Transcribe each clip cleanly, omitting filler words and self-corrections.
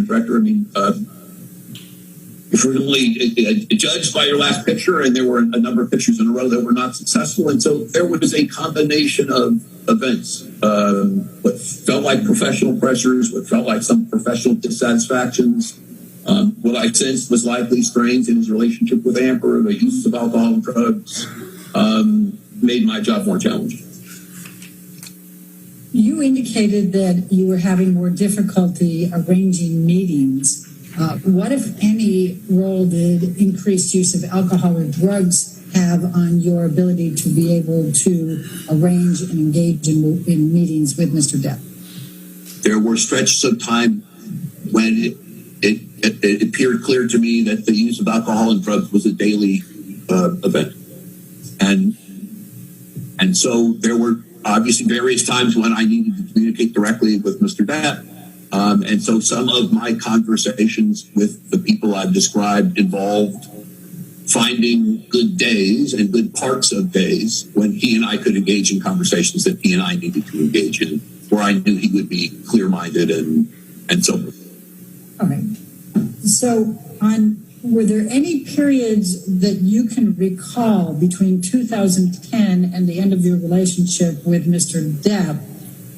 director. I mean, if you're only judged by your last picture, and there were a number of pictures in a row that were not successful, and so there was a combination of events, what felt like professional pressures, what felt like some professional dissatisfactions. What I sensed was likely strains in his relationship with Amber, the use of alcohol and drugs, made my job more challenging. You indicated that you were having more difficulty arranging meetings. What, if any, role did increased use of alcohol or drugs have on your ability to be able to arrange and engage in meetings with Mr. Depp? There were stretches of time when it appeared clear to me that the use of alcohol and drugs was a daily event. And so there were obviously various times when I needed to communicate directly with Mr. Depp. And so some of my conversations with the people I've described involved finding good days and good parts of days when he and I could engage in conversations that he and I needed to engage in, where I knew he would be clear-minded and sober. All right. So were there any periods that you can recall between 2010 and the end of your relationship with Mr. Depp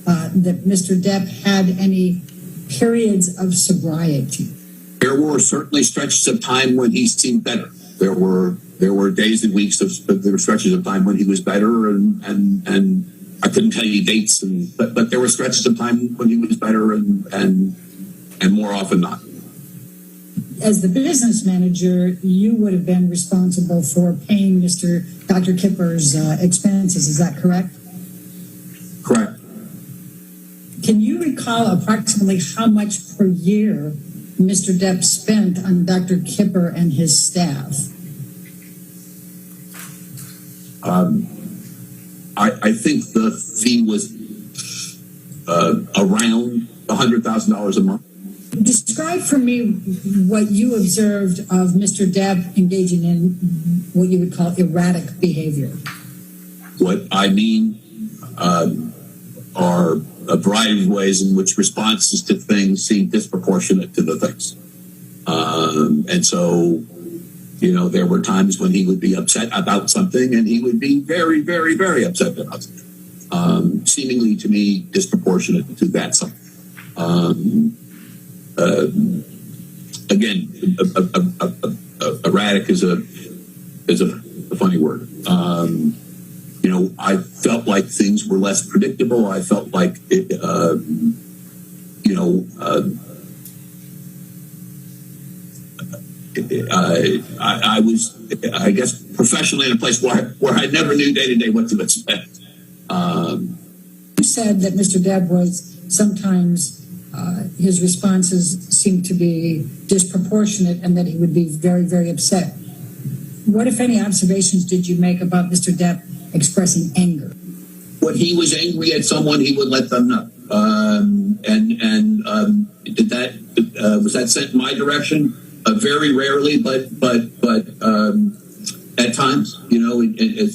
that Mr. Depp had any periods of sobriety? There were certainly stretches of time when he seemed better. There were days and weeks there were stretches of time when he was better, and I couldn't tell you dates, but there were stretches of time when he was better, and more often not. As the business manager, you would have been responsible for paying Dr. Kipper's expenses. Is that correct? Correct. Can you recall approximately how much per year Mr. Depp spent on Dr. Kipper and his staff? I think the fee was around $100,000 a month. Describe for me what you observed of Mr. Depp engaging in what you would call erratic behavior. What I mean are a variety of ways in which responses to things seem disproportionate to the things. And so, there were times when he would be upset about something, and he would be very, very, very upset about something, seemingly to me disproportionate to that something. Again, erratic is a funny word. I felt like things were less predictable. I felt like I was, I guess, professionally in a place where I never knew day to day what to expect. You said that Mr. Depp was sometimes his responses seemed to be disproportionate and that he would be very, very upset. What, if any, observations did you make about Mr. Depp expressing anger? When he was angry at someone, he would let them know. Was that sent in my direction? Very rarely, but at times,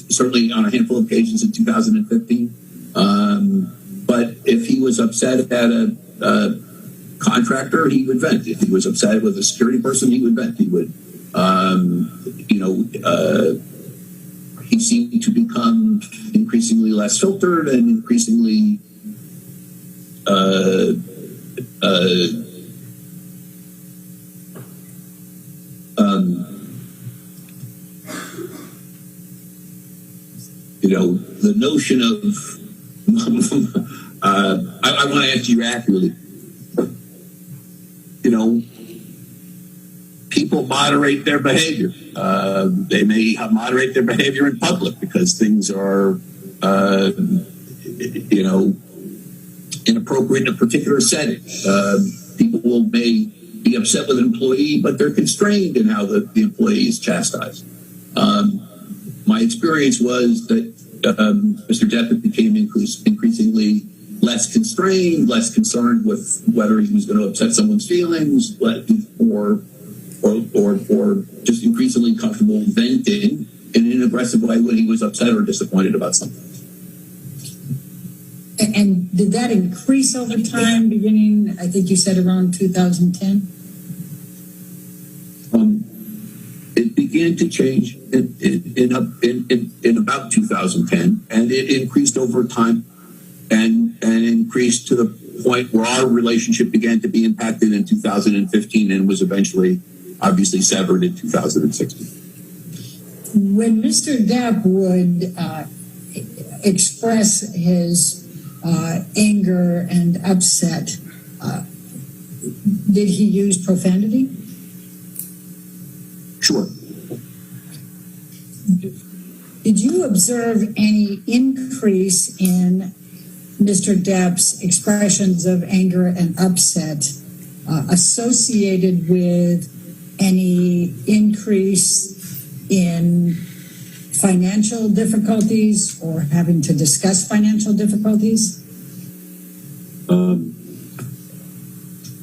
certainly on a handful of occasions in 2015. But if he was upset at a contractor, he would vent. If he was upset with a security person, he would vent. He would, he seemed to become increasingly less filtered and increasingly the notion of I want to answer you accurately. People moderate their behavior. They may moderate their behavior in public because things are, inappropriate in a particular setting. People may be upset with an employee, but they're constrained in how the employee is chastised. My experience was that Mr. Depp became increasingly less constrained, less concerned with whether he was going to upset someone's feelings, or just increasingly comfortable venting in an aggressive way when he was upset or disappointed about something. And Did that increase over time, beginning, I think you said around 2010? It began to change in about 2010, and it increased over time, and increased to the point where our relationship began to be impacted in 2015 and was eventually obviously severed in 2016. When Mr. Depp would express his anger and upset, did he use profanity? Sure. Did you observe any increase in Mr. Depp's expressions of anger and upset associated with any increase in financial difficulties or having to discuss financial difficulties?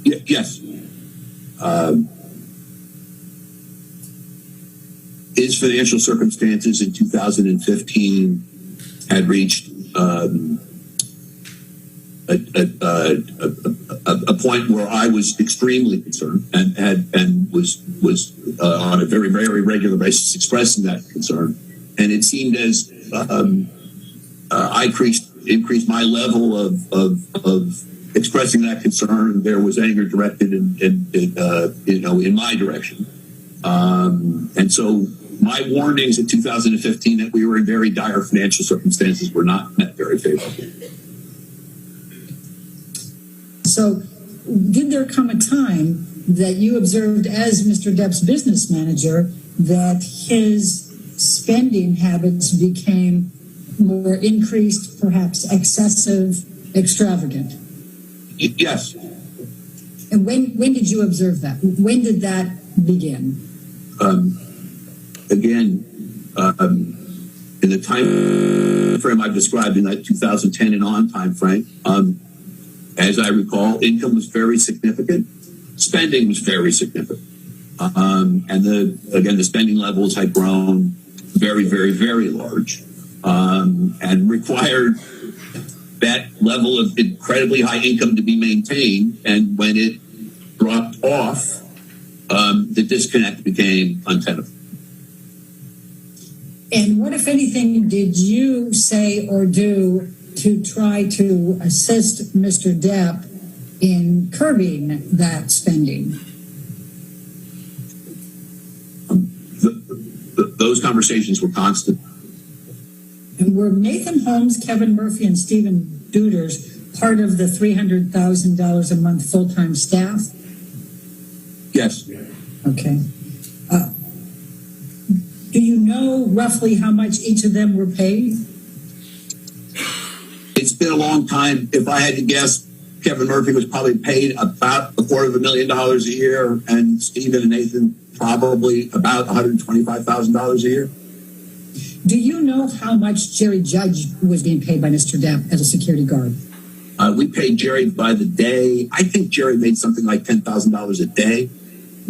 Yes. His financial circumstances in 2015 had reached a point where I was extremely concerned and was on a very, very regular basis expressing that concern. And it seemed as I increased my level of expressing that concern, there was anger directed in my direction. And so my warnings in 2015 that we were in very dire financial circumstances were not met very favorably. So did there come a time that you observed as Mr. Depp's business manager that his spending habits became more increased, perhaps excessive, extravagant? Yes. And when did you observe that? When did that begin? In the time frame I've described, in that 2010 and on time frame, as I recall, income was very significant, spending was very significant, and the spending levels had grown very, very, very large, and required that level of incredibly high income to be maintained. And when it dropped off, the disconnect became untenable. And what, if anything, did you say or do to try to assist Mr. Depp in curbing that spending? Those conversations were constant. And were Nathan Holmes, Kevin Murphy, and Stephen Duders part of the $300,000 a month full-time staff? Yes. Okay. Do you know roughly how much each of them were paid? It's been a long time. If I had to guess, Kevin Murphy was probably paid about $250,000 a year, and Stephen and Nathan probably about $125,000 a year. Do you know how much Jerry Judge was being paid by Mr. Depp as a security guard? We paid Jerry by the day. I think Jerry made something like $10,000 a day.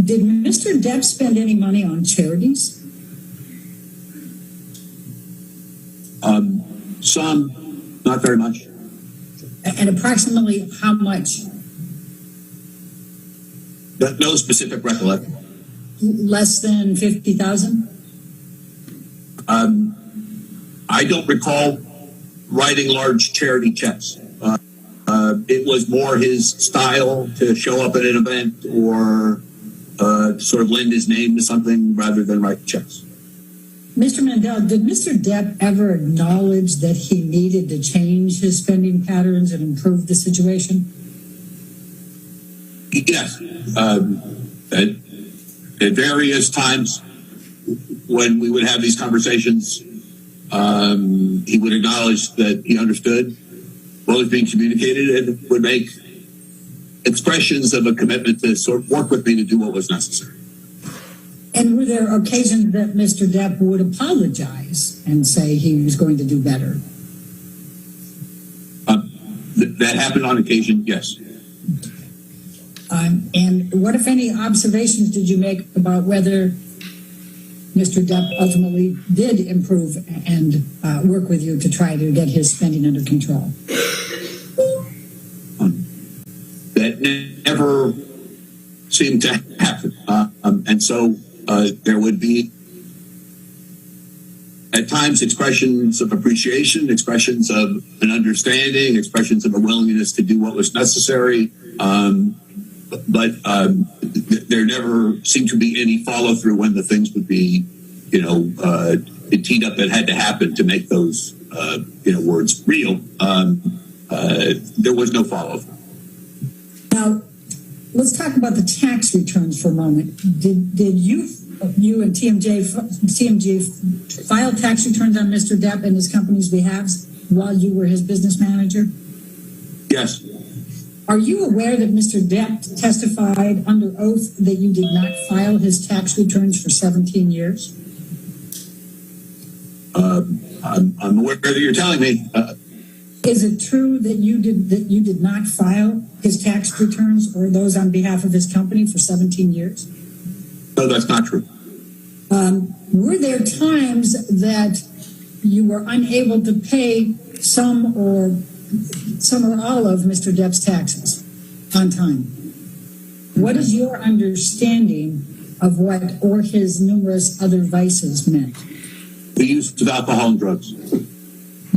Did Mr. Depp spend any money on charities? Some, not very much. And approximately how much? No specific recollection. Less than 50,000? I don't recall writing large charity checks. It was more his style to show up at an event or sort of lend his name to something rather than write checks. Mr. Mandel, did Mr. Depp ever acknowledge that he needed to change his spending patterns and improve the situation? Yes. At various times when we would have these conversations, he would acknowledge that he understood what was being communicated and would make expressions of a commitment to sort of work with me to do what was necessary. And were there occasions that Mr. Depp would apologize and say he was going to do better? That happened on occasion, yes. And what, if any, observations did you make about whether Mr. Depp ultimately did improve and work with you to try to get his spending under control? never seemed to happen. And so there would be, at times, expressions of appreciation, expressions of an understanding, expressions of a willingness to do what was necessary. But there never seemed to be any follow through when the things would be, teed up that had to happen to make those, words real. There was no follow through. Now, let's talk about the tax returns for a moment. Did you and TMG file tax returns on Mr. Depp and his company's behalves while you were his business manager? Yes. Are you aware that Mr. Depp testified under oath that you did not file his tax returns for 17 years? I'm aware that you're telling me. Is it true that you did not file his tax returns or those on behalf of his company for 17 years? No, that's not true. Were there times that you were unable to pay some or all of Mr. Depp's taxes on time? What is your understanding of what or his numerous other vices meant? The use of alcohol and drugs.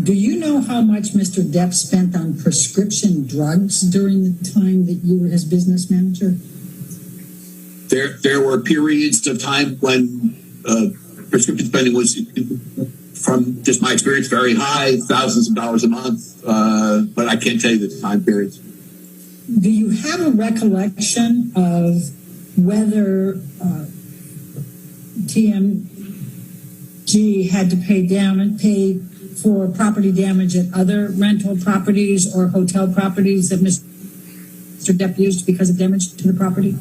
Do you know how much Mr. Depp spent on prescription drugs during the time that you were his business manager? There were periods of time when prescription spending was, from just my experience, very high, thousands of dollars a month, but I can't tell you the time periods. Do you have a recollection of whether TMG had to pay for property damage at other rental properties or hotel properties that Mr. Depp used because of damage to the property?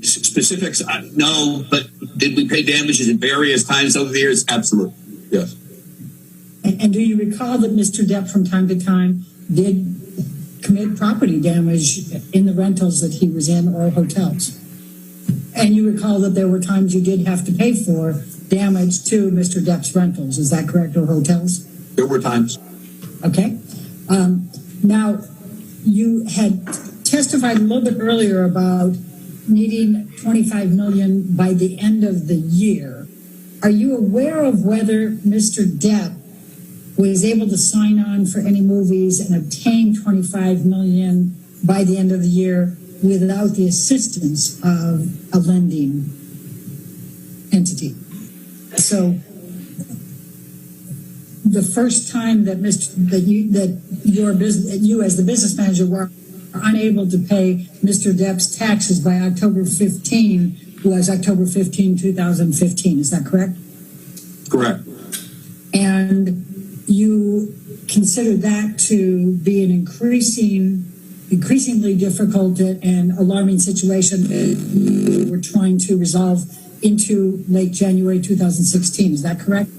Specifics, no, but did we pay damages at various times over the years? Absolutely, yes. And do you recall that Mr. Depp from time to time did commit property damage in the rentals that he was in or hotels? And you recall that there were times you did have to pay for damage to Mr. Depp's rentals, is that correct, or hotels? There were times. Okay. Now, you had testified a little bit earlier about needing $25 million by the end of the year. Are you aware of whether Mr. Depp was able to sign on for any movies and obtain $25 million by the end of the year without the assistance of a lending entity? So the first time that you as the business manager were unable to pay Mr. Depp's taxes by October 15 was October 15, 2015. Is that correct? Correct. And you consider that to be an increasingly difficult and alarming situation that you were trying to resolve into late January 2016. Is that correct?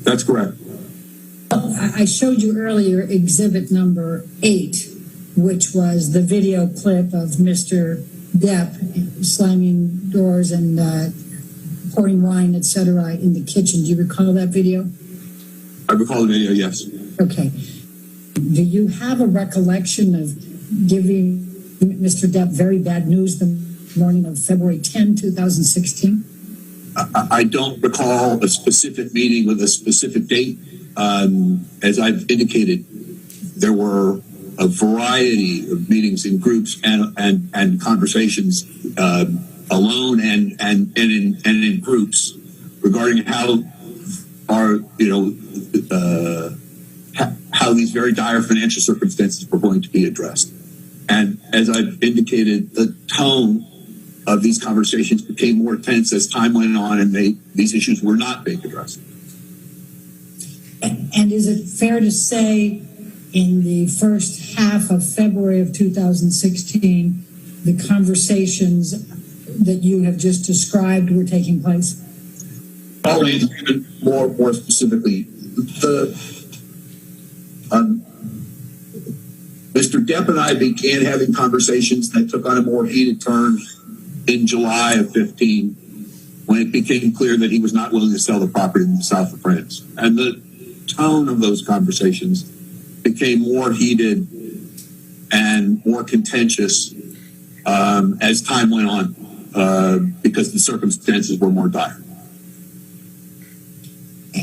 That's correct. I showed you earlier exhibit number 8, which was the video clip of Mr. Depp slamming doors and pouring wine, etc., in the kitchen. Do you recall that video? I recall the video, yes. Okay. Do you have a recollection of giving Mr. Depp very bad news the morning of February 10, 2016? I don't recall a specific meeting with a specific date. As I've indicated, there were a variety of meetings in groups and conversations alone and in groups regarding how these very dire financial circumstances were going to be addressed. And as I've indicated, the tone of these conversations became more tense as time went on and these issues were not being addressed. And is it fair to say in the first half of February of 2016, the conversations that you have just described were taking place? Probably even more specifically, Mr. Depp and I began having conversations that took on a more heated turn in July of 15, when it became clear that he was not willing to sell the property in the south of France. And the tone of those conversations became more heated and more contentious as time went on because the circumstances were more dire.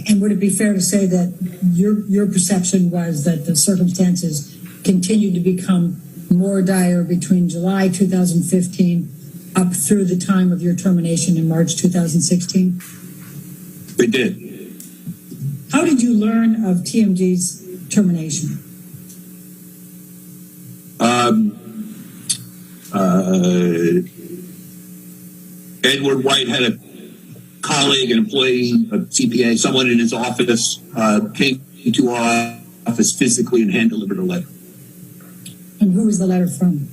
And would it be fair to say that your perception was that the circumstances continued to become more dire between July 2015 up through the time of your termination in March 2016? They did. How did you learn of TMG's termination? Edward White had a colleague, an employee, a CPA, someone in his office came to our office physically and hand delivered a letter. And who was the letter from?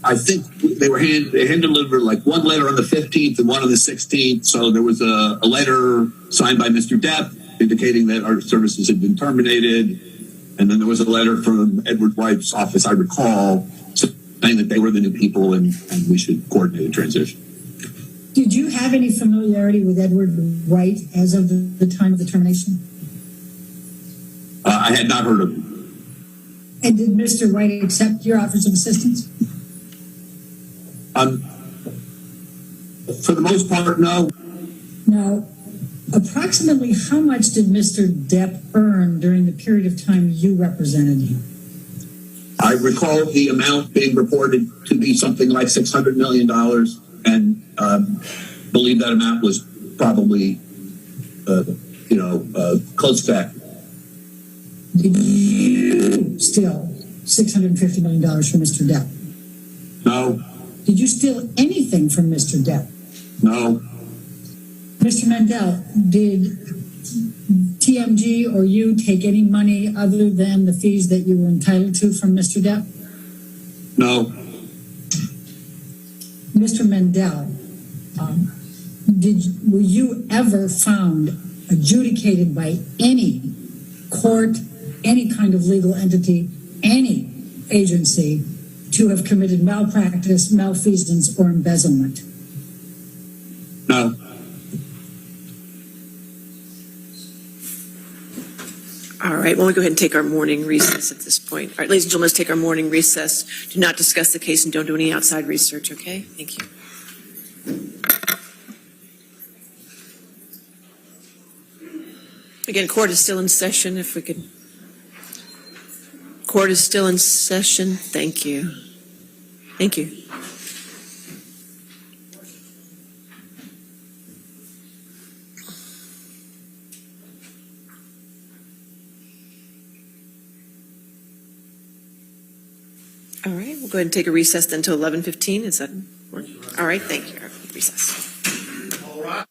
I think they hand delivered like one letter on the 15th and one on the 16th. So there was a letter signed by Mr. Depp indicating that our services had been terminated. And then there was a letter from Edward White's office, I recall, saying that they were the new people and we should coordinate a transition. Did you have any familiarity with Edward White as of the time of the termination? I had not heard of him. And did Mr. White accept your offers of assistance? For the most part, no. Now, approximately how much did Mr. Depp earn during the period of time you represented him? I recall the amount being reported to be something like $600 million, and believe that amount was probably, close to that. Did you steal $650 million from Mr. Depp? No. Did you steal anything from Mr. Depp? No. Mr. Mandel, did TMG or you take any money other than the fees that you were entitled to from Mr. Depp? No. Mr. Mandel, were you ever found adjudicated by any court, any kind of legal entity, any agency to have committed malpractice, malfeasance, or embezzlement? No. All right, well, we go ahead and take our morning recess at this point. All right, ladies and gentlemen, let's take our morning recess. Do not discuss the case and don't do any outside research, okay? Thank you. Again, court is still in session, if we could. Court is still in session. Thank you. Thank you. All right, we'll go ahead and take a recess then until 11:15. Is that work? All right, thank you. Recess. All right.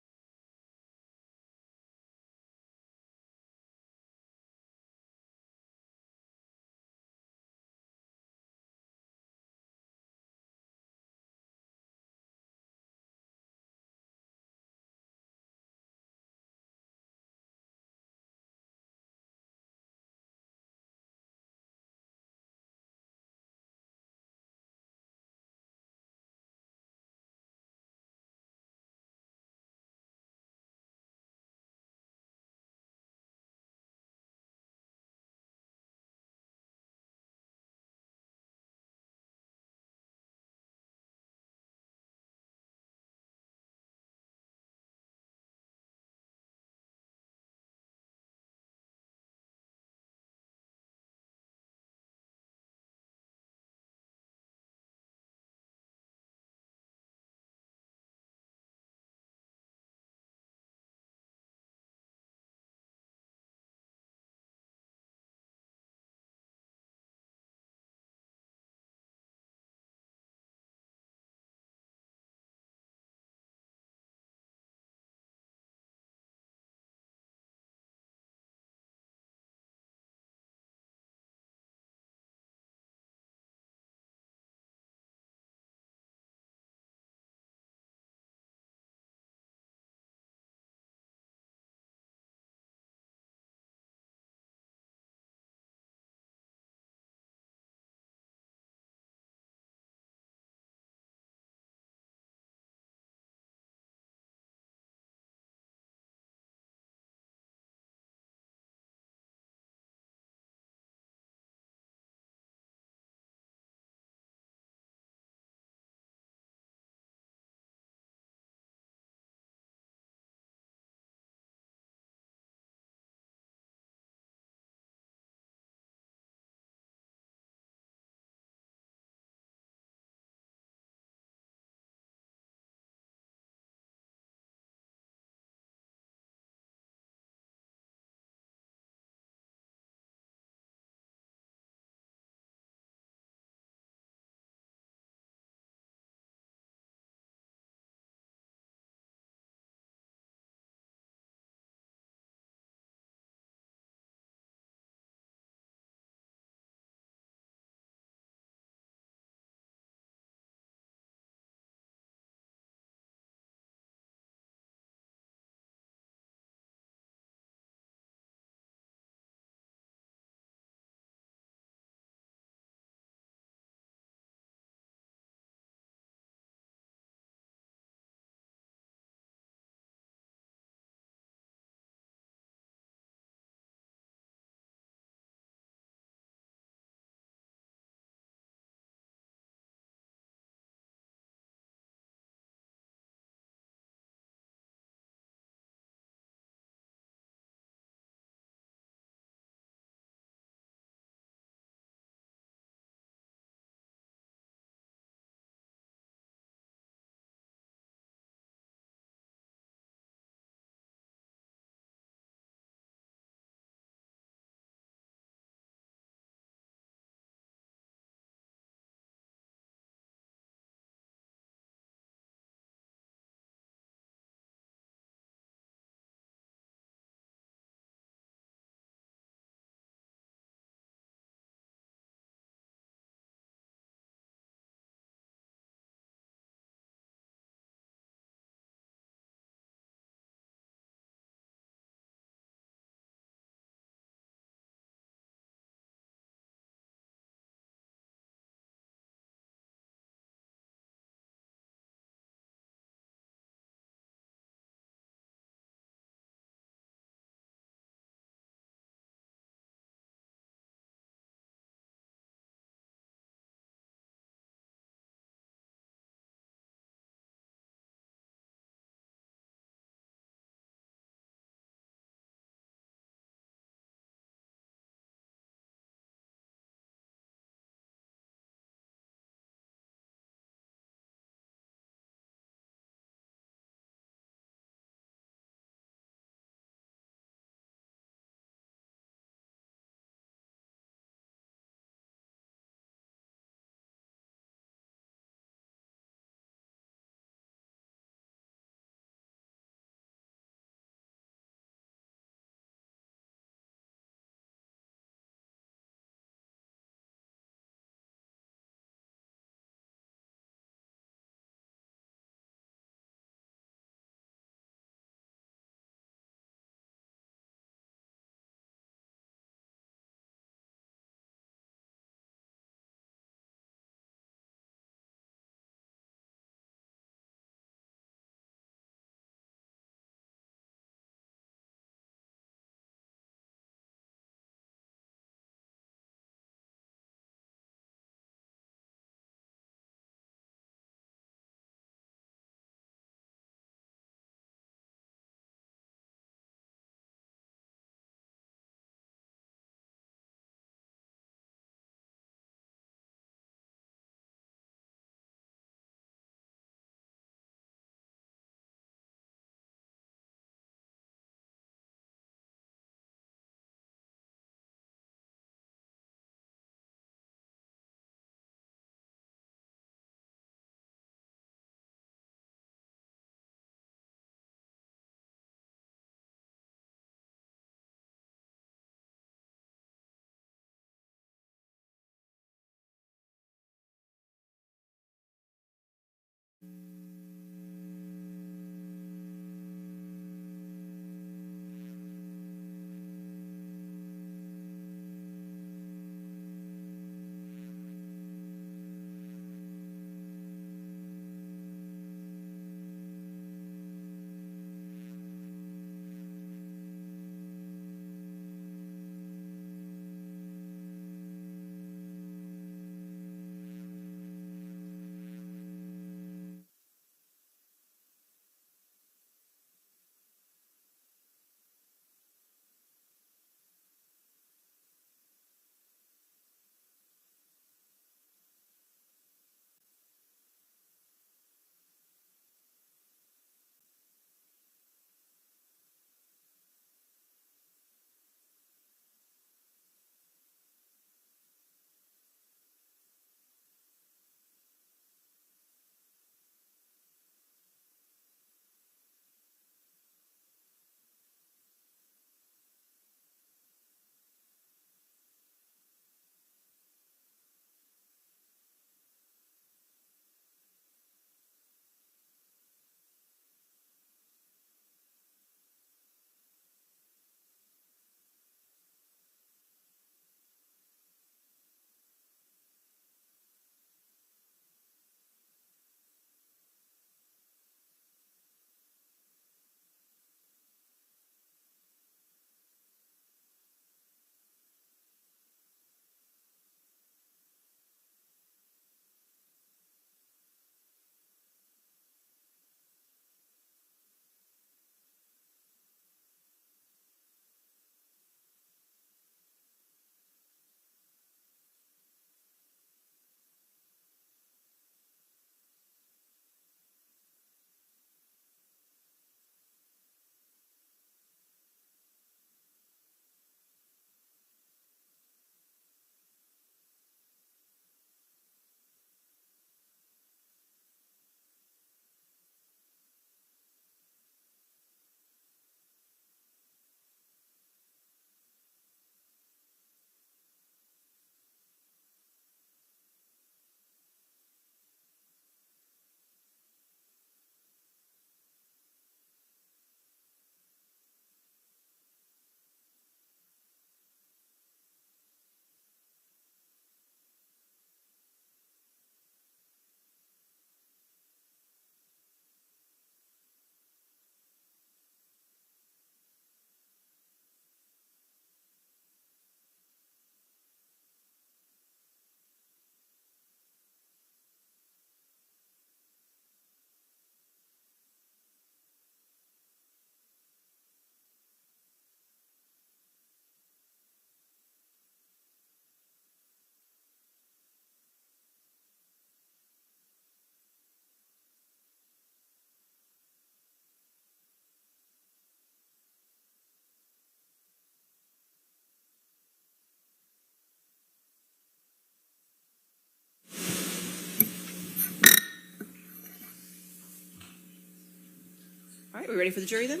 All right, we ready for the jury then?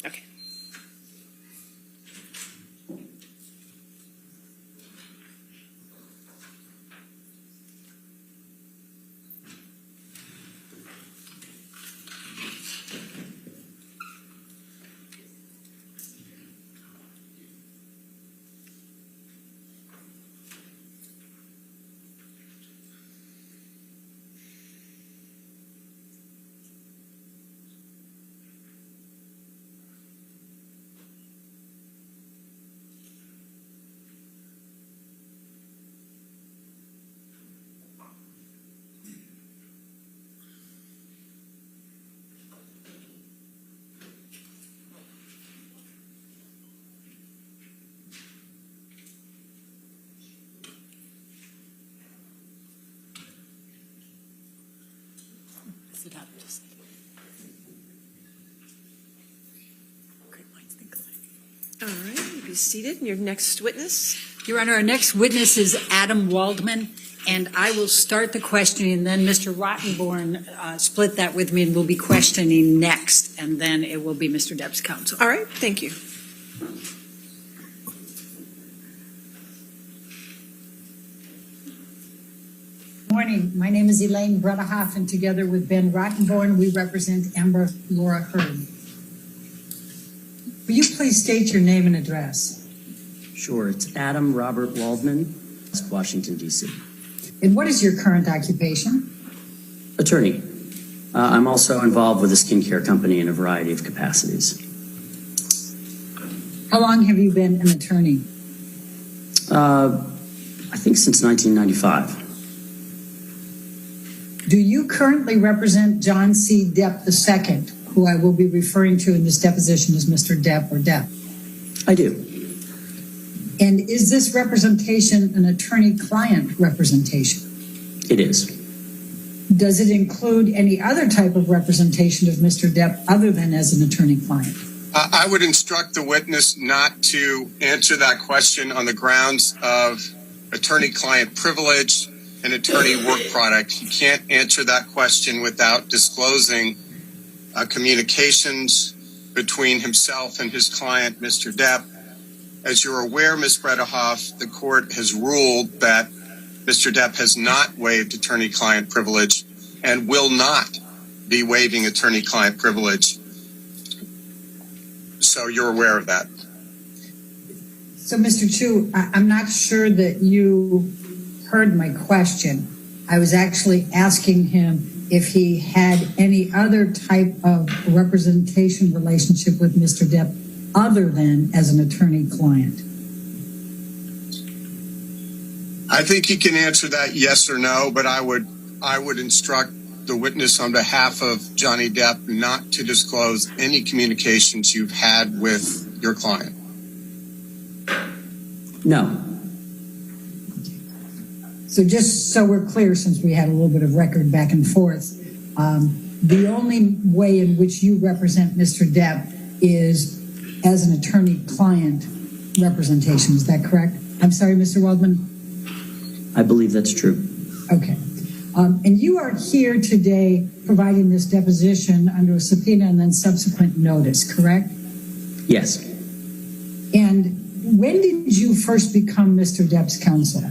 Okay. Sit up, just. Great minds think alike. All right, be seated. And your next witness? Your Honor, our next witness is Adam Waldman, and I will start the questioning, and then Mr. Rottenborn split that with me, and we'll be questioning next, and then it will be Mr. Depp's counsel. All right, thank you. Morning. morning. My name is Elaine Bredehoff, and together with Ben Rottenborn, we represent Amber Laura Heard. Will you please state your name and address? Sure, it's Adam Robert Waldman, Washington, D.C. And what is your current occupation? Attorney. I'm also involved with a skincare company in a variety of capacities. How long have you been an attorney? I think since 1995. Do you currently represent John C. Depp II, who I will be referring to in this deposition as Mr. Depp or Depp? I do. And is this representation an attorney-client representation? It is. Does it include any other type of representation of Mr. Depp other than as an attorney-client? I would instruct the witness not to answer that question on the grounds of attorney-client privilege and attorney work product. He can't answer that question without disclosing communications between himself and his client, Mr. Depp. As you're aware, Ms. Bredehoff, the court has ruled that Mr. Depp has not waived attorney-client privilege and will not be waiving attorney-client privilege. So you're aware of that. So, Mr. Chu, I'm not sure that you heard my question. I was actually asking him if he had any other type of representation relationship with Mr. Depp other than as an attorney-client. I think he can answer that yes or no, but I would instruct the witness on behalf of Johnny Depp not to disclose any communications you've had with your client. No. So just so we're clear, since we had a little bit of record back and forth, the only way in which you represent Mr. Depp is as an attorney-client representation. Is that correct? I'm sorry, Mr. Waldman? I believe that's true. Okay. And you are here today providing this deposition under a subpoena and then subsequent notice, correct? Yes. And when did you first become Mr. Depp's counsel?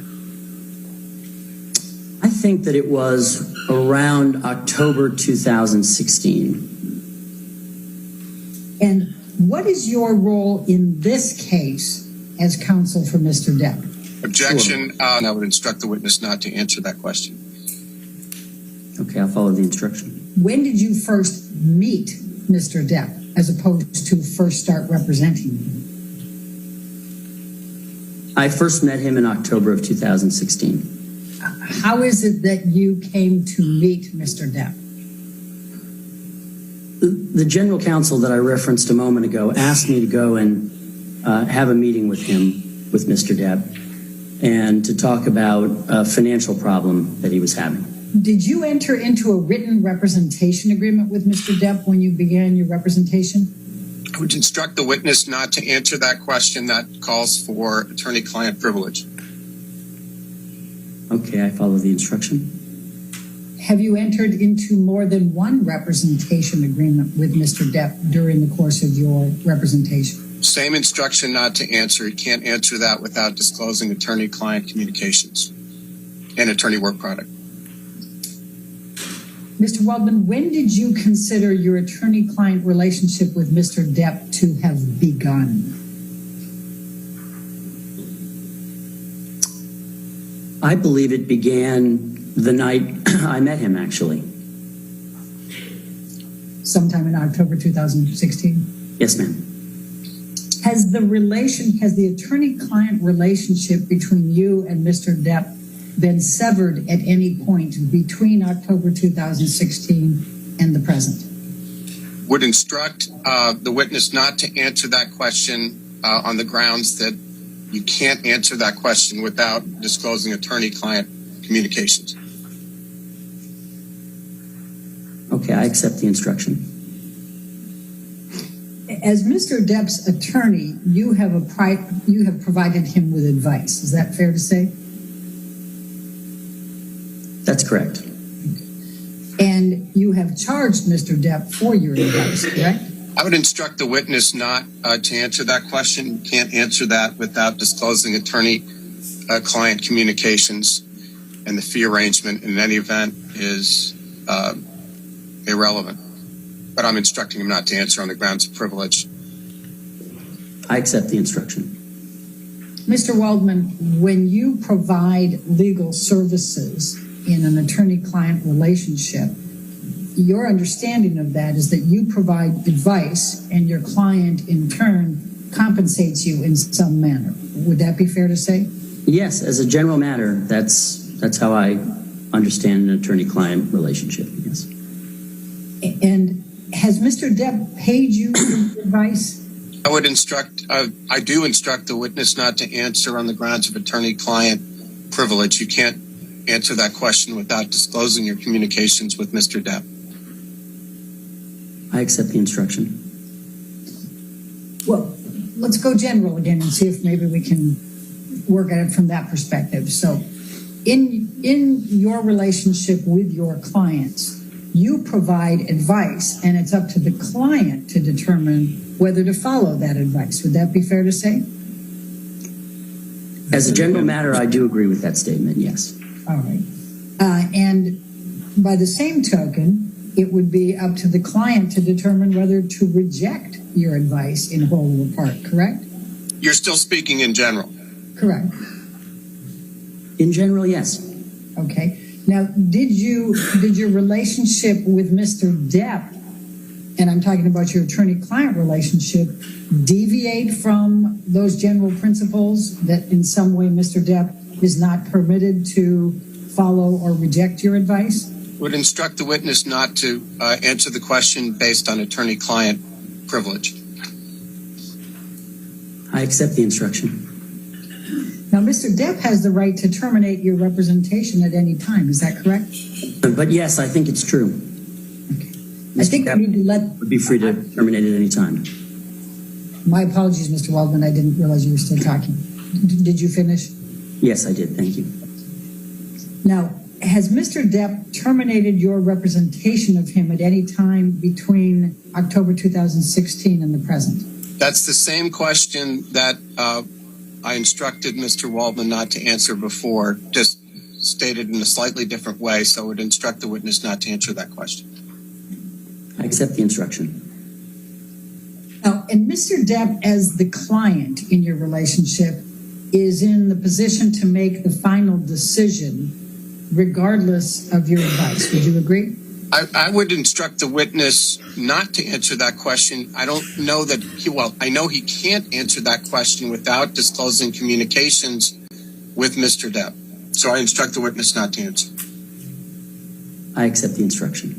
I think that it was around October 2016. And what is your role in this case as counsel for Mr. Depp? Objection. And I would instruct the witness not to answer that question. Okay, I'll follow the instruction. When did you first meet Mr. Depp as opposed to first start representing him? I first met him in October of 2016. How is it that you came to meet Mr. Depp? The general counsel that I referenced a moment ago asked me to go and have a meeting with him, with Mr. Depp, and to talk about a financial problem that he was having. Did you enter into a written representation agreement with Mr. Depp when you began your representation? I would instruct the witness not to answer that question. That calls for attorney-client privilege. Okay, I follow the instruction. Have you entered into more than one representation agreement with Mr. Depp during the course of your representation? Same instruction not to answer. He can't answer that without disclosing attorney-client communications and attorney work product. Mr. Waldman, when did you consider your attorney-client relationship with Mr. Depp to have begun? I believe it began the night I met him, actually. Sometime in October 2016? Yes, ma'am. Has the attorney-client relationship between you and Mr. Depp been severed at any point between October 2016 and the present? Would instruct the witness not to answer that question on the grounds that you can't answer that question without disclosing attorney-client communications. Okay, I accept the instruction. As Mr. Depp's attorney, you have provided him with advice. Is that fair to say? That's correct. And you have charged Mr. Depp for your advice, correct? I would instruct the witness not to answer that question. You can't answer that without disclosing attorney-client communications. and the fee arrangement in any event is irrelevant. But I'm instructing him not to answer on the grounds of privilege. I accept the instruction. Mr. Waldman, when you provide legal services in an attorney-client relationship, your understanding of that is that you provide advice and your client in turn compensates you in some manner. Would that be fair to say? Yes, as a general matter, that's how I understand an attorney-client relationship, yes. And has Mr. Depp paid you for advice? I do instruct the witness not to answer on the grounds of attorney-client privilege. You can't answer that question without disclosing your communications with Mr. Depp. I accept the instruction. Well, let's go general again and see if maybe we can work at it from that perspective. So in your relationship with your clients, you provide advice and it's up to the client to determine whether to follow that advice. Would that be fair to say? As a general matter, I do agree with that statement, yes. All right. And by the same token, it would be up to the client to determine whether to reject your advice in whole or part, correct? You're still speaking in general. Correct. In general, yes. Okay. Now, did your relationship with Mr. Depp, and I'm talking about your attorney-client relationship, deviate from those general principles that in some way Mr. Depp is not permitted to follow or reject your advice? Would instruct the witness not to answer the question based on attorney-client privilege. I accept the instruction. Now, Mr. Depp has the right to terminate your representation at any time. Is that correct? But yes, I think it's true. Okay. I think we need to would be free to terminate at any time. My apologies, Mr. Waldman. I didn't realize you were still talking. Did you finish? Yes, I did. Thank you. Now, has Mr. Depp terminated your representation of him at any time between October 2016 and the present? That's the same question that I instructed Mr. Waldman not to answer before, just stated in a slightly different way, so I would instruct the witness not to answer that question. I accept the instruction. Now, and Mr. Depp, as the client in your relationship, is in the position to make the final decision regardless of your advice. Would you agree? I would instruct the witness not to answer that question. I don't know that I know he can't answer that question without disclosing communications with Mr. Depp. So I instruct the witness not to answer. I accept the instruction.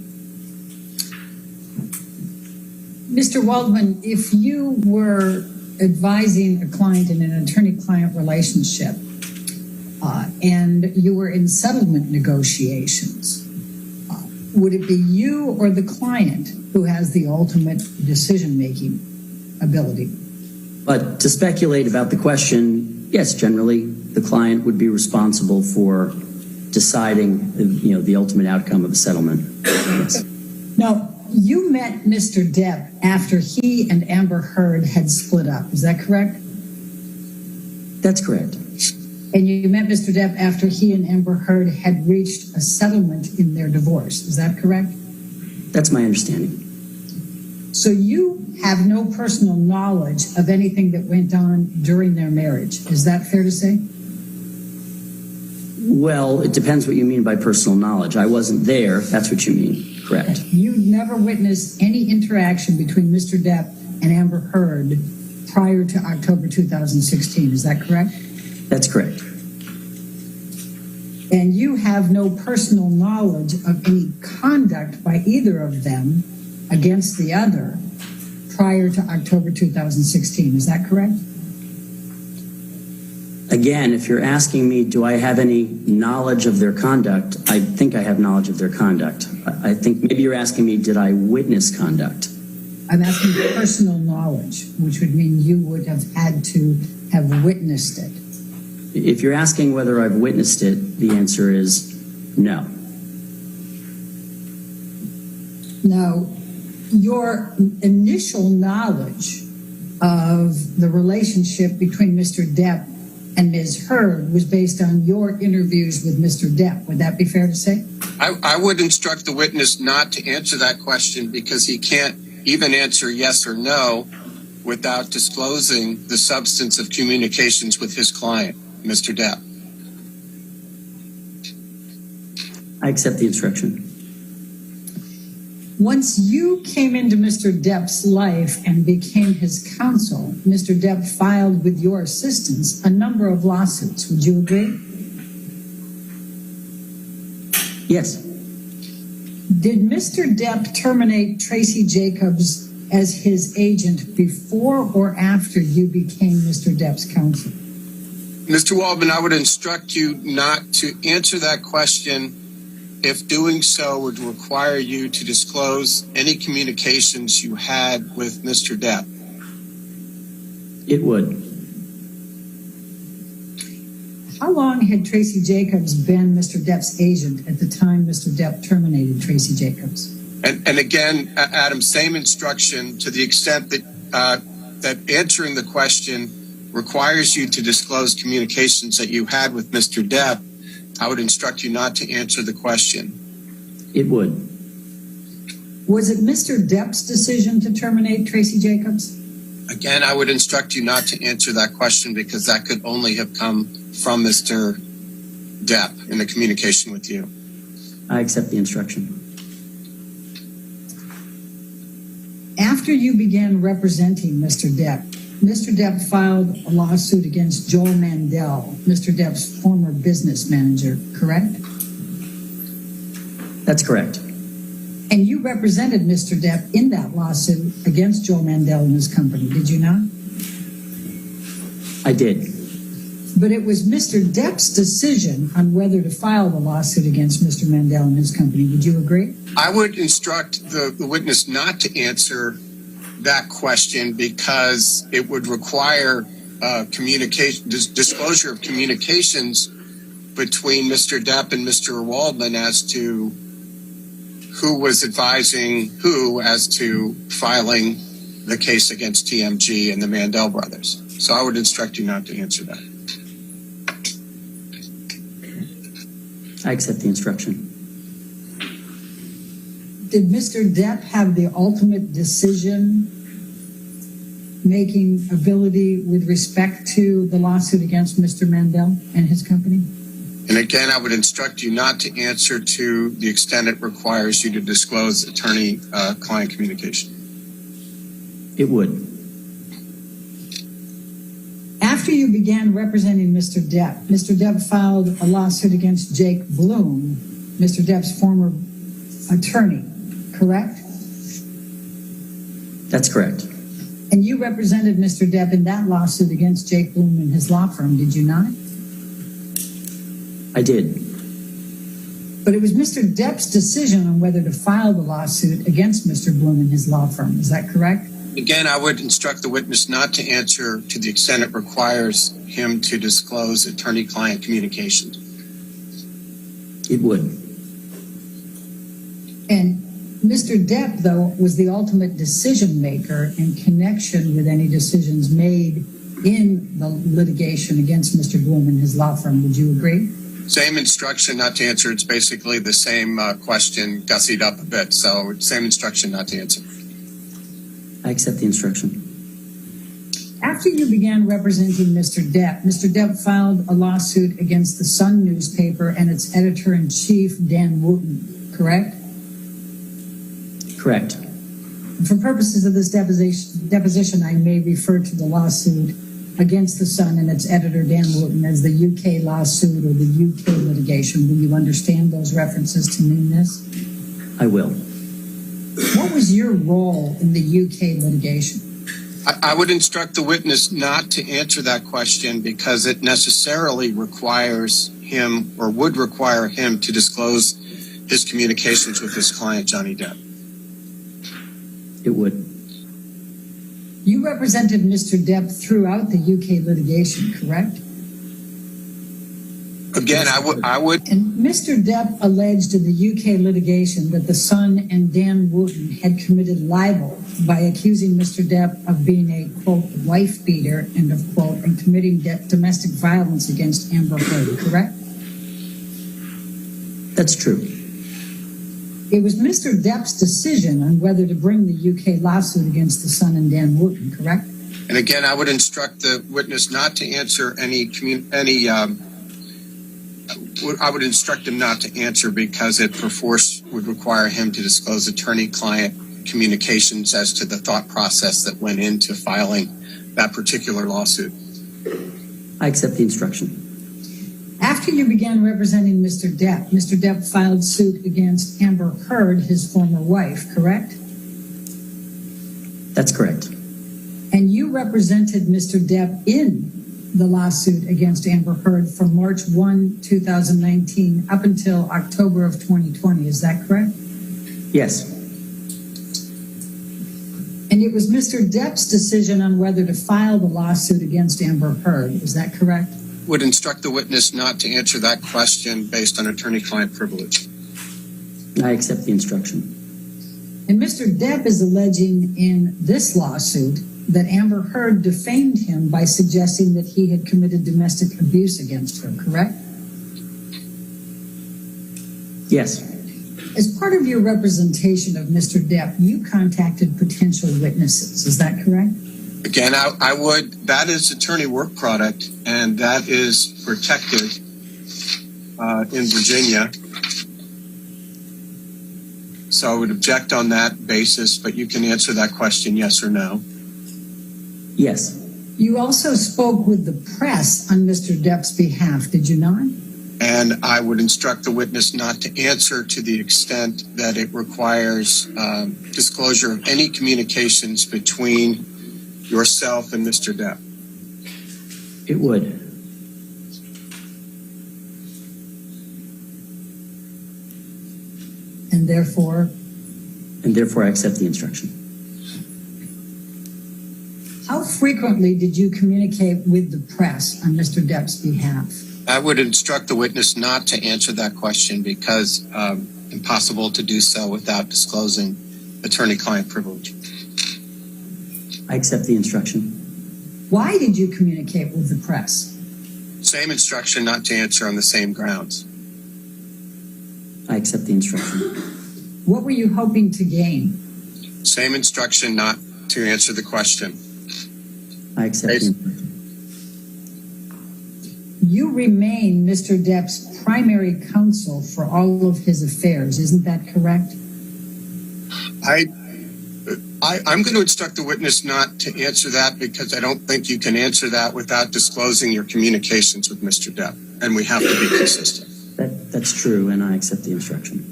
Mr. Waldman, if you were advising a client in an attorney-client relationship and you were in settlement negotiations, would it be you or the client who has the ultimate decision-making ability? But to speculate about the question, yes, generally the client would be responsible for deciding, the ultimate outcome of a settlement. Yes. Now, you met Mr. Depp after he and Amber Heard had split up. Is that correct? That's correct. And you met Mr. Depp after he and Amber Heard had reached a settlement in their divorce. Is that correct? That's my understanding. So you have no personal knowledge of anything that went on during their marriage. Is that fair to say? Well, it depends what you mean by personal knowledge. I wasn't there, if that's what you mean. Correct. You never witnessed any interaction between Mr. Depp and Amber Heard prior to October 2016. Is that correct? That's correct. And you have no personal knowledge of any conduct by either of them against the other prior to October 2016. Is that correct? Again, if you're asking me, do I have any knowledge of their conduct? I think I have knowledge of their conduct. I think maybe you're asking me, did I witness conduct? I'm asking personal knowledge, which would mean you would have had to have witnessed it. If you're asking whether I've witnessed it, the answer is no. Now, your initial knowledge of the relationship between Mr. Depp and Ms. Heard was based on your interviews with Mr. Depp. Would that be fair to say? I would instruct the witness not to answer that question because he can't even answer yes or no without disclosing the substance of communications with his client, Mr. Depp. I accept the instruction. Once you came into Mr. Depp's life and became his counsel, Mr. Depp filed with your assistance a number of lawsuits. Would you agree? Yes. Did Mr. Depp terminate Tracy Jacobs as his agent before or after you became Mr. Depp's counsel? Mr. Waldman, I would instruct you not to answer that question if doing so would require you to disclose any communications you had with Mr. Depp. It would. How long had Tracy Jacobs been Mr. Depp's agent at the time Mr. Depp terminated Tracy Jacobs? And again, Adam, same instruction to the extent that that answering the question requires you to disclose communications that you had with Mr. Depp. I would instruct you not to answer the question. It would. Was it Mr. Depp's decision to terminate Tracy Jacobs? Again, I would instruct you not to answer that question because that could only have come from Mr. Depp in the communication with you. I accept the instruction. After you began representing Mr. Depp filed a lawsuit against Joel Mandel, Mr. Depp's former business manager, correct? That's correct. And you represented Mr. Depp in that lawsuit against Joel Mandel and his company, did you not? I did. But it was Mr. Depp's decision on whether to file the lawsuit against Mr. Mandel and his company. Would you agree? I would instruct the witness not to answer that question because it would require disclosure of communications between Mr. Depp and Mr. Waldman as to who was advising who as to filing the case against TMG and the Mandel brothers. So I would instruct you not to answer that. I accept the instruction. Did Mr. Depp have the ultimate decision-making ability with respect to the lawsuit against Mr. Mandel and his company? And again, I would instruct you not to answer to the extent it requires you to disclose attorney-client communication. It would. After you began representing Mr. Depp filed a lawsuit against Jake Bloom, Mr. Depp's former attorney, correct? That's correct. And you represented Mr. Depp in that lawsuit against Jake Bloom and his law firm, did you not? I did. But it was Mr. Depp's decision on whether to file the lawsuit against Mr. Bloom and his law firm, is that correct? Again, I would instruct the witness not to answer to the extent it requires him to disclose attorney-client communications. It would. And Mr. Depp, though, was the ultimate decision maker in connection with any decisions made in the litigation against Mr. Bloom and his law firm. Would you agree? Same instruction not to answer. It's basically the same question gussied up a bit. So same instruction not to answer. I accept the instruction. After you began representing Mr. Depp filed a lawsuit against the Sun newspaper and its editor-in-chief, Dan Wooten, correct? Correct. For purposes of this deposition, I may refer to the lawsuit against the Sun and its editor, Dan Wooten, as the UK lawsuit or the UK litigation. Will you understand those references to mean this? I will. What was your role in the UK litigation? I would instruct the witness not to answer that question because it necessarily requires him or would require him to disclose his communications with his client, Johnny Depp. It would. You represented Mr. Depp throughout the UK litigation, correct? Again, I would. And Mr. Depp alleged in the UK litigation that the Sun and Dan Wooten had committed libel by accusing Mr. Depp of being a, quote, wife beater, end of quote, and committing domestic violence against Amber Heard, correct? That's true. It was Mr. Depp's decision on whether to bring the UK lawsuit against the Sun and Dan Wooten, correct? And again, I would instruct the witness not to answer I would instruct him not to answer because it perforce would require him to disclose attorney-client communications as to the thought process that went into filing that particular lawsuit. I accept the instruction. After you began representing Mr. Depp filed suit against Amber Heard, his former wife, correct? That's correct. And you represented Mr. Depp in the lawsuit against Amber Heard from March 1, 2019 up until October of 2020. Is that correct? Yes. And it was Mr. Depp's decision on whether to file the lawsuit against Amber Heard. Is that correct? Would instruct the witness not to answer that question based on attorney-client privilege. I accept the instruction. And Mr. Depp is alleging in this lawsuit that Amber Heard defamed him by suggesting that he had committed domestic abuse against her, correct? Yes. As part of your representation of Mr. Depp, you contacted potential witnesses. Is that correct? Again, I would, that is attorney work product, and that is protected in Virginia. So I would object on that basis, but you can answer that question yes or no. Yes. You also spoke with the press on Mr. Depp's behalf, did you not? And I would instruct the witness not to answer to the extent that it requires disclosure of any communications between yourself and Mr. Depp. It would. And therefore? And therefore I accept the instruction. How frequently did you communicate with the press on Mr. Depp's behalf? I would instruct the witness not to answer that question because impossible to do so without disclosing attorney-client privilege. I accept the instruction. Why did you communicate with the press? Same instruction not to answer on the same grounds. I accept the instruction. What were you hoping to gain? Same instruction not to answer the question. I accept the instruction. You remain Mr. Depp's primary counsel for all of his affairs. Isn't that correct? I'm going to instruct the witness not to answer that because I don't think you can answer that without disclosing your communications with Mr. Depp, and we have to be consistent. That's true, and I accept the instruction.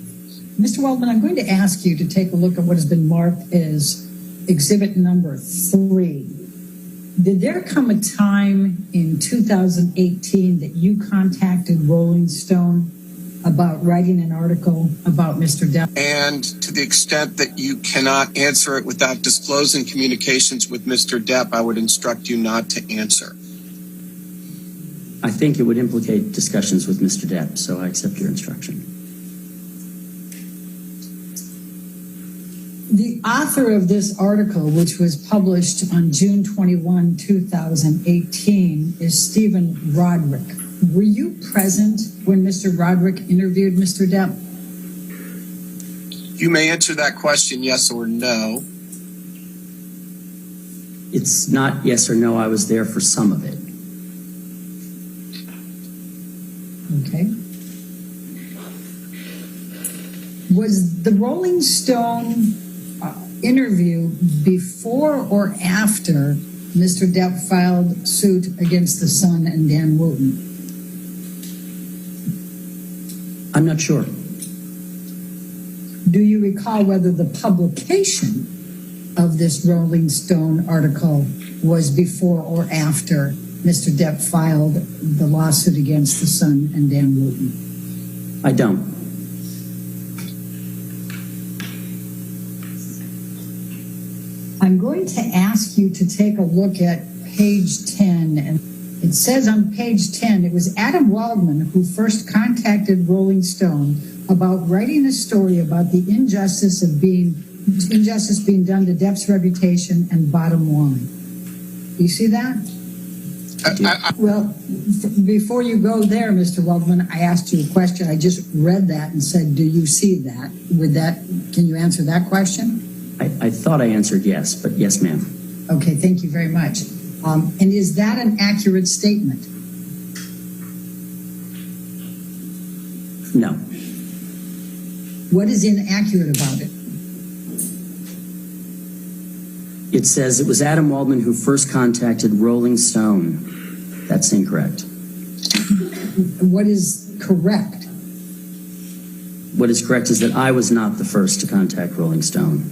Mr. Waldman, I'm going to ask you to take a look at what has been marked as exhibit number 3. Did there come a time in 2018 that you contacted Rolling Stone about writing an article about Mr. Depp? And to the extent that you cannot answer it without disclosing communications with Mr. Depp, I would instruct you not to answer. I think it would implicate discussions with Mr. Depp, so I accept your instruction. The author of this article, which was published on June 21, 2018, is Stephen Roderick. Were you present when Mr. Roderick interviewed Mr. Depp? You may answer that question yes or no. It's not yes or no. I was there for some of it. Okay. Was the Rolling Stone interview before or after Mr. Depp filed suit against the Sun and Dan Wooten? I'm not sure. Do you recall whether the publication of this Rolling Stone article was before or after Mr. Depp filed the lawsuit against the Sun and Dan Wooten? I don't. I'm going to ask you to take a look at page 10 and It says on page 10, it was Adam Waldman who first contacted Rolling Stone about writing a story about the injustice being done to Depp's reputation and bottom line. Do you see that? Well, before you go there, Mr. Waldman, I asked you a question. I just read that and said, do you see that? Can you answer that question? I thought I answered yes, but yes, ma'am. Okay, thank you very much. And is that an accurate statement? No. What is inaccurate about it? It says it was Adam Waldman who first contacted Rolling Stone. That's incorrect. What is correct? What is correct is that I was not the first to contact Rolling Stone.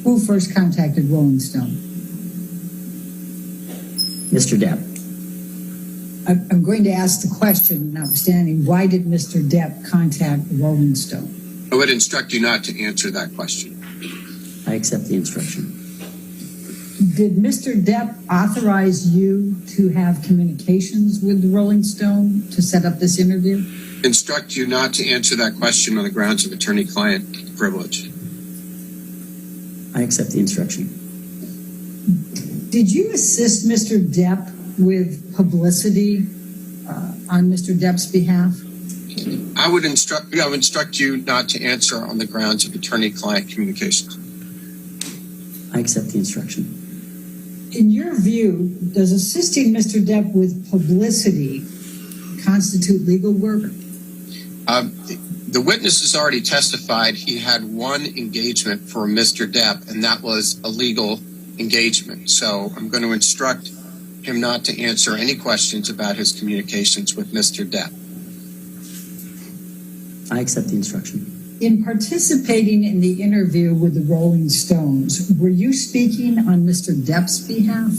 Who first contacted Rolling Stone? Mr. Depp. I'm going to ask the question, notwithstanding, why did Mr. Depp contact Rolling Stone? I would instruct you not to answer that question. I accept the instruction. Did Mr. Depp authorize you to have communications with the Rolling Stone to set up this interview? Instruct you not to answer that question on the grounds of attorney-client privilege. I accept the instruction. Did you assist Mr. Depp with publicity on Mr. Depp's behalf? I would instruct you not to answer on the grounds of attorney-client communications. I accept the instruction. In your view, does assisting Mr. Depp with publicity constitute legal work? The witness has already testified he had one engagement for Mr. Depp, and that was a legal engagement. So I'm going to instruct him not to answer any questions about his communications with Mr. Depp. I accept the instruction. In participating in the interview with the Rolling Stones, were you speaking on Mr. Depp's behalf?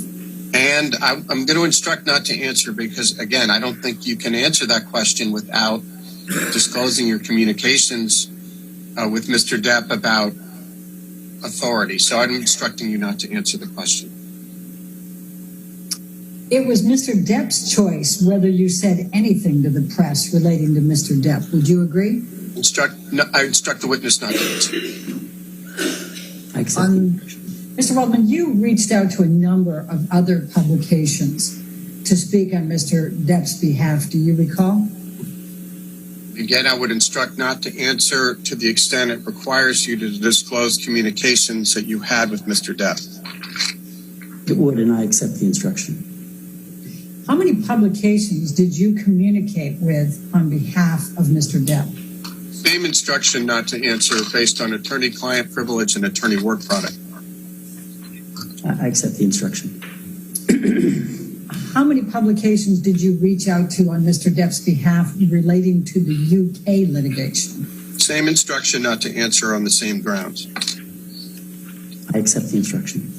And I'm going to instruct not to answer because, again, I don't think you can answer that question without disclosing your communications with Mr. Depp about authority. So I'm instructing you not to answer the question. It was Mr. Depp's choice whether you said anything to the press relating to Mr. Depp. Would you agree? I instruct the witness not to answer. I accept the instruction. Mr. Waldman, you reached out to a number of other publications to speak on Mr. Depp's behalf. Do you recall? Again, I would instruct not to answer to the extent it requires you to disclose communications that you had with Mr. Depp. It would, and I accept the instruction. How many publications did you communicate with on behalf of Mr. Depp? Same instruction not to answer based on attorney-client privilege and attorney work product. I accept the instruction. How many publications did you reach out to on Mr. Depp's behalf relating to the UK litigation? Same instruction not to answer on the same grounds. I accept the instruction.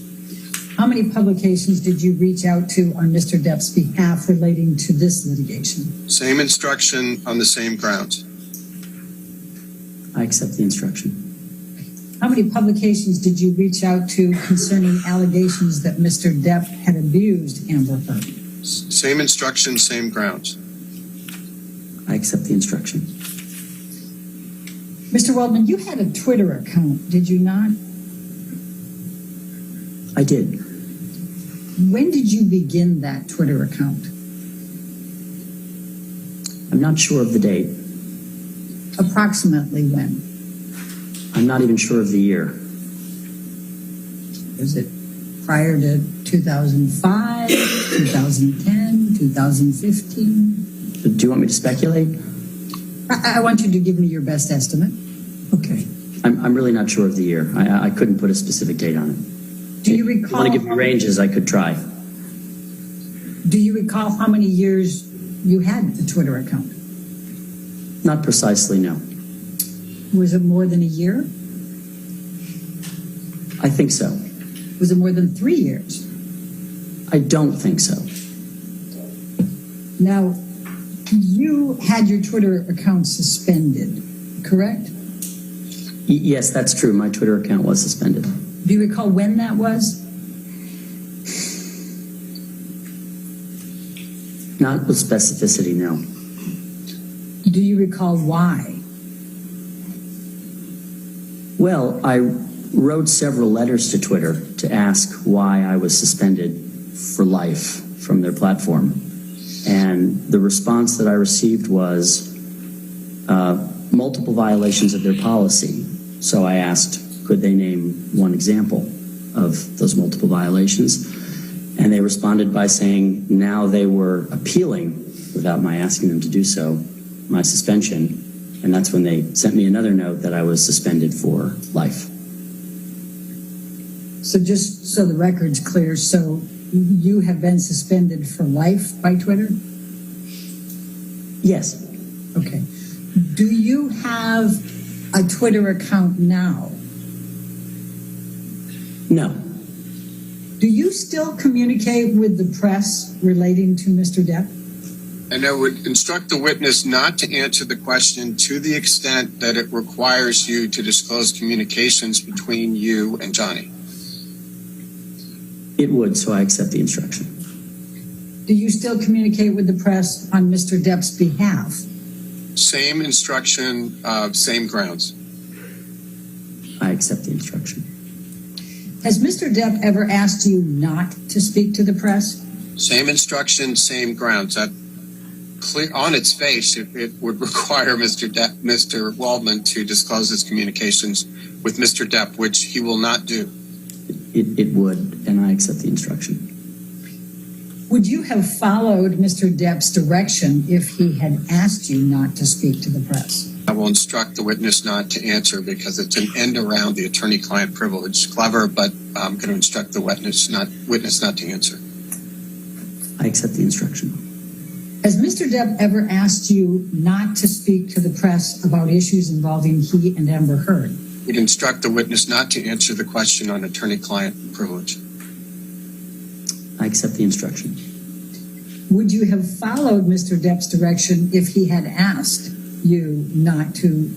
How many publications did you reach out to on Mr. Depp's behalf relating to this litigation? Same instruction on the same grounds. I accept the instruction. How many publications did you reach out to concerning allegations that Mr. Depp had abused Amber Heard? Same instruction, same grounds. I accept the instruction. Mr. Waldman, you had a Twitter account, did you not? I did. When did you begin that Twitter account? I'm not sure of the date. Approximately when? I'm not even sure of the year. Was it prior to 2005, 2010, 2015? Do you want me to speculate? I want you to give me your best estimate. Okay. I'm really not sure of the year. I couldn't put a specific date on it. Do you If you recall? want to give me ranges, I could try. Do you recall how many years you had the Twitter account? Not precisely, no. Was it more than a year? I think so. Was it more than 3 years? I don't think so. Now, you had your Twitter account suspended, correct? Yes, that's true. My Twitter account was suspended. Do you recall when that was? Not with specificity, no. Do you recall why? Well, I wrote several letters to Twitter to ask why I was suspended for life from their platform. And the response that I received was multiple violations of their policy. So I asked, could they name one example of those multiple violations? And they responded by saying now they were appealing, without my asking them to do so, my suspension. And that's when they sent me another note that I was suspended for life. So just so the record's clear, so you have been suspended for life by Twitter? Yes. Okay. Do you have a Twitter account now? No. Do you still communicate with the press relating to Mr. Depp? And I would instruct the witness not to answer the question to the extent that it requires you to disclose communications between you and Johnny. It would, so I accept the instruction. Do you still communicate with the press on Mr. Depp's behalf? Same instruction, same grounds. I accept the instruction. Has Mr. Depp ever asked you not to speak to the press? Same instruction, same grounds. That clear on its face, it would require Mr. Waldman to disclose his communications with Mr. Depp, which he will not do. It would, and I accept the instruction. Would you have followed Mr. Depp's direction if he had asked you not to speak to the press? I will instruct the witness not to answer because it's an end around the attorney-client privilege. Clever, but I'm going to instruct the witness not to answer. I accept the instruction. Has Mr. Depp ever asked you not to speak to the press about issues involving he and Amber Heard? We'd instruct the witness not to answer the question on attorney-client privilege. I accept the instruction. Would you have followed Mr. Depp's direction if he had asked you not to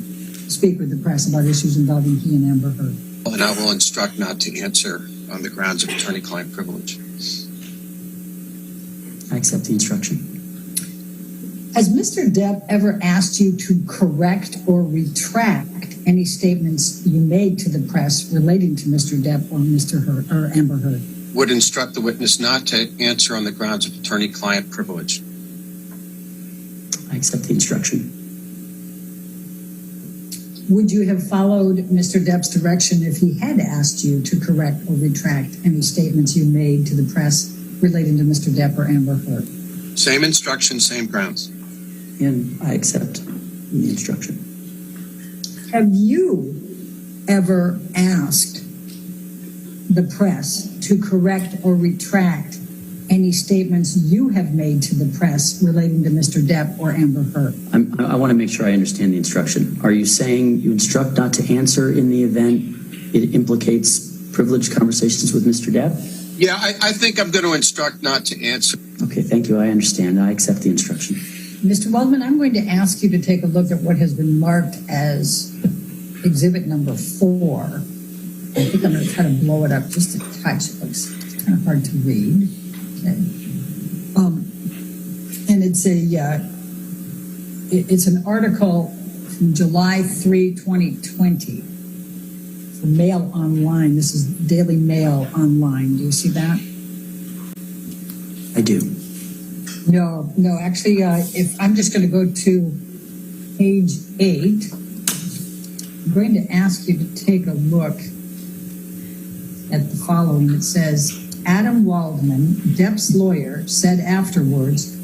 speak with the press about issues involving he and Amber Heard? And I will instruct not to answer on the grounds of attorney-client privilege. I accept the instruction. Has Mr. Depp ever asked you to correct or retract any statements you made to the press relating to Mr. Depp or Mr. Heard or Amber Heard? Would instruct the witness not to answer on the grounds of attorney-client privilege. I accept the instruction. Would you have followed Mr. Depp's direction if he had asked you to correct or retract any statements you made to the press relating to Mr. Depp or Amber Heard? Same instruction, same grounds. And I accept the instruction. Have you ever asked the press to correct or retract any statements you have made to the press relating to Mr. Depp or Amber Heard? I want to make sure I understand the instruction. Are you saying you instruct not to answer in the event it implicates privileged conversations with Mr. Depp? Yeah, I think I'm going to instruct not to answer. Okay, thank you. I understand. I accept the instruction. Mr. Waldman, I'm going to ask you to take a look at what has been marked as exhibit number 4. I think I'm going to try to blow it up just a touch. It looks kind of hard to read. Okay. And it's an article from July 3, 2020 from Mail Online. This is Daily Mail Online. Do you see that? I do. No, actually, if I'm just going to go to page 8, I'm going to ask you to take a look at the following. It says, Adam Waldman, Depp's lawyer, said afterwards,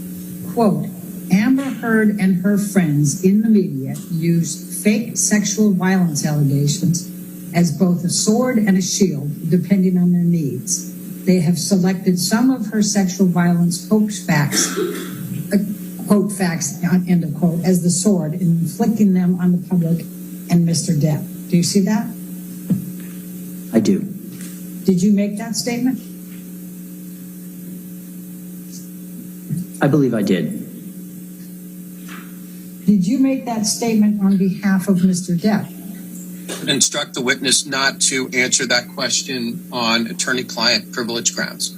quote, Amber Heard and her friends in the media used fake sexual violence allegations as both a sword and a shield, depending on their needs. They have selected some of her sexual violence hoax facts, quote facts, end of quote, as the sword, inflicting them on the public and Mr. Depp. Do you see that? I do. Did you make that statement? I believe I did. Did you make that statement on behalf of Mr. Depp? Instruct the witness not to answer that question on attorney-client privilege grounds.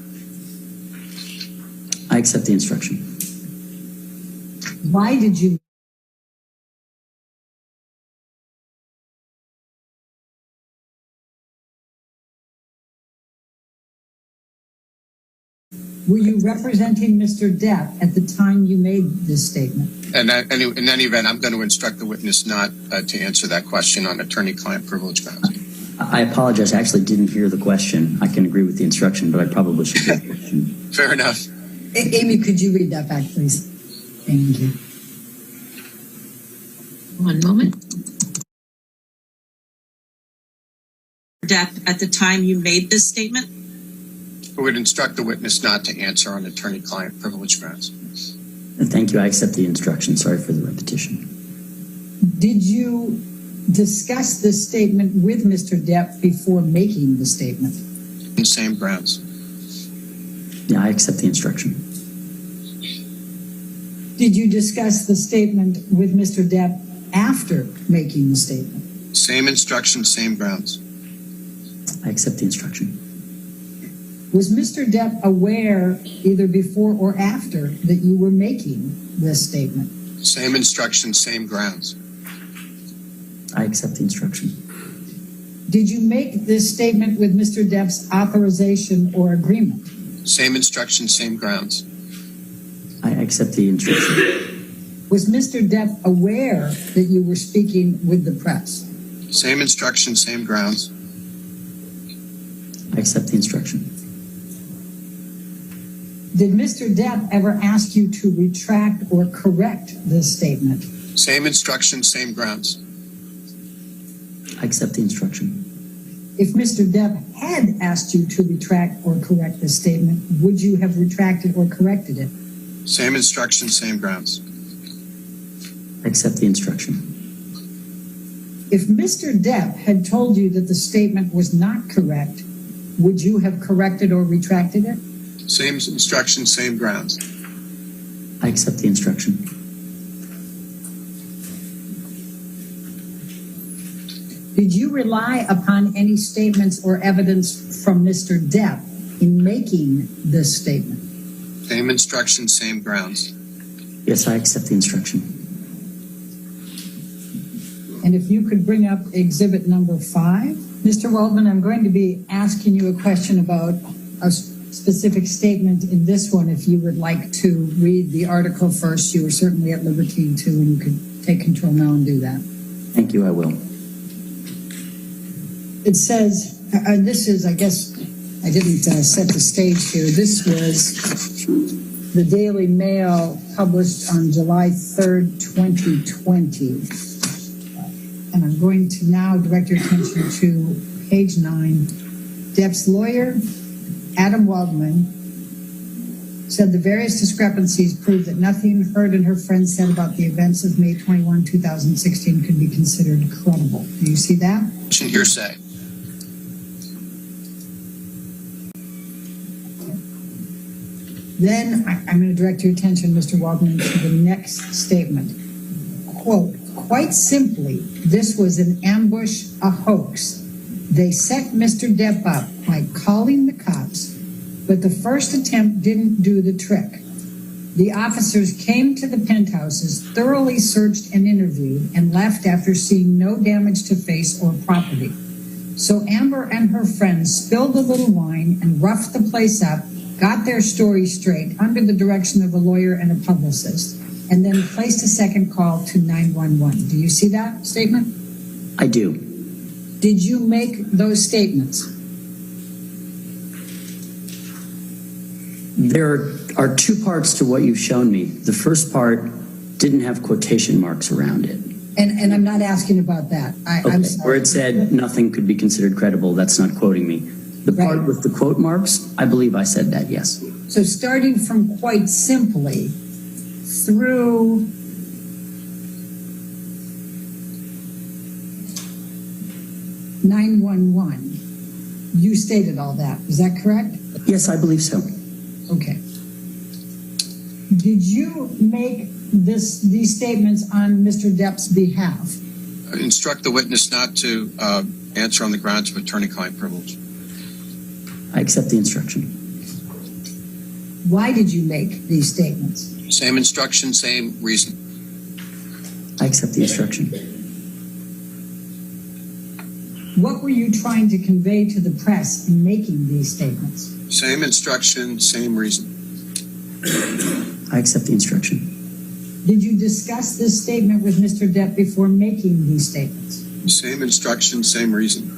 I accept the instruction. Why did you? Were you representing Mr. Depp at the time you made this statement? And in any event, I'm going to instruct the witness not to answer that question on attorney-client privilege grounds. I apologize. I actually didn't hear the question. I can agree with the instruction, but I probably should hear the question. Fair enough. Amy, could you read that back, please? Thank you. One moment. Depp, at the time you made this statement? I would instruct the witness not to answer on attorney-client privilege grounds. Thank you. I accept the instruction. Sorry for the repetition. Did you discuss this statement with Mr. Depp before making the statement? On same grounds. Yeah, I accept the instruction. Did you discuss the statement with Mr. Depp after making the statement? Same instruction, same grounds. I accept the instruction. Was Mr. Depp aware either before or after that you were making this statement? Same instruction, same grounds. I accept the instruction. Did you make this statement with Mr. Depp's authorization or agreement? Same instruction, same grounds. I accept the instruction. Was Mr. Depp aware that you were speaking with the press? Same instruction, same grounds. I accept the instruction. Did Mr. Depp ever ask you to retract or correct this statement? Same instruction, same grounds. I accept the instruction. If Mr. Depp had asked you to retract or correct this statement, would you have retracted or corrected it? Same instruction, same grounds. I accept the instruction. If Mr. Depp had told you that the statement was not correct, would you have corrected or retracted it? Same instruction, same grounds. I accept the instruction. Did you rely upon any statements or evidence from Mr. Depp in making this statement? Same instruction, same grounds. Yes, I accept the instruction. And if you could bring up exhibit number 5. Mr. Waldman, I'm going to be asking you a question about a specific statement in this one. If you would like to read the article first, you are certainly at liberty to, and you could take control now and do that. Thank you, I will. It says, this is, I guess, I didn't set the stage here. This was the Daily Mail published on July 3rd, 2020. And I'm going to now direct your attention to page 9. Depp's lawyer, Adam Waldman, said the various discrepancies prove that nothing heard and her friends said about the events of May 21, 2016 could be considered credible. Do you see that? Hearsay. Then I'm going to direct your attention, Mr. Waldman, to the next statement. Quote, quite simply, this was an ambush, a hoax. They set Mr. Depp up by calling the cops, but the first attempt didn't do the trick. The officers came to the penthouses, thoroughly searched and interviewed, and left after seeing no damage to face or property. So Amber and her friends spilled a little wine and roughed the place up, got their story straight under the direction of a lawyer and a publicist, and then placed a second call to 911. Do you see that statement? I do. Did you make those statements? There are two parts to what you've shown me. The first part didn't have quotation marks around it. And I'm not asking about that. I'm sorry. Where it said nothing could be considered credible, that's not quoting me. The part Right. with the quote marks, I believe I said that, yes. So starting from quite simply through (911), you stated all that. Is that correct? Yes, I believe so. Okay. Did you make these statements on Mr. Depp's behalf? Instruct the witness not to answer on the grounds of attorney-client privilege. I accept the instruction. Why did you make these statements? Same instruction, same reason. I accept the instruction. What were you trying to convey to the press in making these statements? Same instruction, same reason. I accept the instruction. Did you discuss this statement with Mr. Depp before making these statements? Same instruction, same reason.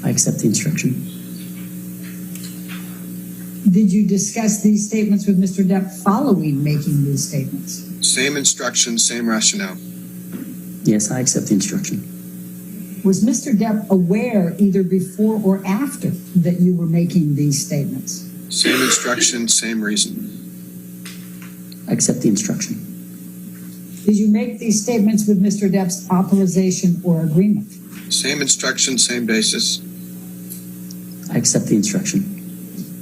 I accept the instruction. Did you discuss these statements with Mr. Depp following making these statements? Same instruction, same rationale. Yes, I accept the instruction. Was Mr. Depp aware either before or after that you were making these statements? Same instruction, same reason. I accept the instruction. Did you make these statements with Mr. Depp's authorization or agreement? Same instruction, same basis. I accept the instruction.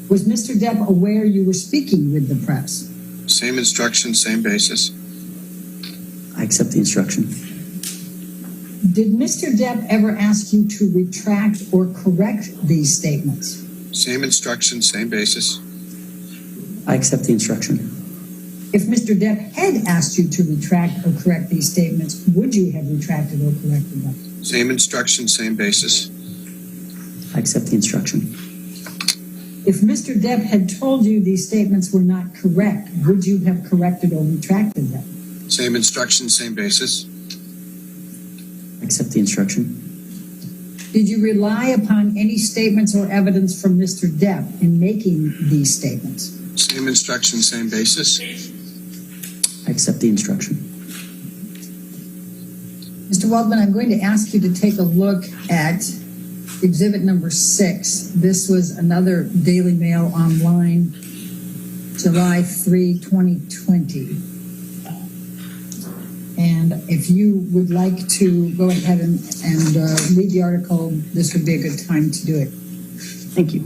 Was Mr. Depp aware you were speaking with the press? Same instruction, same basis. I accept the instruction. Did Mr. Depp ever ask you to retract or correct these statements? Same instruction, same basis. I accept the instruction. If Mr. Depp had asked you to retract or correct these statements, would you have retracted or corrected them? Same instruction, same basis. I accept the instruction. If Mr. Depp had told you these statements were not correct, would you have corrected or retracted them? Same instruction, same basis. I accept the instruction. Did you rely upon any statements or evidence from Mr. Depp in making these statements? Same instruction, same basis. I accept the instruction. Mr. Waldman, I'm going to ask you to take a look at exhibit number 6. This was another Daily Mail online, July 3, 2020. And if you would like to go ahead and read the article, this would be a good time to do it. Thank you.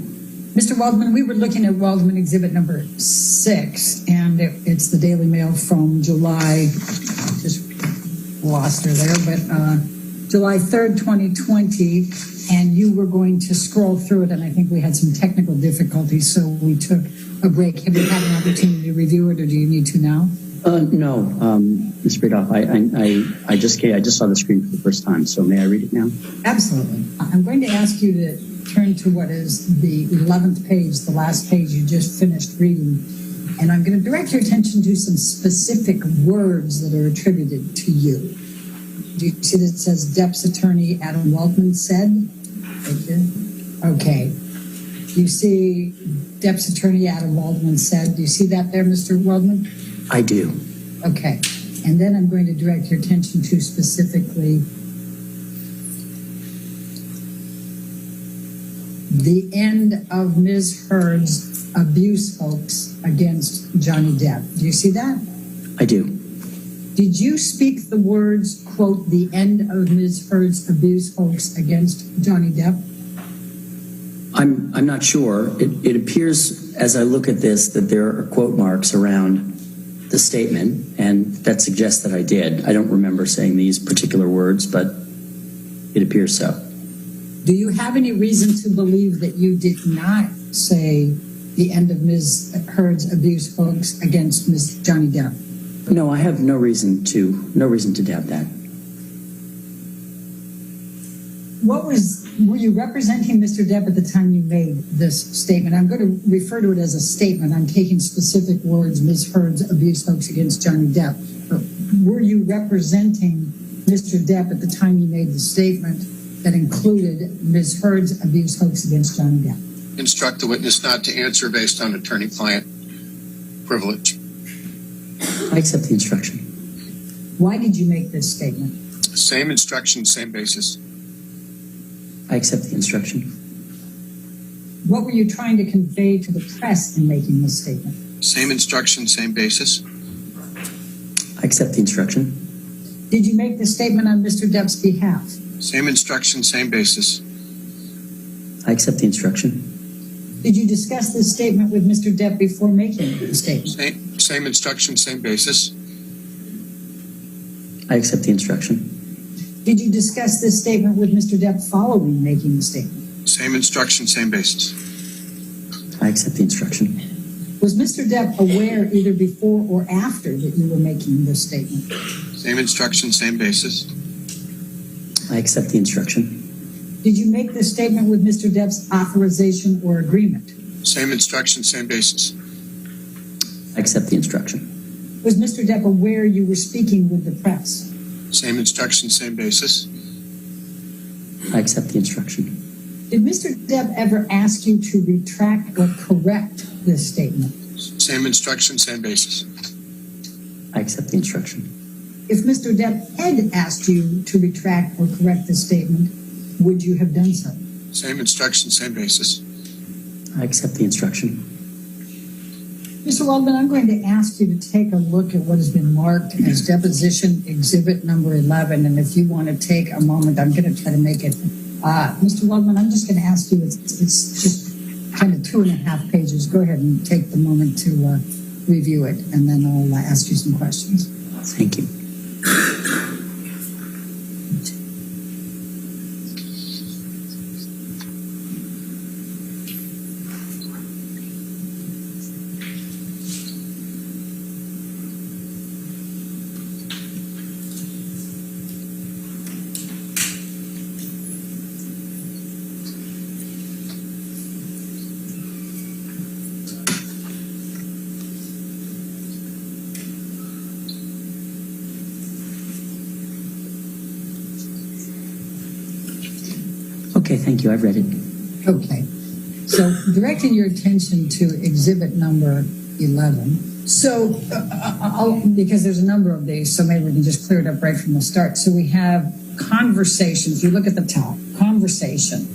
Mr. Waldman, we were looking at Waldman exhibit number 6, and it's the Daily Mail from July, just lost her there, but July 3rd, 2020, and you were going to scroll through it, and I think we had some technical difficulties, so we took a break. Have you had an opportunity to review it, or do you need to now? No, Ms. Bredoff, I just saw the screen for the first time, so may I read it now? Absolutely. I'm going to ask you to turn to what is the 11th page, the last page you just finished reading, and I'm going to direct your attention to some specific words that are attributed to you. Do you see that it says Depp's attorney Adam Waldman said? Right there? Okay. You see Depp's attorney Adam Waldman said. Do you see that there, Mr. Waldman? I do. Okay. And then I'm going to direct your attention to specifically the end of Ms. Heard's abuse hoax against Johnny Depp. Do you see that? I do. Did you speak the words, quote, the end of Ms. Heard's abuse hoax against Johnny Depp? I'm not sure. It appears as I look at this that there are quote marks around the statement, and that suggests that I did. I don't remember saying these particular words, but it appears so. Do you have any reason to believe that you did not say the end of Ms. Heard's abuse hoax against Ms. Johnny Depp? No, I have no reason to doubt that. Were you representing Mr. Depp at the time you made this statement? I'm going to refer to it as a statement. I'm taking specific words, Ms. Heard's abuse hoax against Johnny Depp. But were you representing Mr. Depp at the time you made the statement that included Ms. Heard's abuse hoax against Johnny Depp? Instruct the witness not to answer based on attorney-client privilege. I accept the instruction. Why did you make this statement? Same instruction, same basis. I accept the instruction. What were you trying to convey to the press in making this statement? Same instruction, same basis. I accept the instruction. Did you make this statement on Mr. Depp's behalf? Same instruction, same basis. I accept the instruction. Did you discuss this statement with Mr. Depp before making the statement? Same instruction, same basis. I accept the instruction. Did you discuss this statement with Mr. Depp following making the statement? Same instruction, same basis. I accept the instruction. Was Mr. Depp aware either before or after that you were making this statement? Same instruction, same basis. I accept the instruction. Did you make this statement with Mr. Depp's authorization or agreement? Same instruction, same basis. I accept the instruction. Was Mr. Depp aware you were speaking with the press? Same instruction, same basis. I accept the instruction. Did Mr. Depp ever ask you to retract or correct this statement? Same instruction, same basis. I accept the instruction. If Mr. Depp had asked you to retract or correct this statement, would you have done so? Same instruction, same basis. I accept the instruction. Mr. Waldman, I'm going to ask you to take a look at what has been marked as deposition exhibit number 11. And if you want to take a moment, I'm going to try to make it. Mr. Waldman, I'm just going to ask you, it's just kind of 2.5 pages. Go ahead and take the moment to review it, and then I'll ask you some questions. Thank you. Okay, thank you. I've read it. Okay. So directing your attention to exhibit number 11. So, because there's a number of these, so maybe we can just clear it up right from the start. So we have conversations. You look at the top, conversation,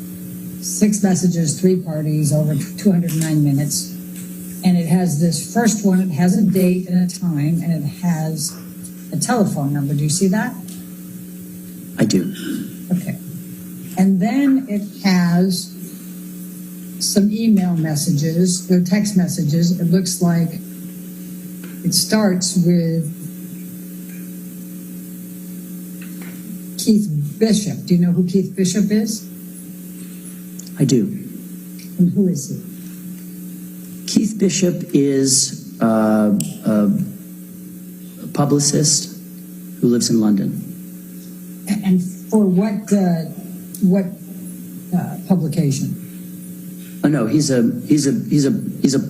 6 messages, 3 parties, over 209 minutes. And it has this first one, it has a date and a time, and it has a telephone number. Do you see that? I do. Okay. And then it has some email messages, or text messages. It looks like it starts with Keith Bishop. Do you know who Keith Bishop is? I do. And who is he? Keith Bishop is a publicist who lives in London. And for what publication? Oh no, he's a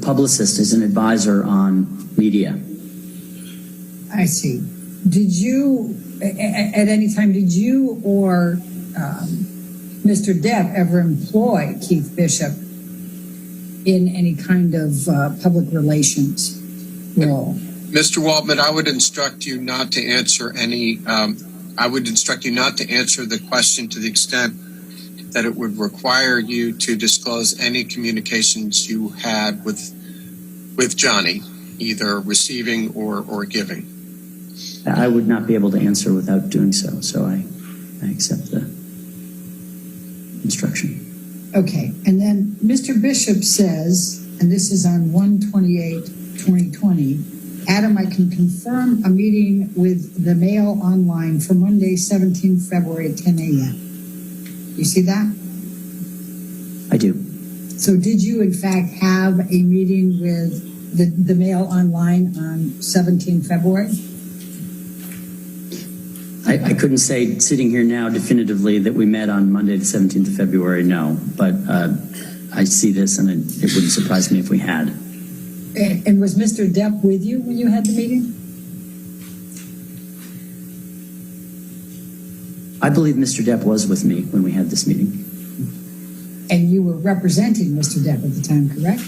publicist. He's an advisor on media. I see. Did you, at any time, did you or Mr. Depp ever employ Keith Bishop in any kind of public relations role? Mr. Waldman, I would instruct you not to answer the question to the extent that it would require you to disclose any communications you had with Johnny, either receiving or giving. I would not be able to answer without doing so, so I accept the instruction. Okay, and then Mr. Bishop says, and this is on 1/28/2020, Adam, I can confirm a meeting with the Mail Online for Monday, 17th February at 10 a.m. You see that? I do. So did you, in fact, have a meeting with the Mail Online on 17th February? I couldn't say sitting here now definitively that we met on Monday the 17th of February, no. But I see this and it wouldn't surprise me if we had. And was Mr. Depp with you when you had the meeting? I believe Mr. Depp was with me when we had this meeting. And you were representing Mr. Depp at the time, correct?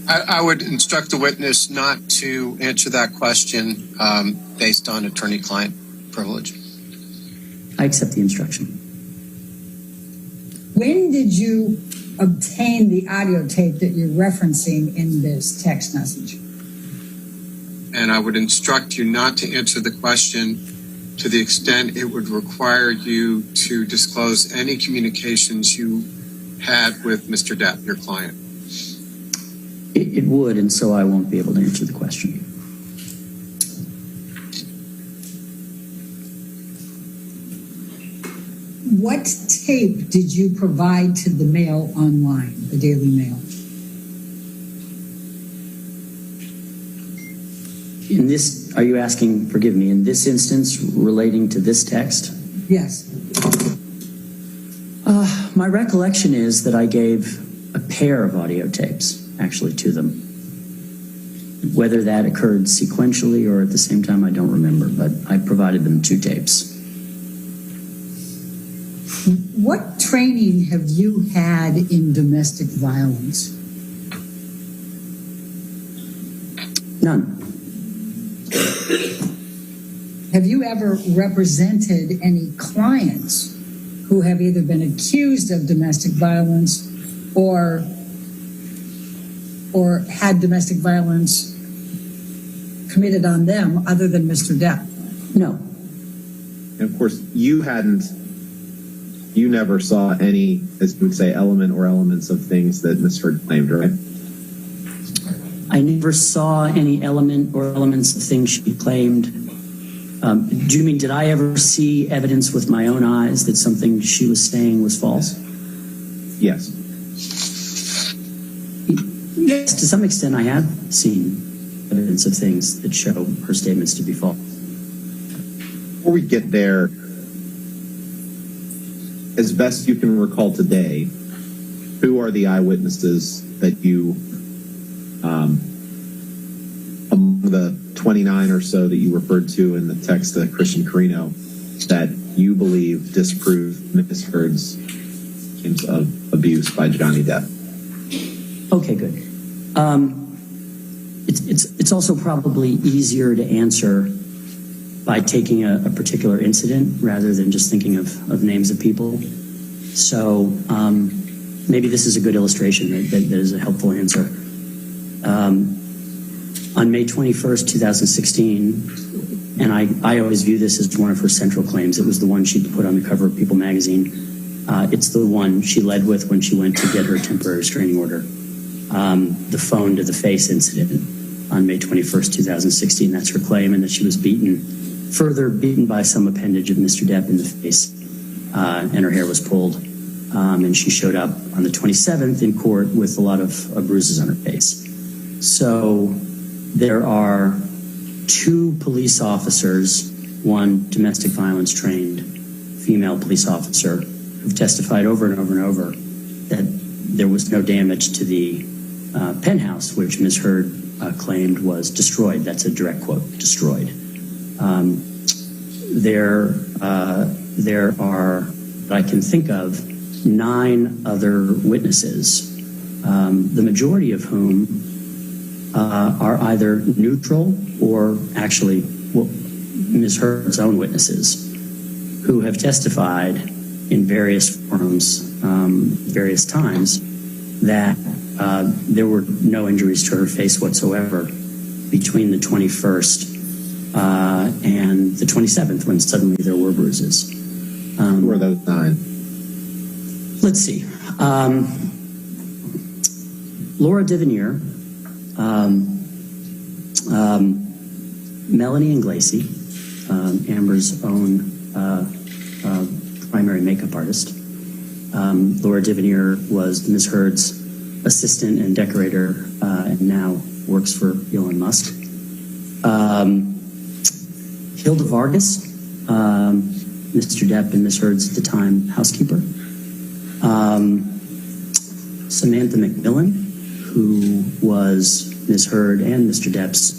I would instruct the witness not to answer that question based on attorney-client privilege. I accept the instruction. When did you obtain the audio tape that you're referencing in this text message? And I would instruct you not to answer the question to the extent it would require you to disclose any communications you had with Mr. Depp, your client. It would, and so I won't be able to answer the question. What tape did you provide to the Mail Online, the Daily Mail? In this, are you asking, forgive me, in this instance relating to this text? Yes. My recollection is that I gave a pair of audio tapes, actually, to them. Whether that occurred sequentially or at the same time, I don't remember, but I provided them 2 tapes. What training have you had in domestic violence? None. Have you ever represented any clients who have either been accused of domestic violence or had domestic violence committed on them other than Mr. Depp? No. And of course, you never saw any, as you would say, element or elements of things that Ms. Heard claimed, right? I never saw any element or elements of things she claimed. Do you mean, did I ever see evidence with my own eyes that something she was saying was false? Yes. Yes, to some extent I have seen evidence of things that show her statements to be false. Before we get there, as best you can recall today, who are the eyewitnesses that you, among the 29 or so that you referred to in the text to Christian Carino, that you believe disprove Ms. Heard's claims of abuse by Johnny Depp? Okay, good. It's also probably easier to answer by taking a particular incident rather than just thinking of names of people. So maybe this is a good illustration that is a helpful answer. On May 21st, 2016, and I always view this as one of her central claims. It was the one she put on the cover of People magazine. It's the one she led with when she went to get her temporary restraining order. The phone to the face incident on May 21st, 2016. That's her claim, and that she was further beaten by some appendage of Mr. Depp in the face, and her hair was pulled. And she showed up on the 27th in court with a lot of bruises on her face. So there are 2 police officers, one domestic violence trained female police officer, who've testified over and over and over that there was no damage to the penthouse, which Ms. Heard claimed was destroyed. That's a direct quote, destroyed. There are, that I can think of, 9 other witnesses, the majority of whom are either neutral or actually Ms. Heard's own witnesses, who have testified in various forums, various times, that there were no injuries to her face whatsoever between the 21st and the 27th, when suddenly there were bruises. Who are those 9? Let's see. Laura Divinier, Melanie Inglesi, Amber's own primary makeup artist. Laura Divinier was Ms. Heard's assistant and decorator, and now works for Elon Musk. Hilda Vargas, Mr. Depp and Ms. Heard's at the time housekeeper. Samantha McMillan, who was Ms. Heard and Mr. Depp's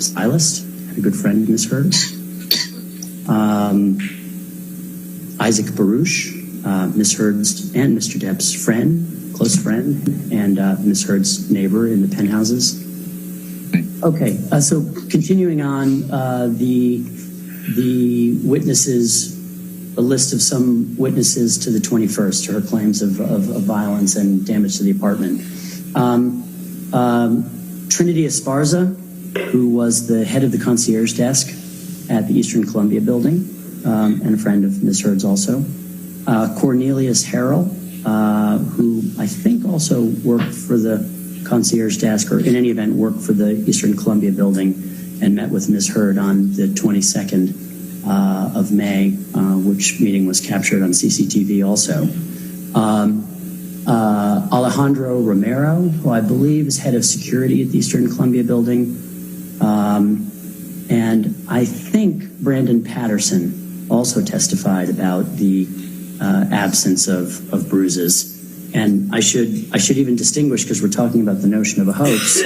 stylist, and a good friend of Ms. Heard. Isaac Baruch, Ms. Heard's and Mr. Depp's friend, close friend, and Ms. Heard's neighbor in the penthouses. Okay, so continuing on, the witnesses, a list of some witnesses to the 21st, to her claims of violence and damage to the apartment. Trinity Esparza, who was the head of the concierge desk at the Eastern Columbia building, and a friend of Ms. Heard's also. Cornelius Harrell, who I think also worked for the concierge desk, or in any event worked for the Eastern Columbia building, and met with Ms. Heard on the 22nd of May, which meeting was captured on CCTV also. Alejandro Romero, who I believe is head of security at the Eastern Columbia building, And I think Brandon Patterson also testified about the absence of bruises. And I should even distinguish, because we're talking about the notion of a hoax,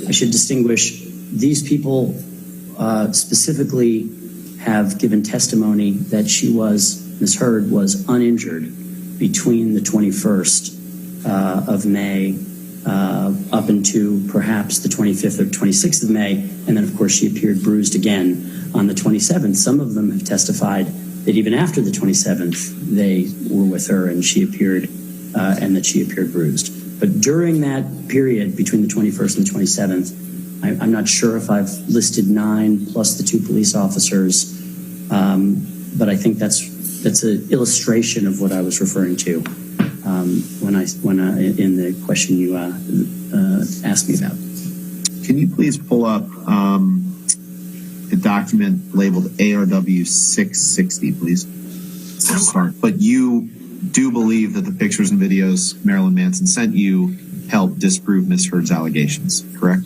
I should distinguish these people specifically have given testimony that Ms. Heard was uninjured between the 21st of May up into perhaps the 25th or 26th of May. And then, of course, she appeared bruised again on the 27th. Some of them have testified that even after the 27th, they were with her and she appeared and that she appeared bruised. But during that period between the 21st and the 27th, I'm not sure if I've listed 9 plus the 2 police officers, but I think that's an illustration of what I was referring to when I in the question you asked me about. Can you please pull up a document labeled ARW 660, please? But you do believe that the pictures and videos Marilyn Manson sent you helped disprove Ms. Heard's allegations, correct?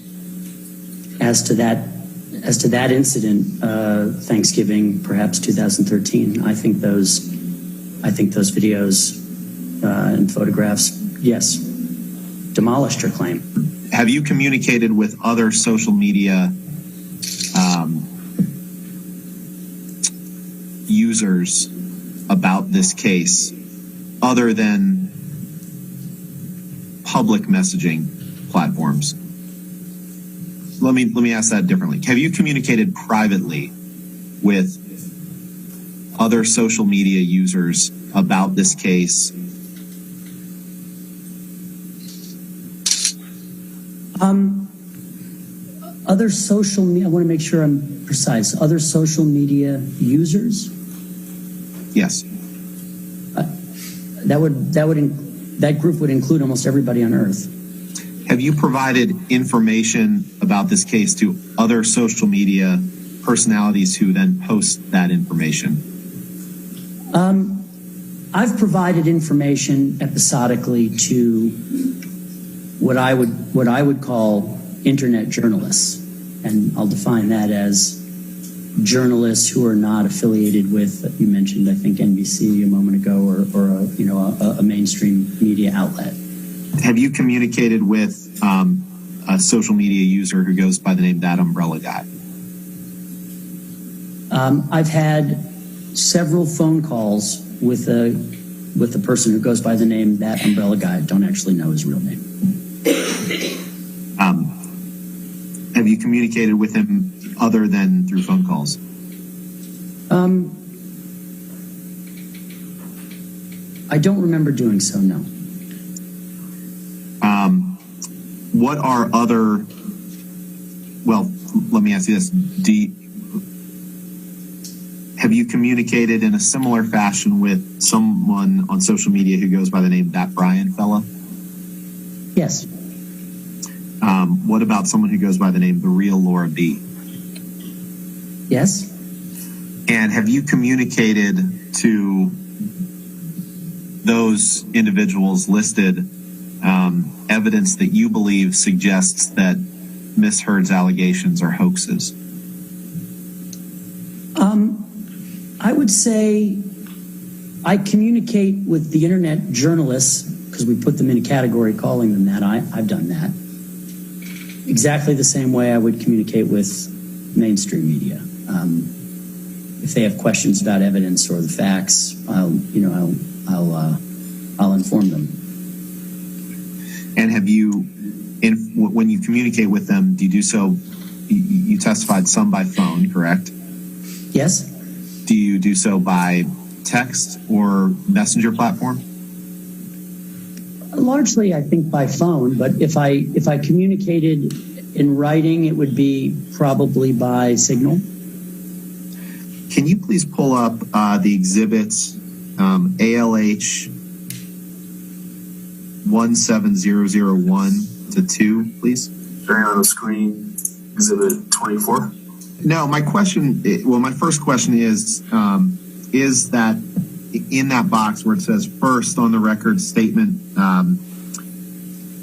As to that incident, Thanksgiving, perhaps 2013, I think those videos and photographs, yes, demolished her claim. Have you communicated with other social media users about this case other than public messaging platforms? Let me ask that differently. Have you communicated privately with other social media users about this case? Other social media, I want to make sure I'm precise. Other social media users? Yes. That group would include almost everybody on Earth. Have you provided information about this case to other social media personalities who then post that information? I've provided information episodically to what I would call internet journalists, and I'll define that as journalists who are not affiliated with, you mentioned, I think, NBC a moment ago, or a mainstream media outlet. Have you communicated with a social media user who goes by the name That Umbrella Guy? I've had several phone calls with a person who goes by the name That Umbrella Guy. I don't actually know his real name. Have you communicated with him other than through phone calls? I don't remember doing so, no. What are other, well, let me ask you this. Have you communicated in a similar fashion with someone on social media who goes by the name That Brian Fella? Yes. What about someone who goes by the name The Real Laura B? Yes. And have you communicated to those individuals listed evidence that you believe suggests that Ms. Heard's allegations are hoaxes? I would say I communicate with the internet journalists, because we put them in a category calling them that. I've done that. Exactly the same way I would communicate with mainstream media. If they have questions about evidence or the facts, I'll inform them. And have you, when you communicate with them, do you do so? You testified some by phone, correct? Yes. Do you do so by text or messenger platform? Largely, I think by phone, but if I communicated in writing, it would be probably by signal. Can you please pull up the exhibits, ALH 17001-2, please? Showing on the screen, exhibit 24. No, my first question is that in that box where it says first on the record statement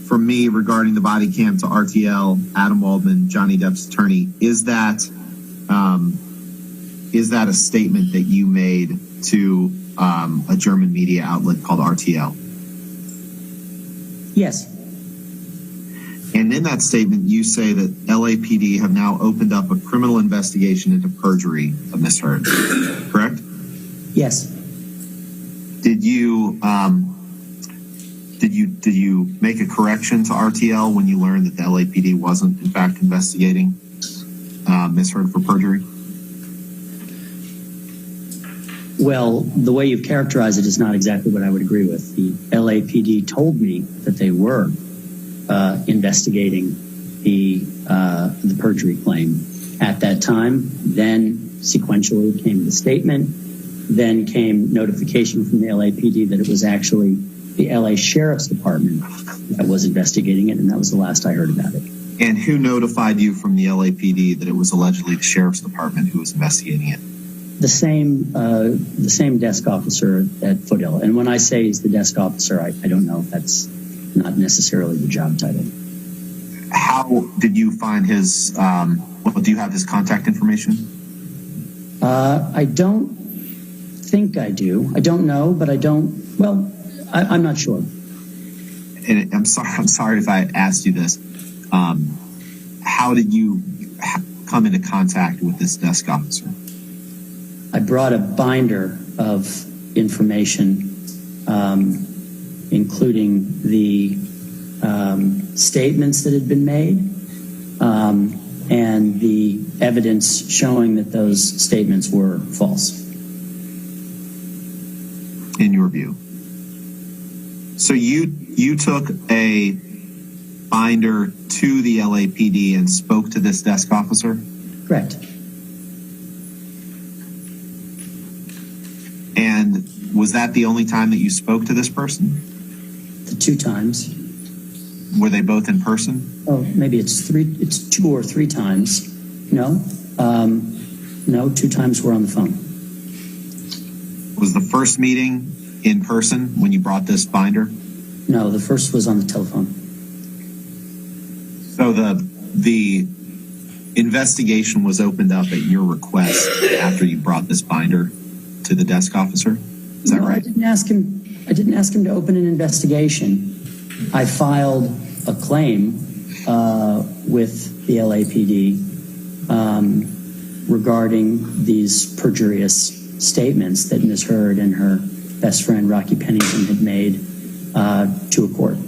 from me regarding the body cam to RTL, Adam Waldman, Johnny Depp's attorney, is that a statement that you made to a German media outlet called RTL? Yes. And in that statement, you say that LAPD have now opened up a criminal investigation into perjury of Ms. Heard, correct? Yes. Did you make a correction to RTL when you learned that the LAPD wasn't in fact investigating Ms. Heard for perjury? Well, the way you've characterized it is not exactly what I would agree with. The LAPD told me that they were investigating the perjury claim at that time. Then sequentially came the statement. Then came notification from the LAPD that it was actually the LA Sheriff's Department that was investigating it, and that was the last I heard about it. And who notified you from the LAPD that it was allegedly the Sheriff's Department who was investigating it? The same desk officer at Foothill. And when I say he's the desk officer, I don't know if that's not necessarily the job title. How did you find his, do you have his contact information? I don't think I do. I don't know, but I don't, well, I'm not sure. And I'm sorry if I asked you this. How did you come into contact with this desk officer? I brought a binder of information, including the statements that had been made and the evidence showing that those statements were false. In your view? So you took a binder to the LAPD and spoke to this desk officer? Correct. And was that the only time that you spoke to this person? The 2 times. Were they both in person? Oh, maybe it's 2 or 3 times. No, 2 times we're on the phone. Was the first meeting in person when you brought this binder? No, the first was on the telephone. So the investigation was opened up at your request after you brought this binder to the desk officer? Is that right? I didn't ask him to open an investigation. I filed a claim with the LAPD regarding these perjurious statements that Ms. Heard and her best friend Rocky Pennington had made to a court.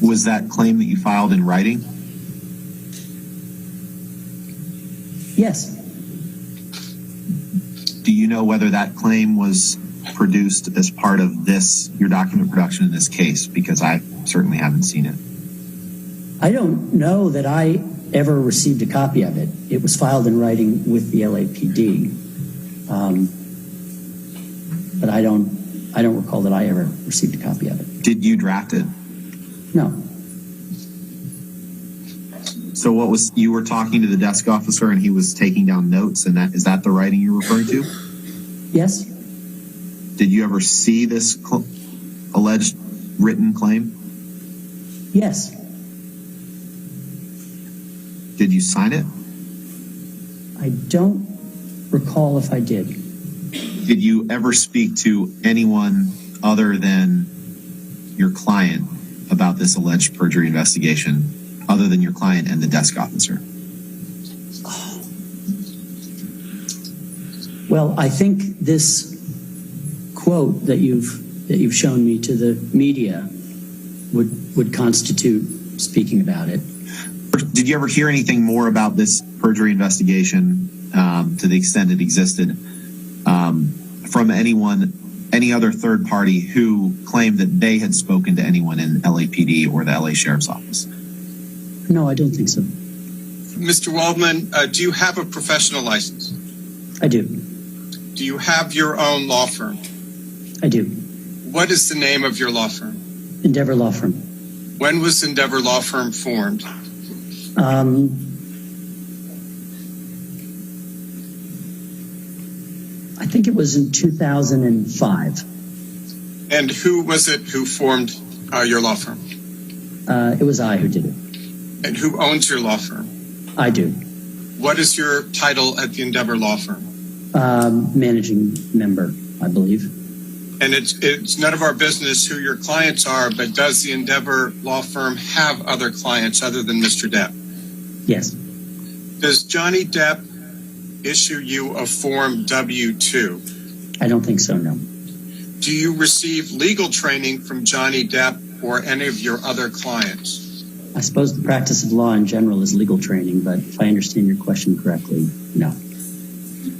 Was that claim that you filed in writing? Yes. Do you know whether that claim was produced as part of your document production in this case? Because I certainly haven't seen it. I don't know that I ever received a copy of it. It was filed in writing with the LAPD. But I don't recall that I ever received a copy of it. Did you draft it? No. So you were talking to the desk officer and he was taking down notes, and is that the writing you're referring to? Yes. Did you ever see this alleged written claim? Yes. Did you sign it? I don't recall if I did. Did you ever speak to anyone other than your client about this alleged perjury investigation, other than your client and the desk officer? Well, I think this quote that you've shown me to the media would constitute speaking about it. Did you ever hear anything more about this perjury investigation, to the extent it existed, from any other third party who claimed that they had spoken to anyone in LAPD or the LA Sheriff's Office? No, I don't think so. Mr. Waldman, do you have a professional license? I do. Do you have your own law firm? I do. What is the name of your law firm? Endeavor Law Firm. When was Endeavor Law Firm formed? I think it was in 2005. And who was it who formed your law firm? It was I who did it. And who owns your law firm? I do. What is your title at the Endeavor Law Firm? Managing member, I believe. And it's none of our business who your clients are, but does the Endeavor Law Firm have other clients other than Mr. Depp? Yes. Does Johnny Depp issue you a Form W-2? I don't think so, no. Do you receive legal training from Johnny Depp or any of your other clients? I suppose the practice of law in general is legal training, but if I understand your question correctly, no.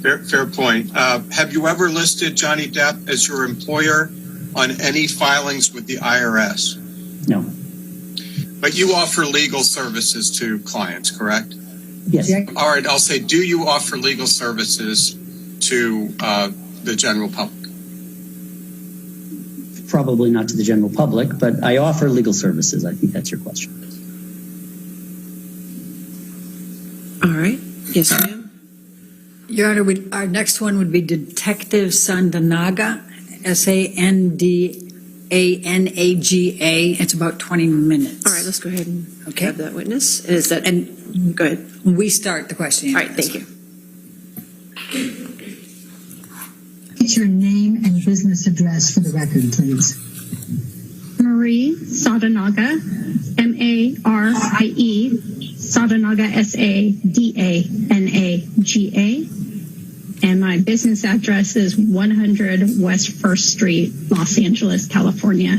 Fair point. Have you ever listed Johnny Depp as your employer on any filings with the IRS? No. But you offer legal services to clients, correct? Yes. All right, I'll say, do you offer legal services to the general public? Probably not to the general public, but I offer legal services. I think that's your question. All right. Yes, ma'am. Your Honor, our next one would be Detective Sandanaga, Sandanaga. It's about 20 minutes. All right, let's go ahead and Okay. have that witness. Is that, And go ahead. we start the questioning. All right, thank you. Get your name and business address for the record, please. Marie Sadanaga, Marie Sadanaga, Sadanaga. And my business address is 100 West 1st Street, Los Angeles, California.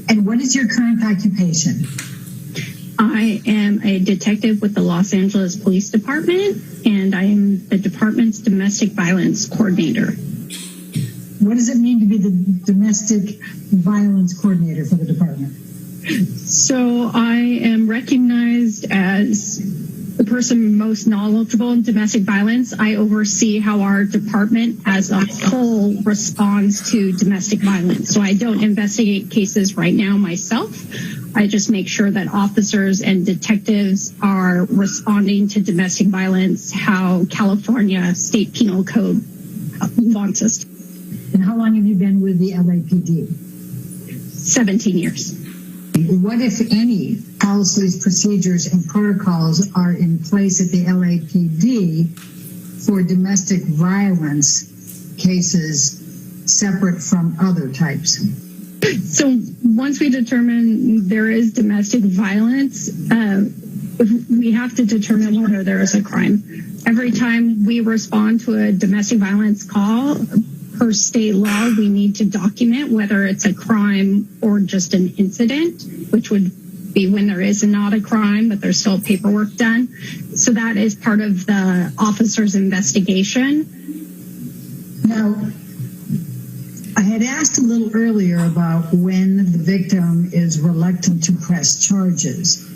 And what is your current occupation? I am a detective with the Los Angeles Police Department, and I am the department's domestic violence coordinator. What does it mean to be the domestic violence coordinator for the department? So I am recognized as the person most knowledgeable in domestic violence. I oversee how our department as a whole responds to domestic violence. So I don't investigate cases right now myself. I just make sure that officers and detectives are responding to domestic violence how California State Penal Code wants us to. And how long have you been with the LAPD? 17 years. What, if any, policies, procedures, and protocols are in place at the LAPD for domestic violence cases separate from other types? So once we determine there is domestic violence, we have to determine whether there is a crime. Every time we respond to a domestic violence call, per state law, we need to document whether it's a crime or just an incident, which would be when there is not a crime, but there's still paperwork done. So that is part of the officer's investigation. Now, I had asked a little earlier about when the victim is reluctant to press charges.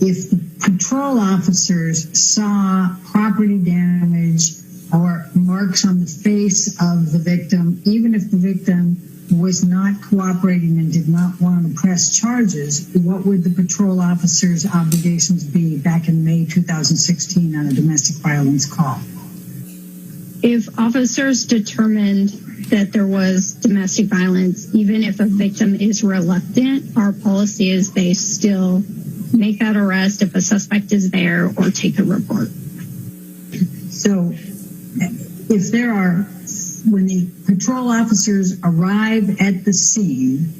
If the patrol officers saw property damage or marks on the face of the victim, even if the victim was not cooperating and did not want to press charges, what would the patrol officers' obligations be back in May 2016 on a domestic violence call? If officers determined that there was domestic violence, even if a victim is reluctant, our policy is they still make that arrest if a suspect is there or take a report. So if there are, when the patrol officers arrive at the scene,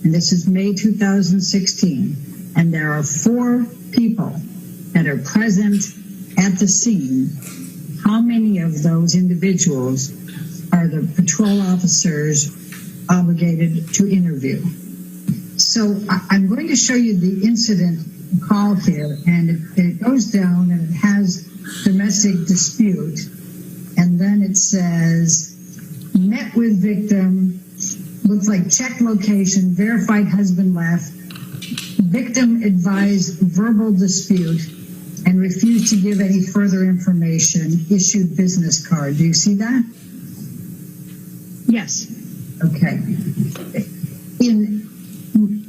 and this is May 2016, and there are 4 people that are present at the scene, how many of those individuals are the patrol officers obligated to interview? So I'm going to show you the incident call here, and it goes down and it has domestic dispute, and then it says met with victim, looks like check location, verified husband left, victim advised verbal dispute and refused to give any further information, issued business card. Do you see that? Yes. Okay. In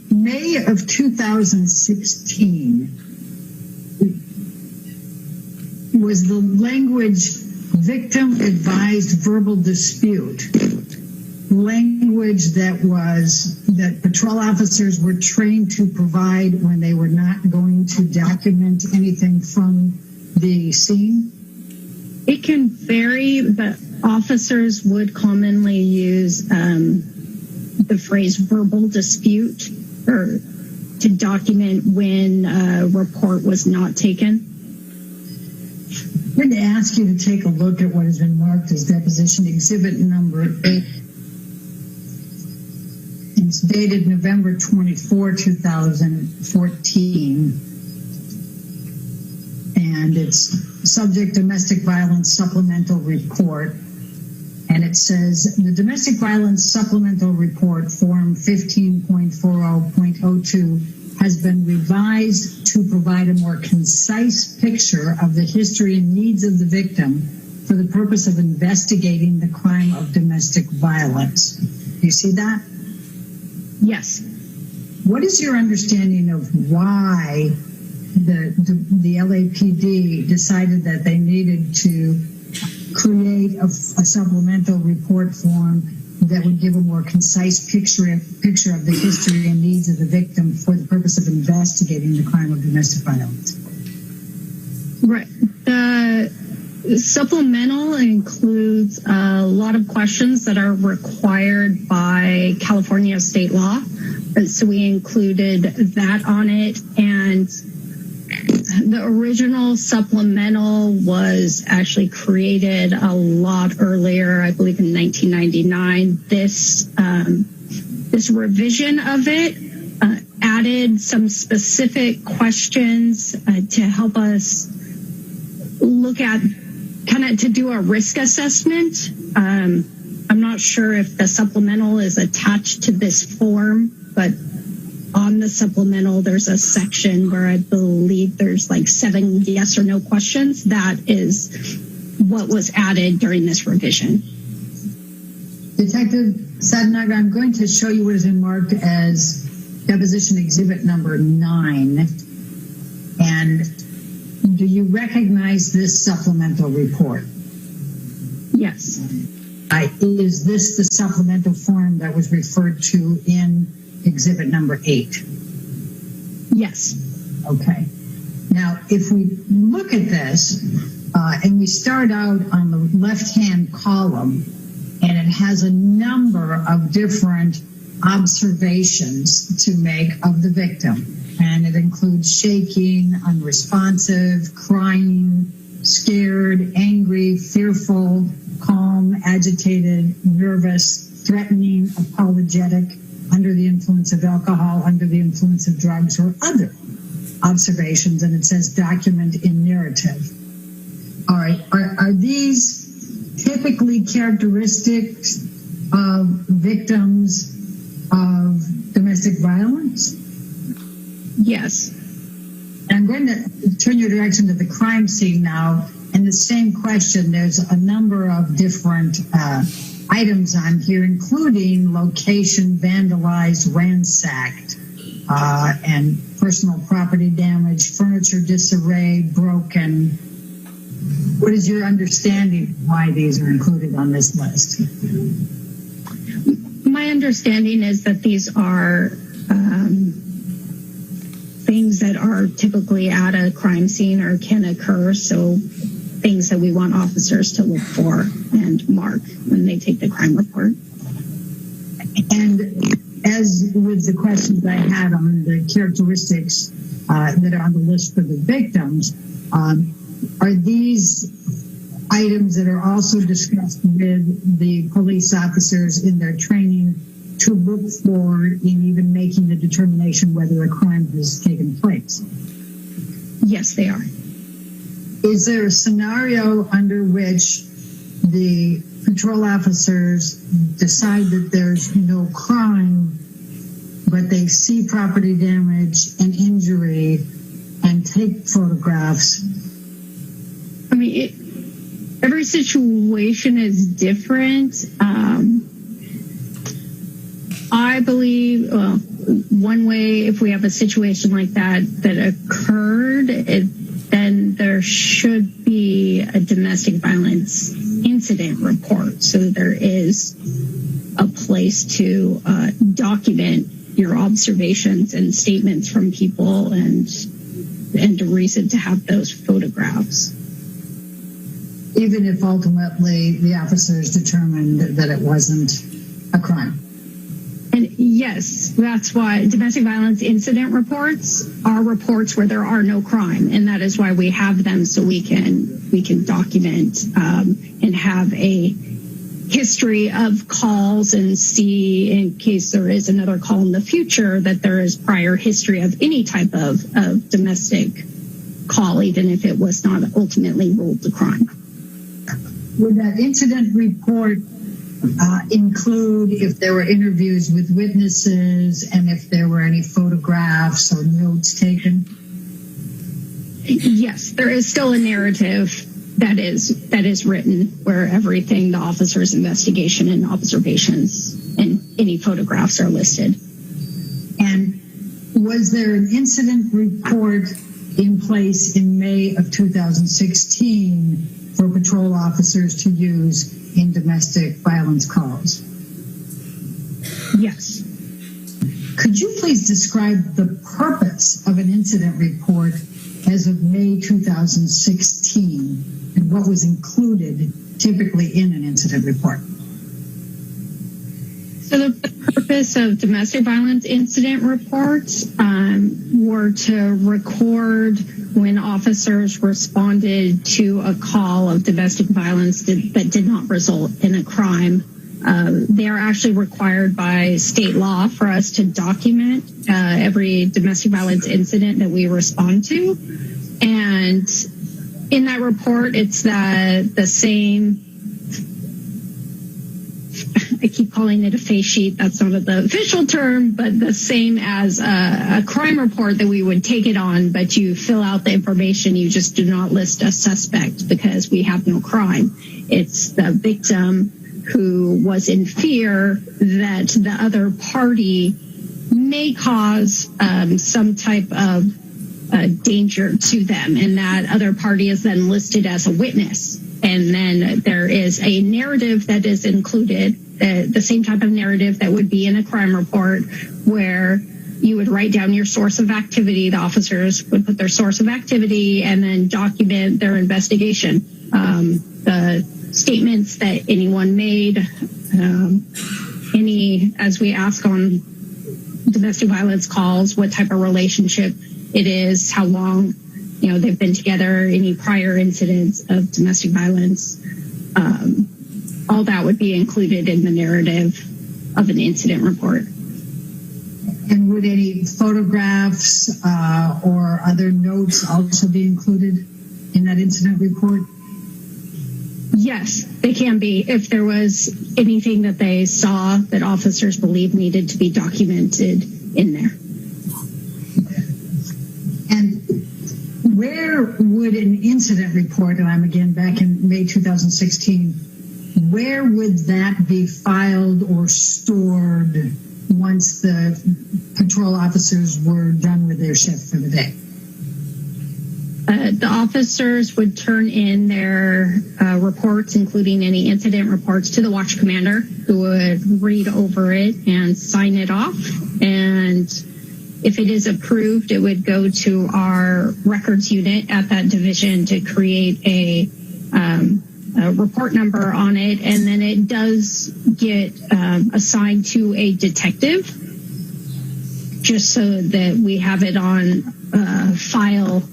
May of 2016, was the language victim advised verbal dispute, language that patrol officers were trained to provide when they were not going to document anything from the scene? It can vary, but officers would commonly use the phrase verbal dispute or to document when a report was not taken. I'm going to ask you to take a look at what has been marked as deposition exhibit number 8. It's dated November 24, 2014. And it's subject domestic violence supplemental report. And it says the domestic violence supplemental report form 15.40.02 has been revised to provide a more concise picture of the history and needs of the victim for the purpose of investigating the crime of domestic violence. Do you see that? Yes. What is your understanding of why the LAPD decided that they needed to create a supplemental report form that would give a more concise picture of the history and needs of the victim for the purpose of investigating the crime of domestic violence? Right. The supplemental includes a lot of questions that are required by California state law. So we included that on it. And the original supplemental was actually created a lot earlier, I believe in 1999. This revision of it added some specific questions to help us look at to do a risk assessment. I'm not sure if the supplemental is attached to this form, but on the supplemental, there's a section where I believe there's like 7 yes or no questions. That is what was added during this revision. Detective Sadanaga, I'm going to show you what has been marked as deposition exhibit number 9. And do you recognize this supplemental report? Yes. Is this the supplemental form that was referred to in exhibit number 8? Yes. Okay. Now, if we look at this and we start out on the left-hand column, and it has a number of different observations to make of the victim. And it includes shaking, unresponsive, crying, scared, angry, fearful, calm, agitated, nervous, threatening, apologetic, under the influence of alcohol, under the influence of drugs, or other observations. And it says document in narrative. All right. Are these typically characteristics of victims of domestic violence? Yes. I'm going to turn your direction to the crime scene now. And the same question, there's a number of different items on here, including location, vandalized, ransacked, and personal property damage, furniture disarray, broken. What is your understanding of why these are included on this list? My understanding is that these are things that are typically at a crime scene or can occur. So things that we want officers to look for and mark when they take the crime report. And as with the questions I had on the characteristics that are on the list for the victims, are these items that are also discussed with the police officers in their training to look for in even making the determination whether a crime has taken place? Yes, they are. Is there a scenario under which the patrol officers decide that there's no crime, but they see property damage and injury and take photographs? I mean, every situation is different. I believe, one way, if we have a situation like that occurred, then there should be a domestic violence incident report. So there is a place to document your observations and statements from people, and a reason to have those photographs. Even if ultimately the officers determined that it wasn't a crime. And yes, that's why domestic violence incident reports are reports where there are no crime, and that is why we have them, so we can document and have a history of calls and see, in case there is another call in the future, that there is prior history of any type of domestic call, even if it was not ultimately ruled a crime. Would that incident report include if there were interviews with witnesses and if there were any photographs or notes taken? Yes, there is still a narrative that is written where everything, the officer's investigation and observations and any photographs are listed. And was there an incident report in place in May of 2016 for patrol officers to use in domestic violence calls? Yes. Could you please describe the purpose of an incident report as of May 2016 and what was included typically in an incident report? So the purpose of domestic violence incident reports were to record when officers responded to a call of domestic violence that did not result in a crime. They are actually required by state law for us to document every domestic violence incident that we respond to. And in that report, it's the same. I keep calling it a face sheet. That's not the official term, but the same as a crime report that we would take it on, but you fill out the information. You just do not list a suspect because we have no crime. It's the victim who was in fear that the other party may cause some type of danger to them, and that other party is then listed as a witness. And then there is a narrative that is included, the same type of narrative that would be in a crime report, where you would write down your source of activity. The officers would put their source of activity and then document their investigation. The statements that anyone made, as we ask on domestic violence calls, what type of relationship it is, how long they've been together, any prior incidents of domestic violence. All that would be included in the narrative of an incident report. And would any photographs or other notes also be included in that incident report? Yes, they can be, if there was anything that they saw that officers believe needed to be documented in there. And where would an incident report, and I'm again back in May 2016, where would that be filed or stored once the patrol officers were done with their shift for the day? The officers would turn in their reports, including any incident reports, to the watch commander, who would read over it and sign it off. And if it is approved, it would go to our records unit at that division to create a report number on it. And then it does get assigned to a detective, just so that we have it on file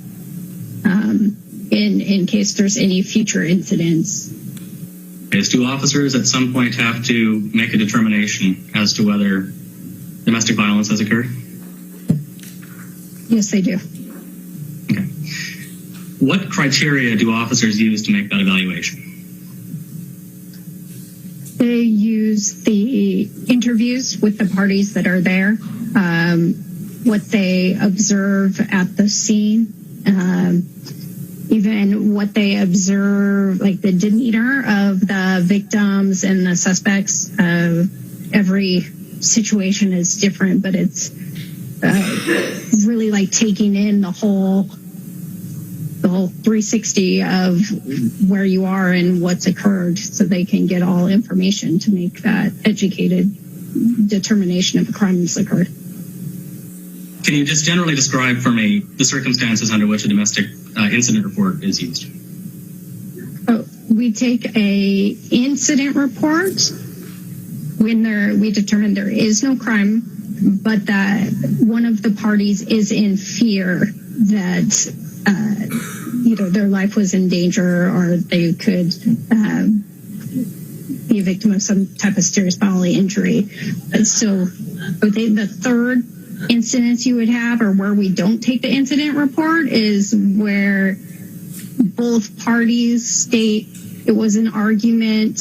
in case there's any future incidents. Do officers at some point have to make a determination as to whether domestic violence has occurred? Yes, they do. Okay. What criteria do officers use to make that evaluation? They use the interviews with the parties that are there, what they observe at the scene, even what they observe, like the demeanor of the victims and the suspects. Every situation is different, but it's really like taking in the whole the whole 360 of where you are and what's occurred, so they can get all information to make that educated determination if a crime has occurred. Can you just generally describe for me the circumstances under which a domestic incident report is used? We take a incident report when we determine there is no crime, but that one of the parties is in fear that either their life was in danger or they could be a victim of some type of serious bodily injury. So the third incidents you would have, or where we don't take the incident report, is where both parties state it was an argument,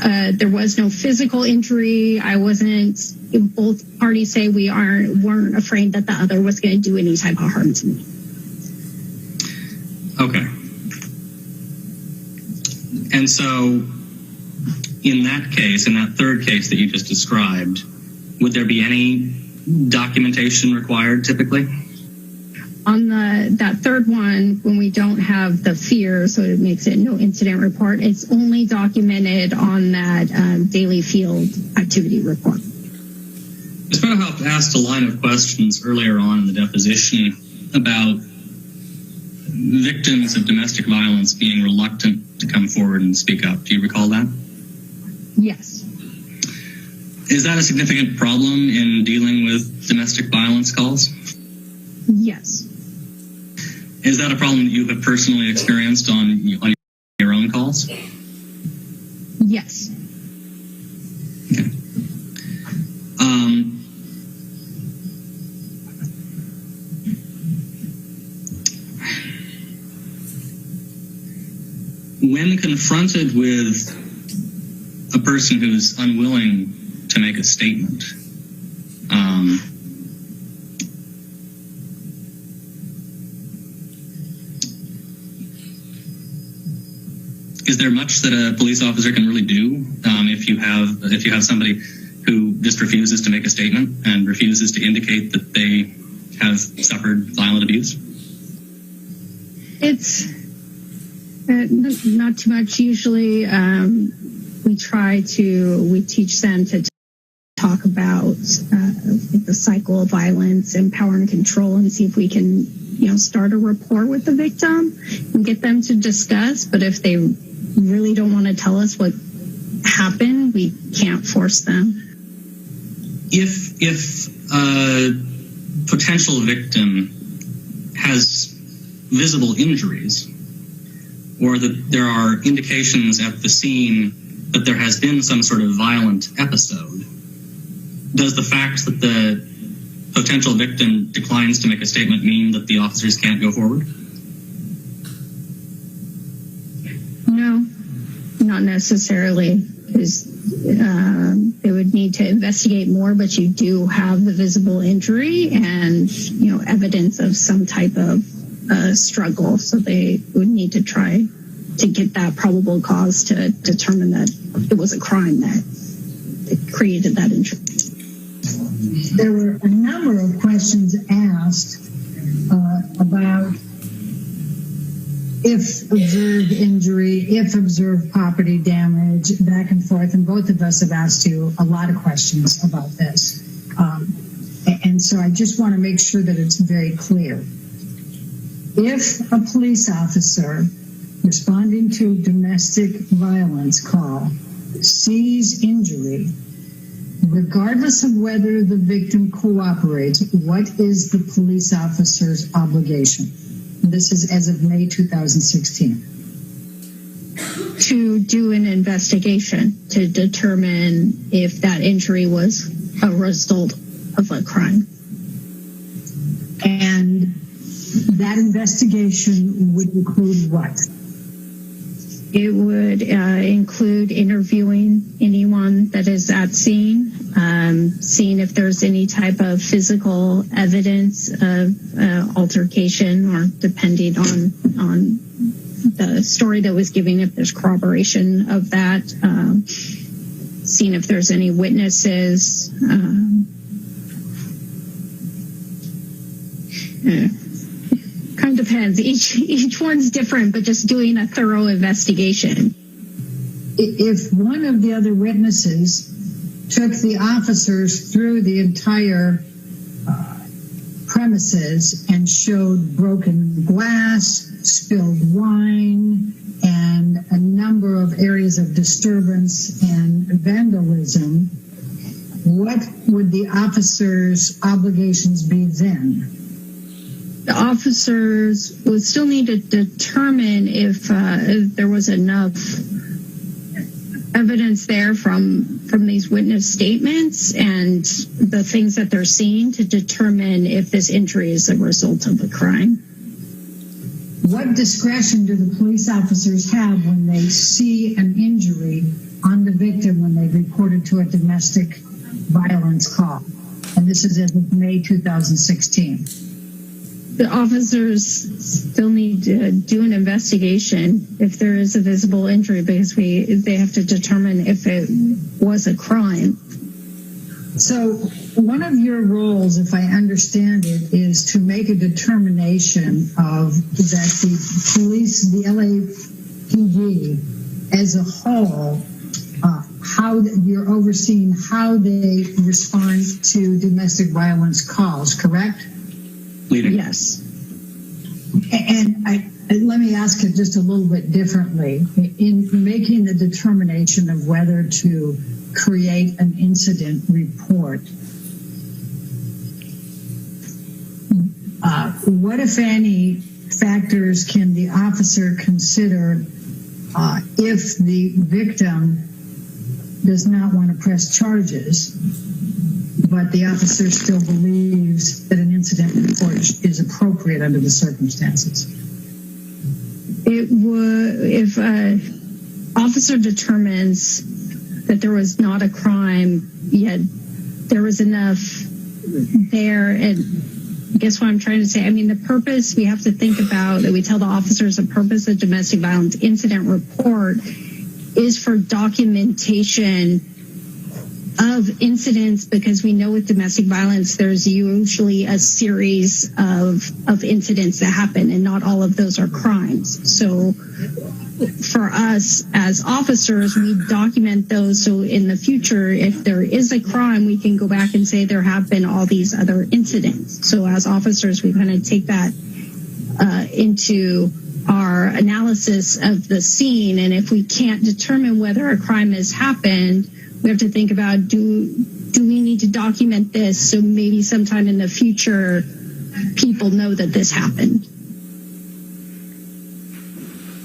there was no physical injury, both parties say we weren't afraid that the other was going to do any type of harm to me. Okay. And so in that case, in that third case that you just described, would there be any documentation required typically? On that third one, when we don't have the fear, so it makes it no incident report, it's only documented on that daily field activity report. Ms. Benohoff asked a line of questions earlier on in the deposition about victims of domestic violence being reluctant to come forward and speak up. Do you recall that? Yes. Is that a significant problem in dealing with domestic violence calls? Yes. Is that a problem that you have personally experienced on your own calls? Yes. Okay. When confronted with a person who's unwilling to make a statement, is there much that a police officer can really do if you have somebody who just refuses to make a statement and refuses to indicate that they have suffered violent abuse? It's not too much. Usually we teach them to talk about the cycle of violence and power and control, and see if we can start a rapport with the victim and get them to discuss. But if they really don't want to tell us what happened, we can't force them. If a potential victim has visible injuries, or that there are indications at the scene that there has been some sort of violent episode, does the fact that the potential victim declines to make a statement mean that the officers can't go forward? No, not necessarily, because they would need to investigate more, but you do have the visible injury and evidence of some type of struggle, so they would need to try to get that probable cause to determine that it was a crime that created that injury. There were a number of questions asked about if observed injury, if observed property damage, back and forth, and both of us have asked you a lot of questions about this. And so I just want to make sure that it's very clear. If a police officer responding to a domestic violence call sees injury, regardless of whether the victim cooperates, what is the police officer's obligation? This is as of May 2016. To do an investigation to determine if that injury was a result of a crime. And that investigation would include what? It would include interviewing anyone that is at scene, seeing if there's any type of physical evidence of altercation, or depending on the story that was given, if there's corroboration of that, seeing if there's any witnesses. kind of depends. Each one's different, but just doing a thorough investigation. If one of the other witnesses took the officers through the entire premises and showed broken glass, spilled wine, and a number of areas of disturbance and vandalism, what would the officers' obligations be then? The officers would still need to determine if there was enough evidence there from these witness statements and the things that they're seeing to determine if this injury is a result of a crime. What discretion do the police officers have when they see an injury on the victim when they reported to a domestic violence call? And this is as of May 2016. The officers still need to do an investigation if there is a visible injury because they have to determine if it was a crime. So one of your roles, if I understand it, is to make a determination of that the police, the LAPD as a whole, how you're overseeing how they respond to domestic violence calls, correct? Leading. Yes. And let me ask it just a little bit differently. In making the determination of whether to create an incident report, what, if any, factors can the officer consider if the victim does not want to press charges, but the officer still believes that an incident report is appropriate under the circumstances? It would, if an officer determines that there was not a crime, yet there was enough there, and I guess what I'm trying to say, I mean, the purpose we have to think about, that we tell the officers the purpose of domestic violence incident report is for documentation of incidents, because we know with domestic violence there's usually a series of incidents that happen, and not all of those are crimes. So for us as officers, we document those so in the future, if there is a crime, we can go back and say there have been all these other incidents. So as officers, we kind of take that into our analysis of the scene, and if we can't determine whether a crime has happened, we have to think about, do we need to document this so maybe sometime in the future people know that this happened.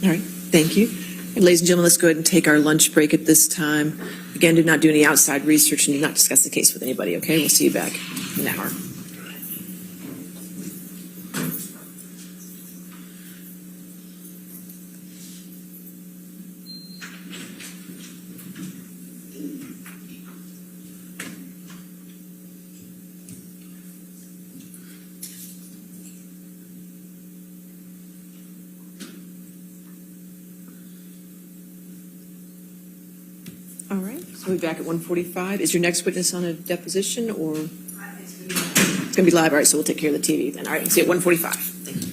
All right, thank you. And ladies and gentlemen, let's go ahead and take our lunch break at this time. Again, do not do any outside research and do not discuss the case with anybody, okay? We'll see you back in an hour. All right, so we'll be back at 1:45. Is your next witness on a deposition, or? It's going to be live, all right, so we'll take care of the TV then. All right, we'll see you at 1:45. Thank you.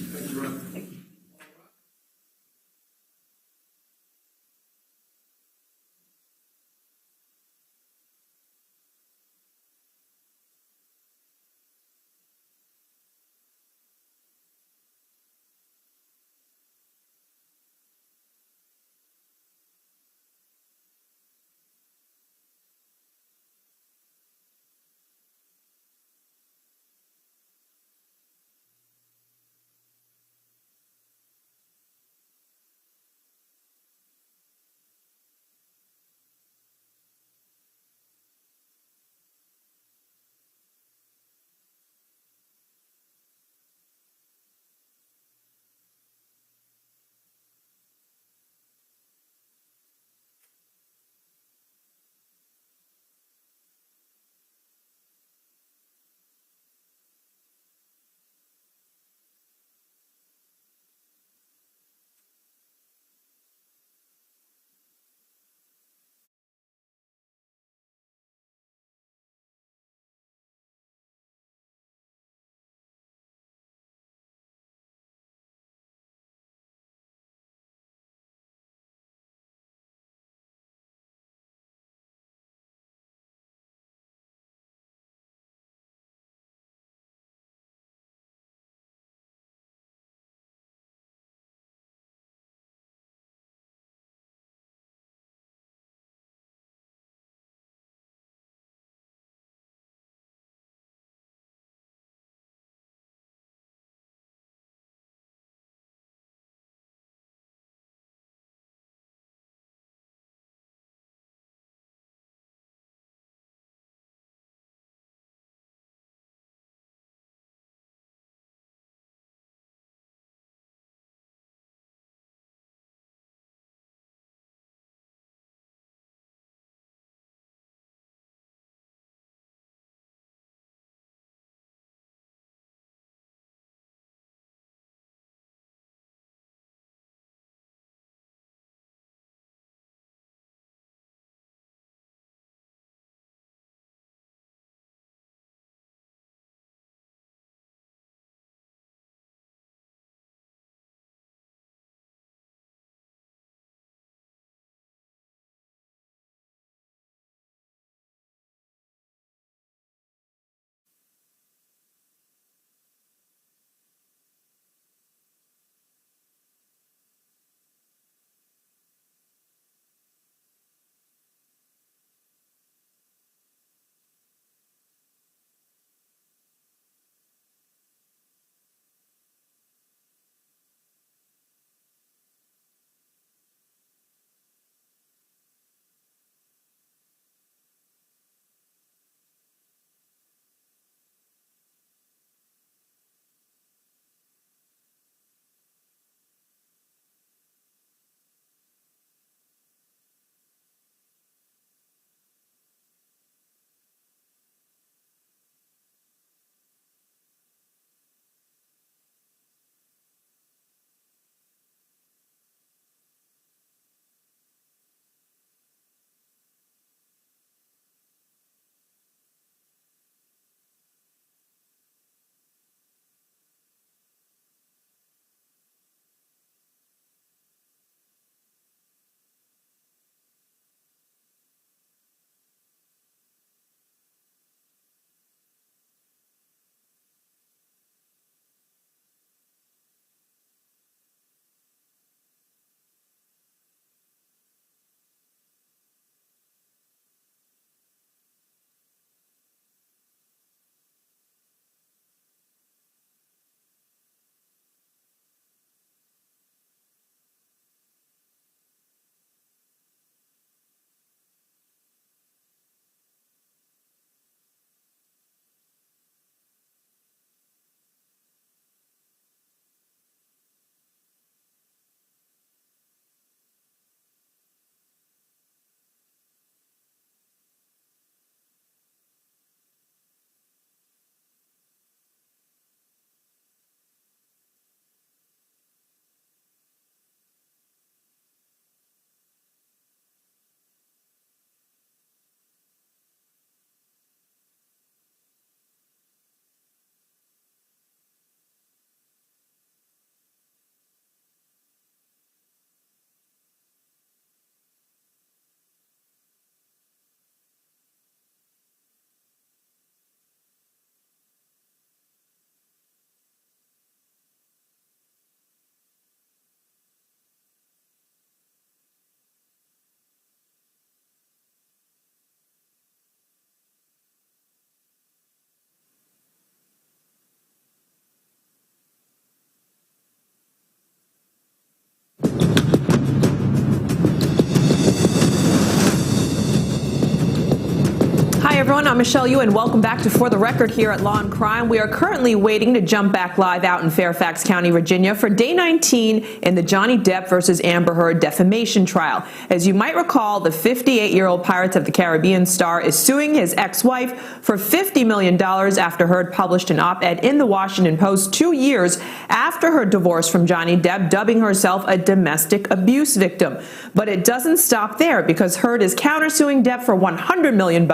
everyone. I'm Michelle Yu, and welcome back to For the Record here at Law and Crime. We are currently waiting to jump back live out in Fairfax County, Virginia for day 19 in the Johnny Depp versus Amber Heard defamation trial. As you might recall, the 58-year-old Pirates of the Caribbean star is suing his ex-wife for $50 million after Heard published an op-ed in the Washington Post 2 years after her divorce from Johnny Depp, dubbing herself a domestic abuse victim. But it doesn't stop there, because Heard is counter-suing Depp for $100 million,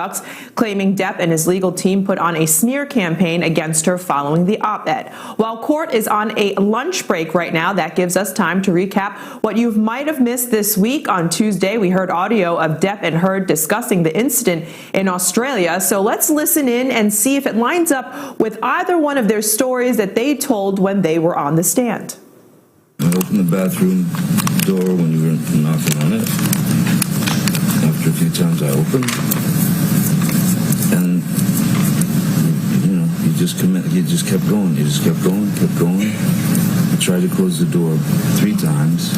claiming Depp and his legal team put on a smear campaign against her following the op-ed. While court is on a lunch break right now, that gives us time to recap what you might have missed this week. On Tuesday, we heard audio of Depp and Heard discussing the incident in Australia. So let's listen in and see if it lines up with either one of their stories that they told when they were on the stand. I opened the bathroom door when you were knocking on it. After a few times I opened, and you just kept going. You just kept going. I tried to close the door 3 times.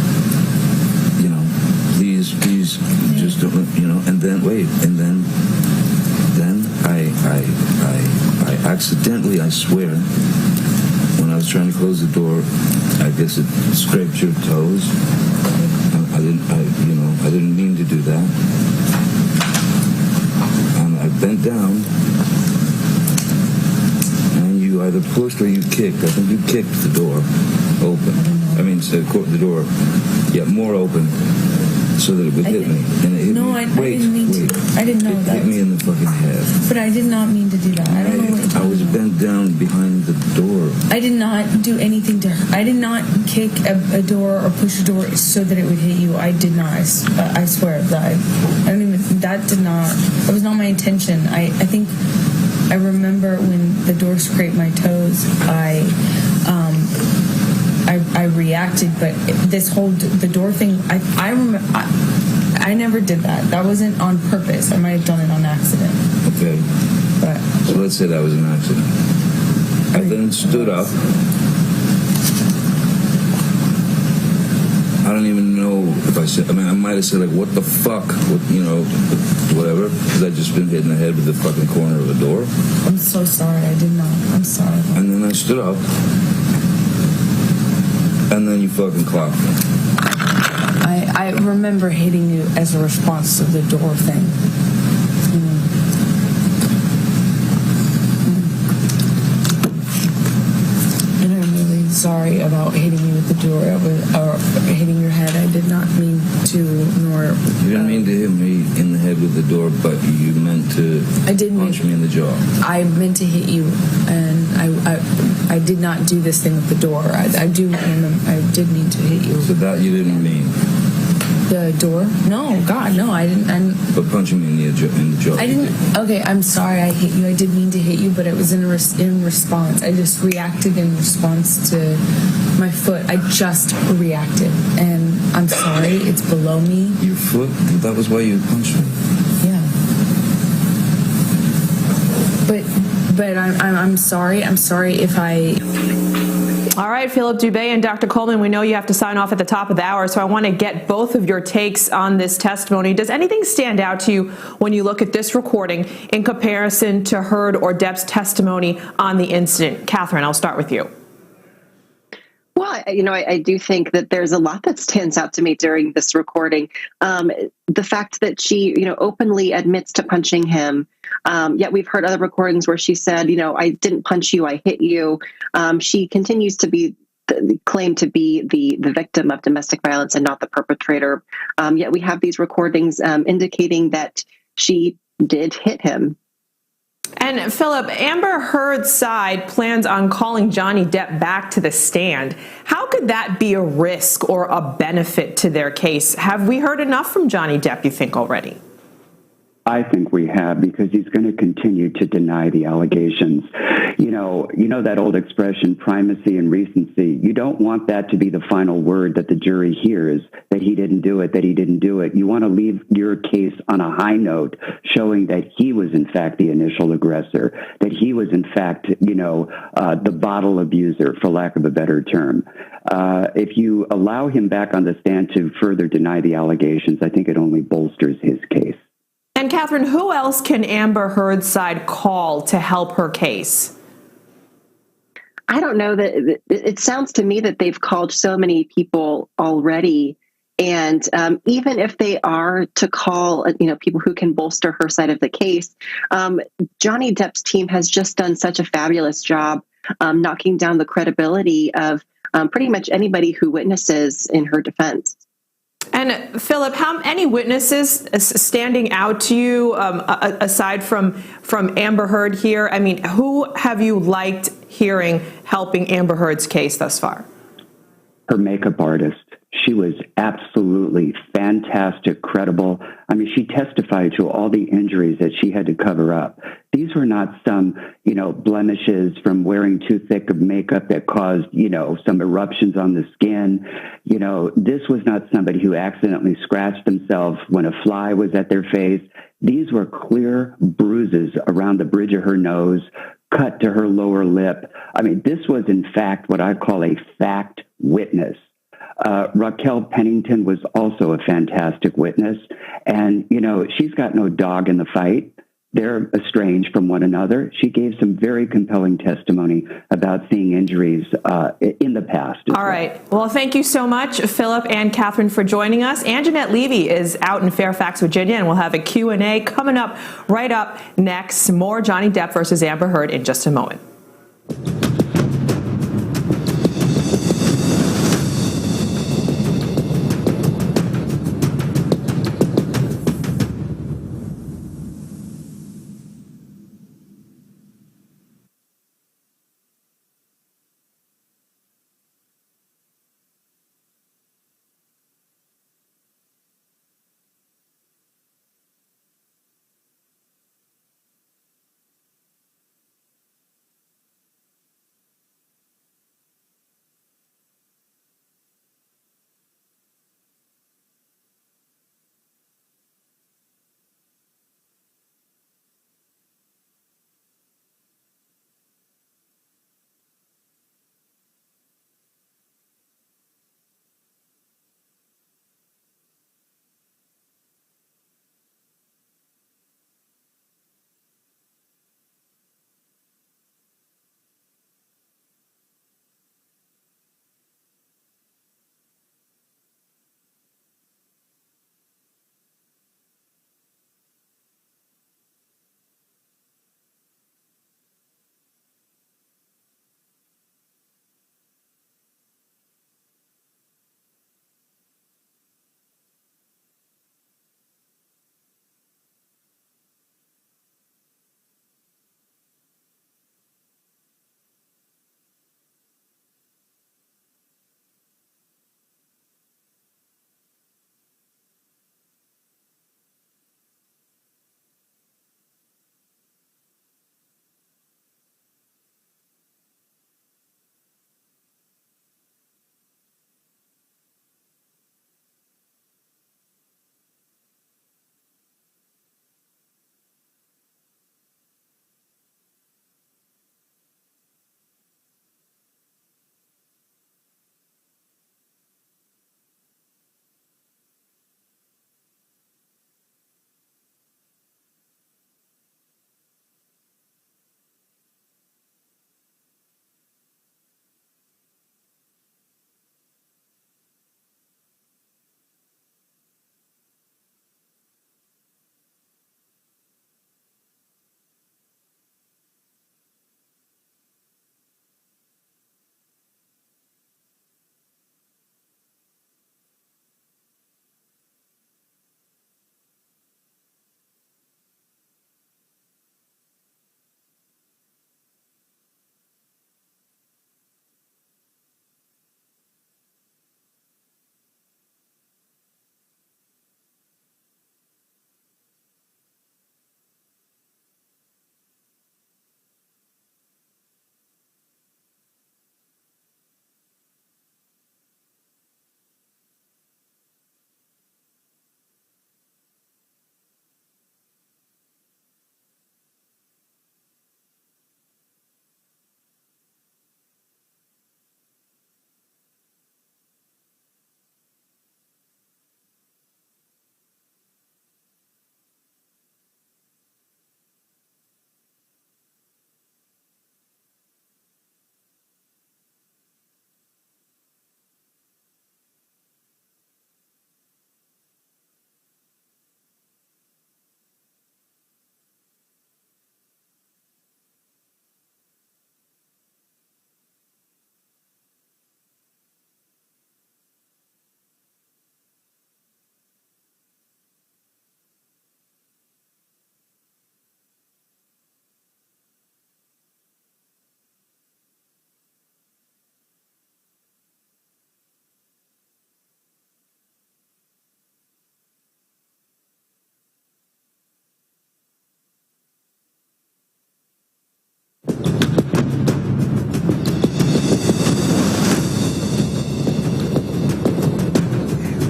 Please, just don't. And then wait, and then I accidentally, I swear, when I was trying to close the door, I guess it scraped your toes. I didn't mean to do that. And I bent down, and you either pushed or you kicked. I think you kicked the door open. The door, more open, so that it would hit me. And it hit me. I didn't mean to. I didn't know that. It hit me in the fucking head. But I did not mean to do that. I don't know what you're talking I was bent down behind the door. I did not do anything to her. I did not kick a door or push a door so that it would hit you. I did not. I swear that that was not my intention. I think I remember when the door scraped my toes, I reacted, but the door thing, I remember, I never did that. That wasn't on purpose. I might have done it on accident. Okay. But so let's say that was an accident. I then stood up. I don't even know if I said, I might have said, like, what the fuck, whatever, because I'd just been hit in the head with the fucking corner of the door. I'm so sorry. I did not. I'm sorry. And then I stood up. And then you fucking clocked me. I remember hitting you as a response to the door thing. And I'm really sorry about hitting you with the door or hitting your head. I did not mean to, nor... You didn't mean to hit me in the head with the door, but you meant to punch me in the jaw. I meant to hit you, and I did not do this thing with the door. I do remember, I did mean to hit you. So that you didn't mean? The door? No, God, no, I didn't. But punching me in the jaw. I didn't. Okay, I'm sorry I hit you. I did mean to hit you, but it was in response. I just reacted in response to my foot. I just reacted, and I'm sorry. It's below me. Your foot? That was why you punched me. Yeah. But I'm sorry. I'm sorry if I... All right, Philip Dubé and Dr. Coleman, we know you have to sign off at the top of the hour, so I want to get both of your takes on this testimony. Does anything stand out to you when you look at this recording in comparison to Heard or Depp's testimony on the incident? Catherine, I'll start with you. Well, I do think that there's a lot that stands out to me during this recording. The fact that she, openly admits to punching him. Yet we've heard other recordings where she said, I didn't punch you, I hit you. She continues to claim to be the victim of domestic violence and not the perpetrator. Yet we have these recordings indicating that she did hit him. And Philip, Amber Heard's side plans on calling Johnny Depp back to the stand. How could that be a risk or a benefit to their case? Have we heard enough from Johnny Depp, you think, already? I think we have, because he's going to continue to deny the allegations. You know that old expression, primacy and recency. You don't want that to be the final word that the jury hears, that he didn't do it, that he didn't do it. You want to leave your case on a high note, showing that he was in fact the initial aggressor, that he was in fact, the bottle abuser, for lack of a better term. If you allow him back on the stand to further deny the allegations, I think it only bolsters his case. And And Catherine, who else can Amber Heard's side call to help her case? I don't know that it sounds to me that they've called so many people already. And even if they are to call, people who can bolster her side of the case, Johnny Depp's team has just done such a fabulous job knocking down the credibility of pretty much anybody who witnesses in her defense. And Philip, how many witnesses standing out to you aside from Amber Heard here? I mean, who have you liked hearing helping Amber Heard's case thus far? Her makeup artist. She was absolutely fantastic, credible. I mean, she testified to all the injuries that she had to cover up. These were not some, blemishes from wearing too thick of makeup that caused, some eruptions on the skin. This was not somebody who accidentally scratched themselves when a fly was at their face. These were clear bruises around the bridge of her nose, cut to her lower lip. I mean, this was, in fact, what I call a fact witness. Raquel Pennington was also a fantastic witness. And, she's got no dog in the fight. They're estranged from one another. She gave some very compelling testimony about seeing injuries in the past. All right. Well, thank you so much, Philip and Catherine, for joining us. Anjanette Levy is out in Fairfax, Virginia, and we'll have a Q&A coming up right up next. More Johnny Depp versus Amber Heard in just a moment.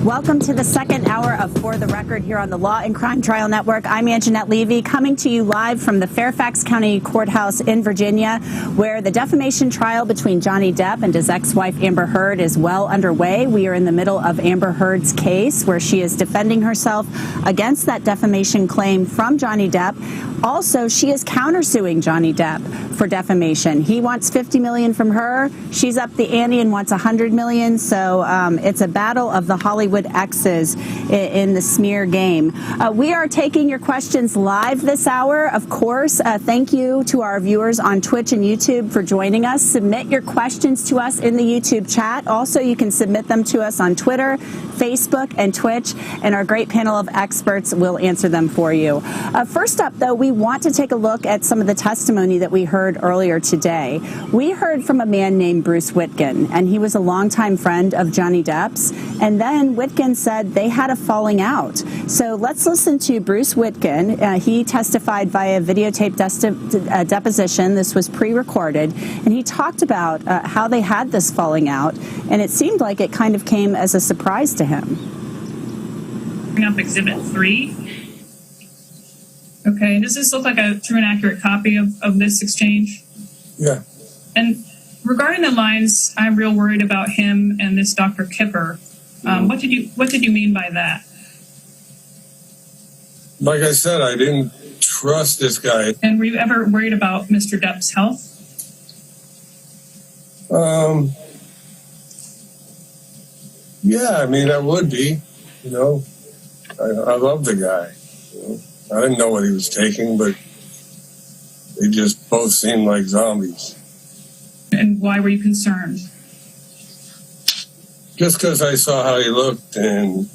Welcome to the second hour of For the Record here on the Law and Crime Trial Network. I'm Anjanette Levy, coming to you live from the Fairfax County Courthouse in Virginia, where the defamation trial between Johnny Depp and his ex-wife Amber Heard is well underway. We are in the middle of Amber Heard's case, where she is defending herself against that defamation claim from Johnny Depp. Also, she is counter-suing Johnny Depp for defamation. He wants $50 million from her. She's up the ante and wants $100 million. So it's a battle of the Hollywood exes in the smear game. We are taking your questions live this hour, of course. Thank you to our viewers on Twitch and YouTube for joining us. Submit your questions to us in the YouTube chat. Also, you can submit them to us on Twitter, Facebook, and Twitch, and our great panel of experts will answer them for you. First up, though, we want to take a look at some of the testimony that we heard earlier today. We heard from a man named Bruce Witkin, and he was a longtime friend of Johnny Depp's. And then Witkin said they had a falling out. So let's listen to Bruce Witkin. He testified via videotape deposition. This was pre-recorded. And he talked about how they had this falling out. And it seemed like it kind of came as a surprise to him. Bring up Exhibit 3. Okay, does this look like a true and accurate copy of this exchange? Yeah. And regarding the lines, I'm real worried about him and this Dr. Kipper. What did you mean by that? Like I said, I didn't trust this guy. And were you ever worried about Mr. Depp's health? Yeah, I mean, I would be, you know. I love the guy. You know? I didn't know what he was taking, but they just both seemed like zombies. And why were you concerned? Just because I saw how he looked and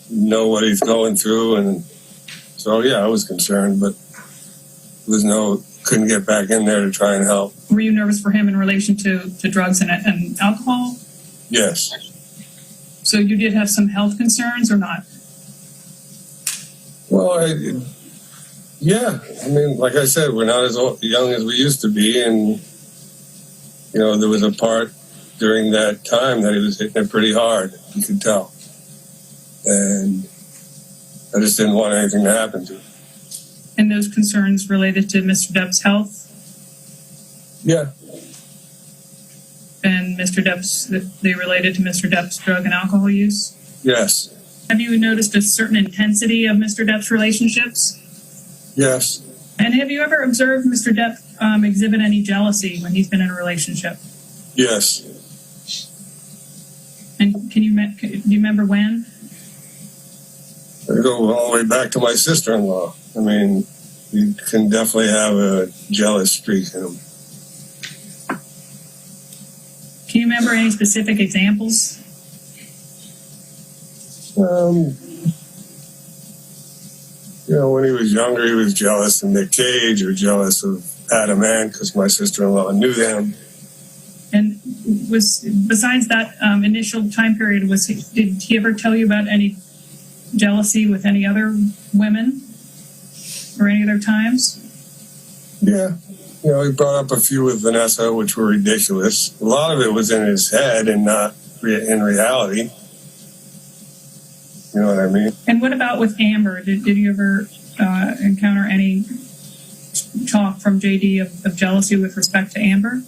know what he's going through, and so yeah, I was concerned, but couldn't get back in there to try and help. Were you nervous for him in relation to drugs and alcohol? Yes. So you did have some health concerns or not? Well, yeah. I mean, like I said, we're not as young as we used to be, and you know, there was a part during that time that he was hitting it pretty hard. You could tell, and I just didn't want anything to happen to him. And those concerns related to Mr. Depp's health? Yeah. And they related to Mr. Depp's drug and alcohol use? Yes. Have you noticed a certain intensity of Mr. Depp's relationships? Yes. And have you ever observed Mr. Depp exhibit any jealousy when he's been in a relationship? Yes. And do you remember when? I go all the way back to my sister-in-law. I mean, you can definitely have a jealous streak in him. Can you remember any specific examples? You know, when he was younger, he was jealous of Nick Cage or jealous of Adam Ant because my sister-in-law knew them. And besides that initial time period, did he ever tell you about any jealousy with any other women or any other times? Yeah. You know, he brought up a few with Vanessa, which were ridiculous. A lot of it was in his head and not in reality. You know what I mean? And what about with Amber? Did you ever encounter any talk from JD of jealousy with respect to Amber?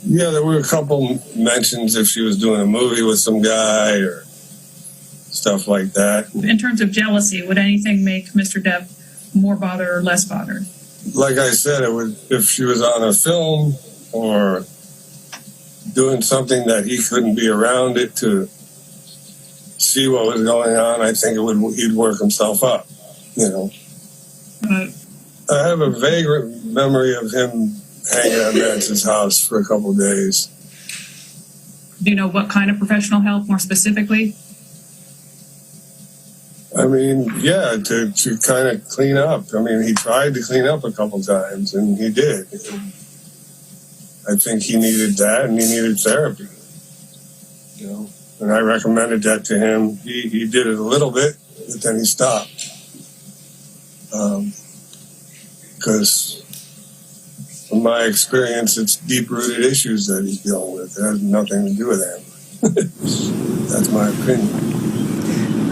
Yeah, there were a couple mentions if she was doing a movie with some guy or stuff like that. In terms of jealousy, would anything make Mr. Depp more bothered or less bothered? Like I said, it would if she was on a film or doing something that he couldn't be around it to see what was going on. I think he'd work himself up. You know, I have a vague memory of him hanging at Mance's house for a couple of days. Do you know what kind of professional help, more specifically? I mean, yeah, to kind of clean up. I mean, he tried to clean up a couple times, and he did. I think he needed that, and he needed therapy. You know, and I recommended that to him. He did it a little bit, but then he stopped. Because from my experience, it's deep-rooted issues that he's dealing with. It has nothing to do with him. That's my opinion.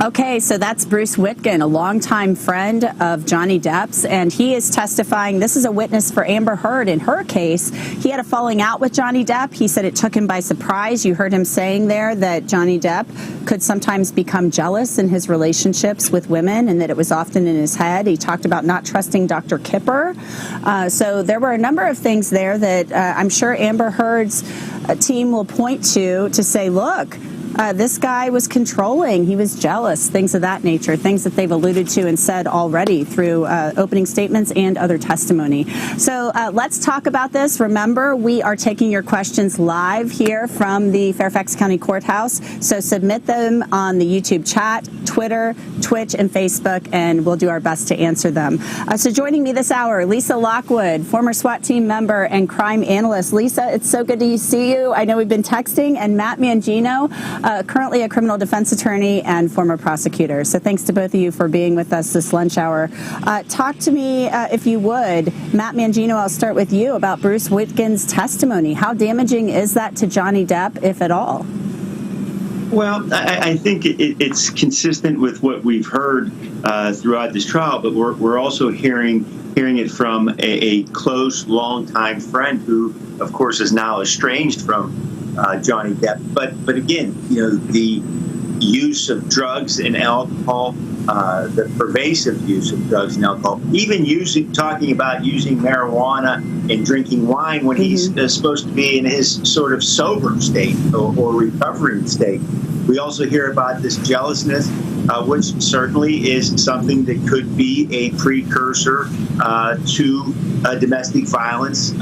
Okay, so that's Bruce Witkin, a longtime friend of Johnny Depp's, and he is testifying. This is a witness for Amber Heard. In her case, he had a falling out with Johnny Depp. He said it took him by surprise. You heard him saying there that Johnny Depp could sometimes become jealous in his relationships with women and that it was often in his head. He talked about not trusting Dr. Kipper. So there were a number of things there that I'm sure Amber Heard's team will point to say, look, this guy was controlling, he was jealous, things of that nature, things that they've alluded to and said already through opening statements and other testimony. So let's talk about this. Remember, we are taking your questions live here from the Fairfax County Courthouse. So submit them on the YouTube chat, Twitter, Twitch, and Facebook, and we'll do our best to answer them. So joining me this hour, Lisa Lockwood, former SWAT team member and crime analyst. Lisa, it's so good to see you. I know we've been texting. And Matt Mangino, currently a criminal defense attorney and former prosecutor. So thanks to both of you for being with us this lunch hour. Talk to me, if you would, Matt Mangino, I'll start with you, about Bruce Witkin's testimony. How damaging is that to Johnny Depp, if at all? Well, I think it's consistent with what we've heard throughout this trial, but we're also hearing it from a close, longtime friend who, of course, is now estranged from Johnny Depp. But again, the use of drugs and alcohol, the pervasive use of drugs and alcohol, even talking about using marijuana and drinking wine when he's supposed to be in his sort of sober state or recovering state. We also hear about this jealousness, which certainly is something that could be a precursor to domestic violence.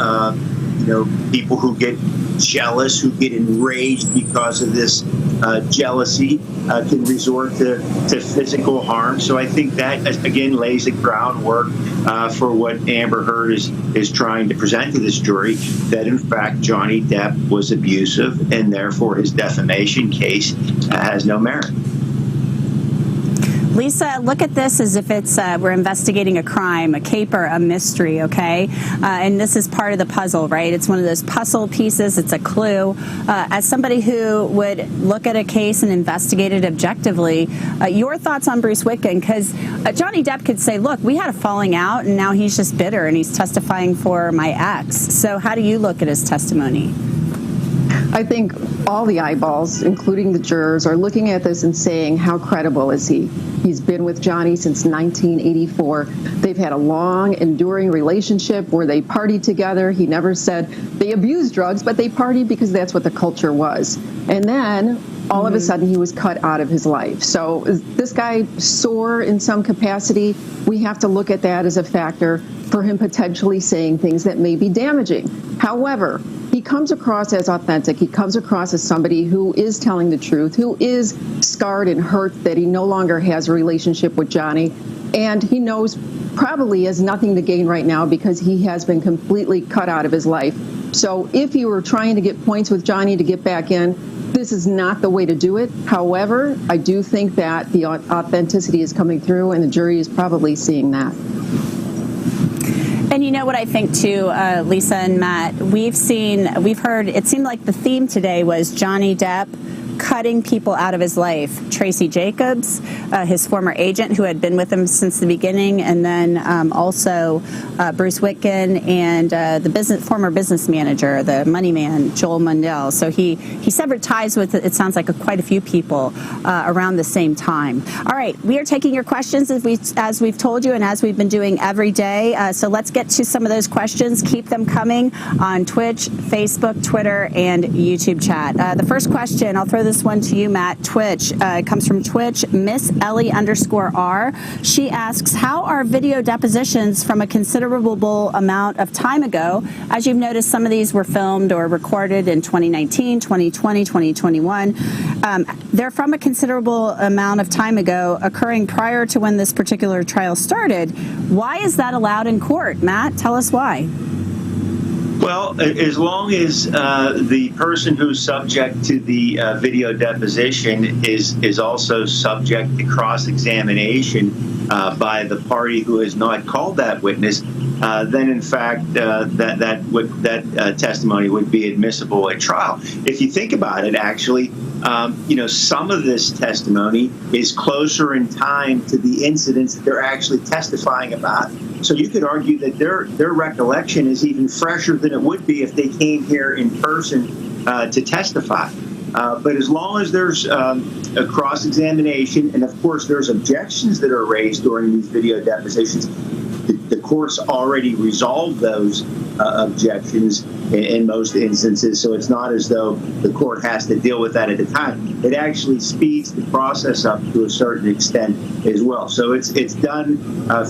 People who get jealous, who get enraged because of this jealousy, can resort to physical harm. So I think that, again, lays the groundwork for what Amber Heard is trying to present to this jury, that, in fact, Johnny Depp was abusive, and therefore his defamation case has no merit. Lisa, look at this as if it's we're investigating a crime, a caper, a mystery, okay? And this is part of the puzzle, right? It's one of those puzzle pieces. It's a clue. As somebody who would look at a case and investigate it objectively, your thoughts on Bruce Witkin? Because Johnny Depp could say, look, we had a falling out, and now he's just bitter, and he's testifying for my ex. So how do you look at his testimony? I think all the eyeballs, including the jurors, are looking at this and saying, how credible is he? He's been with Johnny since 1984. They've had a long, enduring relationship where they partied together. He never said they abused drugs, but they partied because that's what the culture was. And then all of a sudden he was cut out of his life. So is this guy sore in some capacity? We have to look at that as a factor for him potentially saying things that may be damaging. However, he comes across as authentic. He comes across as somebody who is telling the truth, who is scarred and hurt that he no longer has a relationship with Johnny. And he knows probably has nothing to gain right now because he has been completely cut out of his life. So if you were trying to get points with Johnny to get back in, this is not the way to do it. However, I do think that the authenticity is coming through, and the jury is probably seeing that. And you know what I think, too, Lisa and Matt, we've heard, it seemed like the theme today was Johnny Depp cutting people out of his life. Tracy Jacobs, his former agent who had been with him since the beginning, and then also Bruce Witkin and the former business manager, the money man, Joel Mundell. So he severed ties with, it sounds like, quite a few people around the same time. All right, we are taking your questions as we've told you and as we've been doing every day. So let's get to some of those questions. Keep them coming on Twitch, Facebook, Twitter, and YouTube chat. The first question, I'll throw this one to you, Matt. Twitch comes from Twitch, Miss Ellie_R. She asks, how are video depositions from a considerable amount of time ago? As you've noticed, some of these were filmed or recorded in 2019, 2020, 2021. They're from a considerable amount of time ago, occurring prior to when this particular trial started. Why is that allowed in court? Matt, tell us why. Well, as long as the person who's subject to the video deposition is also subject to cross-examination by the party who has not called that witness, then in fact that testimony would be admissible at trial. If you think about it, actually, some of this testimony is closer in time to the incidents that they're actually testifying about. So you could argue that their recollection is even fresher than it would be if they came here in person to testify. But as long as there's a cross-examination, and of course there's objections that are raised during these video depositions, the court's already resolved those objections in most instances, so it's not as though the court has to deal with that at the time. It actually speeds the process up to a certain extent as well. So it's done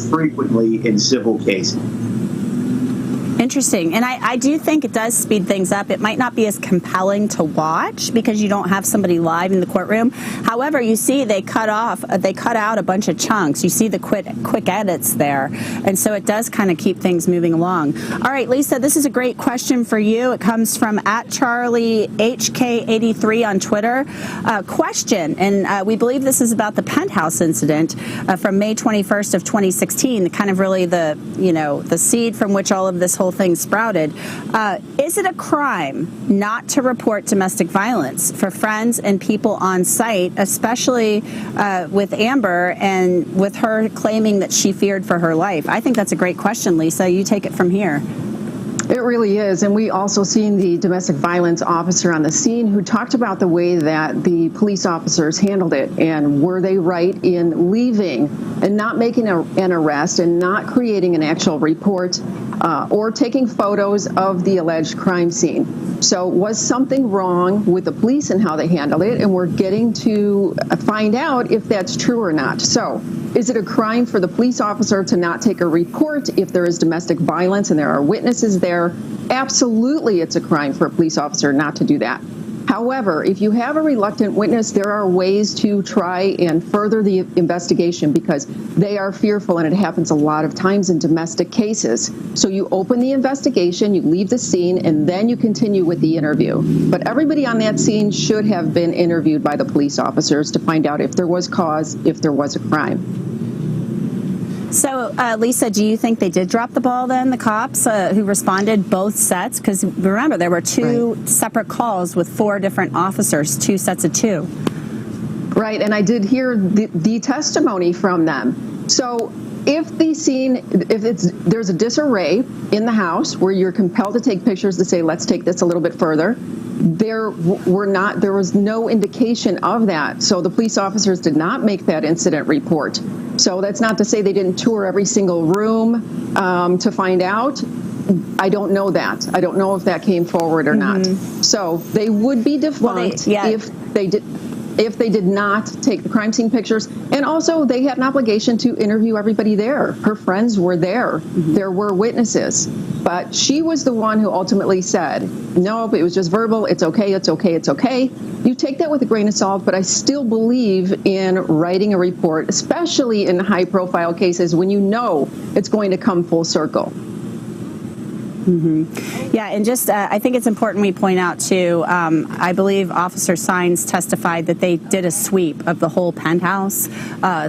frequently in civil cases. Interesting. And I do think it does speed things up. It might not be as compelling to watch because you don't have somebody live in the courtroom. However, you see they cut out a bunch of chunks. You see the quick edits there. And so it does kind of keep things moving along. All right, Lisa, this is a great question for you. It comes from @CharlieHK83 on Twitter. Question, and we believe this is about the penthouse incident from May 21st of 2016, kind of really the seed from which all of this whole thing sprouted. Is it a crime not to report domestic violence for friends and people on site, especially with Amber and with her claiming that she feared for her life? I think that's a great question, Lisa. You take it from here. It really is. And we also seen the domestic violence officer on the scene who talked about the way that the police officers handled it. And were they right in leaving and not making an arrest and not creating an actual report or taking photos of the alleged crime scene? So was something wrong with the police and how they handled it? And we're getting to find out if that's true or not. So is it a crime for the police officer to not take a report if there is domestic violence and there are witnesses there? Absolutely, it's a crime for a police officer not to do that. However, if you have a reluctant witness, there are ways to try and further the investigation because they are fearful, and it happens a lot of times in domestic cases. So you open the investigation, you leave the scene, and then you continue with the interview. But everybody on that scene should have been interviewed by the police officers to find out if there was cause, if there was a crime. So, Lisa, do you think they did drop the ball then, the cops who responded, both sets? Because remember, there were two separate calls with 4 different officers, 2 sets of 2. Right, and I did hear the testimony from them. So if there's a disarray in the house where you're compelled to take pictures to say, let's take this a little bit further, there was no indication of that. So the police officers did not make that incident report. So that's not to say they didn't tour every single room to find out. I don't know that. I don't know if that came forward or not. So they would be defunct if they did not take the crime scene pictures. And also they had an obligation to interview everybody there. Her friends were there. There were witnesses. But she was the one who ultimately said, nope, it was just verbal. It's okay. It's okay. It's okay. You take that with a grain of salt, but I still believe in writing a report, especially in high profile cases when you know it's going to come full circle. Yeah, and just I think it's important we point out too, I believe Officer Sines testified that they did a sweep of the whole penthouse.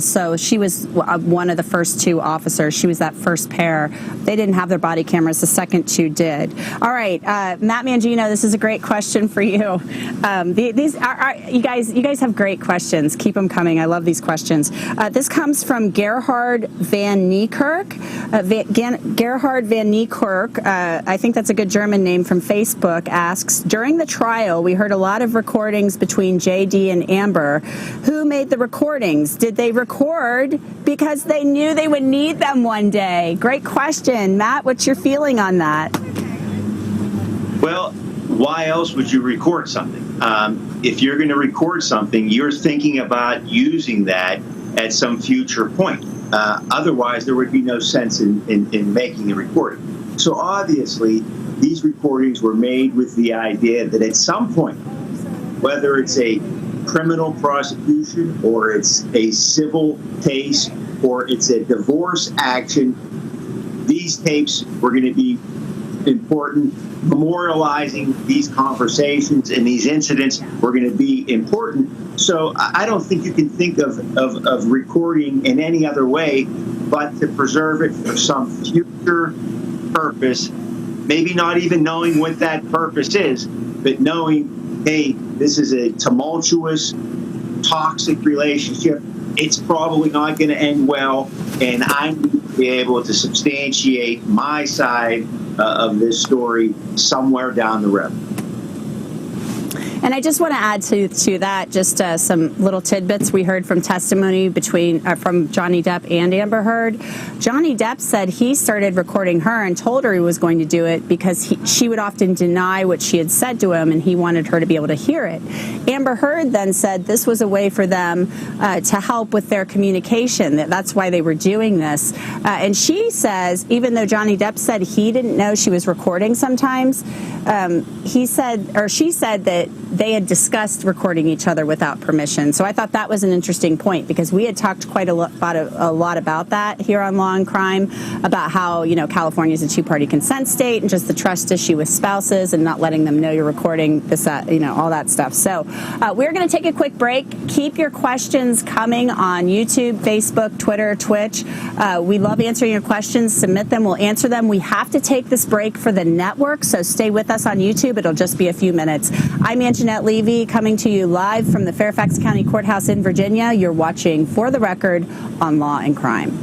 So she was one of the first 2 officers. She was that first pair. They didn't have their body cameras. The second 2 did. All right, Matt Mangino, this is a great question for you. These are you guys have great questions. Keep them coming. I love these questions. This comes from Gerhard Van Niekerk. Gerhard Van Niekerk, I think that's a good German name, from Facebook, asks, during the trial, we heard a lot of recordings between JD and Amber. Who made the recordings? Did they record because they knew they would need them one day? Great question. Matt, what's your feeling on that? Well, why else would you record something? If you're going to record something, you're thinking about using that at some future point. Otherwise, there would be no sense in making a recording. So obviously, these recordings were made with the idea that at some point, whether it's a criminal prosecution or it's a civil case or it's a divorce action, these tapes were going to be important. Memorializing these conversations and these incidents were going to be important. So I don't think you can think of recording in any other way but to preserve it for some future purpose, maybe not even knowing what that purpose is, but knowing, hey, this is a tumultuous, toxic relationship. It's probably not going to end well, and I need to be able to substantiate my side of this story somewhere down the road. And I just want to add to that just some little tidbits we heard from testimony from Johnny Depp and Amber Heard. Johnny Depp said he started recording her and told her he was going to do it because she would often deny what she had said to him, and he wanted her to be able to hear it. Amber Heard then said this was a way for them to help with their communication. That's why they were doing this. And she says, even though Johnny Depp said he didn't know she was recording sometimes, she said that they had discussed recording each other without permission. So I thought that was an interesting point, because we had talked quite a lot about that here on Law and Crime, about how, California is a two-party consent state and just the trust issue with spouses and not letting them know you're recording this, all that stuff. So we're going to take a quick break. Keep your questions coming on YouTube, Facebook, Twitter, Twitch. We love answering your questions. Submit them. We'll answer them. We have to take this break for the network, so stay with us on YouTube. It'll just be a few minutes. I'm Antoinette Levy, coming to you live from the Fairfax County Courthouse in Virginia. You're watching For the Record on Law and Crime.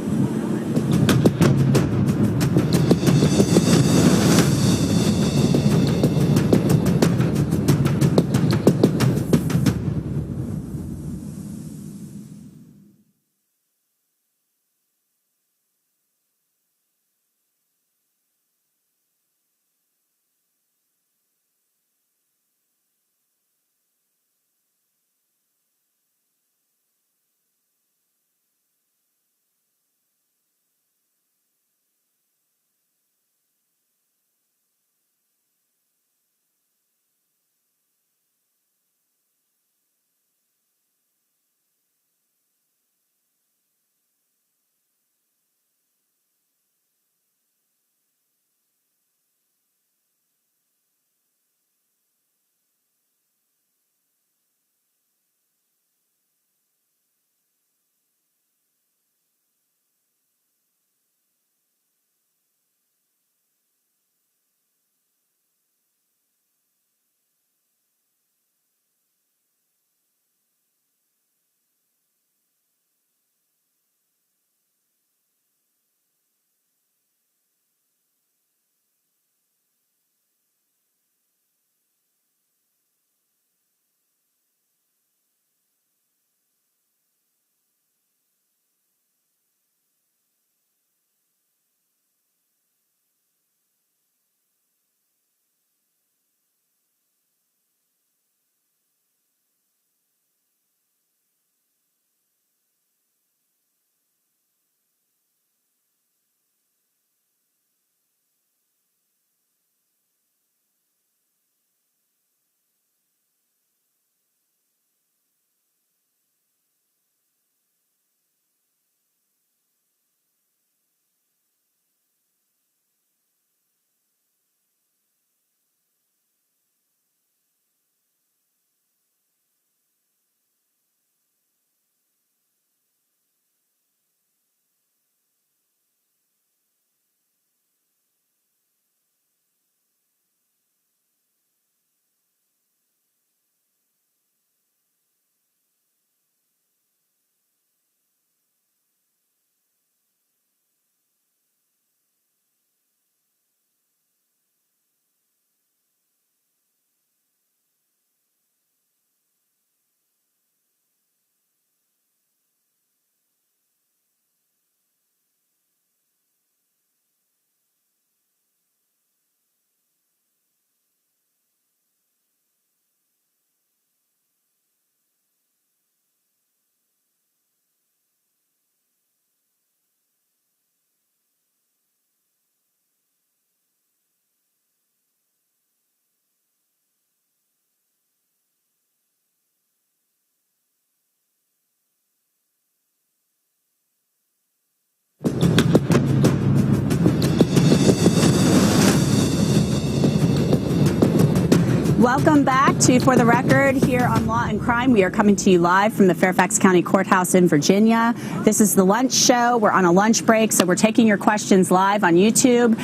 Welcome back to For the Record here on Law and Crime. We are coming to you live from the Fairfax County Courthouse in Virginia. This is the lunch show. We're on a lunch break, so we're taking your questions live on YouTube,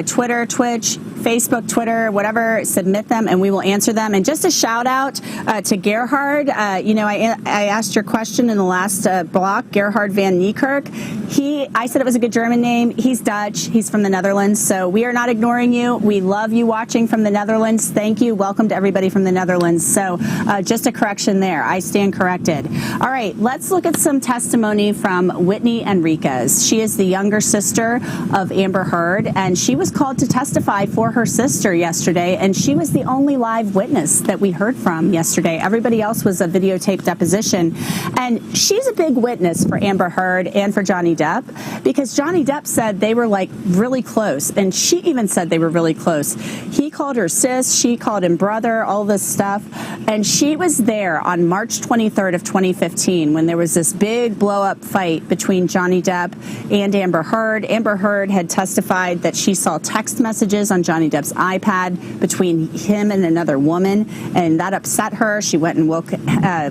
Twitter, Twitch, Facebook, Twitter, whatever, submit them and we will answer them. And just a shout out to Gerhard. I asked your question in the last block, Gerhard van Niekerk. I said it was a good German name. He's Dutch. He's from the Netherlands. So we are not ignoring you. We love you watching from the Netherlands. Thank you. Welcome to everybody from the Netherlands. So just a correction there. I stand corrected. All right, let's look at some testimony from Whitney Enriquez. She is the younger sister of Amber Heard, and she was called to testify for her sister yesterday, and she was the only live witness that we heard from yesterday. Everybody else was a videotaped deposition, and she's a big witness for Amber Heard and for Johnny Depp, because Johnny Depp said they were like really close, and she even said they were really close. He called her sis, she called him brother, all this stuff, and she was there on March 23rd of 2015 when there was this big blow-up fight between Johnny Depp and Amber Heard. Amber Heard had testified that she saw text messages on Johnny Depp's iPad between him and another woman, and that upset her. She went and woke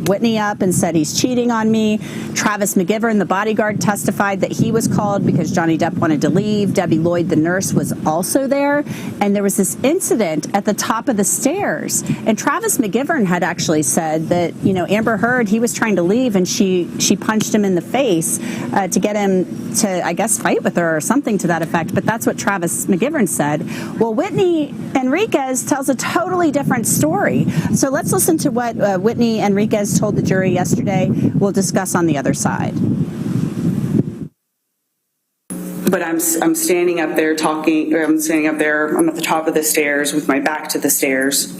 Whitney up and said, he's cheating on me. Travis McGivern, the bodyguard, testified that he was called because Johnny Depp wanted to leave. Debbie Lloyd, the nurse, was also there, and there was this incident at the top of the stairs, and Travis McGivern had actually said that, Amber Heard, he was trying to leave, and she punched him in the face to get him to, I guess, fight with her or something to that effect, but that's what Travis McGivern said. Well, Whitney Enriquez tells a totally different story. So let's listen to what Whitney Enriquez told the jury yesterday. We'll discuss on the other side. But I'm standing up there talking, I'm at the top of the stairs with my back to the stairs,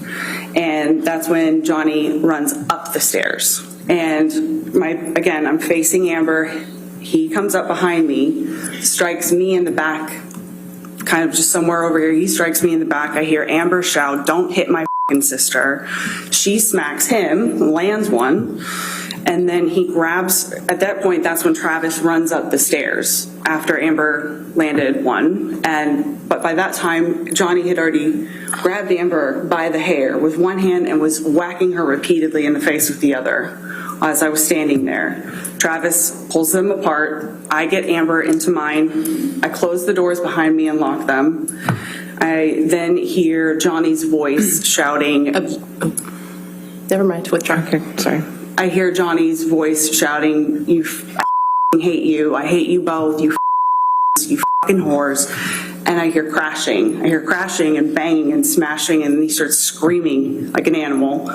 and that's when Johnny runs up the stairs. And again, I'm facing Amber. He comes up behind me, strikes me in the back, kind of just somewhere over here. He strikes me in the back. I hear Amber shout, "Don't hit my f***ing sister." She smacks him, lands one, and then he grabs, at that point, that's when Travis runs up the stairs after Amber landed one. But by that time, Johnny had already grabbed Amber by the hair with one hand and was whacking her repeatedly in the face with the other as I was standing there. Travis pulls them apart. I get Amber into mine. I close the doors behind me and lock them. I then hear Johnny's voice shouting. Never mind, with tracker, sorry. I hear Johnny's voice shouting, I hate you. I hate you both. You fucking whores. And I hear crashing. I hear crashing and banging and smashing, and he starts screaming like an animal.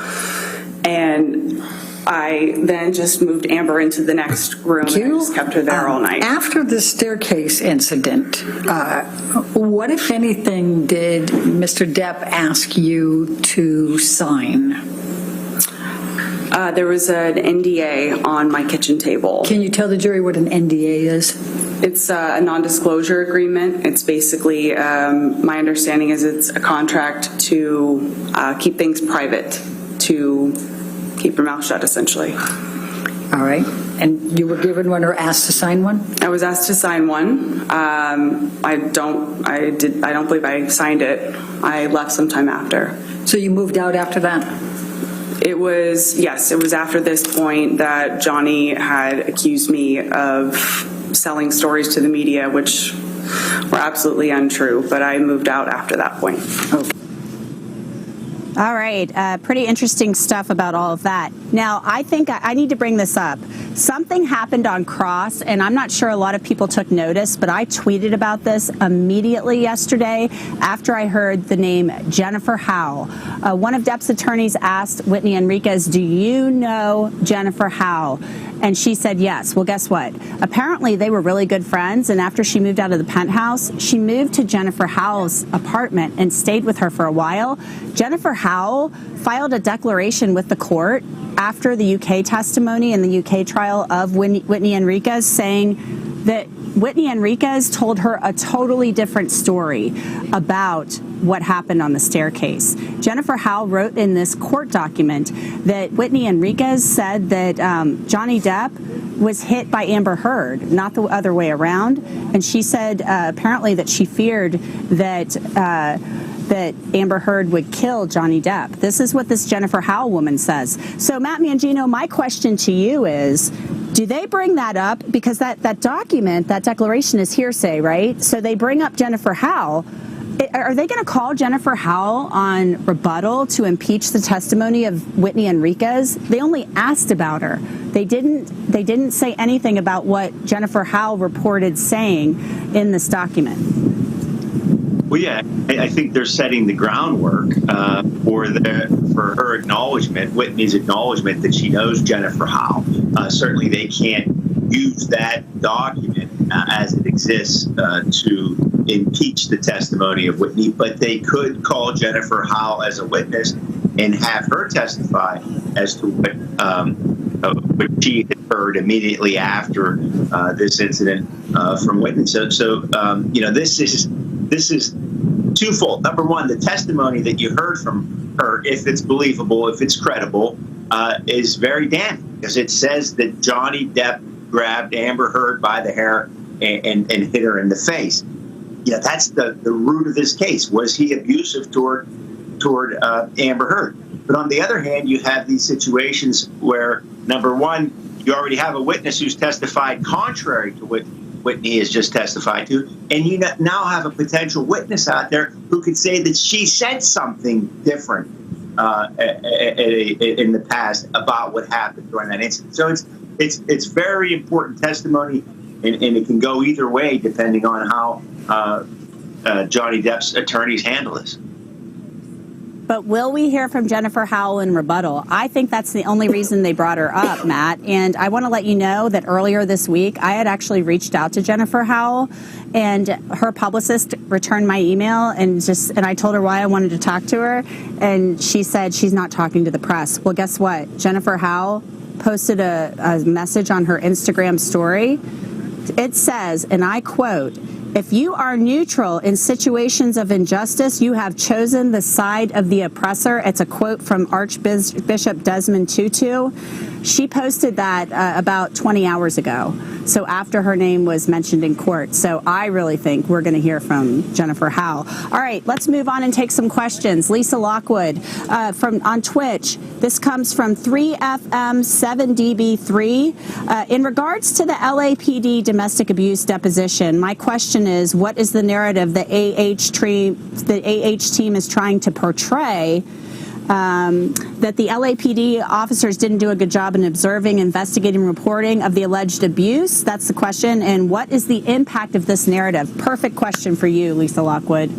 And I then just moved Amber into the next room and I just kept her there all night. After the staircase incident, what, if anything, did Mr. Depp ask you to sign? There was an NDA on my kitchen table. Can you tell the jury what an NDA is? It's a non-disclosure agreement. It's basically, my understanding is it's a contract to keep things private, to keep your mouth shut, essentially. All right. And you were given one or asked to sign one? I was asked to sign one. I don't believe I signed it. I left sometime after. So you moved out after that? It was after this point that Johnny had accused me of selling stories to the media, which were absolutely untrue, but I moved out after that point. Okay. All right. Pretty interesting stuff about all of that. Now, I think I need to bring this up. Something happened on Cross, and I'm not sure a lot of people took notice, but I tweeted about this immediately yesterday after I heard the name Jennifer Howe. One of Depp's attorneys asked Whitney Enriquez, "Do you know Jennifer Howe?" And she said yes. Well, guess what? Apparently, they were really good friends, and after she moved out of the penthouse, she moved to Jennifer Howe's apartment and stayed with her for a while. Jennifer Howe filed a declaration with the court after the UK testimony and the UK trial of Whitney Enriquez, saying that Whitney Enriquez told her a totally different story about what happened on the staircase. Jennifer Howe wrote in this court document that Whitney Enriquez said that Johnny Depp was hit by Amber Heard, not the other way around. And she said apparently that she feared that Amber Heard would kill Johnny Depp. This is what this Jennifer Howe woman says. So, Matt Mangino, my question to you is, do they bring that up? Because that document, that declaration is hearsay, right? So they bring up Jennifer Howe, Are they going to call Jennifer Howell on rebuttal to impeach the testimony of Whitney Enriquez? They only asked about her. They didn't say anything about what Jennifer Howell reported saying in this document. Well, yeah, I think they're setting the groundwork for her acknowledgement, Whitney's acknowledgement that she knows Jennifer Howell. Certainly, they can't use that document as it exists to impeach the testimony of Whitney, but they could call Jennifer Howell as a witness and have her testify as to what she had heard immediately after this incident from Whitney. So this is twofold. Number one, the testimony that you heard from her, if it's believable, if it's credible, is very damning because it says that Johnny Depp grabbed Amber Heard by the hair and hit her in the face. Yeah, that's the root of this case. Was he abusive toward Amber Heard? But on the other hand, you have these situations where, number one, you already have a witness who's testified contrary to what Whitney has just testified to, and you now have a potential witness out there who could say that she said something different in the past about what happened during that incident. So it's very important testimony, and it can go either way depending on how Johnny Depp's attorneys handle this. But will we hear from Jennifer Howell in rebuttal? I think that's the only reason they brought her up, Matt. And I want to let you know that earlier this week, I had actually reached out to Jennifer Howell, and her publicist returned my email, and I told her why I wanted to talk to her, and she said she's not talking to the press. Well, guess what? Jennifer Howell posted a message on her Instagram story. It says, and I quote, "If you are neutral in situations of injustice, you have chosen the side of the oppressor." It's a quote from Archbishop Desmond Tutu. She posted that about 20 hours ago, so after her name was mentioned in court. So I really think we're going to hear from Jennifer Howell. All right, let's move on and take some questions. Lisa Lockwood on Twitch. This comes from 3FM7DB3. In regards to the LAPD domestic abuse deposition, my question is, what is the narrative the AH team is trying to portray? That the LAPD officers didn't do a good job in observing, investigating, reporting of the alleged abuse? That's the question. And what is the impact of this narrative? Perfect question for you, Lisa Lockwood.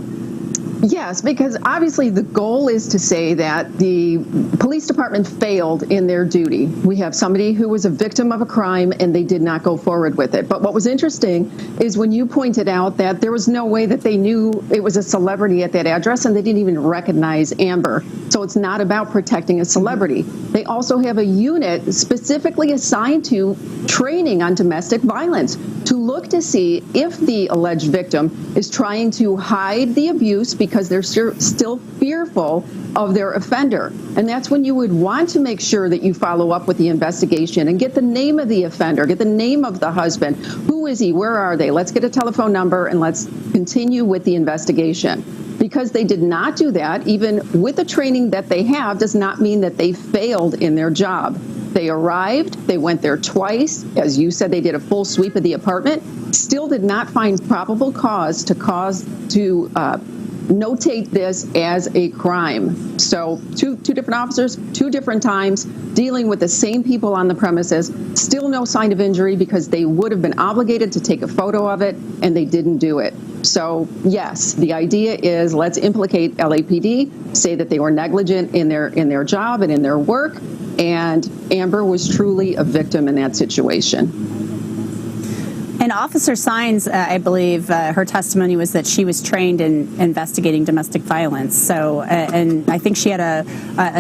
Yes, because obviously the goal is to say that the police department failed in their duty. We have somebody who was a victim of a crime and they did not go forward with it. But what was interesting is when you pointed out that there was no way that they knew it was a celebrity at that address, and they didn't even recognize Amber. So it's not about protecting a celebrity. They also have a unit specifically assigned to training on domestic violence to look to see if the alleged victim is trying to hide the abuse because they're still fearful of their offender. And that's when you would want to make sure that you follow up with the investigation and get the name of the offender, get the name of the husband. Who is he? Where are they? Let's get a telephone number and let's continue with the investigation. Because they did not do that, even with the training that they have, does not mean that they failed in their job. They arrived, they went there twice. As you said, they did a full sweep of the apartment, still did not find probable cause to notate this as a crime. So two different officers, two different times, dealing with the same people on the premises, still no sign of injury because they would have been obligated to take a photo of it, and they didn't do it. So yes, the idea is let's implicate LAPD, say that they were negligent in their job and in their work, and Amber was truly a victim in that situation. And Officer Sines, I believe her testimony was that she was trained in investigating domestic violence. So, and I think she had a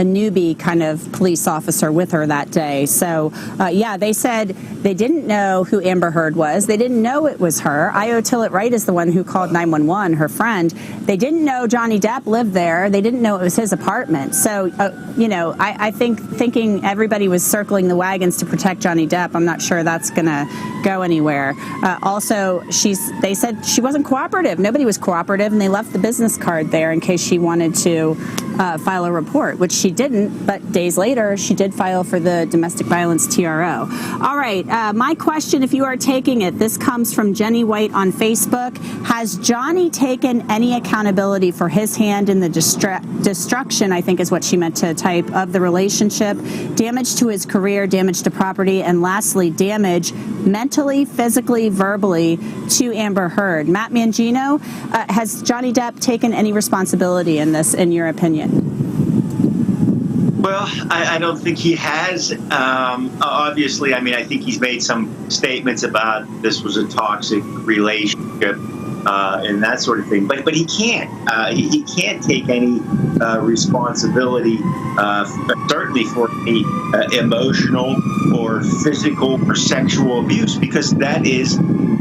newbie kind of police officer with her that day. So, yeah, they said they didn't know who Amber Heard was. They didn't know it was her. Io Tillett Wright is the one who called 911, her friend. They didn't know Johnny Depp lived there. They didn't know it was his apartment. So, I think thinking everybody was circling the wagons to protect Johnny Depp, I'm not sure that's going to go anywhere. Also, they said she wasn't cooperative. Nobody was cooperative, and they left the business card there in case she wanted to file a report, which she didn't. But days later, she did file for the domestic violence TRO. All right, my question, if you are taking it, this comes from Jenny White on Facebook. Has Johnny taken any accountability for his hand in the destruction, I think is what she meant to type, of the relationship, damage to his career, damage to property, and lastly, damage mentally, physically, verbally to Amber Heard? Matt Mangino, has Johnny Depp taken any responsibility in this, in your opinion? Well, I don't think he has. Obviously, I mean, I think he's made some statements about this was a toxic relationship and that sort of thing. But he can't. He can't take any responsibility, certainly for any emotional or physical or sexual abuse, because that is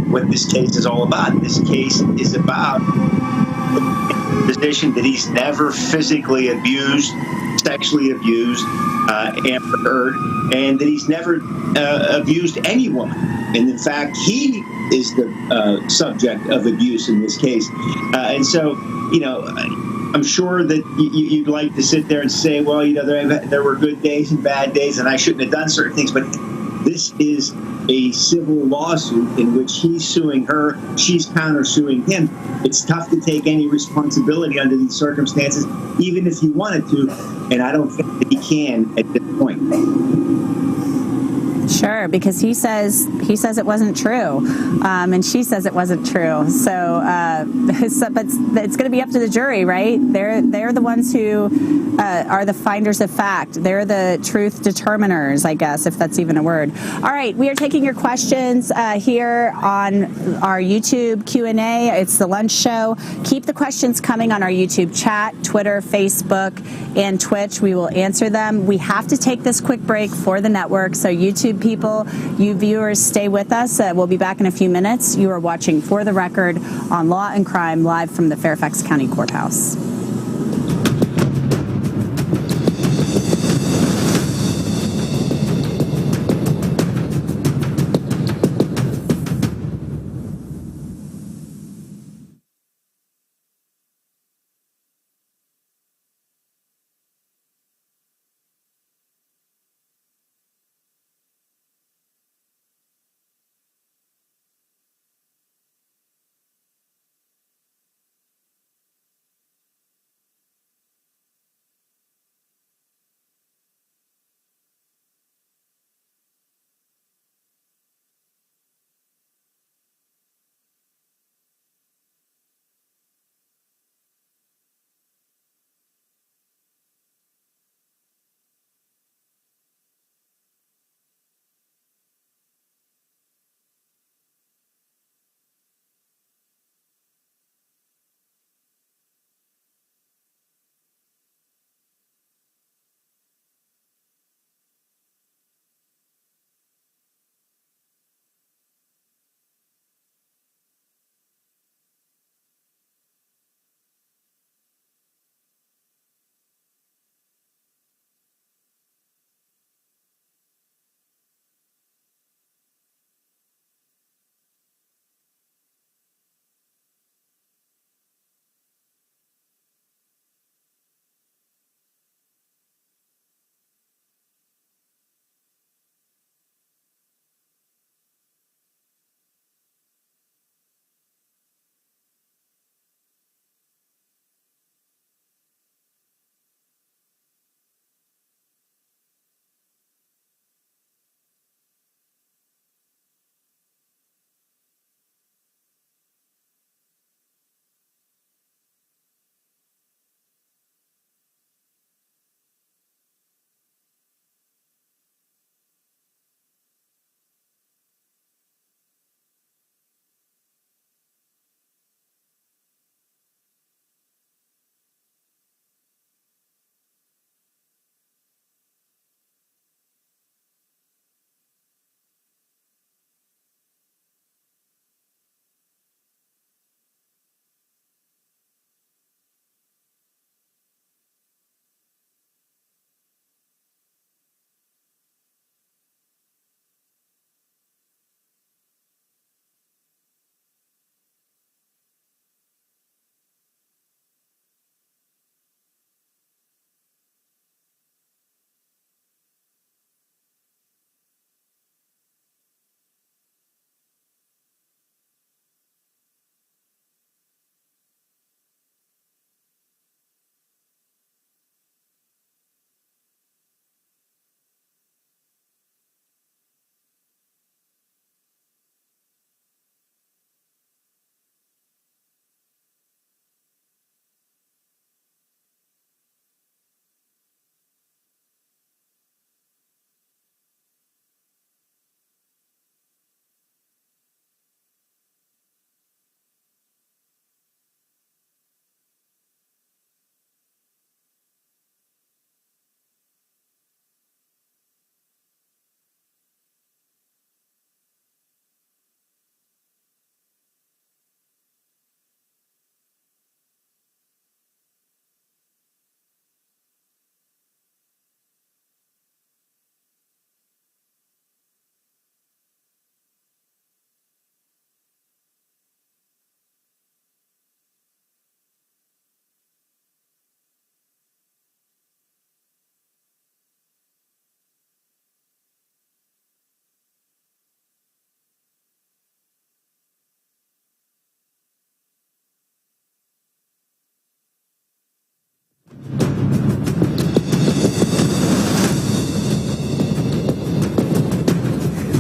what this case is all about. This case is about the position that he's never physically abused, sexually abused Amber Heard, and that he's never abused any woman. And in fact, he is the subject of abuse in this case. And so, you know, I'm sure that you'd like to sit there and say, well, you know, there were good days and bad days, and I shouldn't have done certain things. But this is a civil lawsuit in which he's suing her, she's counter-suing him. It's tough to take any responsibility under these circumstances, even if he wanted to, and I don't think that he can at this point. Sure, because he says it wasn't true, and she says it wasn't true. So, but it's going to be up to the jury, right? They're the ones who are the finders of fact. They're the truth determiners, I guess, if that's even a word. All right, we are taking your questions here on our YouTube Q&A. It's the lunch show. Keep the questions coming on our YouTube chat, Twitter, Facebook, and Twitch. We will answer them. We have to take this quick break for the network, so YouTube people, you viewers, stay with us. We'll be back in a few minutes. You are watching For the Record on Law and Crime, live from the Fairfax County Courthouse.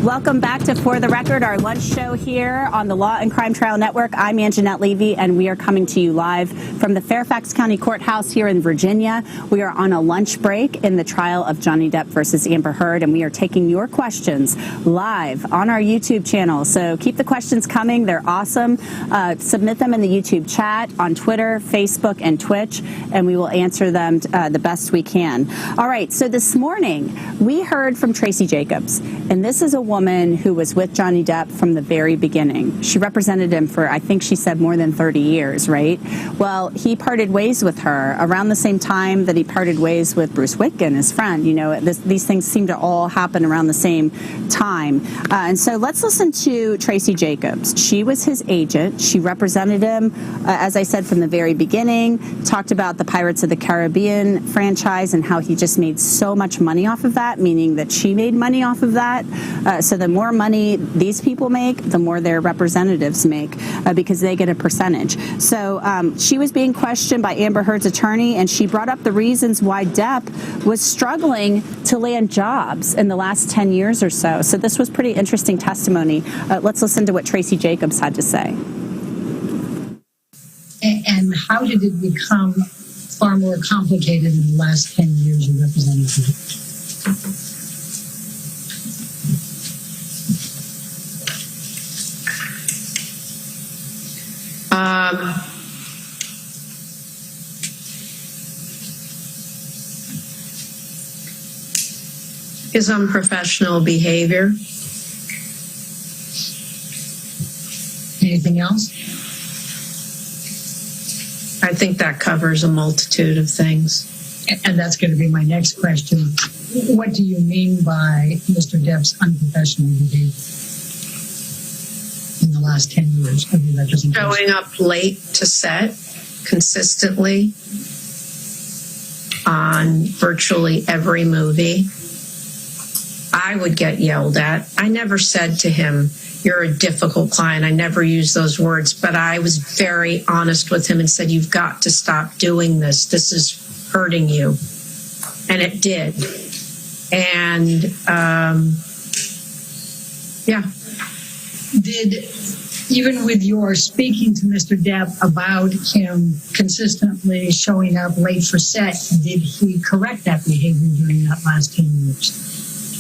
Welcome back to For the Record, our lunch show here on the Law and Crime Trial Network. I'm Anjanette Levy, and we are coming to you live from the Fairfax County Courthouse here in Virginia. We are on a lunch break in the trial of Johnny Depp versus Amber Heard, and we are taking your questions live on our YouTube channel. So keep the questions coming. They're awesome. Submit them in the YouTube chat, on Twitter, Facebook, and Twitch, and we will answer them the best we can. All right, so this morning we heard from Tracy Jacobs, and this is a woman who was with Johnny Depp from the very beginning. She represented him for, I think she said, more than 30 years, right? Well, he parted ways with her around the same time that he parted ways with Bruce Witkin, his friend. You know, these things seem to all happen around the same time. And so let's listen to Tracy Jacobs. She was his agent. She represented him, as I said, from the very beginning, talked about the Pirates of the Caribbean franchise and how he just made so much money off of that, meaning that she made money off of that. So the more money these people make, the more their representatives make because they get a percentage. So she was being questioned by Amber Heard's attorney, and she brought up the reasons why Depp was struggling to land jobs in the last 10 years or so. So this was pretty interesting testimony. Let's listen to what Tracy Jacobs had to say. And how did it become far more complicated in the last 10 years you represented him? His unprofessional behavior. Anything else? I think that covers a multitude of things. And that's going to be my next question. What do you mean by Mr. Depp's unprofessional behavior in the last 10 years of your representation? Showing up late to set consistently on virtually every movie. I would get yelled at. I never said to him, "You're a difficult client." I never used those words, but I was very honest with him and said, "You've got to stop doing this. This is hurting you." And it did. And yeah. Did, even with your speaking to Mr. Depp about him consistently showing up late for set, did he correct that behavior during that last 10 years?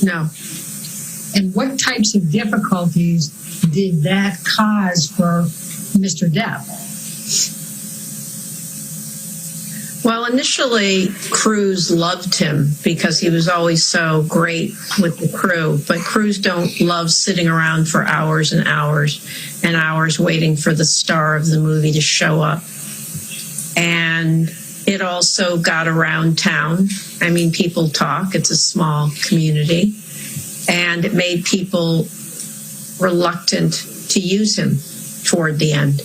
No. And what types of difficulties did that cause for Mr. Depp? Well, initially, crews loved him because he was always so great with the crew. But crews don't love sitting around for hours and hours and hours waiting for the star of the movie to show up. And it also got around town. I mean, people talk. It's a small community. And it made people reluctant to use him toward the end.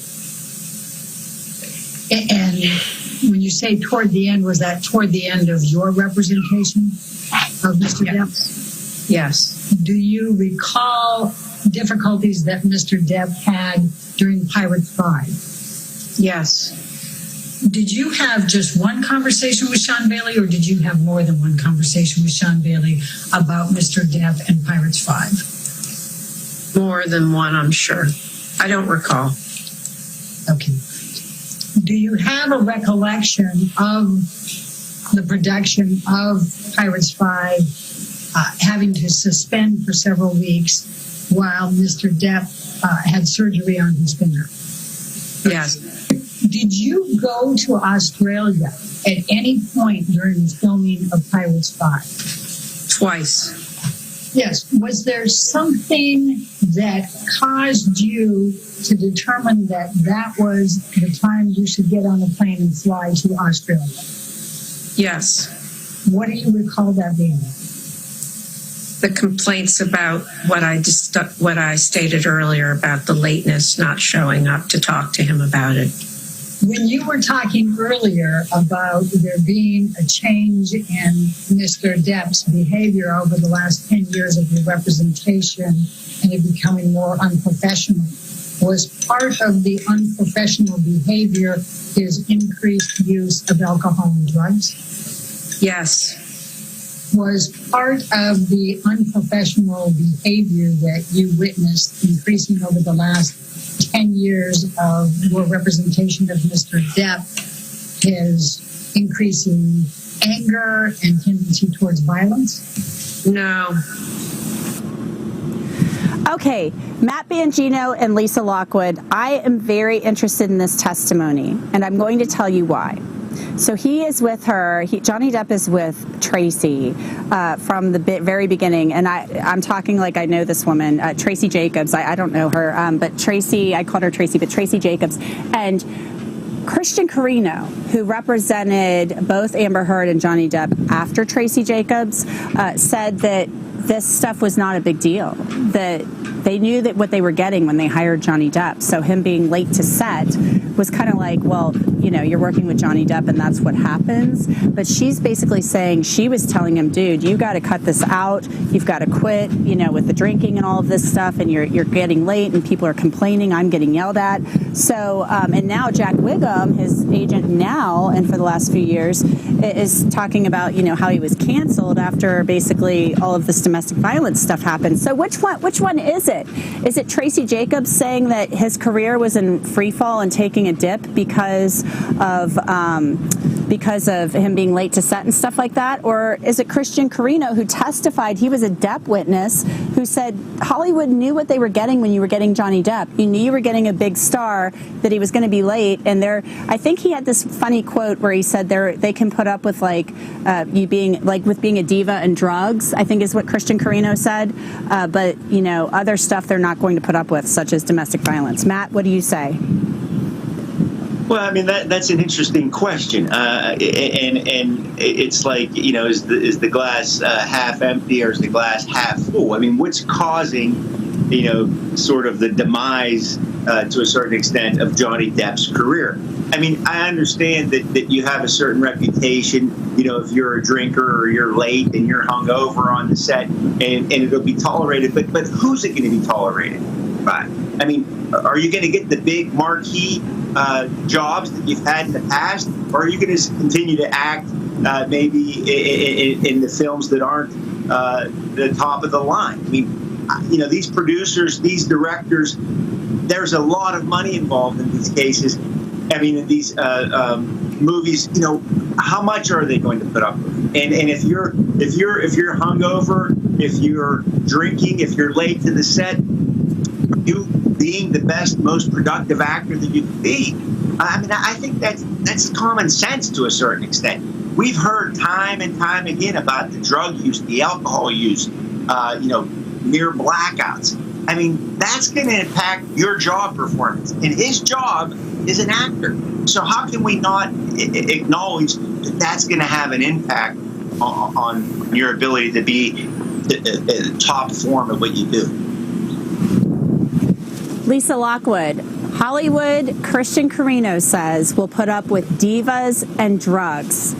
And when you say toward the end, was that toward the end of your representation of Mr. Depp? Yes. Do you recall difficulties that Mr. Depp had during Pirates 5? Yes. Did you have just one conversation with Sean Bailey, or did you have more than one conversation with Sean Bailey about Mr. Depp and Pirates 5? More than one, I'm sure. I don't recall. Okay. Do you have a recollection of the production of Pirates 5 having to suspend for several weeks while Mr. Depp had surgery on his finger? Yes. Did you go to Australia at any point during the filming of Pirates 5? Twice. Yes. Was there something that caused you to determine that that was the time you should get on a plane and fly to Australia? Yes. What do you recall that being? The complaints about what I stated earlier about the lateness, not showing up to talk to him about it. When you were talking earlier about there being a change in Mr. Depp's behavior over the last 10 years of your representation and it becoming more unprofessional, was part of the unprofessional behavior his increased use of alcohol and drugs? Yes. was part of the unprofessional behavior that you witnessed increasing over the last 10 years of your representation of Mr. Depp, his increasing anger and tendency towards violence? No. Okay, Matt Bangino and Lisa Lockwood, I am very interested in this testimony, and I'm going to tell you why. So he is with her. Johnny Depp is with Tracy from the very beginning, and I'm talking like I know this woman, Tracy Jacobs. I don't know her, but Tracy, I called her Tracy, but Tracy Jacobs. And Christian Carino, who represented both Amber Heard and Johnny Depp after Tracy Jacobs, said that this stuff was not a big deal, that they knew that what they were getting when they hired Johnny Depp. So him being late to set was kind of like, well, you know, you're working with Johnny Depp and that's what happens. But she's basically saying, she was telling him, dude, you got to cut this out. You've got to quit, you know, with the drinking and all of this stuff. And you're getting late and people are complaining. I'm getting yelled at. So, and now Jack Wiggum, his agent now, and for the last few years, is talking about, you know, how he was canceled after basically all of this domestic violence stuff happened. So which one is it? Is it Tracy Jacobs saying that his career was in free fall and taking a dip because of him being late to set and stuff like that? Or is it Christian Carino, who testified, he was a Depp witness, who said Hollywood knew what they were getting when you were getting Johnny Depp. You knew you were getting a big star, that he was going to be late. And I think he had this funny quote where he said they can put up with like you being like with being a diva and drugs, I think is what Christian Carino said. But, you know, other stuff they're not going to put up with, such as domestic violence. Matt, what do you say? Well, I mean, that's an interesting question, and it's like, you know, is the glass half empty or is the glass half full? I mean, what's causing, you know, sort of the demise to a certain extent of Johnny Depp's career? I mean, I understand that you have a certain reputation, you know, if you're a drinker or you're late and you're hungover on the set, and it'll be tolerated, but who's it going to be tolerated by? I mean, are you going to get the big marquee jobs that you've had in the past, or are you going to continue to act maybe in the films that aren't the top of the line? I mean, you know, these producers, these directors, there's a lot of money involved in these cases. I mean, in these movies, you know, how much are they going to put up with? And if you're hungover, if you're drinking, if you're late to the set, you being the best, most productive actor that you can be. I mean, I think that's common sense to a certain extent. We've heard time and time again about the drug use, the alcohol use, you know, near blackouts. I mean, that's going to impact your job performance. And his job is an actor. So how can we not acknowledge that that's going to have an impact on your ability to be the top form of what you do? Lisa Lockwood, Hollywood, Christian Carino says, will put up with divas and drugs.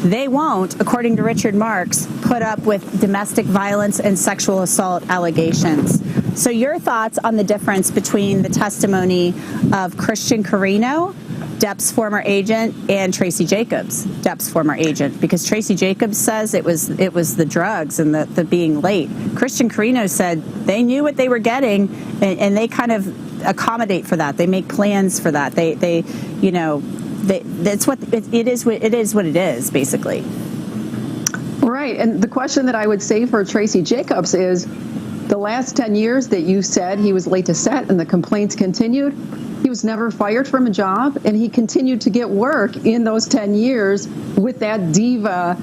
They won't, according to Richard Marks, put up with domestic violence and sexual assault allegations. So your thoughts on the difference between the testimony of Christian Carino, Depp's former agent, and Tracy Jacobs, Depp's former agent? Because Tracy Jacobs says it was the drugs and the being late. Christian Carino said they knew what they were getting, and they kind of accommodate for that. They make plans for that. They you know, that's what it is. It is what it is, basically. Right. And the question that I would say for Tracy Jacobs is, the last 10 years that you said he was late to set and the complaints continued, he was never fired from a job, and he continued to get work in those 10 years with that diva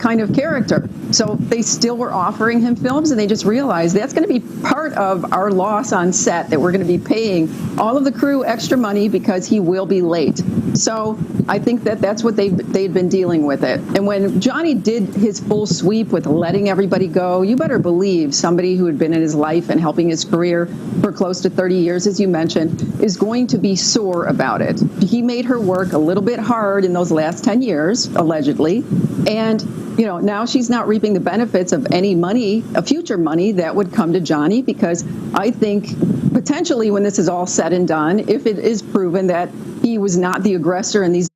kind of character. So they still were offering him films, and they just realized that's going to be part of our loss on set, that we're going to be paying all of the crew extra money because he will be late. So I think that's what they'd been dealing with it. And when Johnny did his full sweep with letting everybody go, you better believe somebody who had been in his life and helping his career for close to 30 years, as you mentioned, is going to be sore about it. He made her work a little bit hard in those last 10 years, allegedly. And, you know, now she's not reaping the benefits of any money, a future money that would come to Johnny, because I think potentially when this is all said and done, if it is proven that he was not the aggressor in these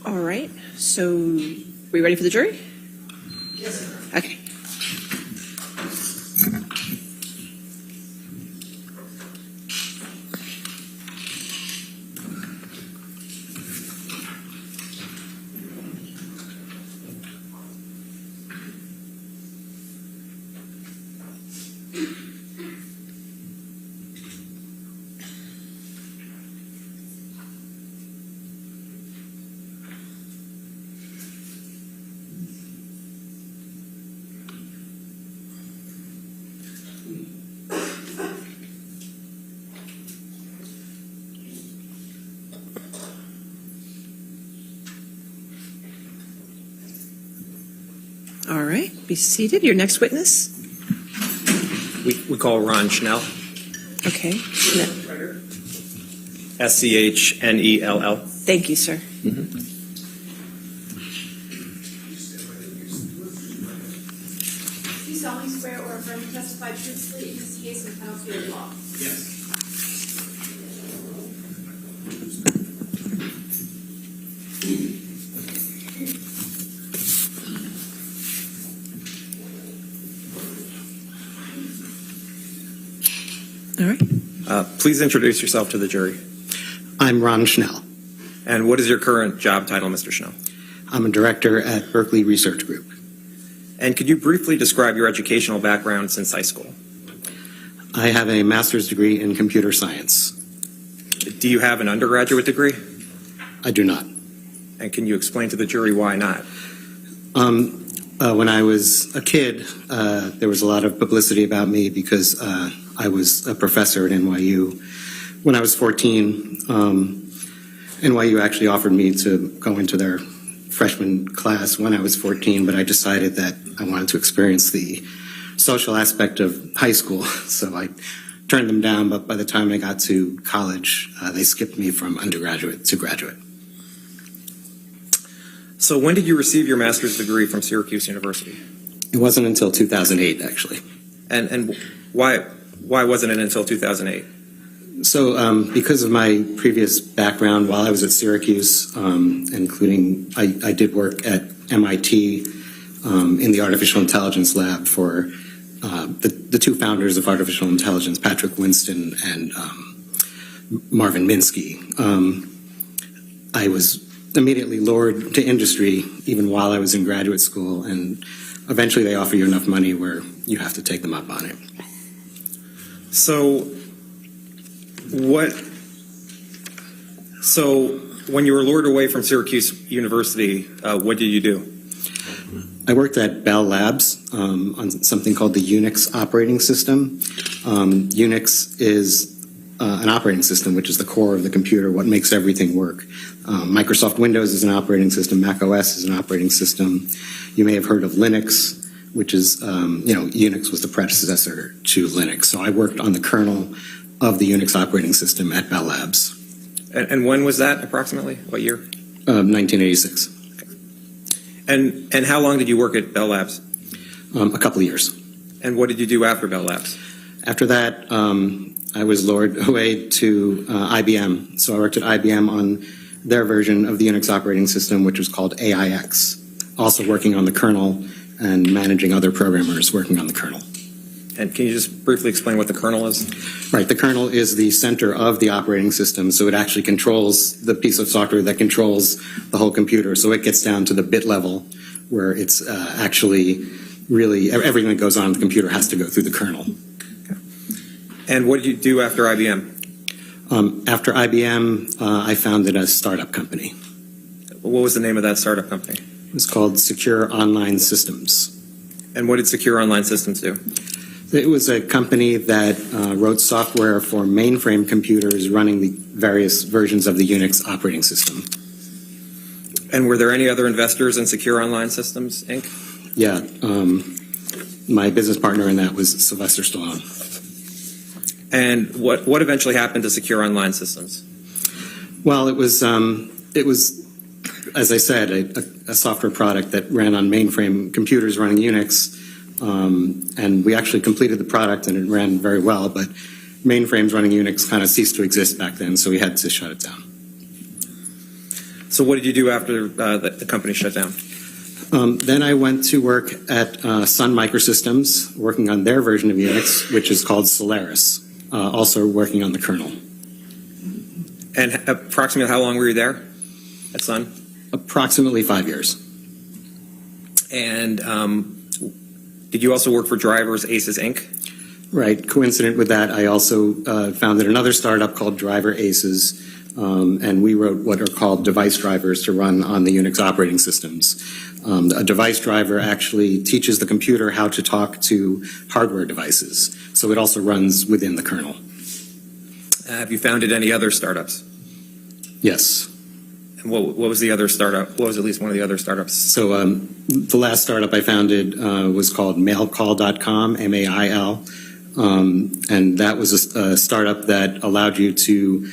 All right. So, we ready for the jury? Yes. Okay. All right, be seated. Your next witness? We call Ron Schnell. Okay. Schnell. Thank you, sir. Mm-hmm. Do you solemnly swear or affirm to testify truthfully in this case and penalty of law? Yes. All right. Please introduce yourself to the jury. I'm Ron Schnell. And what is your current job title, Mr. Schnell? I'm a director at Berkeley Research Group. And could you briefly describe your educational background since high school? I have a master's degree in computer science. Do you have an undergraduate degree? I do not. And can you explain to the jury why not? When I was a kid, there was a lot of publicity about me because I was a professor at NYU. When I was 14, NYU actually offered me to go into their freshman class when I was 14, but I decided that I wanted to experience the social aspect of high school, so I turned them down, but by the time I got to college, they skipped me from undergraduate to graduate. So when did you receive your master's degree from Syracuse University? It wasn't until 2008, actually. And why wasn't it until 2008? So because of my previous background while I was at Syracuse, including I did work at MIT in the artificial intelligence lab for the two founders of artificial intelligence, Patrick Winston and Marvin Minsky. I was immediately lured to industry even while I was in graduate school, and eventually they offer you enough money where you have to take them up on it. So when you were lured away from Syracuse University, what did you do? I worked at Bell Labs on something called the Unix operating system. Unix is an operating system, which is the core of the computer, what makes everything work. Microsoft Windows is an operating system. Mac OS is an operating system. You may have heard of Linux, which is, Unix was the predecessor to Linux. So I worked on the kernel of the Unix operating system at Bell Labs. And when was that approximately? What year? 1986. Okay. And how long did you work at Bell Labs? A couple of years. And what did you do after Bell Labs? After that, I was lured away to IBM. So I worked at IBM on their version of the Unix operating system, which was called AIX, also working on the kernel and managing other programmers working on the kernel. And can you just briefly explain what the kernel is? Right, the kernel is the center of the operating system, so it actually controls the piece of software that controls the whole computer. So it gets down to the bit level where it's actually really everything that goes on in the computer has to go through the kernel. Okay. And what did you do after IBM? After IBM, I founded a startup company. What was the name of that startup company? It was called Secure Online Systems. And what did Secure Online Systems do? It was a company that wrote software for mainframe computers running the various versions of the Unix operating system. And were there any other investors in Secure Online Systems, Inc.? Yeah. My business partner in that was Sylvester Stallone. And what eventually happened to Secure Online Systems? Well, it was, as I said, a software product that ran on mainframe computers running Unix. And we actually completed the product and it ran very well, but mainframes running Unix kind of ceased to exist back then, so we had to shut it down. So what did you do after the company shut down? Then I went to work at Sun Microsystems, working on their version of Unix, which is called Solaris, also working on the kernel. And approximately how long were you there at Sun? Approximately 5 years. And did you also work for Drivers Aces Inc.? Right. Coincident with that, I also founded another startup called Driver Aces, and we wrote what are called device drivers to run on the Unix operating systems. A device driver actually teaches the computer how to talk to hardware devices, so it also runs within the kernel. Have you founded any other startups? Yes. And what was the other startup? What was at least one of the other startups? So the last startup I founded was called mailcall.com, M-A-I-L, and that was a startup that allowed you to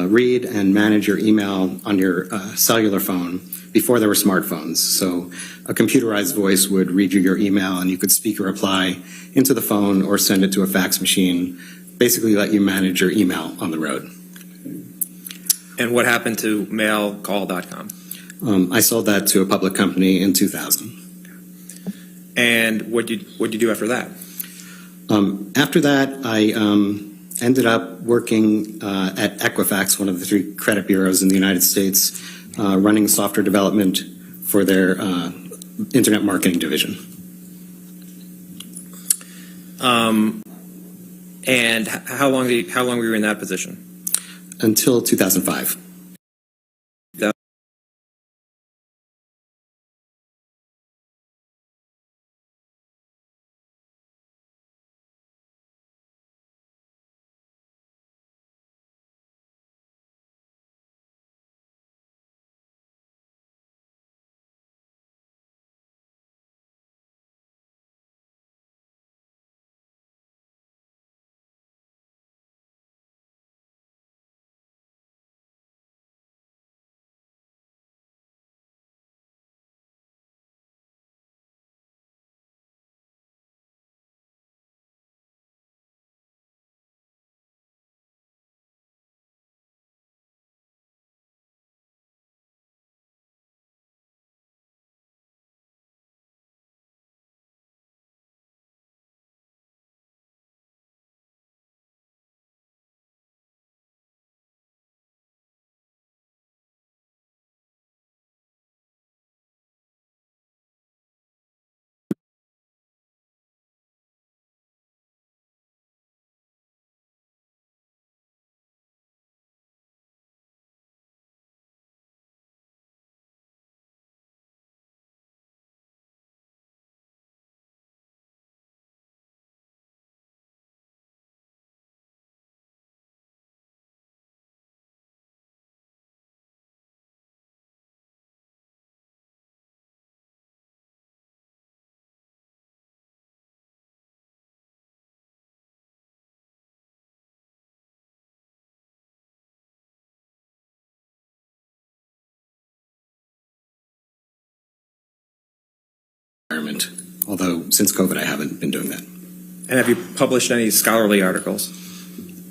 read and manage your email on your cellular phone before there were smartphones. So a computerized voice would read you your email and you could speak a reply into the phone or send it to a fax machine, basically let you manage your email on the road. And what happened to mailcall.com? I sold that to a public company in 2000. And what did you do after that? After that, I ended up working at Equifax, one of the 3 credit bureaus in the United States, running software development for their internet marketing division. And how long were you in that position? Until 2005. Although since COVID, I haven't been doing that. And have you published any scholarly articles?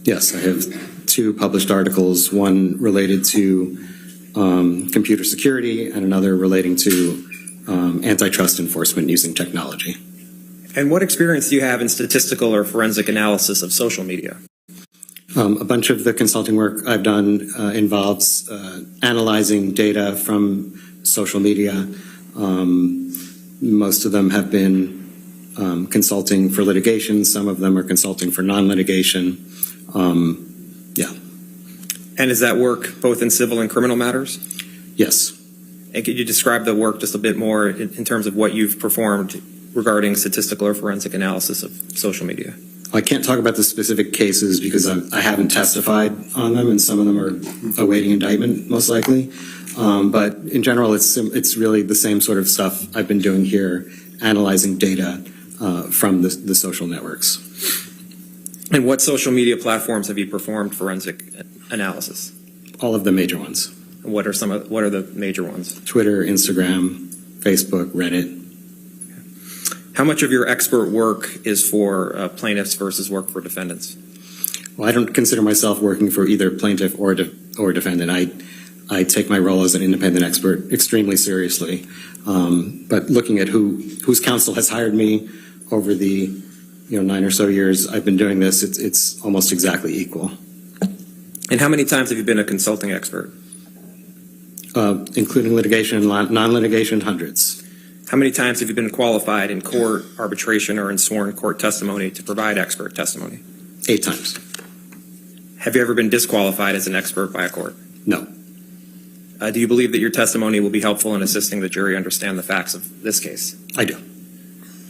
Yes, I have 2 published articles, one related to computer security and another relating to antitrust enforcement using technology. And what experience do you have in statistical or forensic analysis of social media? A bunch of the consulting work I've done involves analyzing data from social media. Most of them have been consulting for litigation. Some of them are consulting for non-litigation. Yeah. And is that work both in civil and criminal matters? Yes. And could you describe the work just a bit more in terms of what you've performed regarding statistical or forensic analysis of social media? I can't talk about the specific cases because I haven't testified on them, and some of them are awaiting indictment, most likely. But in general, it's really the same sort of stuff I've been doing here, analyzing data from the social networks. And what social media platforms have you performed forensic analysis? All of the major ones. And what are the major ones? Twitter, Instagram, Facebook, Reddit. How much of your expert work is for plaintiffs versus work for defendants? Well, I don't consider myself working for either plaintiff or defendant. I take my role as an independent expert extremely seriously. But looking at whose counsel has hired me over the 9 or so years I've been doing this, it's almost exactly equal. And how many times have you been a consulting expert? Including litigation and non-litigation, hundreds. How many times have you been qualified in court, arbitration, or in sworn court testimony to provide expert testimony? 8 times. Have you ever been disqualified as an expert by a court? No. Do you believe that your testimony will be helpful in assisting the jury understand the facts of this case? I do.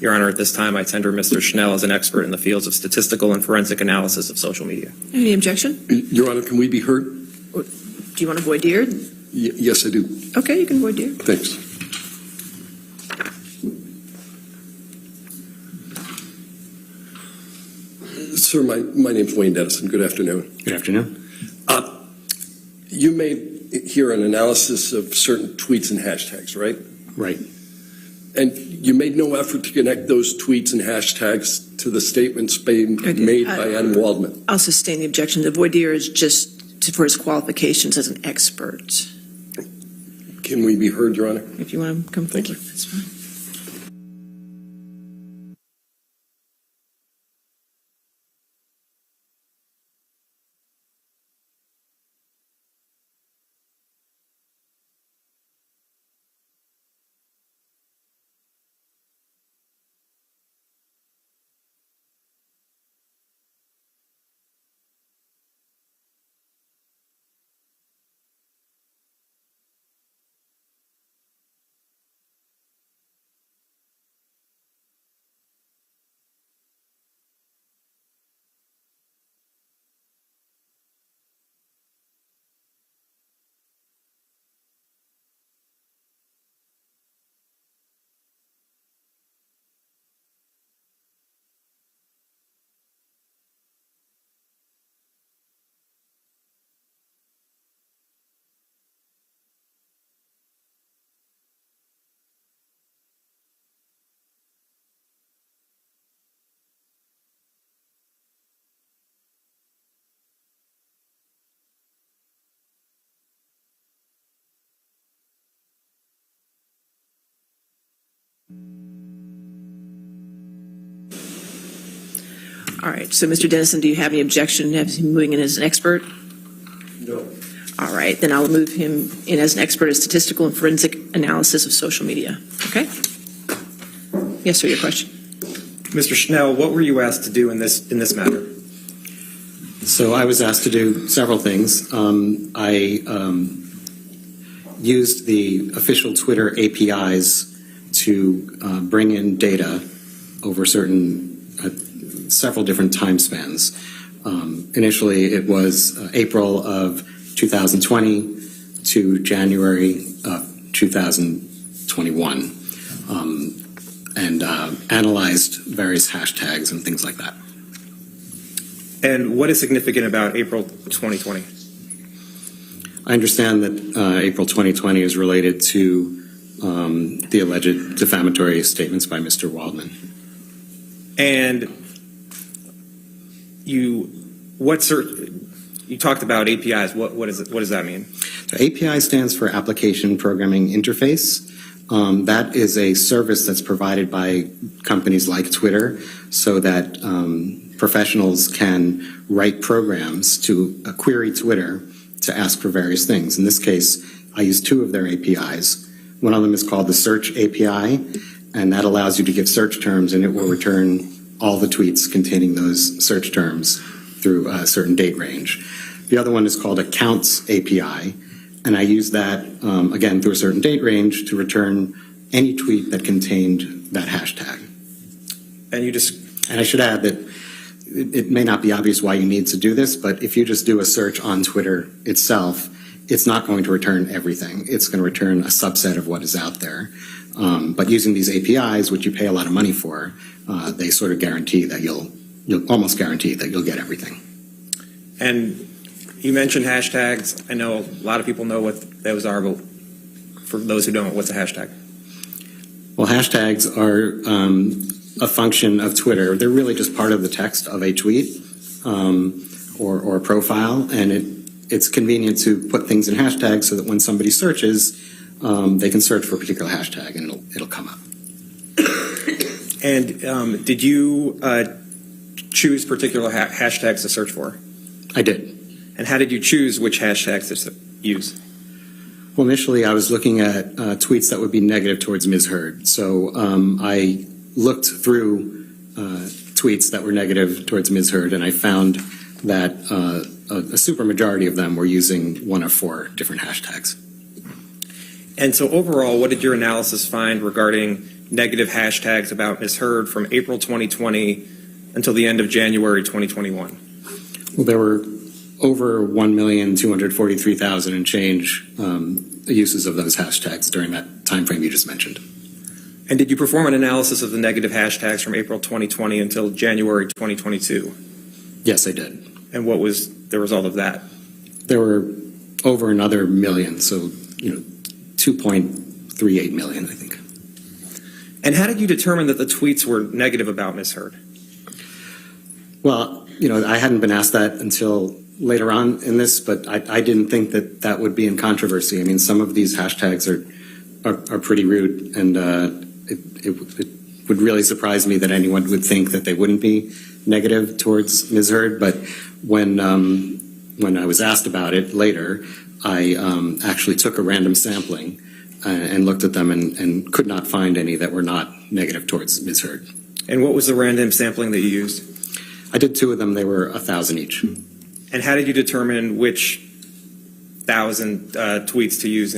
Your Honor, at this time, I tender Mr. Schnell as an expert in the fields of statistical and forensic analysis of social media. Any objection? Your Honor, can we be heard? Do you want to voir dire? Yes, I do. Okay, you can voir dire. Thanks. Sir, my name's Wayne Dennison. Good afternoon. Good afternoon. You made here an analysis of certain tweets and hashtags, right? Right. And you made no effort to connect those tweets and hashtags to the statements being made by Adam Waldman. I'll sustain the objection. The voir dire is just for his qualifications as an expert. Can we be heard, Your Honor? If you want to come forward, Thank you. that's fine. All right. So, Mr. Dennison, do you have any objection to him moving in as an expert? No. All right. Then I'll move him in as an expert in statistical and forensic analysis of social media. Okay? Yes, sir, your question. Mr. Schnell, what were you asked to do in this matter? So I was asked to do several things. I used the official Twitter APIs to bring in data over several different time spans. Initially, it was April of 2020 to January of 2021, and analyzed various hashtags and things like that. And what is significant about April 2020? I understand that April 2020 is related to the alleged defamatory statements by Mr. Waldman. And you talked about APIs. What does that mean? So API stands for Application Programming Interface. That is a service that's provided by companies like Twitter so that professionals can write programs to query Twitter to ask for various things. In this case, I use 2 of their APIs. One of them is called the Search API, and that allows you to give search terms, and it will return all the tweets containing those search terms through a certain date range. The other one is called a Counts API, and I use that, again, through a certain date range to return any tweet that contained that hashtag. And I should add that it may not be obvious why you need to do this, but if you just do a search on Twitter itself, it's not going to return everything. It's going to return a subset of what is out there. But using these APIs, which you pay a lot of money for, they sort of guarantee that you'll almost guarantee that you'll get everything. And you mentioned hashtags. I know a lot of people know what those are, but for those who don't, what's a hashtag? Well, hashtags are a function of Twitter. They're really just part of the text of a tweet or a profile, and it's convenient to put things in hashtags so that when somebody searches, they can search for a particular hashtag and it'll come up. And did you choose particular hashtags to search for? I did. And how did you choose which hashtags to use? Well, initially I was looking at tweets that would be negative towards Ms. Heard. So I looked through tweets that were negative towards Ms. Heard, and I found that a super majority of them were using one of 4 different hashtags. And so overall, what did your analysis find regarding negative hashtags about Ms. Heard from April 2020 until the end of January 2021? Well, there were over 1,243,000 and change uses of those hashtags during that time frame you just mentioned. And did you perform an analysis of the negative hashtags from April 2020 until January 2022? Yes, I did. And what was the result of that? There were over another million, so 2.38 million, I think. And how did you determine that the tweets were negative about Ms. Heard? Well, I hadn't been asked that until later on in this, but I didn't think that that would be in controversy. I mean, some of these hashtags are pretty rude, and it would really surprise me that anyone would think that they wouldn't be negative towards Ms. Heard. But when I was asked about it later, I actually took a random sampling and looked at them and could not find any that were not negative towards Ms. Heard. And what was the random sampling that you used? I did 2 of them. They were 1,000 each. And how did you determine which 1,000 tweets to use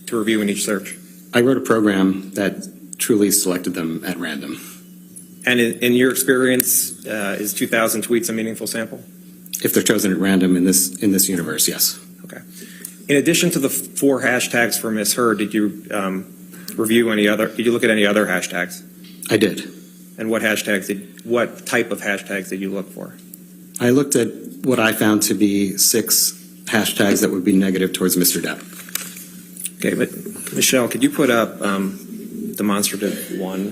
to review in each search? I wrote a program that truly selected them at random. And in your experience, is 2,000 tweets a meaningful sample? If they're chosen at random in this universe, yes. Okay. In addition to the 4 hashtags for Ms. Heard, did you review any other? Did you look at any other hashtags? I did. And what type of hashtags did you look for? I looked at what I found to be 6 hashtags that would be negative towards Mr. Depp. Okay, but Michelle, could you put up demonstrative 1,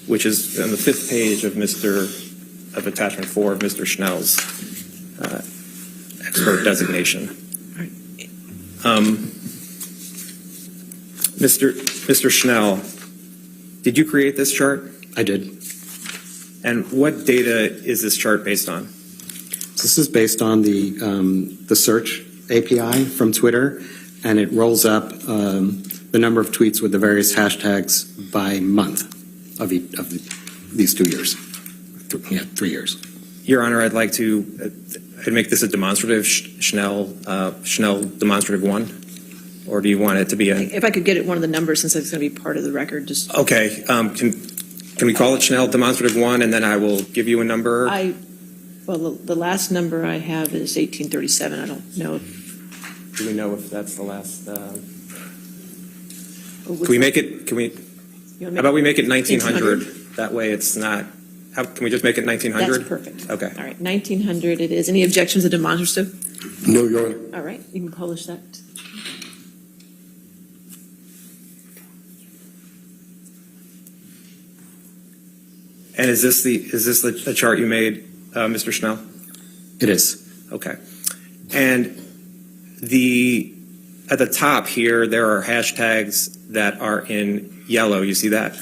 which is on the 5th page of attachment 4 of Mr. Schnell's expert designation. Mr. Schnell, did you create this chart? I did. And what data is this chart based on? This is based on the search API from Twitter, and it rolls up the number of tweets with the various hashtags by month of these 2 years. 3 years. Your Honor, I'd like to make this a demonstrative Schnell demonstrative 1, or do you want it to be a? If I could get it one of the numbers, since it's going to be part of the record, just. Okay. Can we call it Schnell demonstrative 1, and then I will give you a number? Well, the last number I have is 1837. I don't know. Do we know if that's the last? Can we make it? How about we make it 1900? That way, it's not. Can we just make it 1900? That's perfect. Okay. All right, 1900 it is. Any objections to demonstrative? No, Your Honor. All right, you can publish that. And is this the chart you made, Mr. Schnell? It is. Okay. And at the top here, there are hashtags that are in yellow. You see that?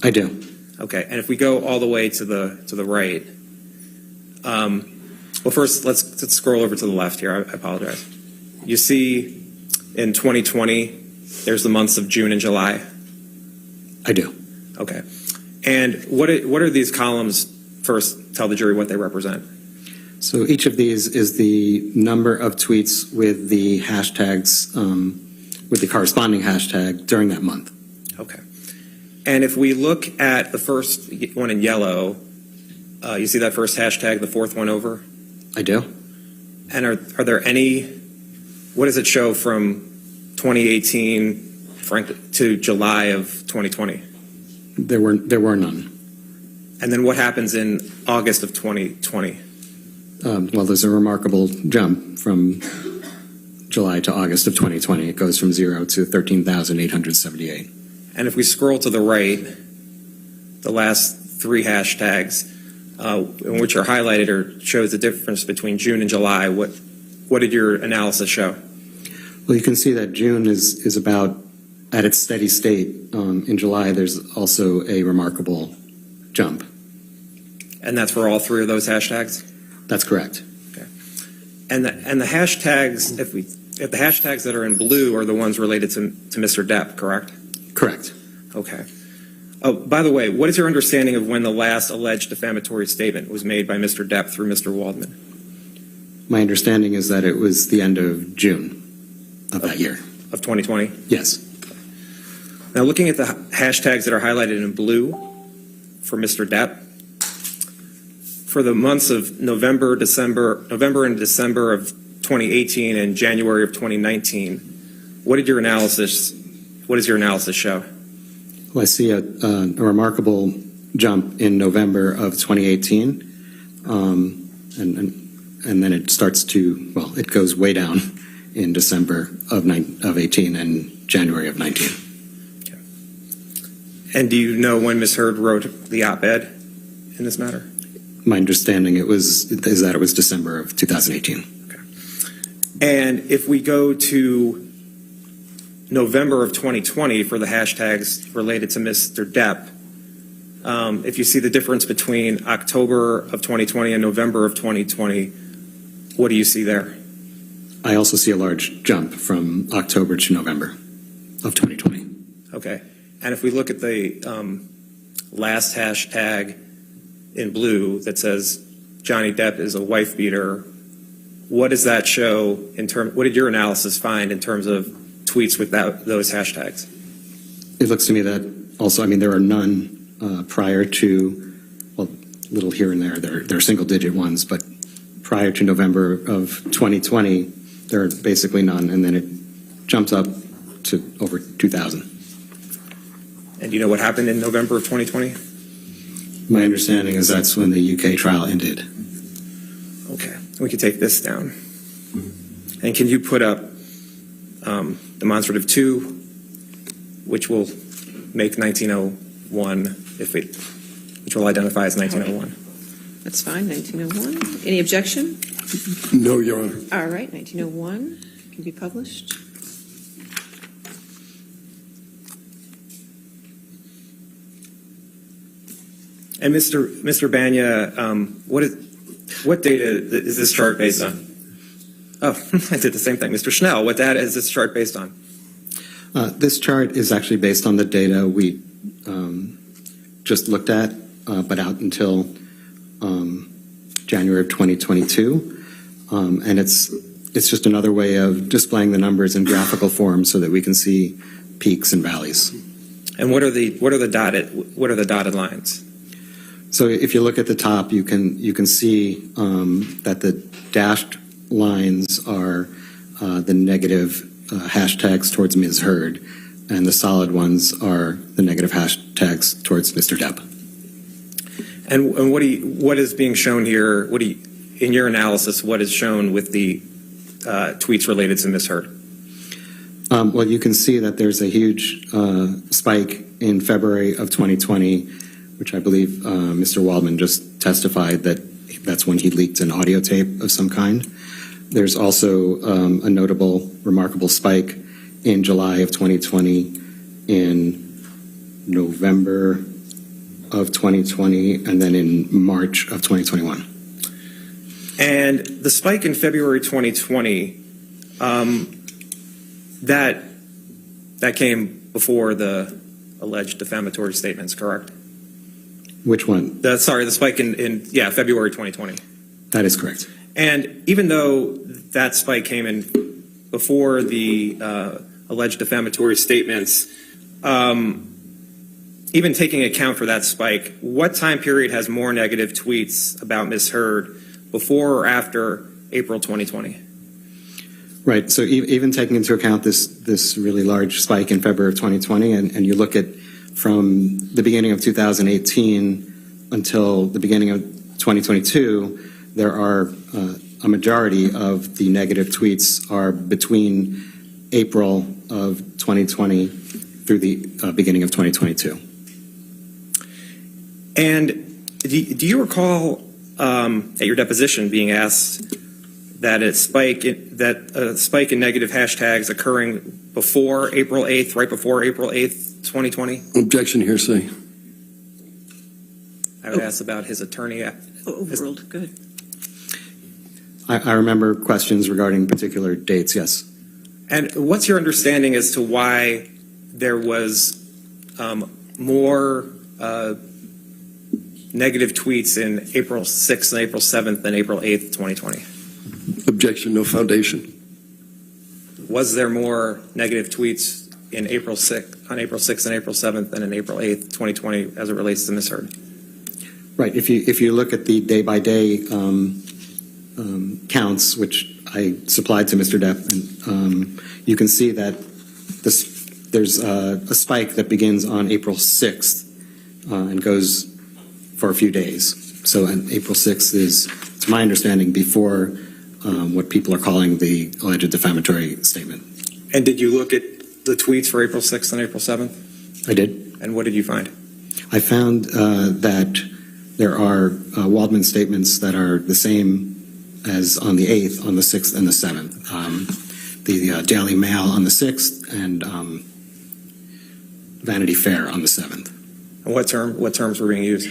I do. Okay. And if we go all the way to the right, well, first let's scroll over to the left here. I apologize. You see, in 2020, there's the months of June and July. I do. Okay. And what are these columns? First, tell the jury what they represent. So each of these is the number of tweets with the hashtags, with the corresponding hashtag during that month. Okay. And if we look at the first one in yellow, you see that first hashtag, the 4th one over? I do. And are there any, what does it show from 2018 frankly, to July of 2020? There were none. And then what happens in August of 2020? Well, there's a remarkable jump from July to August of 2020. It goes from 0 to 13,878. And if we scroll to the right, the last 3 hashtags, which are highlighted or shows the difference between June and July. What did your analysis show? Well, you can see that June is about at its steady state. In July, there's also a remarkable jump. And that's for all three of those hashtags? That's correct. Okay. And the hashtags, if the hashtags that are in blue are the ones related to Mr. Depp, correct? Correct. Okay. Oh, by the way, what is your understanding of when the last alleged defamatory statement was made by Mr. Depp through Mr. Waldman? My understanding is that it was the end of June of that year. Of 2020? Yes. Now, looking at the hashtags that are highlighted in blue for Mr. Depp, for the months of November and December of 2018 and January of 2019, what does your analysis show? Well, I see a remarkable jump in November of 2018, and then it starts to, well, it goes way down in December of 18 and January of 19. Okay. And do you know when Ms. Heard wrote the op-ed in this matter? My understanding is that it was December of 2018. Okay. And if we go to November of 2020 for the hashtags related to Mr. Depp, if you see the difference between October of 2020 and November of 2020, what do you see there? I also see a large jump from October to November of 2020. Okay. And if we look at the last hashtag in blue that says Johnny Depp is a wife beater, what does that show what did your analysis find in terms of tweets with those hashtags? It looks to me that also, I mean, there are none prior to, well, little here and there. There are single-digit ones, but prior to November of 2020, there are basically none, and then it jumps up to over 2,000. And do you know what happened in November of 2020? My understanding is that's when the UK trial ended. Okay, we can take this down. And can you put up demonstrative 2, which will make 1901, which will identify as 1901? That's fine, 1901. Any objection? No, Your Honor. All right, 1901 can be published. And Mr. Banya, what data is this chart based on? Oh, I did the same thing. Mr. Schnell, what data is this chart based on? This chart is actually based on the data we just looked at, but out until January of 2022. And it's just another way of displaying the numbers in graphical form so that we can see peaks and valleys. And what are the dotted lines? So if you look at the top, you can see that the dashed lines are the negative hashtags towards Ms. Heard, and the solid ones are the negative hashtags towards Mr. Depp. And what is being shown here? In your analysis, what is shown with the tweets related to Ms. Heard? Well, you can see that there's a huge spike in February of 2020, which I believe Mr. Waldman just testified that that's when he leaked an audio tape of some kind. There's also a notable, remarkable spike in July of 2020, in November of 2020, and then in March of 2021. And the spike in February 2020, that came before the alleged defamatory statements, correct? Which one? The spike in February 2020. That is correct. And even though that spike came in before the alleged defamatory statements, even taking account for that spike, what time period has more negative tweets about Ms. Heard, before or after April 2020? Right. So even taking into account this really large spike in February of 2020, and you look at from the beginning of 2018 until the beginning of 2022, there are a majority of the negative tweets are between April of 2020 through the beginning of 2022. And Do you recall at your deposition being asked that a spike in negative hashtags occurring before April 8th, right before April 8th, 2020? Objection, hearsay. I would ask about his attorney. Overruled. Good. I remember questions regarding particular dates, yes. And what's your understanding as to why there was more negative tweets in April 6th and April 7th than April 8th, 2020? Objection, no foundation. Was there more negative tweets in April 6th, on April 6th and April 7th than in April 8th, 2020 as it relates to Ms. Heard? Right. If you look at the day-by-day counts, which I supplied to Mr. Depp, and you can see that there's a spike that begins on April 6th and goes for a few days. So April 6th is, to my understanding, before what people are calling the alleged defamatory statement. And did you look at the tweets for April 6th and April 7th? I did. And what did you find? I found that there are Waldman statements that are the same as on the 8th, on the 6th, and the 7th. The Daily Mail on the 6th and Vanity Fair on the 7th. And what terms were being used?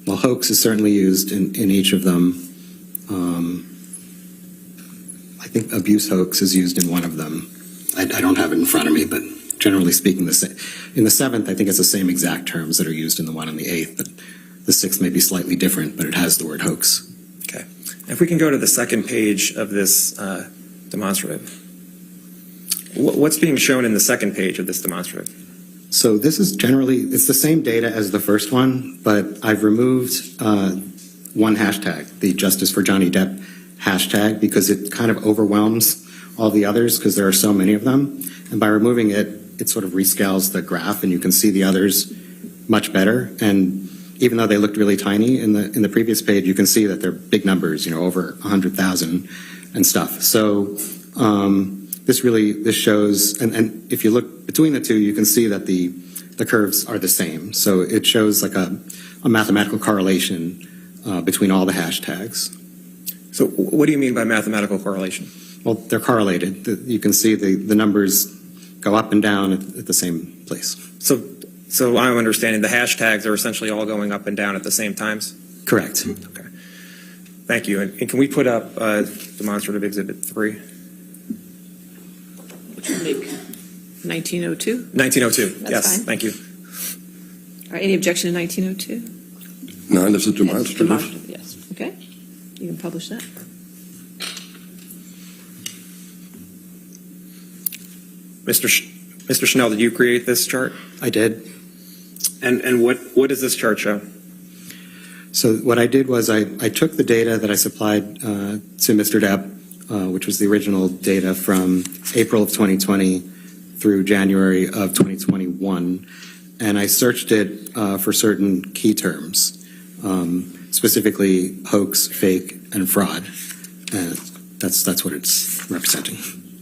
Well, hoax is certainly used in each of them. I think abuse hoax is used in one of them. I don't have it in front of me, but generally speaking, in the 7th, I think it's the same exact terms that are used in the one on the 8th, but the 6th may be slightly different, but it has the word hoax. Okay. If we can go to the second page of this demonstrative. What's being shown in the second page of this demonstrative? So this is generally, it's the same data as the first one, but I've removed one hashtag, the Justice for Johnny Depp hashtag, because it kind of overwhelms all the others because there are so many of them. And by removing it, it sort of rescales the graph and you can see the others much better. And even though they looked really tiny in the previous page, you can see that they're big numbers, over 100,000 and stuff. So this shows, and if you look between the two, you can see that the curves are the same. So it shows like a mathematical correlation between all the hashtags. So what do you mean by mathematical correlation? Well, they're correlated. You can see the numbers go up and down at the same place. So I'm understanding the hashtags are essentially all going up and down at the same times? Correct. Okay. Thank you. And can we put up demonstrative exhibit 3? Which would make 1902? 1902. That's yes, fine. Thank you. All right, any objection to 1902? No, this is demonstrative. Demonstrative, yes. Okay. You can publish that. Mr. Schnell, did you create this chart? I did. And what does this chart show? So what I did was I took the data that I supplied to Mr. Depp, which was the original data from April of 2020 through January of 2021, and I searched it for certain key terms, specifically hoax, fake, and fraud. That's what it's representing.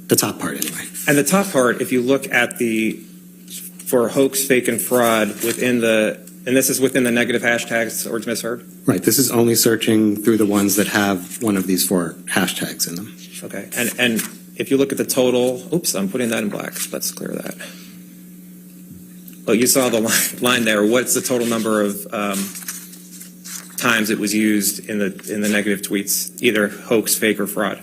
The top part, anyway. And the top part, if you look at for hoax, fake, and fraud and this is within the negative hashtags towards misheard? Right. This is only searching through the ones that have one of these 4 hashtags in them. Okay. And if you look at the total, oops, I'm putting that in black. Let's clear that. Well, you saw the line there. What's the total number of times it was used in the negative tweets, either hoax, fake, or fraud?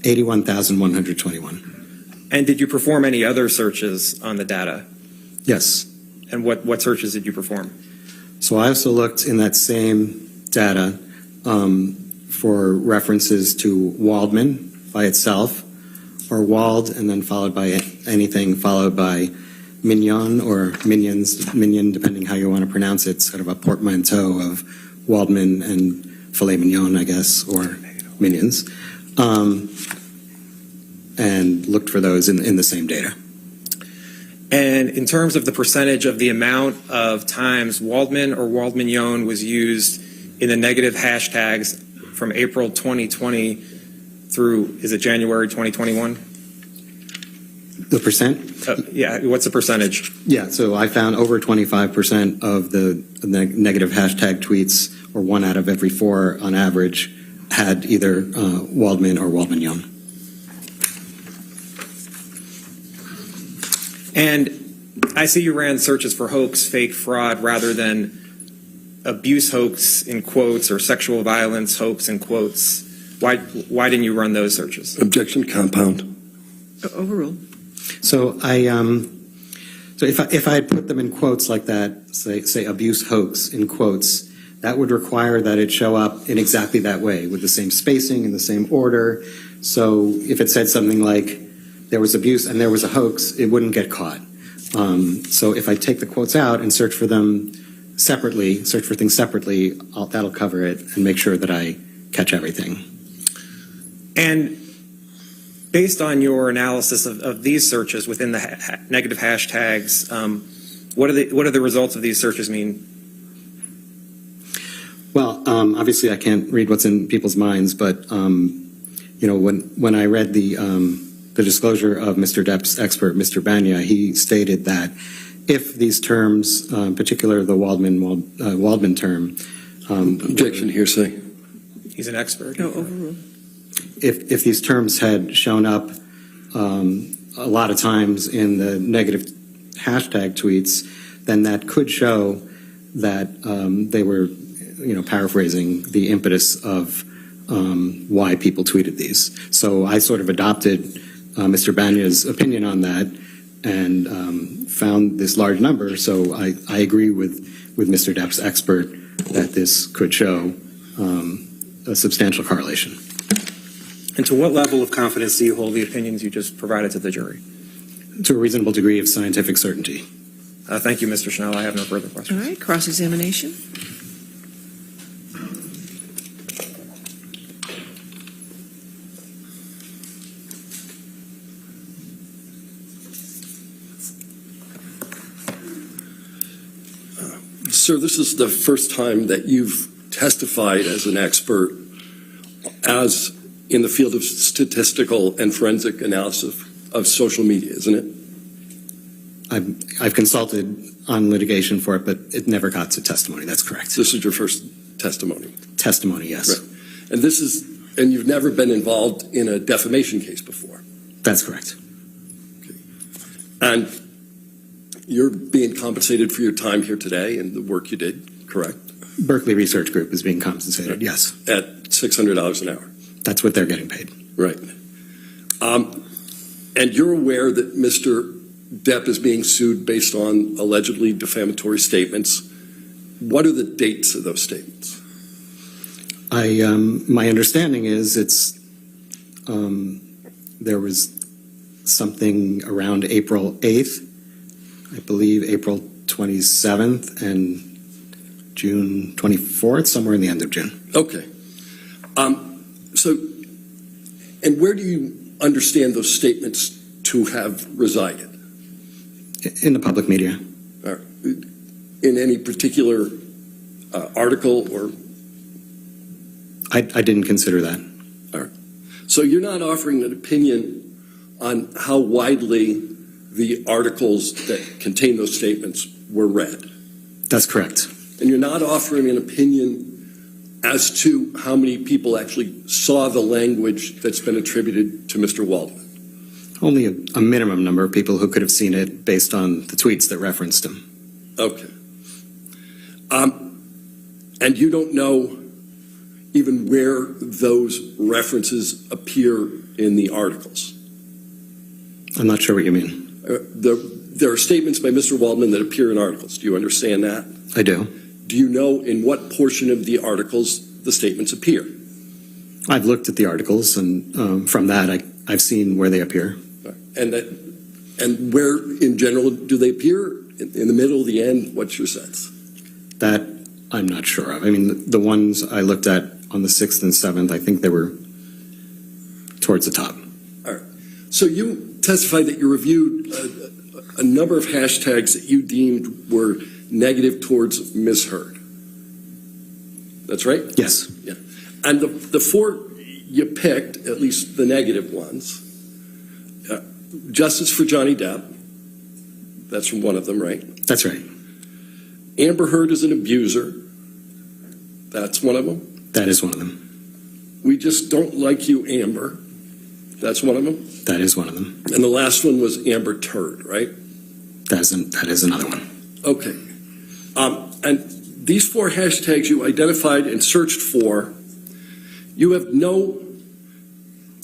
81,121. And did you perform any other searches on the data? Yes. And what searches did you perform? So I also looked in that same data for references to Waldman by itself, or Wald, and then followed by anything followed by Mignon or Minion, depending how you want to pronounce it, sort of a portmanteau of Waldman and filet mignon, I guess, or minions, and looked for those in the same data. And in terms of the percentage of the amount of times Waldman or Waldmignon was used in the negative hashtags from April 2020 through, is it January 2021? The percent? Yeah, what's the percentage? Yeah, so I found over 25% of the negative hashtag tweets, or 1 out of every 4 on average, had either Waldman or Waldman Young. And I see you ran searches for hoax, fake, fraud, rather than abuse hoax in quotes or sexual violence hoax in quotes. Why didn't you run those searches? Objection, compound. Overruled. So if I had put them in quotes like that, say abuse hoax in quotes, that would require that it show up in exactly that way, with the same spacing and the same order. So if it said something like there was abuse and there was a hoax, it wouldn't get caught. So if I take the quotes out and search for them separately, search for things separately, that'll cover it and make sure that I catch everything. And based on your analysis of these searches within the negative hashtags, what do the results of these searches mean? Well, obviously I can't read what's in people's minds, but when I read the disclosure of Mr. Depp's expert, Mr. Banya, he stated that if these terms, particularly the Waldman term, objection, hearsay. He's an expert. No, overruled. If these terms had shown up a lot of times in the negative hashtag tweets, then that could show that they were, paraphrasing the impetus of why people tweeted these. So I sort of adopted Mr. Banya's opinion on that and found this large number. So I agree with Mr. Depp's expert that this could show a substantial correlation. And to what level of confidence do you hold the opinions you just provided to the jury? To a reasonable degree of scientific certainty. Thank you, Mr. Schnell. I have no further questions. All right, cross-examination. Sir, this is the first time that you've testified as an expert as in the field of statistical and forensic analysis of social media, isn't it? I've consulted on litigation for it, but it never got to testimony. That's correct. This is your first testimony? Testimony, yes. Right. And you've never been involved in a defamation case before? That's correct. Okay. And you're being compensated for your time here today and the work you did, correct? Berkeley Research Group is being compensated, yes. At $600 an hour? That's what they're getting paid. Right. And you're aware that Mr. Depp is being sued based on allegedly defamatory statements. What are the dates of those statements? My understanding is there was something around April 8th, I believe April 27th and June 24th, somewhere in the end of June. Okay. And where do you understand those statements to have resided? In the public media. In any particular article or? I didn't consider that. All right. So you're not offering an opinion on how widely the articles that contain those statements were read? That's correct. And you're not offering an opinion as to how many people actually saw the language that's been attributed to Mr. Waldman? Only a minimum number of people who could have seen it based on the tweets that referenced him. Okay. And you don't know even where those references appear in the articles? I'm not sure what you mean. There are statements by Mr. Waldman that appear in articles. Do you understand that? I do. Do you know in what portion of the articles the statements appear? I've looked at the articles, and from that, I've seen where they appear. And where, in general, do they appear? In the middle, the end? What's your sense? That I'm not sure of. I mean, the ones I looked at on the 6th and 7th, I think they were towards the top. All right. So you testified that you reviewed a number of hashtags that you deemed were negative towards Ms. Heard. That's right? Yes. Yeah. And the four you picked, at least the negative ones, Justice for Johnny Depp. That's from one of them, right? That's right. Amber Heard is an abuser. That's one of them. That is one of them. We just don't like you, Amber. That's one of them. That is one of them. And the last one was Amber Turd, right? That is another one. Okay. And these 4 hashtags you identified and searched for, you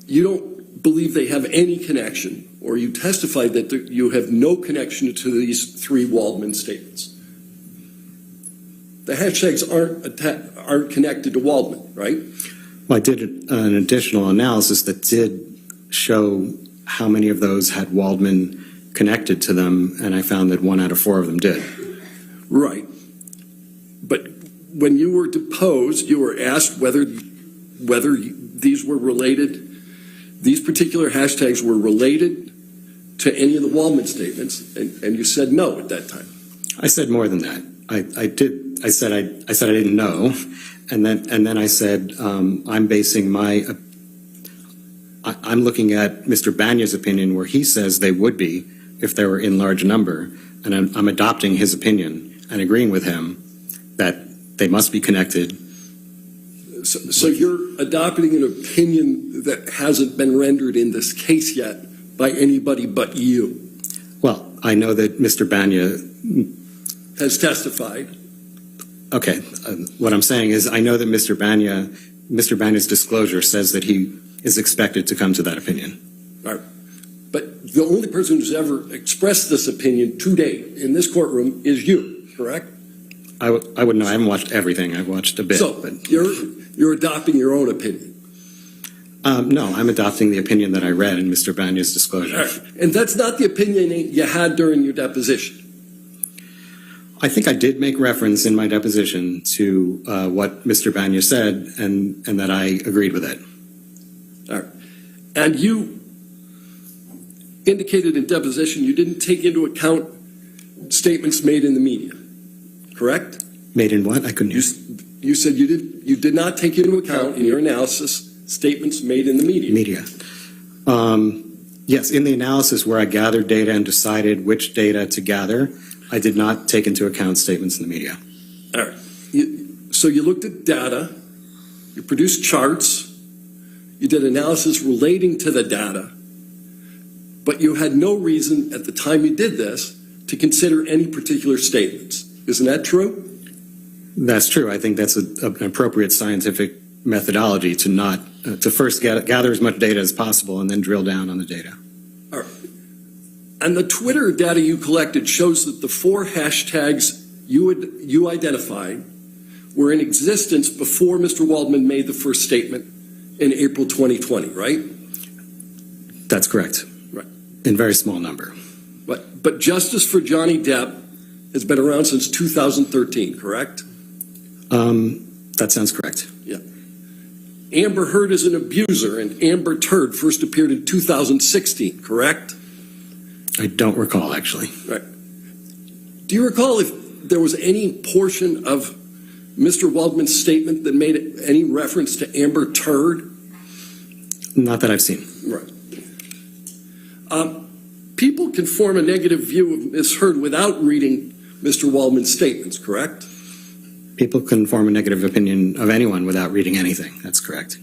don't believe they have any connection, or you testified that you have no connection to these 3 Waldman statements. The hashtags aren't connected to Waldman, right? Well, I did an additional analysis that did show how many of those had Waldman connected to them, and I found that 1 out of 4 of them did. Right. But when you were deposed, you were asked whether these were related, these particular hashtags were related to any of the Waldman statements, and you said no at that time. I said more than that. I said I didn't know, and then I said I'm looking at Mr. Banya's opinion, where he says they would be if they were in large number, and I'm adopting his opinion and agreeing with him that they must be connected. So you're adopting an opinion that hasn't been rendered in this case yet by anybody but you? Well, I know that Mr. Banya has testified. Okay, what I'm saying is I know that Mr. Banya's disclosure says that he is expected to come to that opinion. All right. But the only person who's ever expressed this opinion to date in this courtroom is you, correct? I wouldn't know. I haven't watched everything. I've watched a bit. So but you're adopting your own opinion? No, I'm adopting the opinion that I read in Mr. Banya's disclosure. All right. And that's not the opinion you had during your deposition? I think I did make reference in my deposition to what Mr. Banya said, and that I agreed with it. All right. And you indicated in deposition you didn't take into account statements made in the media, correct? Made in what? I couldn't hear. You said you did not take into account in your analysis statements made in the media. Yes, in the analysis where I gathered data and decided which data to gather, I did not take into account statements in the media. All right. So you looked at data, you produced charts, you did analysis relating to the data, but you had no reason at the time you did this to consider any particular statements. Isn't that true? That's true. I think that's an appropriate scientific methodology to first gather as much data as possible and then drill down on the data. All right. And the Twitter data you collected shows that the 4 hashtags you identified were in existence before Mr. Waldman made the first statement in April 2020, right? That's correct. Right. In very small number. But Justice for Johnny Depp has been around since 2013, correct? That sounds correct. Yeah. Amber Heard is an abuser, and Amber Turd first appeared in 2016, correct? I don't recall, actually. Right. Do you recall if there was any portion of Mr. Waldman's statement that made any reference to Amber Turd? Not that I've seen. Right. People can form a negative view of Ms. Heard without reading Mr. Waldman's statements, correct? People can form a negative opinion of anyone without reading anything. That's correct.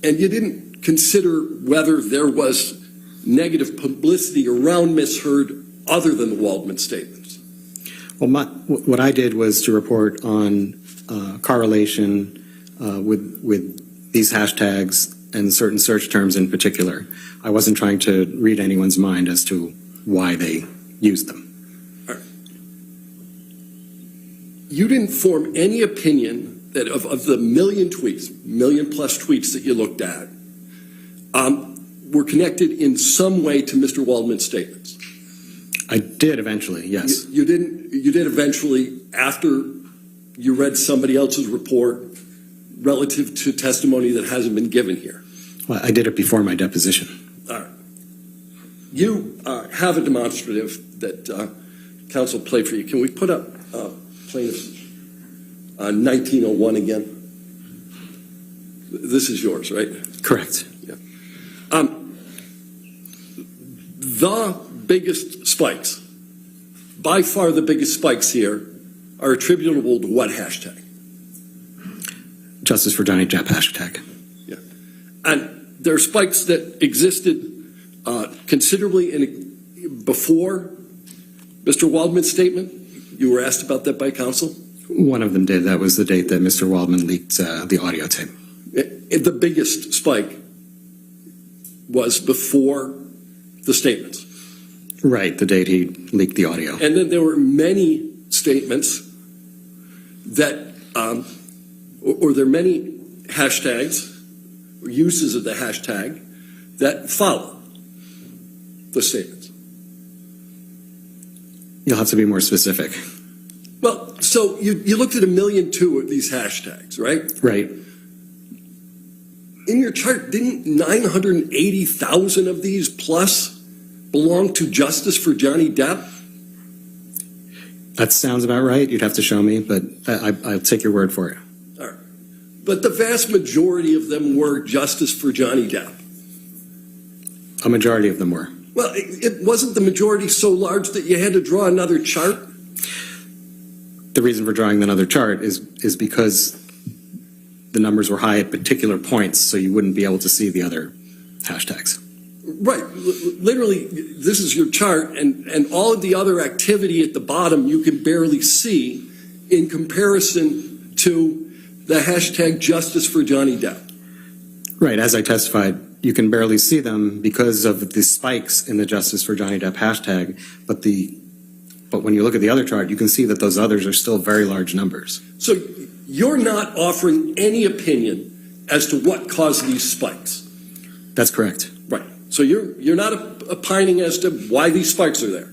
And you didn't consider whether there was negative publicity around Ms. Heard other than the Waldman statements? Well, what I did was to report on correlation with these hashtags and certain search terms in particular. I wasn't trying to read anyone's mind as to why they used them. All right. You didn't form any opinion that of the million plus tweets that you looked at, were connected in some way to Mr. Waldman's statements? I did eventually, yes. You did eventually after you read somebody else's report relative to testimony that hasn't been given here? Well, I did it before my deposition. All right. You have a demonstrative that counsel played for you. Can we put up plaintiff's 1901 again? This is yours, right? Correct. Yeah. the biggest spikes, by far the biggest spikes here, are attributable to what hashtag? Justice for Johnny Depp hashtag. Yeah. And there are spikes that existed considerably before Mr. Waldman's statement. You were asked about that by counsel? One of them did. That was the date that Mr. Waldman leaked the audio tape. The biggest spike was before the statements. Right, the date he leaked the audio. And then there were many statements that, or there are many hashtags or uses of the hashtag that follow the statements. You'll have to be more specific. Well, so you looked at 1.2 million of these hashtags, right? Right. In your chart, didn't 980,000 of these plus belong to Justice for Johnny Depp? That sounds about right. You'd have to show me, but I'll take your word for it. All right. But the vast majority of them were Justice for Johnny Depp. A majority of them were. Well, it wasn't the majority so large that you had to draw another chart? The reason for drawing another chart is because the numbers were high at particular points, so you wouldn't be able to see the other hashtags. Right. Literally, this is your chart, and all of the other activity at the bottom you can barely see in comparison to the hashtag Justice for Johnny Depp. Right. As I testified, you can barely see them because of the spikes in the Justice for Johnny Depp hashtag, but when you look at the other chart, you can see that those others are still very large numbers. So you're not offering any opinion as to what caused these spikes? That's correct. Right. So you're not opining as to why these spikes are there?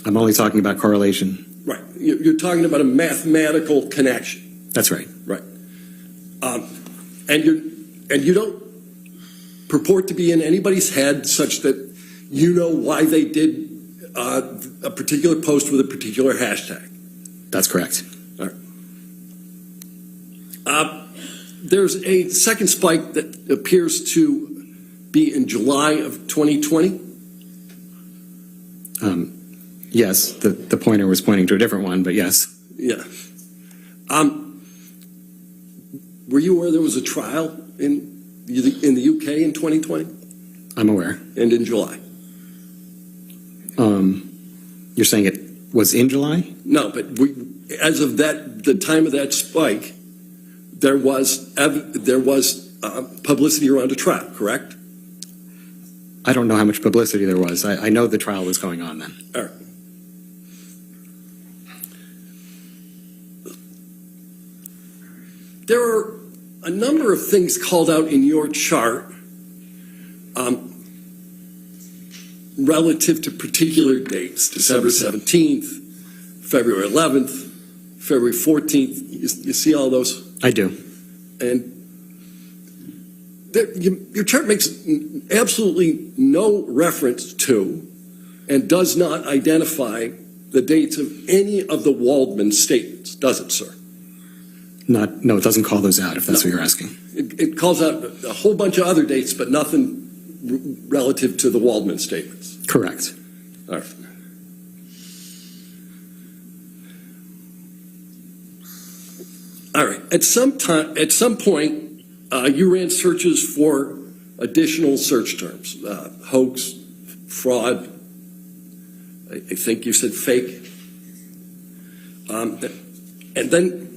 I'm only talking about correlation. Right. You're talking about a mathematical connection. That's right. Right. And you don't purport to be in anybody's head such that you know why they did a particular post with a particular hashtag. That's correct. All right. There's a second spike that appears to be in July of 2020. Yes, the pointer was pointing to a different one, but yes. Yeah. Were you aware there was a trial in the UK in 2020? I'm aware. And in July? You're saying it was in July? No, but as of the time of that spike, there was publicity around a trial, correct? I don't know how much publicity there was. I know the trial was going on then. All right. There are a number of things called out in your chart relative to particular dates, December 17th, February 11th, February 14th. You see all those? I do. And your chart makes absolutely no reference to and does not identify the dates of any of the Waldman statements, does it, sir? No, it doesn't call those out, if that's what you're asking. It calls out a whole bunch of other dates, but nothing relative to the Waldman statements. Correct. All right. All right. At some point, you ran searches for additional search terms: hoax, fraud. I think you said fake, and then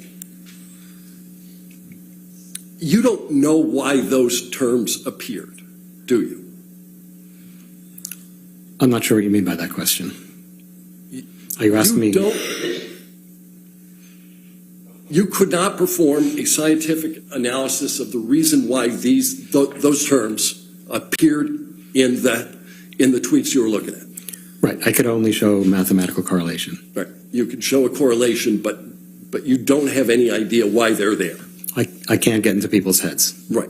you don't know why those terms appeared, do you? I'm not sure what you mean by that question. Are you asking me? You could not perform a scientific analysis of the reason why those terms appeared in the tweets you were looking at. Right. I could only show mathematical correlation. Right. You could show a correlation, but you don't have any idea why they're there. I can't get into people's heads. Right.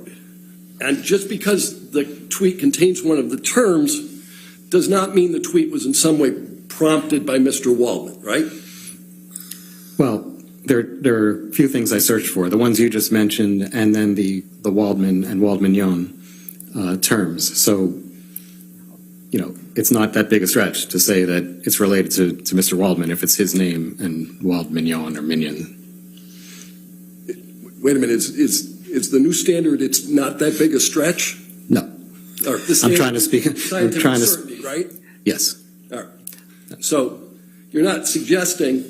And just because the tweet contains one of the terms does not mean the tweet was in some way prompted by Mr. Waldman, right? Well, there are a few things I searched for. The ones you just mentioned, and then the Waldman and Waldman-Yon terms. So, it's not that big a stretch to say that it's related to Mr. Waldman if it's his name and Wald Mignon or Minion. Wait a minute, is the new standard, it's not that big a stretch? No. Or the I'm trying to speak. Scientific I'm trying to. certainty, right? Yes. All right. So you're not suggesting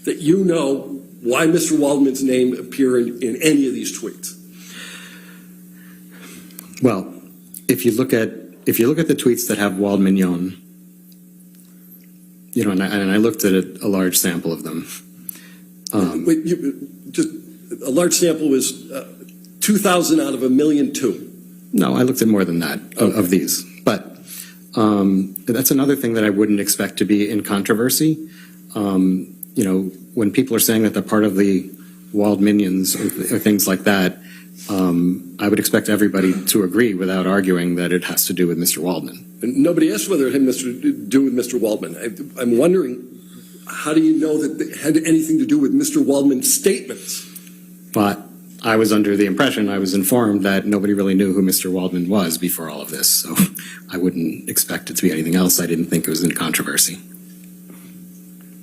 that you know why Mr. Waldman's name appeared in any of these tweets? Well, if you look at the tweets that have Wald Mignon, and I looked at a large sample of them. Wait, just a large sample was 2,000 out of 1,000,002. No, I looked at more than that of these. But that's another thing that I wouldn't expect to be in controversy. When people are saying that they're part of the Wald Minions or things like that, I would expect everybody to agree without arguing that it has to do with Mr. Waldman. And nobody asked whether it had to do with Mr. Waldman. I'm wondering, how do you know that it had anything to do with Mr. Waldman's statements? But I was under the impression, I was informed that nobody really knew who Mr. Waldman was before all of this. So I wouldn't expect it to be anything else. I didn't think it was in controversy.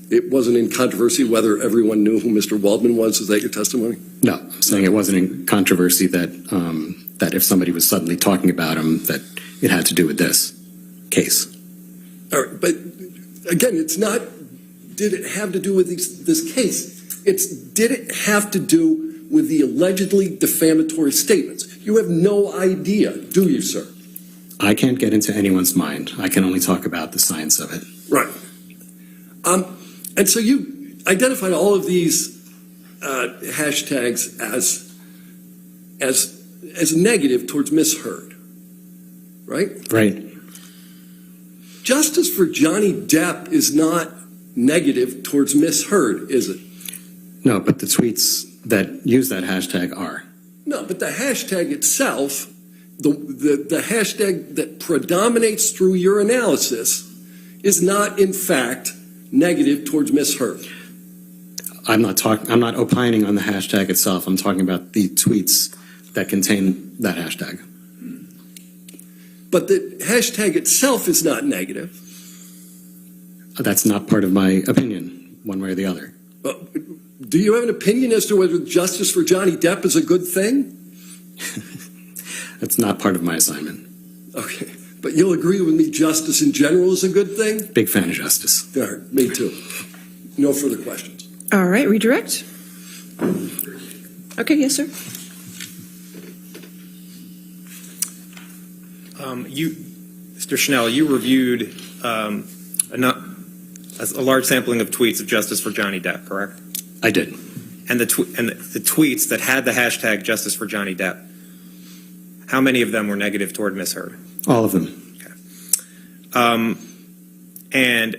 It wasn't in controversy whether everyone knew who Mr. Waldman was? Is that your testimony? No, I'm saying it wasn't in controversy that that if somebody was suddenly talking about him, that it had to do with this case. All right, but again, it's not, did it have to do with this case? It's, did it have to do with the allegedly defamatory statements? You have no idea, do you, sir? I can't get into anyone's mind. I can only talk about the science of it. Right. And so you identified all of these hashtags as negative towards Miss Heard, right? Right. Justice for Johnny Depp is not negative towards Miss Heard, is it? No, but the tweets that use that hashtag are. No, but the hashtag itself, the hashtag that predominates through your analysis is not, in fact, negative towards Miss Heard. I'm not opining on the hashtag itself. I'm talking about the tweets that contain that hashtag. But the hashtag itself is not negative. That's not part of my opinion, one way or the other. Do you have an opinion as to whether justice for Johnny Depp is a good thing? That's not part of my assignment. Okay. But you'll agree with me, justice in general is a good thing? Big fan of justice. All right, me too. No further questions. All right, redirect. Okay, yes, sir. Mr. Schnell, you reviewed a large sampling of tweets of justice for Johnny Depp, correct? I did. And the tweets that had the hashtag justice for Johnny Depp, how many of them were negative toward Miss Heard? All of them. Okay. And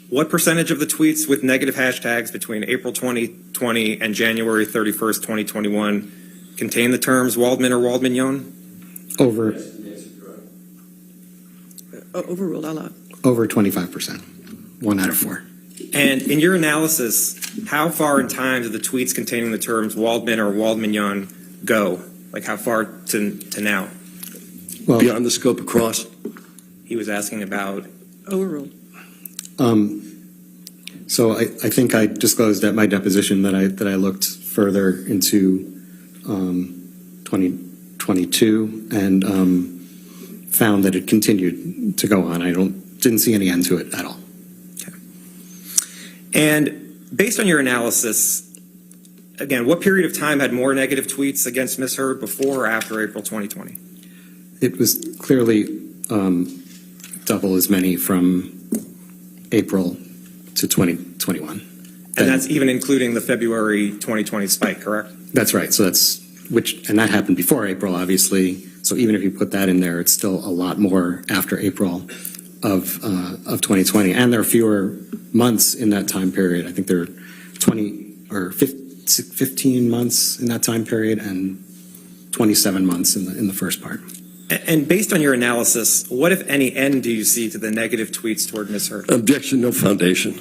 what percentage of the tweets with negative hashtags between April 2020 and January 31st, 2021 contain the terms Waldman or Waldmignon? Overruled, I'll out. Over 25%. 1 out of 4. And in your analysis, how far in time do the tweets containing the terms Waldman or Waldmignon go? Like how far to now? Well, beyond the scope of cross? He was asking about. Overruled. So I think I disclosed at my deposition that I looked further into 2022 and found that it continued to go on. I didn't see any end to it at all. Okay. And based on your analysis, again, what period of time had more negative tweets against Ms. Heard, before or after April 2020? It was clearly double as many from April to 2021. And that's even including the February 2020 spike, correct? That's right. So and that happened before April, obviously. So even if you put that in there, it's still a lot more after April of 2020. And there are fewer months in that time period. I think there are 15 months in that time period and 27 months in the first part. And based on your analysis, what, if any, end do you see to the negative tweets toward Ms. Heard? Objection, no foundation.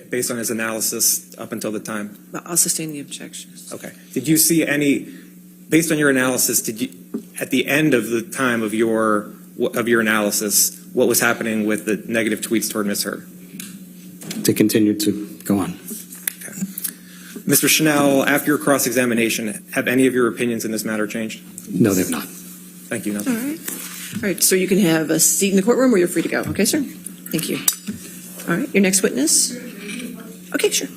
Based on his analysis up until the time? I'll sustain the objection. Okay. Did you see any, based on your analysis, at the end of the time of your of your analysis what was happening with the negative tweets toward Ms. Heard? To continue to go on. Mr. Chanel, after your cross-examination, have any of your opinions in this matter changed? No, they've not. Thank you. All right. All right, so you can have a seat in the courtroom or you're free to go. Okay, sir? Thank you. All right, your next witness? Okay, sure.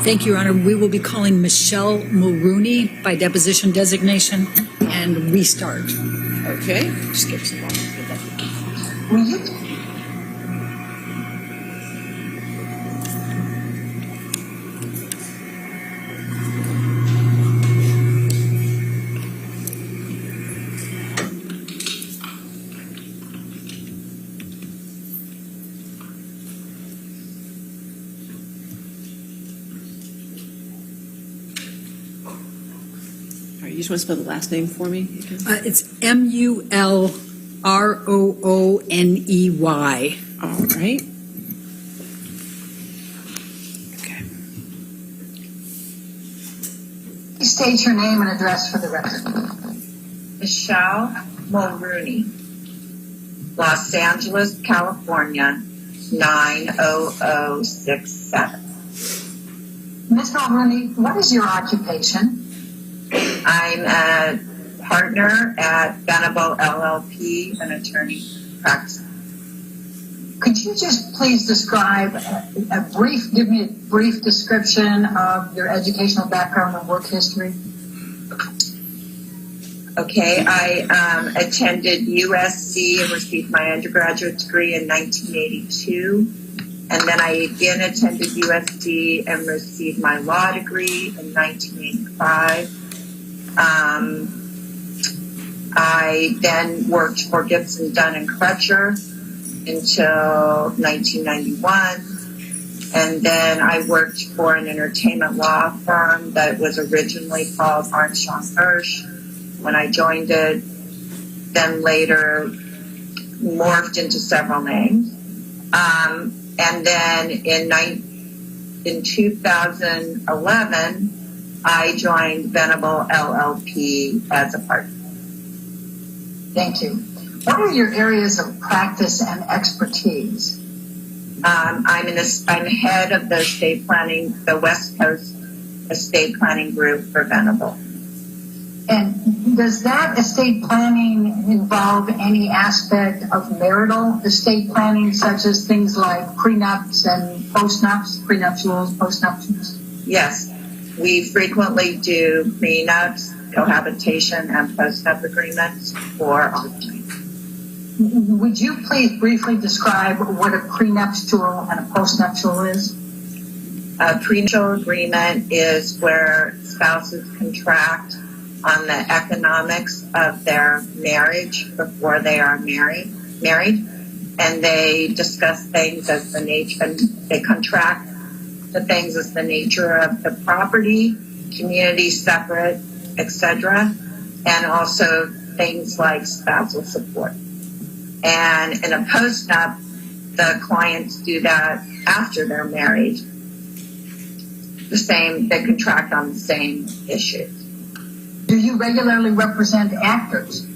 Thank you, Your Honor. We will be calling Michelle Mulrooney by deposition designation and restart. Okay. Just give us a moment. Will you? All right, you just want to spell the last name for me? It's Mulrooney. All right. Please state your name and address for the record. Michelle Mulrooney, Los Angeles, California, 90067. Ms. Mulrooney, what is your occupation? I'm a partner at Venable LLP, an attorney practicing. Could you just please describe give me a brief description of your educational background and work history? Okay, I attended USC and received my undergraduate degree in 1982. And then I again attended USC and received my law degree in 1985. I then worked for Gibson, Dunn and Crutcher until 1991. And then I worked for an entertainment law firm that was originally called Armstrong Hirsch. When I joined it, then later morphed into several names. And then in 2011, I joined Venable LLP as a partner. Thank you. What are your areas of practice and expertise? I'm head of the estate planning, the West Coast estate planning group for Venable. And does that estate planning involve any aspect of marital estate planning, such as things like prenups and postnups, prenuptials, postnuptials? Yes, we frequently do prenups, cohabitation, and postnup agreements for our clients. Would you please briefly describe what a prenuptial and a postnuptial is? A prenuptial agreement is where spouses contract on the economics of their marriage before they are married, and they discuss things as the nature, and they contract the things as the nature of the property, community separate, etc., and also things like spousal support. And in a postnup, the clients do that after they're married. They contract on the same issues. Do you regularly represent actors?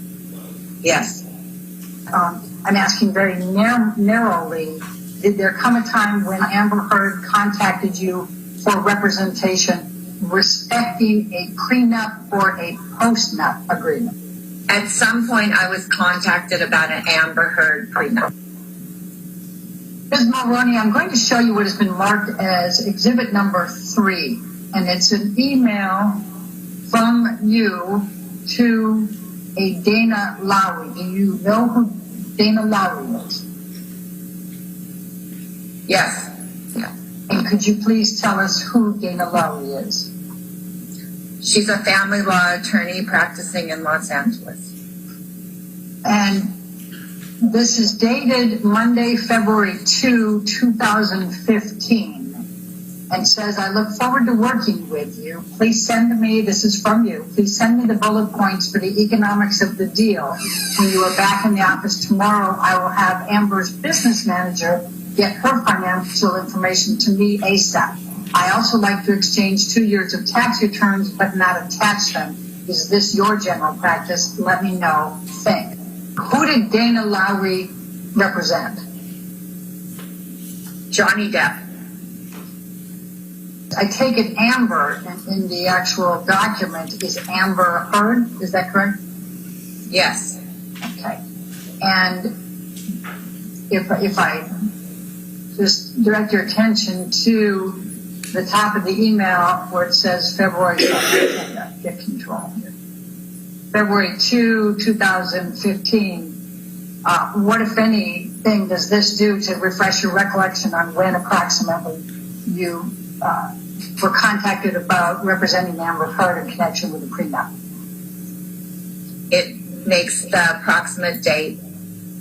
Yes. I'm asking very narrowly, did there come a time when Amber Heard contacted you for representation respecting a prenup or a postnup agreement? At some point, I was contacted about an Amber Heard prenup. Ms. Mulrooney, I'm going to show you what has been marked as exhibit number 3, and it's an email from you to a Dana Lowry. Do you know who Dana Lowry is? Yes. Yeah. And could you please tell us who Dana Lowry is? She's a family law attorney practicing in Los Angeles. And this is dated Monday, February 2, 2015. And says, I look forward to working with you. Please send me, this is from you, please send me the bullet points for the economics of the deal. When you are back in the office tomorrow, I will have Amber's business manager get her financial information to me ASAP. I also like to exchange 2 years of tax returns, but not attach them. Is this your general practice? Let me know. Think. Who did Dana Lowry represent? Johnny Depp. I take it Amber in the actual document is Amber Heard. Is that correct? Yes. Okay. And if I just direct your attention to the top of the email where it says February, get control here. February 2, 2015. What, if anything, does this do to refresh your recollection on when approximately you were contacted about representing Amber Heard in connection with the prenup? It makes the approximate date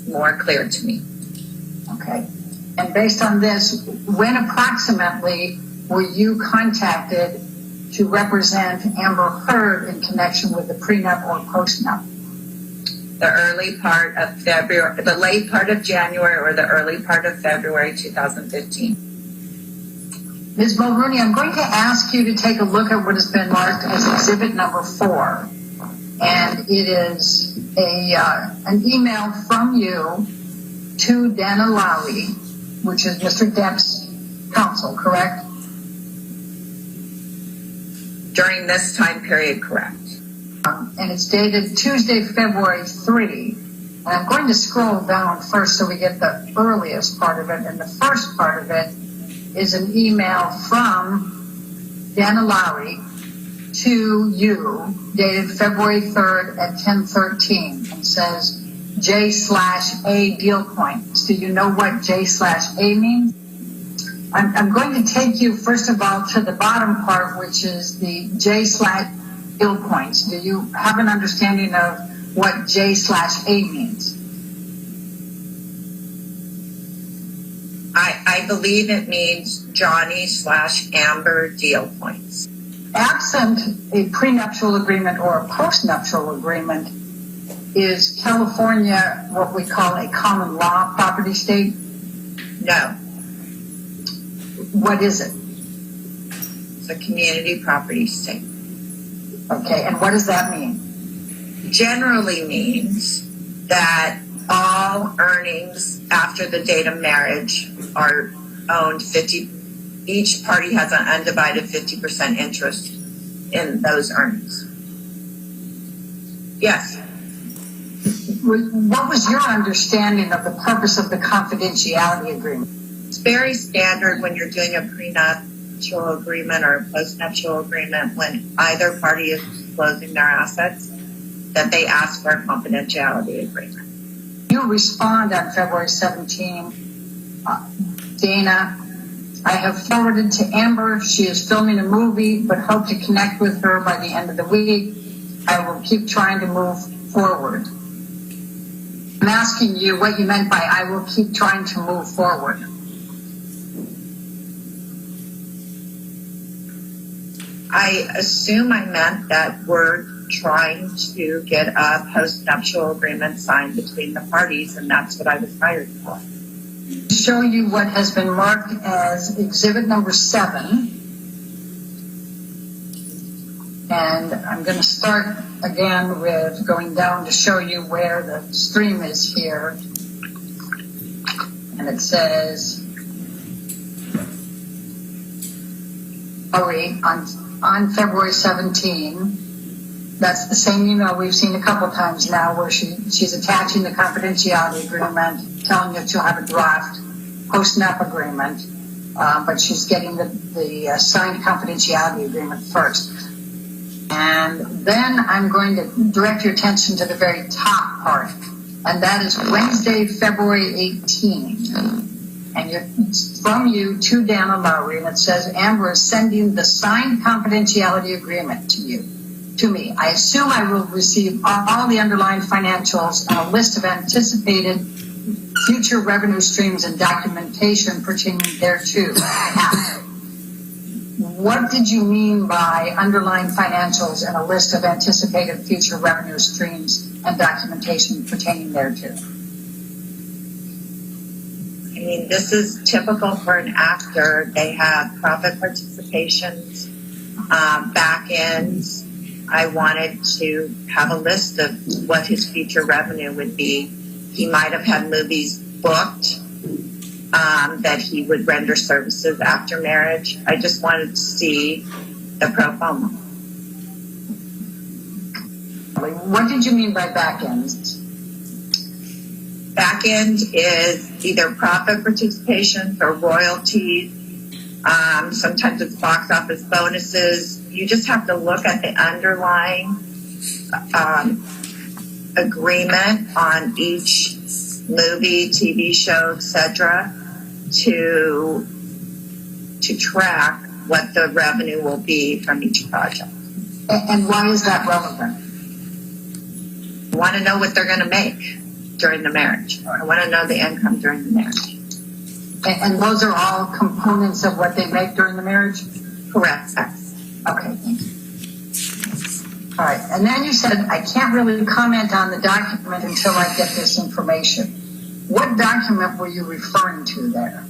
more clear to me. Okay. And based on this, when approximately were you contacted to represent Amber Heard in connection with the prenup or postnup? The early part of February, the late part of January, or the early part of February 2015. Ms. Mulrooney, I'm going to ask you to take a look at what has been marked as exhibit number 4. And it is an email from you to Dana Lowry, which is Mr. Depp's counsel, correct? During this time period, correct. And it's dated Tuesday, February 3. And I'm going to scroll down first so we get the earliest part of it. And the first part of it is an email from Dana Lowry to you, dated February 3rd at 10:13, and says J/A deal points. Do you know what J/A means? I'm going to take you, first of all, to the bottom part, which is the J/deal points. Do you have an understanding of what J/A means? I believe it means Johnny/Amber deal points. Absent a prenuptial agreement or a postnuptial agreement, is California what we call a common law property state? No. What is it? It's a community property state. Okay, and what does that mean? Generally means that all earnings after the date of marriage are owned 50. Each party has an undivided 50% interest in those earnings. Yes. What was your understanding of the purpose of the confidentiality agreement? It's very standard when you're doing a prenuptial agreement or a postnuptial agreement, when either party is disclosing their assets, that they ask for a confidentiality agreement. You respond on February 17, Dana, I have forwarded to Amber. She is filming a movie, but hope to connect with her by the end of the week. I will keep trying to move forward. I'm asking you what you meant by I will keep trying to move forward. I assume I meant that we're trying to get a postnuptial agreement signed between the parties, and that's what I was hired for. Show you what has been marked as exhibit number 7. And I'm going to start again with going down to show you where the stream is here. And it says, on February 17, that's the same email we've seen a couple times now, where she's attaching the confidentiality agreement, telling you she'll have a draft post-nup agreement, but she's getting the signed confidentiality agreement first. And then I'm going to direct your attention to the very top part, and that is Wednesday, February 18. And it's from you to Dana Lowry, and it says Amber is sending the signed confidentiality agreement to me. I assume I will receive all the underlying financials and a list of anticipated future revenue streams and documentation pertaining thereto. What did you mean by underlying financials and a list of anticipated future revenue streams and documentation pertaining thereto? I mean, this is typical for an actor. They have profit participations, back ends. I wanted to have a list of what his future revenue would be. He might have had movies booked that he would render services after marriage. I just wanted to see the pro forma. What did you mean by back ends? Back end is either profit participations or royalties, Sometimes it's box office bonuses. You just have to look at the underlying agreement on each movie, TV show, etc., to track what the revenue will be from each project. And why is that relevant? I want to know what they're going to make during the marriage. I want to know the income during the marriage. And those are all components of what they make during the marriage? Correct. Okay, thank you. All right, and then you said, I can't really comment on the document until I get this information. What document were you referring to there?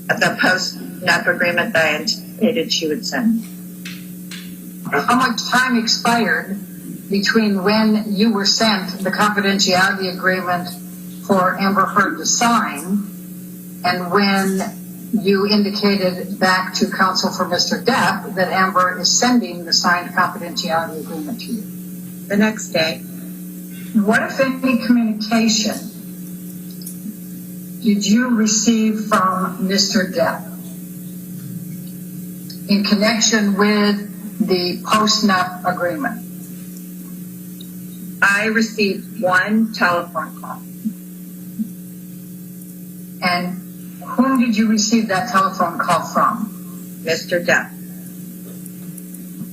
The post-nup agreement that I anticipated she would send. How much time expired between when you were sent the confidentiality agreement for Amber Heard to sign and when you indicated back to counsel for Mr. Depp that Amber is sending the signed confidentiality agreement to you? The next day. What, if any, communication did you receive from Mr. Depp in connection with the post-nup agreement? I received one telephone call. And whom did you receive that telephone call from? Mr. Depp.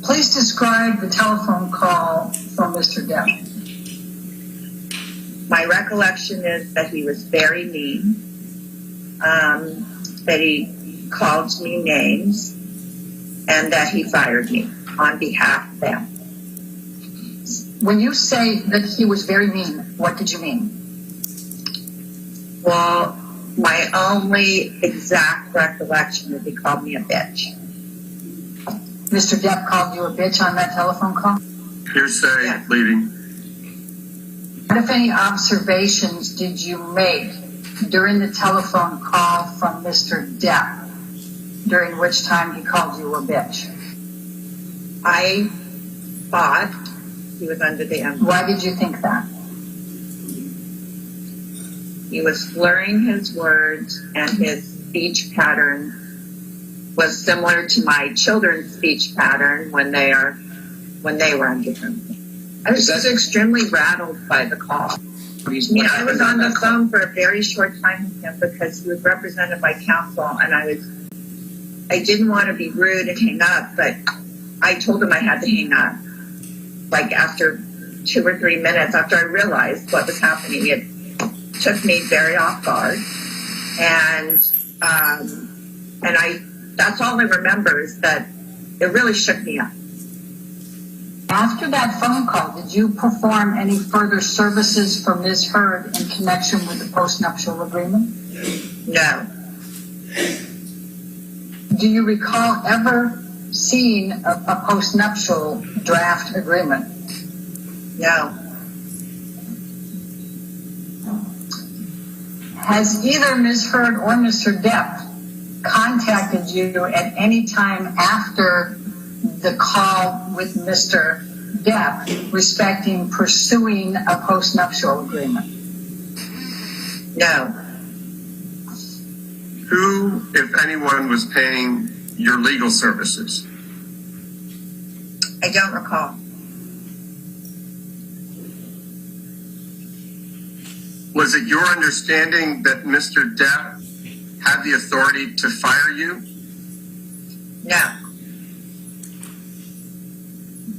Please describe the telephone call from Mr. Depp. My recollection is that he was very mean, that he called me names, and that he fired me on behalf of them. When you say that he was very mean, what did you mean? Well, my only exact recollection is he called me a bitch. Mr. Depp called you a bitch on that telephone call? Hearsay, leading. What, if any, observations did you make during the telephone call from Mr. Depp, during which time he called you a bitch? I thought he was under the influence. Why did you think that? He was slurring his words, and his speech pattern was similar to my children's speech pattern when they were under him. I was just extremely rattled by the call. I was on the phone for a very short time with him because he was represented by counsel, and I didn't want to be rude and hang up, but I told him I had to hang up. Like after 2 or 3 minutes after I realized what was happening, it took me very off guard, and that's all I remember is that it really shook me up. After that phone call, did you perform any further services for Ms. Heard in connection with the postnuptial agreement? No. Do you recall ever seeing a postnuptial draft agreement? No. Has either Ms. Heard or Mr. Depp contacted you at any time after the call with Mr. Depp respecting pursuing a postnuptial agreement? No. Who, if anyone, was paying your legal services? I don't recall. Was it your understanding that Mr. Depp had the authority to fire you? No.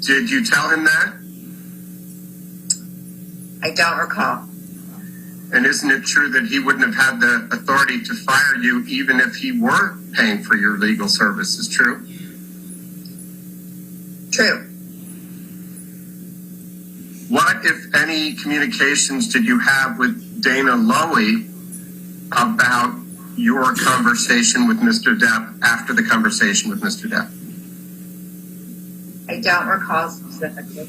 Did you tell him that? I don't recall. And isn't it true that he wouldn't have had the authority to fire you even if he were paying for your legal services? True? True. What, if any, communications did you have with Dana Lowy about your conversation with Mr. Depp after the conversation with Mr. Depp? I don't recall specifically.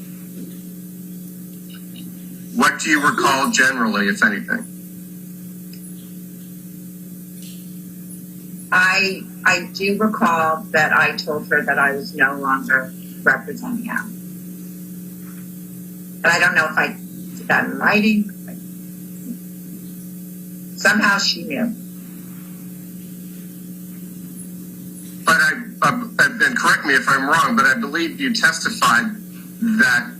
What do you recall generally, if anything? I do recall that I told her that I was no longer representing him. But I don't know if I did that in writing. Somehow she knew. I'm wrong, but I believe you testified that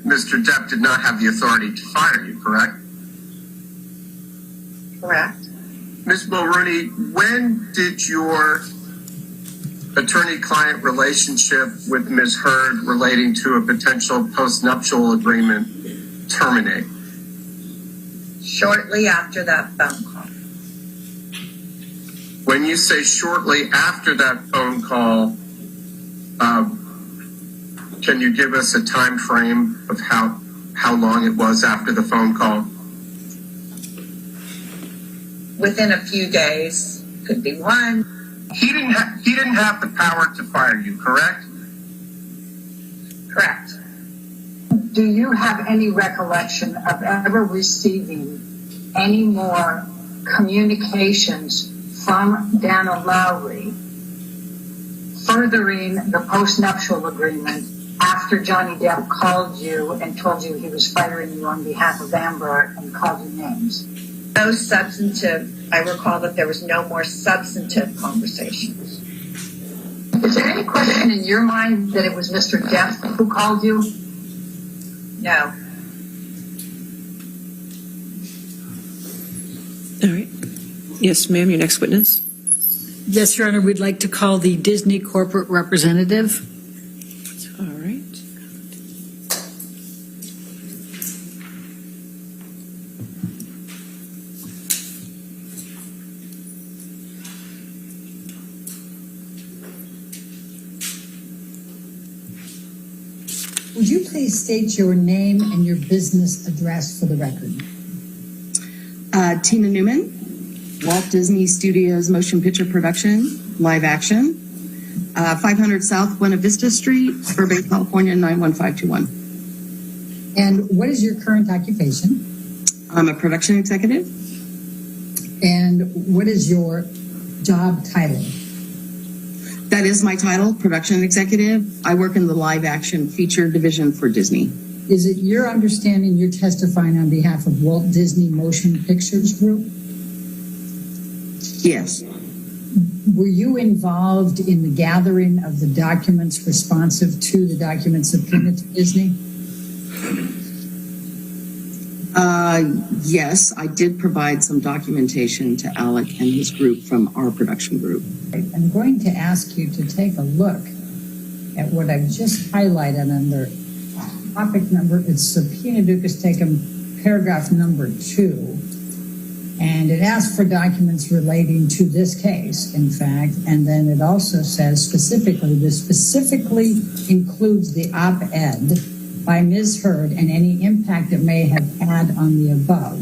Mr. Depp did not have the authority to fire you, correct? Correct. Ms. Mulrooney, when did your attorney-client relationship with Ms. Heard relating to a potential post-nuptial agreement terminate? Shortly after that phone call. When you say shortly after that phone call, can you give us a time frame of how long it was after the phone call? Within a few days, could be one. He didn't have the power to fire you, correct? Correct. Do you have any recollection of ever receiving any more communications from Dana Lowry furthering the post-nuptial agreement after Johnny Depp called you and told you he was firing you on behalf of Amber and called you names? No substantive, I recall that there was no more substantive conversations. Is there any question in your mind that it was Mr. Depp who called you? No. All right. Yes, ma'am, your next witness. Yes, Your Honor, we'd like to call the Disney corporate representative. All right. Would you please state your name and your business address for the record? Tina Newman, Walt Disney Studios Motion Picture Production, live action, 500 South Buena Vista Street, Burbank, California, 91521. And what is your current occupation? I'm a production executive. And what is your job title? That is my title, production executive. I work in the live action feature division for Disney. Is it your understanding you're testifying on behalf of Walt Disney Motion Pictures Group? Yes. Were you involved in the gathering of the documents responsive to the documents subpoenaed to Disney? Yes, I did provide some documentation to Alec and his group from our production group. I'm going to ask you to take a look at what I've just highlighted under topic number. It's subpoena duces tecum, paragraph number 2. And it asks for documents relating to this case, in fact, and then it also says specifically, this specifically includes the op-ed by Ms. Heard and any impact it may have had on the above.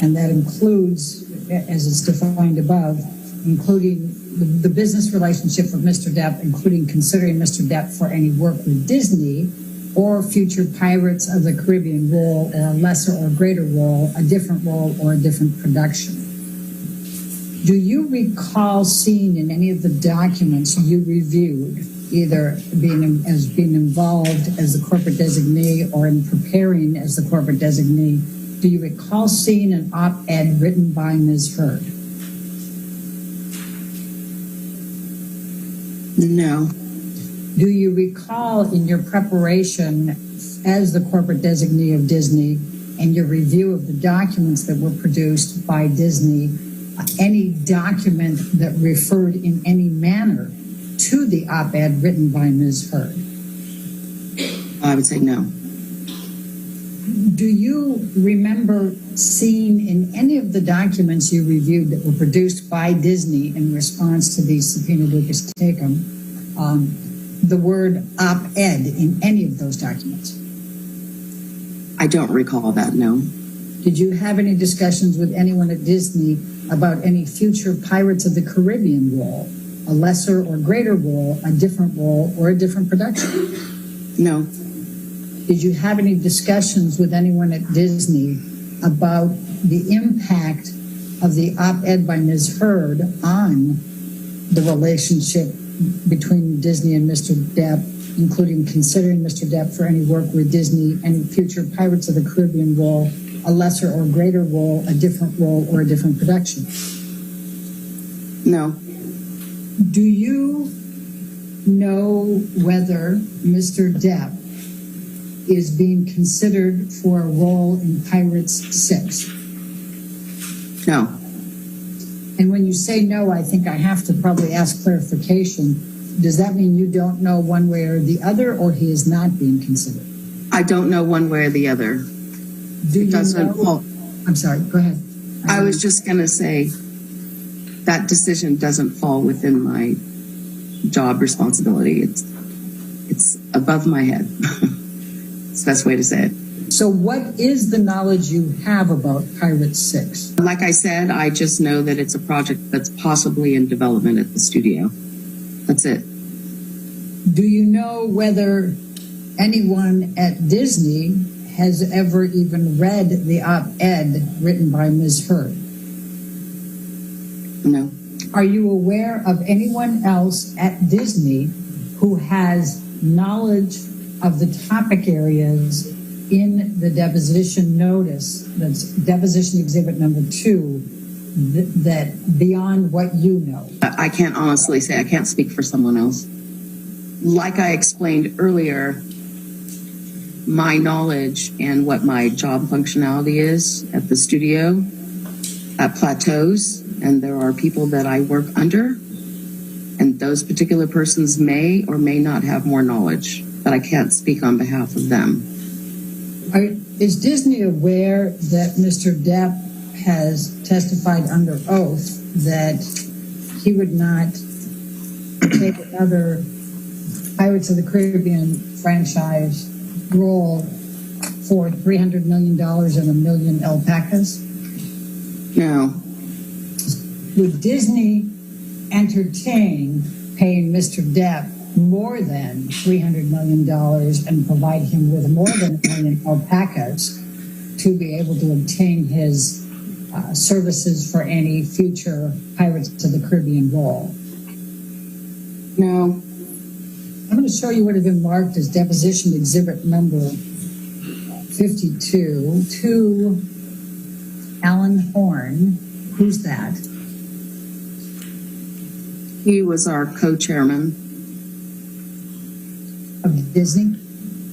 And that includes, as it's defined above, including the business relationship with Mr. Depp, including considering Mr. Depp for any work with Disney or future Pirates of the Caribbean role, or a lesser or greater role, a different role, or a different production. Do you recall seeing in any of the documents you reviewed, either being involved as the corporate designee or in preparing as the corporate designee, do you recall seeing an op-ed written by Ms. Heard? No. Do you recall in your preparation as the corporate designee of Disney and your review of the documents that were produced by Disney, any document that referred in any manner to the op-ed written by Ms. Heard? I would say no. Do you remember seeing in any of the documents you reviewed that were produced by Disney in response to the subpoena duces tecum, the word op-ed in any of those documents? I don't recall that, no. Did you have any discussions with anyone at Disney about any future Pirates of the Caribbean role, a lesser or greater role, a different role, or a different production? No. Did you have any discussions with anyone at Disney about the impact of the op-ed by Ms. Heard on the relationship between Disney and Mr. Depp, including considering Mr. Depp for any work with Disney, any future Pirates of the Caribbean role, a lesser or greater role, a different role, or a different production? No. Do you know whether Mr. Depp is being considered for a role in Pirates 6? No. And when you say no, I think I have to probably ask clarification. Does that mean you don't know one way or the other, or he is not being considered? I don't know one way or the other. Do you know? Well, I'm sorry, go ahead. I was just going to say that decision doesn't fall within my job responsibility. It's above my head. It's the best way to say it. So what is the knowledge you have about Pirates 6? Like I said, I just know that it's a project that's possibly in development at the studio. That's it. Do you know whether anyone at Disney has ever even read the op-ed written by Ms. Heard? No. Are you aware of anyone else at Disney who has knowledge of the topic areas in the deposition notice, that's deposition exhibit number 2, that beyond what you know? I can't honestly say. I can't speak for someone else. Like I explained earlier, my knowledge and what my job functionality is at the studio plateaus, and there are people that I work under, and those particular persons may or may not have more knowledge, but I can't speak on behalf of them. Is Disney aware that Mr. Depp has testified under oath that he would not take another Pirates of the Caribbean franchise role for $300 million and a million alpacas? No. Would Disney entertain paying Mr. Depp more than $300 million and provide him with more than a million alpacas to be able to obtain his services for any future Pirates of the Caribbean role? No. I'm going to show you what has been marked as deposition exhibit number 52 to Alan Horn. Who's that? He was our co-chairman. Of Disney?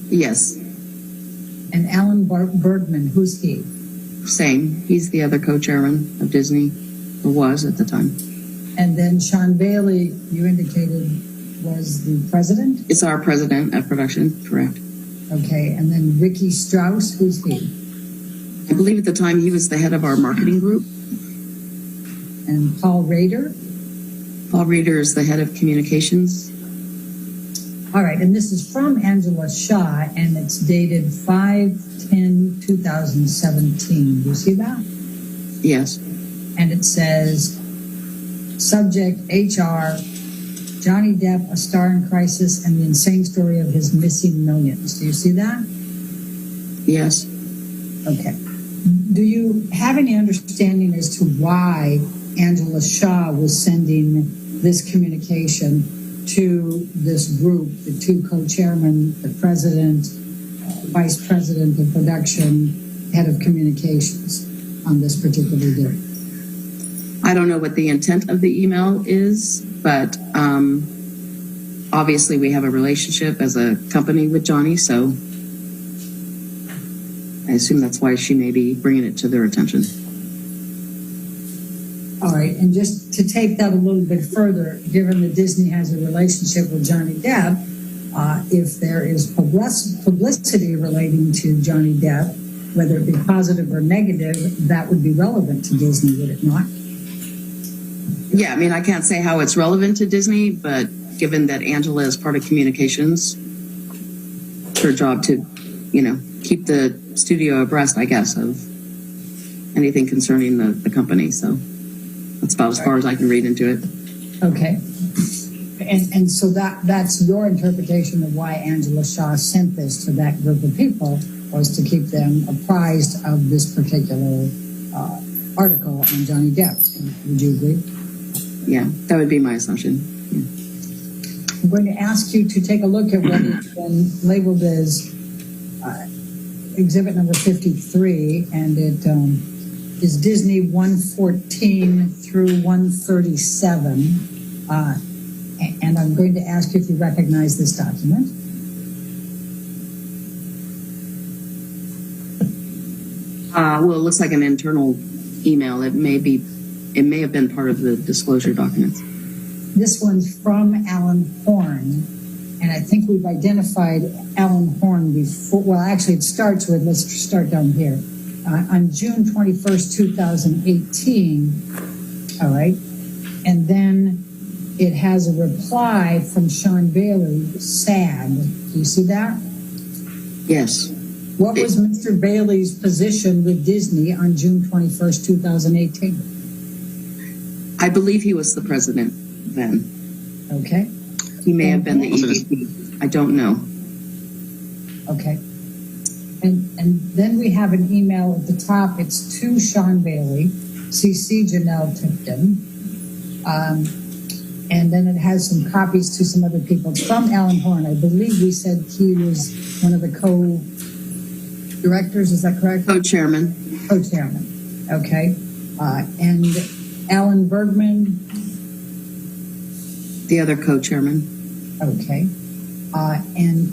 Yes. And Alan Bergman, who's he? Same. He's the other co-chairman of Disney, or was at the time. And then Sean Bailey, you indicated, was the president? It's our president of production, correct. Okay, and then Ricky Strauss, who's he? I believe at the time he was the head of our marketing group. And Paul Rader? Paul Rader is the head of communications. All right, and this is from Angela Shaw, and it's dated 5/10/2017. Do you see that? Yes. And it says, subject HR, Johnny Depp, a star in crisis, and the insane story of his missing millions. Do you see that? Yes. Okay. Do you have any understanding as to why Angela Shaw was sending this communication to this group, the two co-chairmen, the president, vice president of production, head of communications on this particular day? I don't know what the intent of the email is, but obviously we have a relationship as a company with Johnny, so I assume that's why she may be bringing it to their attention. All right, and just to take that a little bit further, given that Disney has a relationship with Johnny Depp, if there is publicity relating to Johnny Depp, whether it be positive or negative, that would be relevant to Disney, would it not? Yeah, I mean, I can't say how it's relevant to Disney, but given that Angela is part of communications, it's her job to, keep the studio abreast, I guess, of anything concerning the company. So that's about as far as I can read into it. Okay. And so that's your interpretation of why Angela Shaw sent this to that group of people, was to keep them apprised of this particular article on Johnny Depp. Would you agree? Yeah, that would be my assumption. Yeah. I'm going to ask you to take a look at what has been labeled as exhibit number 53, and it is Disney 114 through 137. And I'm going to ask you if you recognize this document. Well, it looks like an internal email. It may have been part of the disclosure documents. This one's from Alan Horn, and I think we've identified Alan Horn before. Well, actually, it starts with, let's start down here. On June 21st, 2018, all right, and then it has a reply from Sean Bailey, sad. Do you see that? Yes. What was Mr. Bailey's position with Disney on June 21st, 2018? I believe he was the president then. Okay. He may have been the EVP. I don't know. Okay. And then we have an email at the top. It's to Sean Bailey, CC Janelle Tipton. And then it has some copies to some other people. It's from Alan Horn. I believe we said he was one of the co-directors. Is that correct? Co-chairman. Co-chairman. Okay. And Alan Bergman. The other co-chairman. Okay. And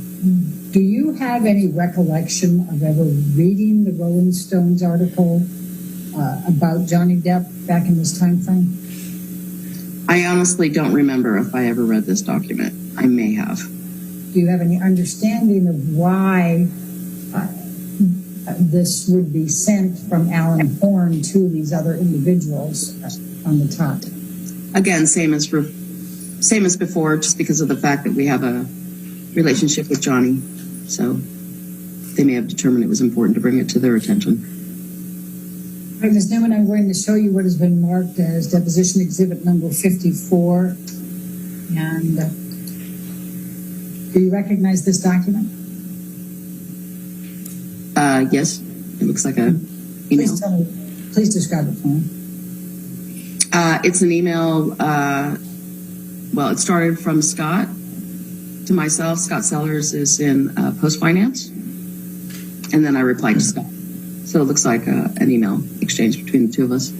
do you have any recollection of ever reading the Rolling Stones article about Johnny Depp back in this time frame? I honestly don't remember if I ever read this document. I may have. Do you have any understanding of why this would be sent from Alan Horn to these other individuals on the top? Again, same as before, just because of the fact that we have a relationship with Johnny. So they may have determined it was important to bring it to their attention. All right, Ms. Newman, I'm going to show you what has been marked as deposition exhibit number 54. And do you recognize this document? Yes, it looks like a email. Please describe it for me. It's an email. Well, it started from Scott to myself. Scott Sellers is in Post Finance, and then I replied to Scott. So it looks like an email exchange between the two of us.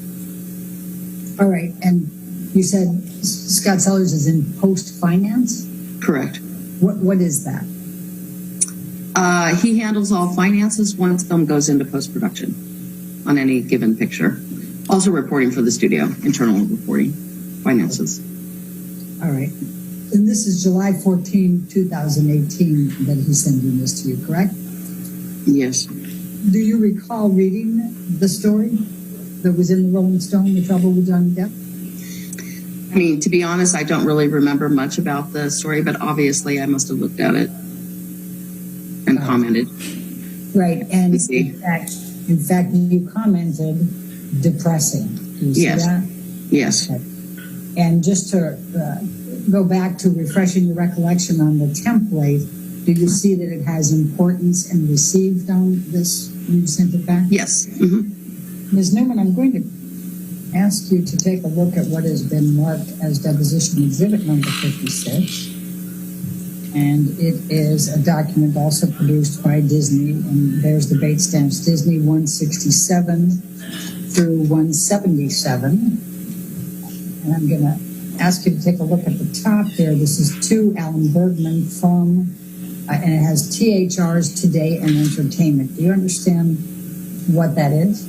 All right, and you said Scott Sellers is in Post Finance? Correct. What is that? He handles all finances once film goes into post-production on any given picture. Also reporting for the studio, internal reporting, finances. All right. And this is July 14, 2018 that he's sending this to you, correct? Yes. Do you recall reading the story that was in the Rolling Stone, The Trouble with Johnny Depp? I mean, to be honest, I don't really remember much about the story, but obviously I must have looked at it and commented. Right, and in fact, you commented depressing. Do you see that? Yes. Okay. And just to go back to refreshing your recollection on the template, do you see that it has importance and received on this when you sent it back? Yes. Mm-hmm. Ms. Newman, I'm going to ask you to take a look at what has been marked as deposition exhibit number 56. And it is a document also produced by Disney, and there's the date stamps, Disney 167 through 177. And I'm going to ask you to take a look at the top there. This is to Alan Bergman from, and it has THR's Today and Entertainment. Do you understand what that is?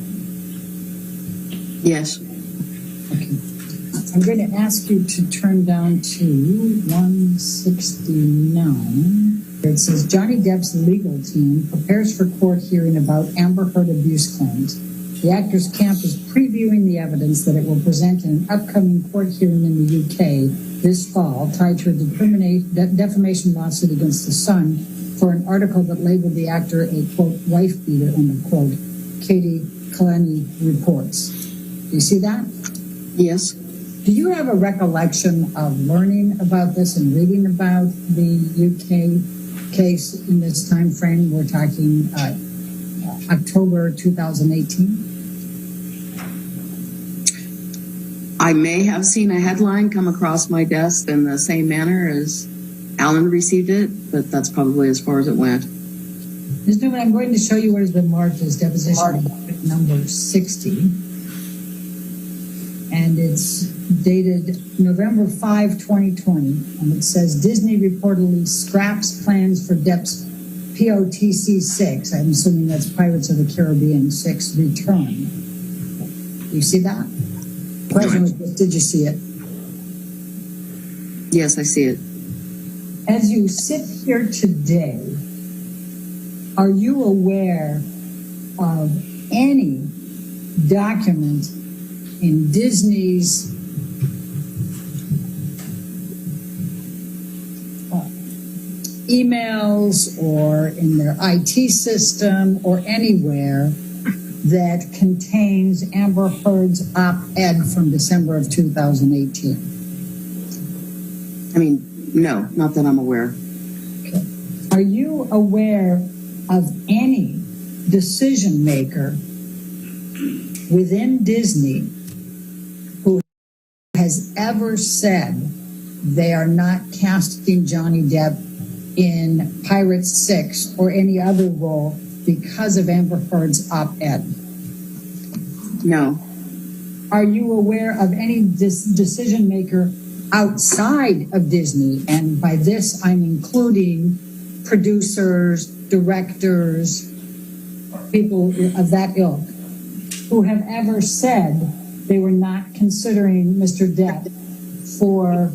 Yes. Okay. I'm going to ask you to turn down to 169. It says, Johnny Depp's legal team prepares for court hearing about Amber Heard abuse claims. The actor's camp is previewing the evidence that it will present in an upcoming court hearing in the UK this fall, tied to a defamation lawsuit against The Sun for an article that labeled the actor a, quote, wife beater, unquote, Katie Kalani reports. Do you see that? Yes. Do you have a recollection of learning about this and reading about the UK case in this time frame? We're talking October 2018. I may have seen a headline come across my desk in the same manner as Alan received it, but that's probably as far as it went. Ms. Newman, I'm going to show you what has been marked as deposition number 60. And it's dated November 5, 2020, and it says Disney reportedly scraps plans for Depp's POTC 6. I'm assuming that's Pirates of the Caribbean 6 return. You see that? Question was, did you see it? Yes, I see it. As you sit here today, are you aware of any document in Disney's emails or in their IT system or anywhere that contains Amber Heard's op-ed from December of 2018? I mean, no, not that I'm aware. Okay. Are you aware of any decision maker within Disney who has ever said they are not casting Johnny Depp in Pirates 6 or any other role because of Amber Heard's op-ed? No. Are you aware of any decision maker outside of Disney? And by this, I'm including producers, directors, people of that ilk, who have ever said they were not considering Mr. Depp for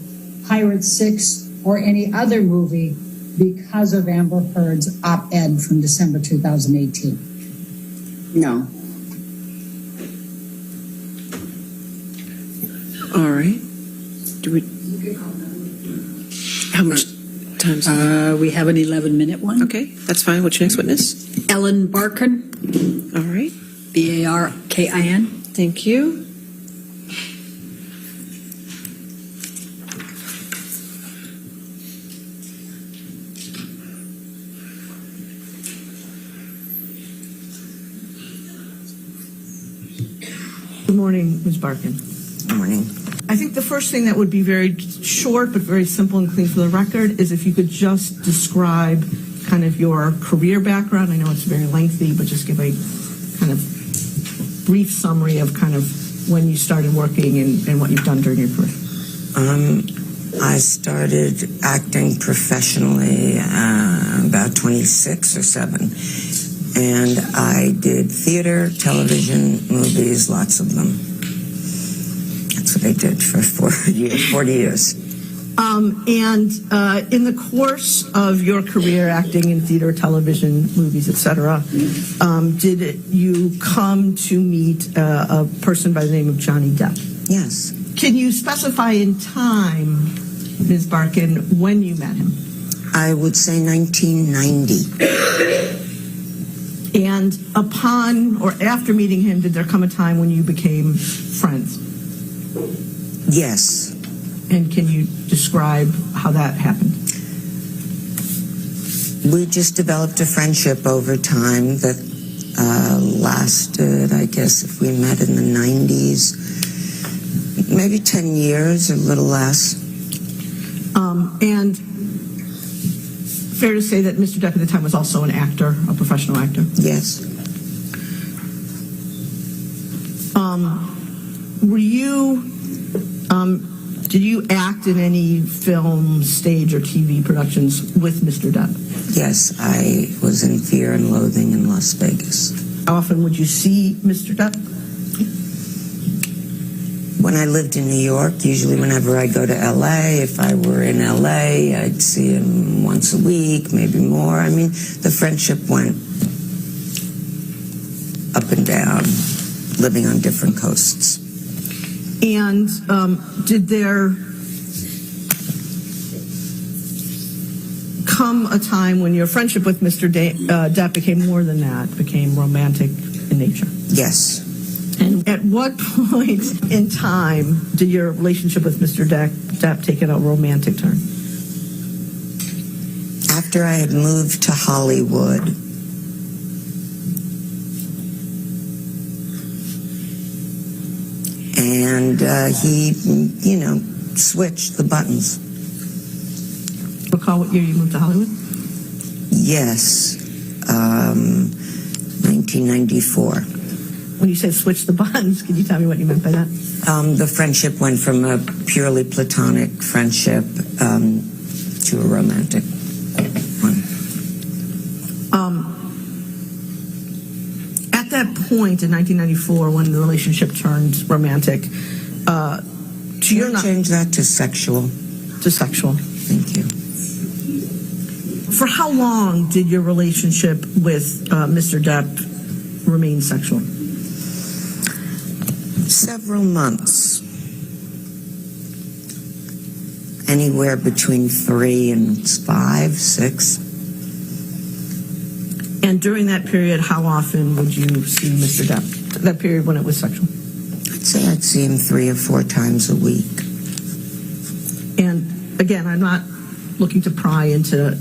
Pirates 6 or any other movie because of Amber Heard's op-ed from December 2018? No. All right. Do we? How much time? We have an 11-minute one. Okay, that's fine. What's your next witness? Ellen Barkin. All right. Barkin. Thank you. Good morning, Ms. Barkin. Good morning. I think the first thing that would be very short but very simple and clean for the record is if you could just describe kind of your career background. I know it's very lengthy, but just give a kind of brief summary of kind of when you started working and what you've done during your career. I started acting professionally about 26 or 7. And I did theater, television, movies, lots of them. That's what I did for 40 years. And in the course of your career acting in theater, television, movies, etc., did you come to meet a person by the name of Johnny Depp? Yes. Can you specify in time, Ms. Barkin, when you met him? I would say 1990. And upon or after meeting him, did there come a time when you became friends? Yes. And can you describe how that happened? We just developed a friendship over time that lasted, I guess, if we met in the 90s, maybe 10 years, or a little less. And fair to say that Mr. Depp at the time was also an actor, a professional actor? Yes. Were you, did you act in any film, stage, or TV productions with Mr. Depp? Yes, I was in Fear and Loathing in Las Vegas. How often would you see Mr. Depp? When I lived in New York, usually whenever I go to LA, if I were in LA, I'd see him once a week, maybe more. I mean, the friendship went up and down, living on different coasts. And did there come a time when your friendship with Mr. Depp became more than that, became romantic in nature? Yes. And at what point in time did your relationship with Mr. Depp take a romantic turn? After I had moved to Hollywood, and he, switched the buttons. Recall what year you moved to Hollywood? Yes, 1994. when you said switch the buttons, can you tell me what you meant by that? The friendship went from a purely platonic friendship to a romantic one. At that point in 1994, when the relationship turned romantic, change that to sexual. To sexual. Thank you. For how long did your relationship with Mr. Depp remain sexual? Several months. Anywhere between 3 and 5, 6. And during that period, how often would you see Mr. Depp? That period when it was sexual? I'd say I'd see him 3 or 4 times a week. And again, I'm not looking to pry into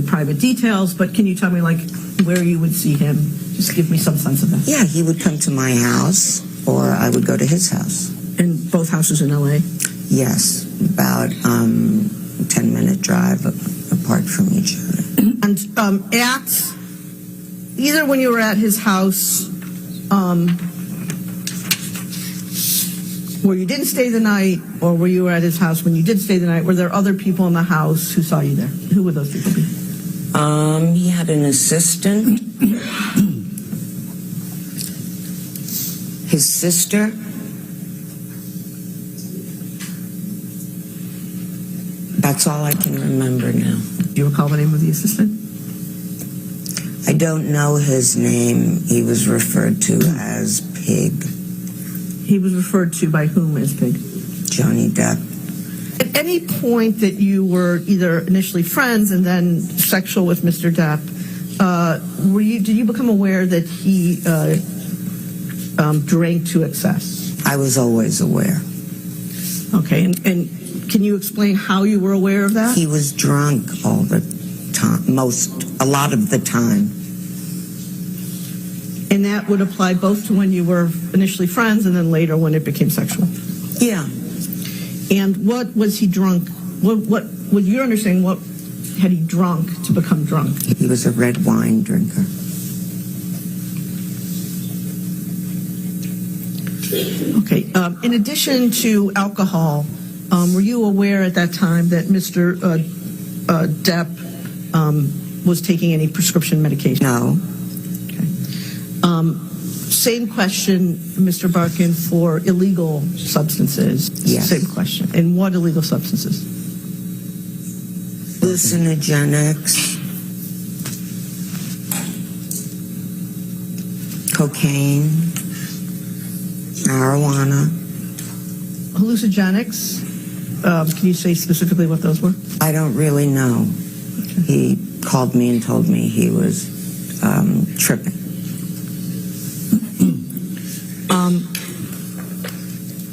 private details, but can you tell me like where you would see him? Just give me some sense of that. Yeah, he would come to my house, or I would go to his house. And both houses in LA? Yes, about 10-minute drive apart from each other. And at either when you were at his house, where you didn't stay the night, or where you were at his house when you did stay the night, were there other people in the house who saw you there? Who would those people be? He had an assistant. His sister. That's all I can remember now. Do you recall the name of the assistant? I don't know his name. He was referred to as Pig. He was referred to by whom as Pig? Johnny Depp. At any point that you were either initially friends and then sexual with Mr. Depp, did you become aware that he drank to excess? I was always aware. Okay, and can you explain how you were aware of that? He was drunk all the time, a lot of the time. And that would apply both to when you were initially friends and then later when it became sexual? Yeah. And what was he drunk? What would you understand? What had he drunk to become drunk? He was a red wine drinker. Okay. In addition to alcohol, were you aware at that time that Mr. Depp was taking any prescription medication? No. Same question, Mr. Barkin, for illegal substances. Yes. Same question. And what illegal substances? Hallucinogenics, cocaine, marijuana. Hallucinogenics, can you say specifically what those were? I don't really know. Okay. He called me and told me he was tripping.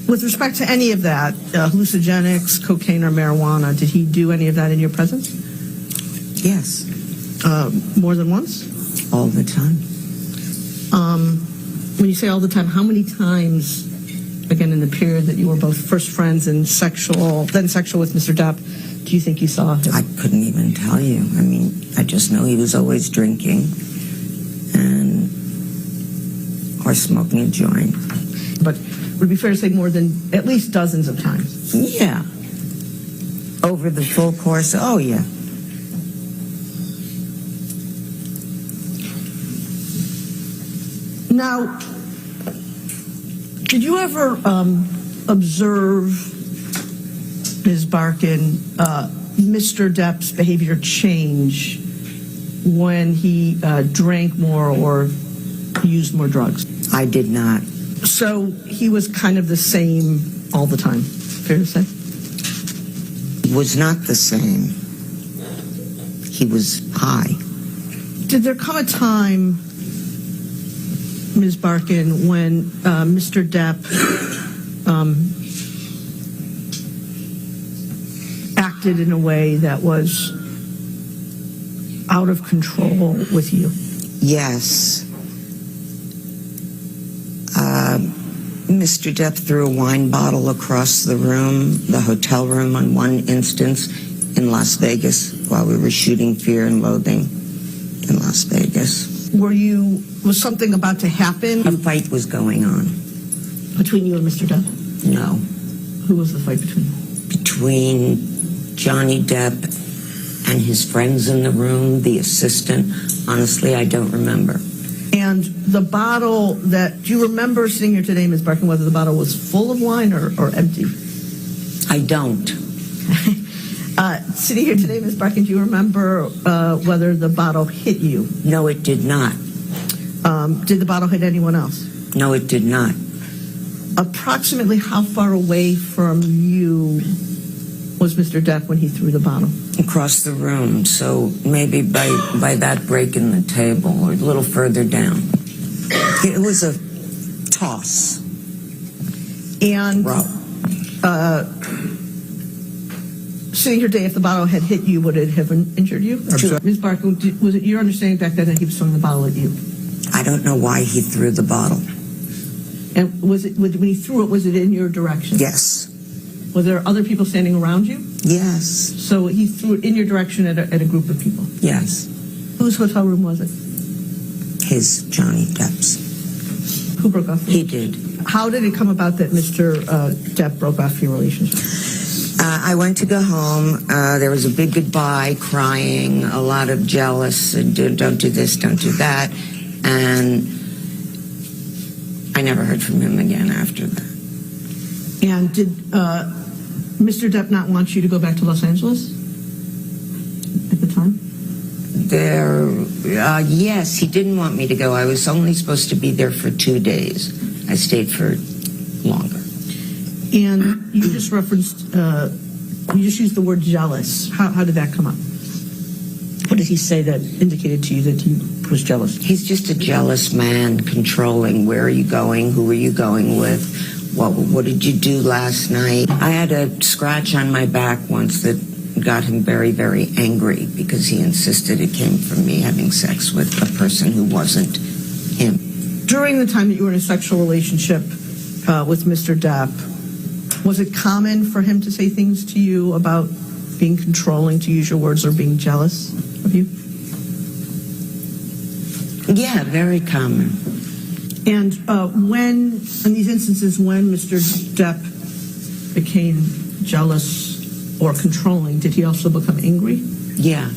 With respect to any of that, hallucinogenics, cocaine, or marijuana, did he do any of that in your presence? Yes. More than once? All the time. When you say all the time, how many times, again, in the period that you were both first friends and then sexual with Mr. Depp, do you think you saw him? I couldn't even tell you. I mean, I just know he was always drinking or smoking a joint. But would it be fair to say more than at least dozens of times? Yeah. Over the full course, oh yeah. Now, did you ever observe, Ms. Barkin, Mr. Depp's behavior change when he drank more or used more drugs? I did not. So he was kind of the same all the time, fair to say? Was not the same. He was high. Did there come a time, Ms. Barkin, when Mr. Depp acted in a way that was out of control with you? Yes. Mr. Depp threw a wine bottle across the hotel room on one instance in Las Vegas while we were shooting Fear and Loathing in Las Vegas. Was something about to happen? A fight was going on. Between you and Mr. Depp? No. Who was the fight between? Between Johnny Depp and his friends in the room, the assistant. Honestly, I don't remember. And the bottle that, do you remember sitting here today, Ms. Barkin, whether the bottle was full of wine or empty? I don't. Sitting here today, Ms. Barkin, do you remember whether the bottle hit you? No, it did not. Did the bottle hit anyone else? No, it did not. Approximately how far away from you was Mr. Depp when he threw the bottle? Across the room, so maybe by that break in the table or a little further down. It was a toss. And sitting here today, if the bottle had hit you, would it have injured you? Ms. Barkin, was it your understanding back then that he was throwing the bottle at you? I don't know why he threw the bottle. And was it when he threw it? Was it in your direction? Yes. Were there other people standing around you? Yes. So he threw it in your direction at a group of people? Yes. Whose hotel room was it? His, Johnny Depp's. Who broke off? He did. How did it come about that Mr. Depp broke off your relationship? I went to go home. There was a big goodbye, crying, a lot of jealous, don't do this, don't do that. And I never heard from him again after that. And did Mr. Depp not want you to go back to Los Angeles at the time? Yes, he didn't want me to go. I was only supposed to be there for 2 days. I stayed for longer. And you just referenced, you just used the word jealous. How did that come up? What did he say that indicated to you that he was jealous? He's just a jealous man, controlling. Where are you going? Who are you going with? What did you do last night? I had a scratch on my back once that got him very, very angry because he insisted it came from me having sex with a person who wasn't him. During the time that you were in a sexual relationship with Mr. Depp, was it common for him to say things to you about being controlling, to use your words, or being jealous of you? Yeah, very common. And when, in these instances, when Mr. Depp became jealous or controlling, did he also become angry? Yeah,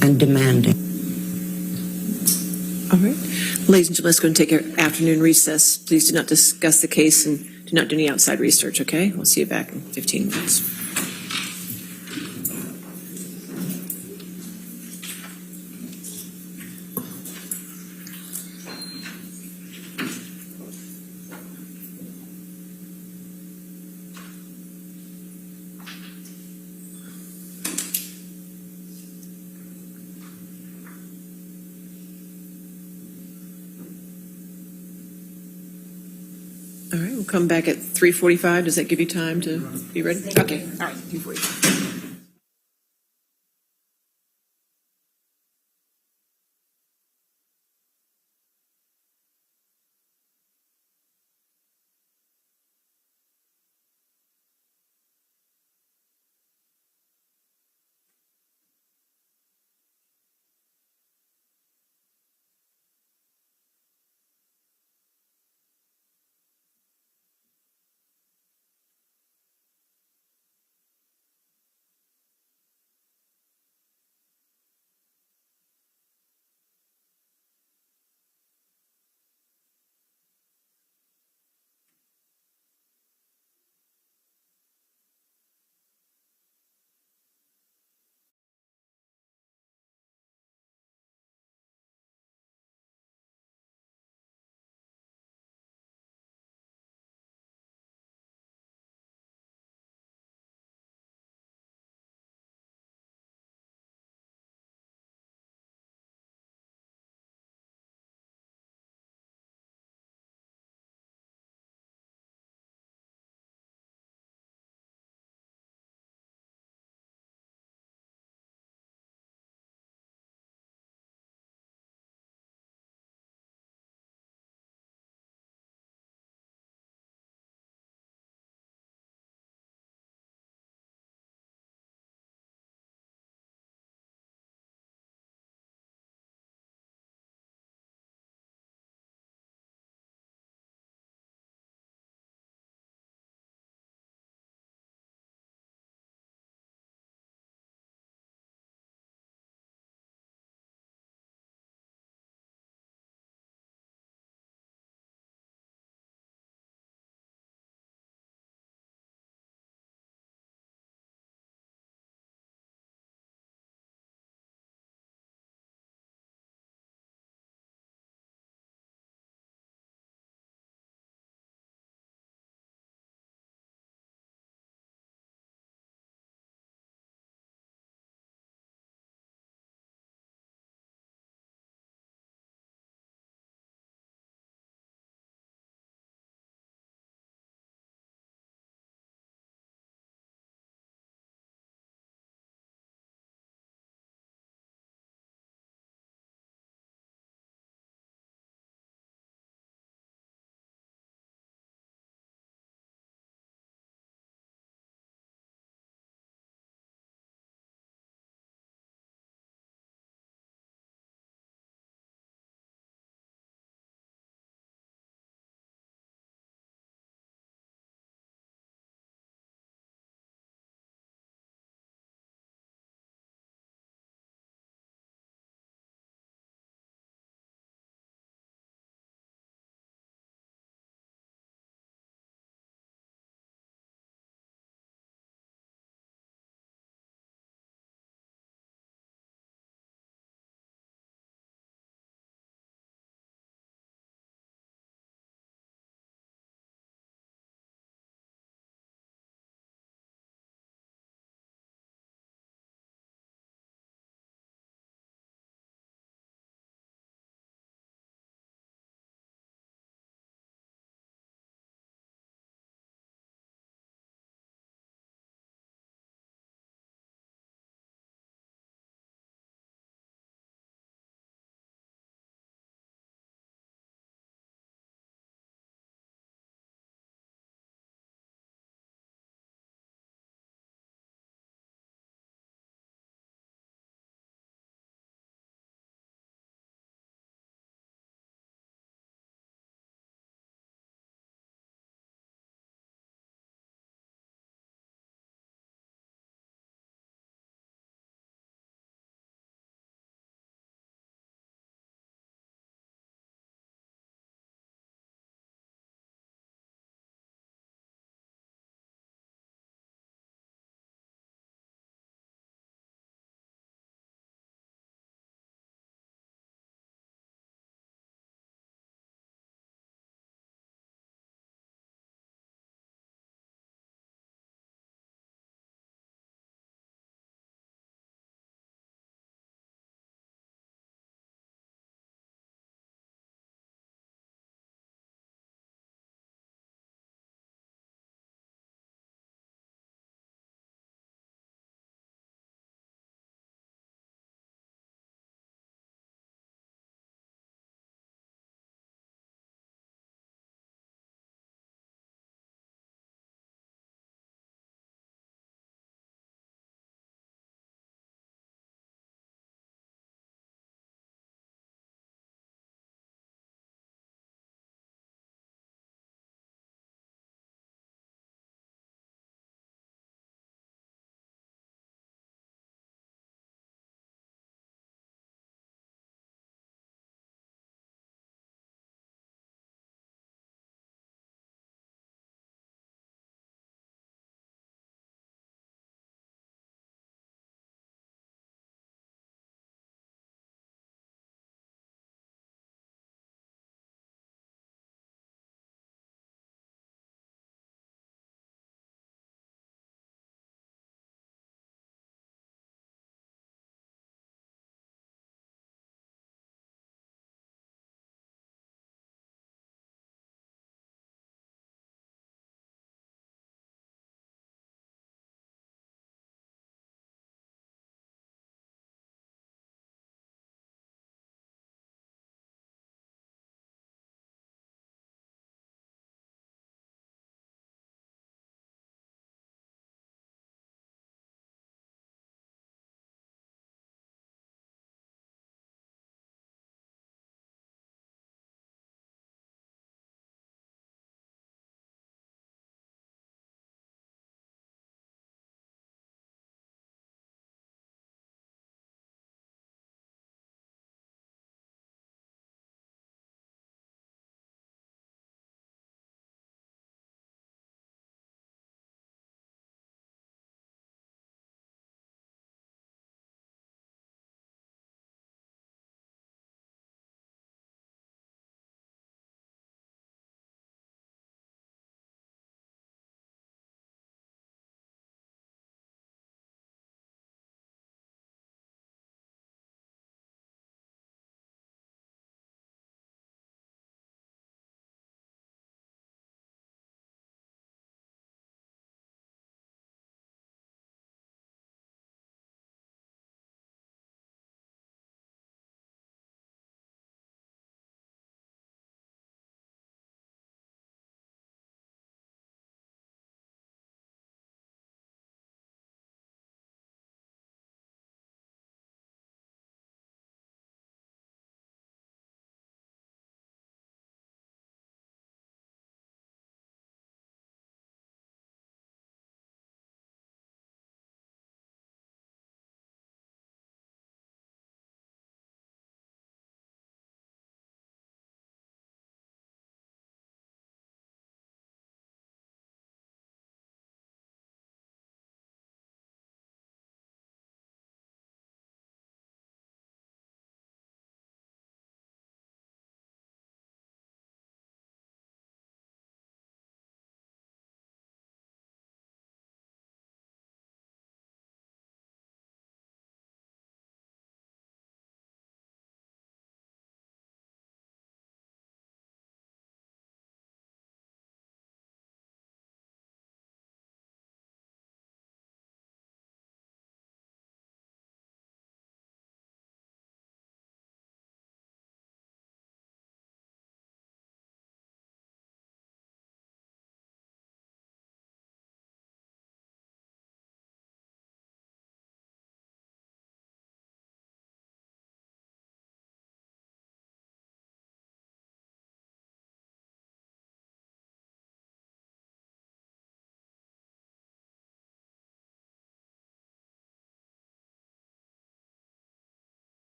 and demanding. All right. Ladies and gentlemen, let's go and take our afternoon recess. Please do not discuss the case and do not do any outside research, okay? We'll see you back in 15 minutes. All right, we'll come back at 3:45. Does that give you time to be ready? Okay, all right, 3:45.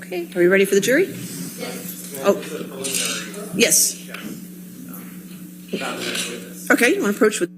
Okay, are we ready for the jury? Oh, yes. Okay, you want to approach with...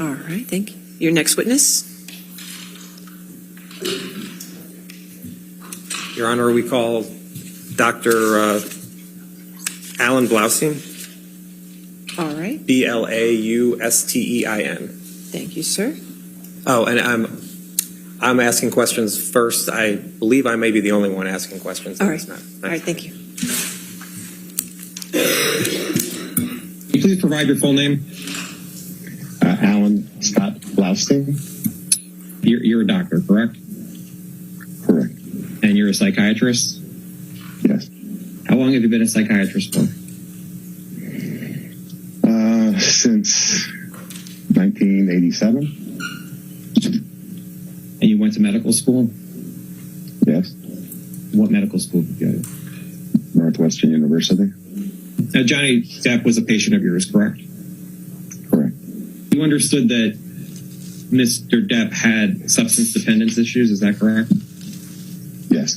All right, thank you. Your next witness? Your Honor, we call Dr. Alan Blaustein. All right. Blaustein. Thank you, sir. Oh, and I'm asking questions first. I believe I may be the only one asking questions. All right. All right, thank you. Can you please provide your full name? Alan Scott Blaustein. You're a doctor, correct? Correct. And you're a psychiatrist? Yes. How long have you been a psychiatrist for? Since 1987. And you went to medical school? Yes. What medical school did you go to? Northwestern University. Now, Johnny Depp was a patient of yours, correct? Correct. You understood that Mr. Depp had substance dependence issues, is that correct? Yes.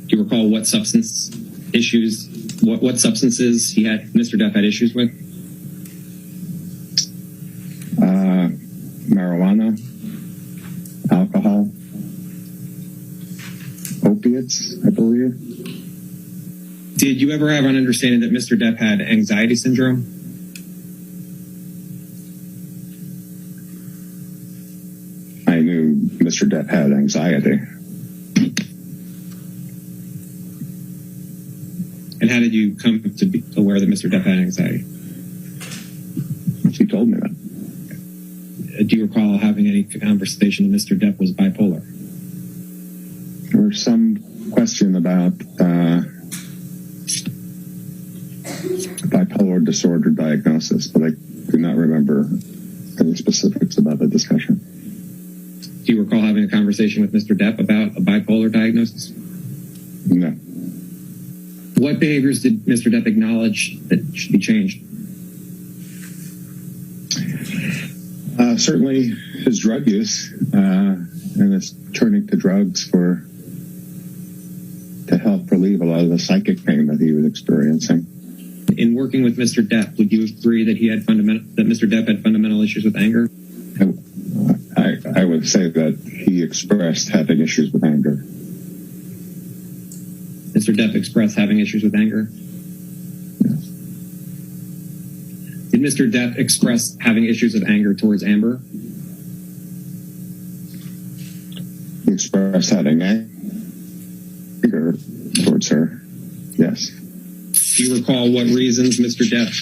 Do you recall what substance issues, what substances Mr. Depp had issues with? Marijuana, alcohol, opiates, I believe. Did you ever have an understanding that Mr. Depp had anxiety syndrome? I knew Mr. Depp had anxiety. And how did you come to be aware that Mr. Depp had anxiety? She told me that. Do you recall having any conversation that Mr. Depp was bipolar? There was some question about bipolar disorder diagnosis, but I do not remember any specifics about the discussion. Do you recall having a conversation with Mr. Depp about a bipolar diagnosis? No. What behaviors did Mr. Depp acknowledge that should be changed? Certainly his drug use and his turning to drugs to help relieve a lot of the psychic pain that he was experiencing. In working with Mr. Depp, would you agree that Mr. Depp had fundamental issues with anger? I would say that he expressed having issues with anger. Mr. Depp expressed having issues with anger? Yes. Did Mr. Depp express having issues of anger towards Amber? He expressed having anger towards her. Yes. Do you recall what reasons Mr. Depp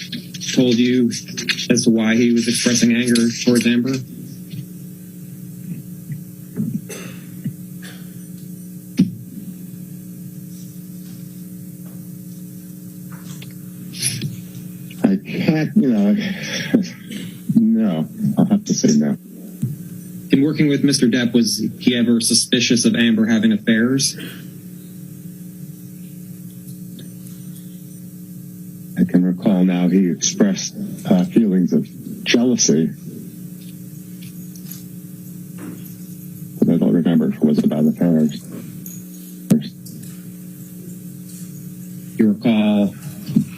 told you as to why he was expressing anger towards Amber? I can't, no, I'll have to say no. In working with Mr. Depp, was he ever suspicious of Amber having affairs? I can recall now he expressed feelings of jealousy, but I don't remember if it was about affairs. Do you recall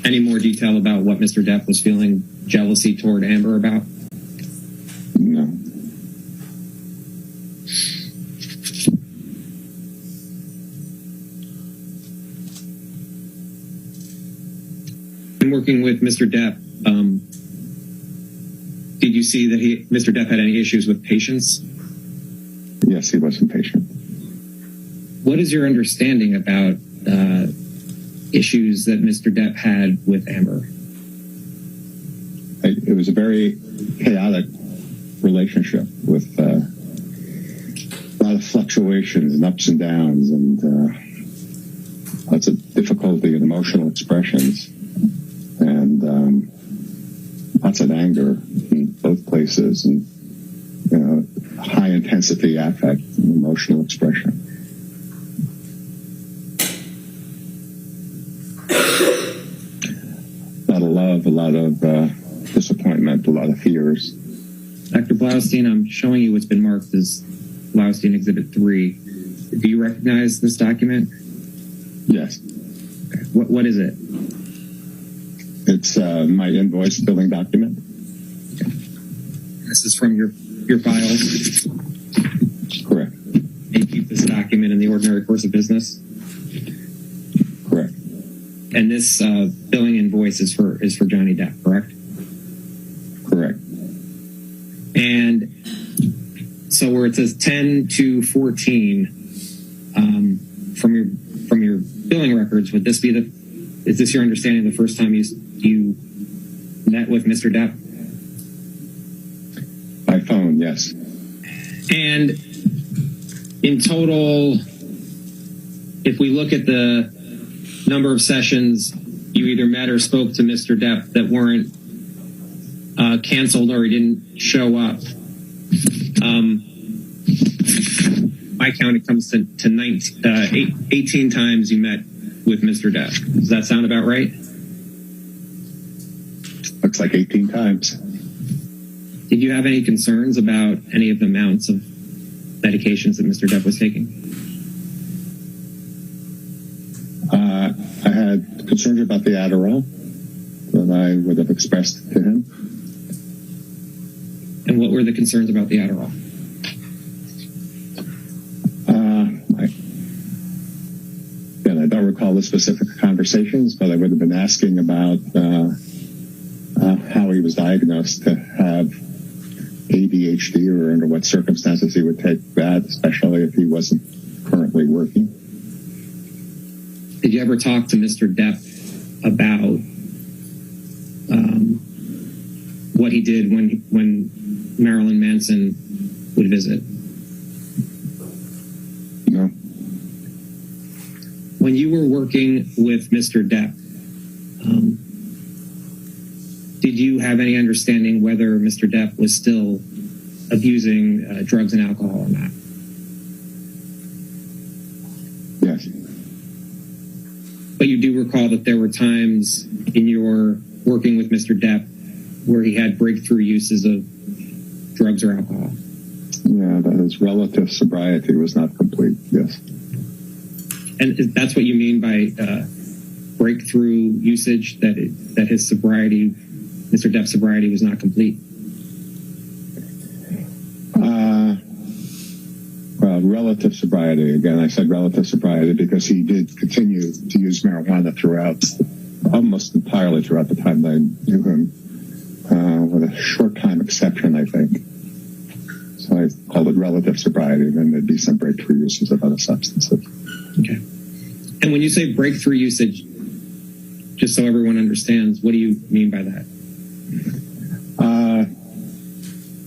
any more detail about what Mr. Depp was feeling jealousy toward Amber about? No. In working with Mr. Depp, did you see that Mr. Depp had any issues with patience? Yes, he was impatient. What is your understanding about issues that Mr. Depp had with Amber? It was a very chaotic relationship with a lot of fluctuations and ups and downs and lots of difficulty in emotional expressions and lots of anger in both places and high intensity affect and emotional expression. A lot of love, a lot of disappointment, a lot of fears. Dr. Blaustein, I'm showing you what's been marked as Blaustein Exhibit 3. Do you recognize this document? Yes. Okay. What is it? It's my invoice billing document. Okay. This is from your files? Correct. And you keep this document in the ordinary course of business? Correct. And this billing invoice is for Johnny Depp, correct? Correct. And so where it says 10/2/14 from your billing records, would this be is this your understanding the first time you met with Mr. Depp? By phone, yes. And in total, if we look at the number of sessions you either met or spoke to Mr. Depp that weren't canceled or he didn't show up, my count, it comes to 18 times you met with Mr. Depp. Does that sound about right? Looks like 18 times. Did you have any concerns about any of the amounts of medications that Mr. Depp was taking? I had concerns about the Adderall that I would have expressed to him. And what were the concerns about the Adderall? I don't recall the specific conversations, but I would have been asking about how he was diagnosed to have ADHD or under what circumstances he would take that, especially if he wasn't currently working. Did you ever talk to Mr. Depp about what he did when Marilyn Manson would visit? No. When you were working with Mr. Depp, did you have any understanding whether Mr. Depp was still abusing drugs and alcohol or not? Yes. But you do recall that there were times in your working with Mr. Depp where he had breakthrough uses of drugs or alcohol? Yeah, that his relative sobriety was not complete, yes. And that's what you mean by breakthrough usage, that his sobriety, Mr. Depp's sobriety, was not complete? Well, relative sobriety. Again, I said relative sobriety because he did continue to use marijuana throughout, almost entirely throughout the time that I knew him, with a short time exception, I think. So I called it relative sobriety. Then there'd be some breakthrough uses of other substances. Okay. And when you say breakthrough usage, just so everyone understands, what do you mean by that?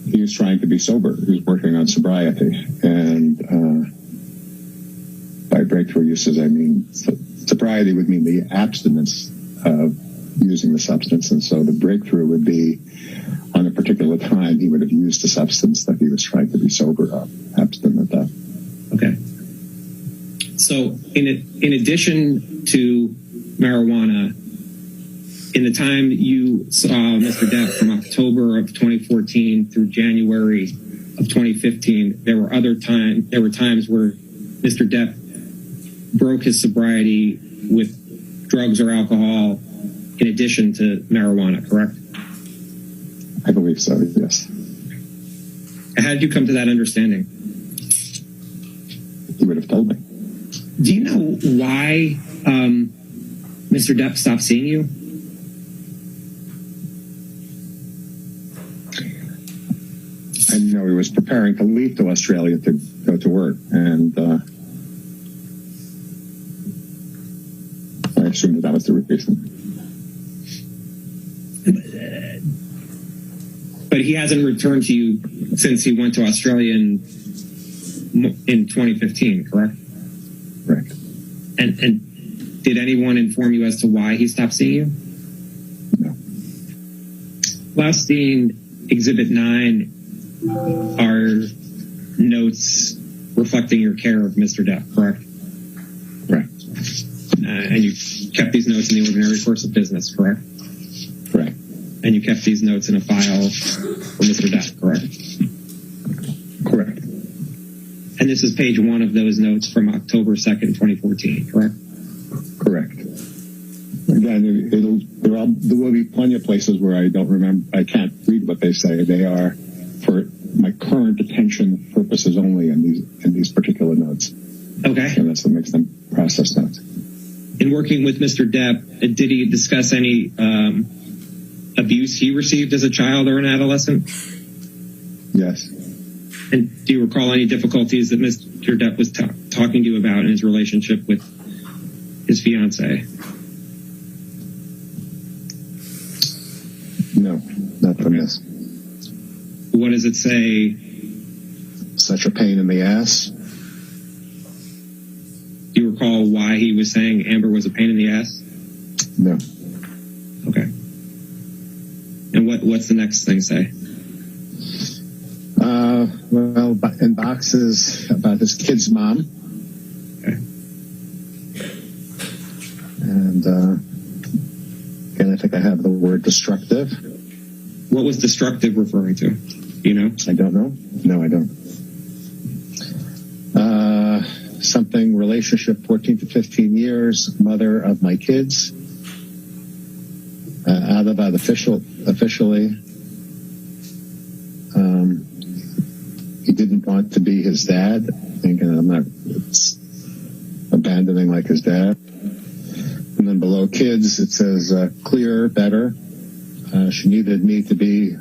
He was trying to be sober. He was working on sobriety. And by breakthrough uses, I mean sobriety would mean the abstinence of using the substance. And so the breakthrough would be on a particular time he would have used the substance that he was trying to be sober of, abstinent of. Okay. So in addition to marijuana, in the time you saw Mr. Depp from October of 2014 through January of 2015, there were times where Mr. Depp broke his sobriety with drugs or alcohol in addition to marijuana, correct? I believe so, yes. How did you come to that understanding? He would have told me. Do you know why Mr. Depp stopped seeing you? I know he was preparing to leave to Australia to go to work, and I assumed that was the reason. But he hasn't returned to you since he went to Australia in 2015, correct? Correct. And did anyone inform you as to why he stopped seeing you? No. Last seen, Exhibit 9 are notes reflecting your care of Mr. Depp, correct? Correct. And you kept these notes in the ordinary course of business, correct? Correct. And you kept these notes in a file for Mr. Depp, correct? Correct. And this is page 1 of those notes from October 2nd, 2014, correct? Correct. Again, there will be plenty of places where I don't remember, I can't read what they say. They are for my current attention purposes only in these particular notes. Okay. And that's what makes them process notes. In working with Mr. Depp, did he discuss any abuse he received as a child or an adolescent? Yes. And do you recall any difficulties that Mr. Depp was talking to you about in his relationship with his fiancée? No, not from this. What does it say? Such a pain in the ass. Do you recall why he was saying Amber was a pain in the ass? No. Okay. And what's the next thing say? Well, in boxes about his kid's mom. Okay. And again, I think I have the word destructive. What was destructive referring to? You know? I don't know. No, I don't. Something relationship 14 to 15 years, mother of my kids. Out about officially. He didn't want to be his dad, thinking I'm not abandoning like his dad. And then below kids, it says clear, better. She needed me to be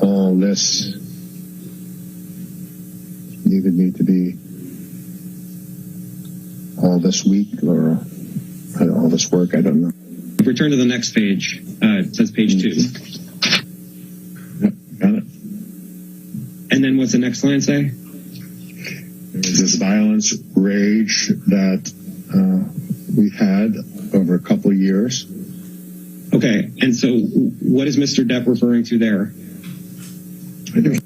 all this. Needed me to be all this week or all this work. I don't know. If we turn to the next page, it says page 2. Yep, got it. And then what's the next line say? There's this violence, rage that we've had over a couple of years. Okay, and so what is Mr. Depp referring to there? I don't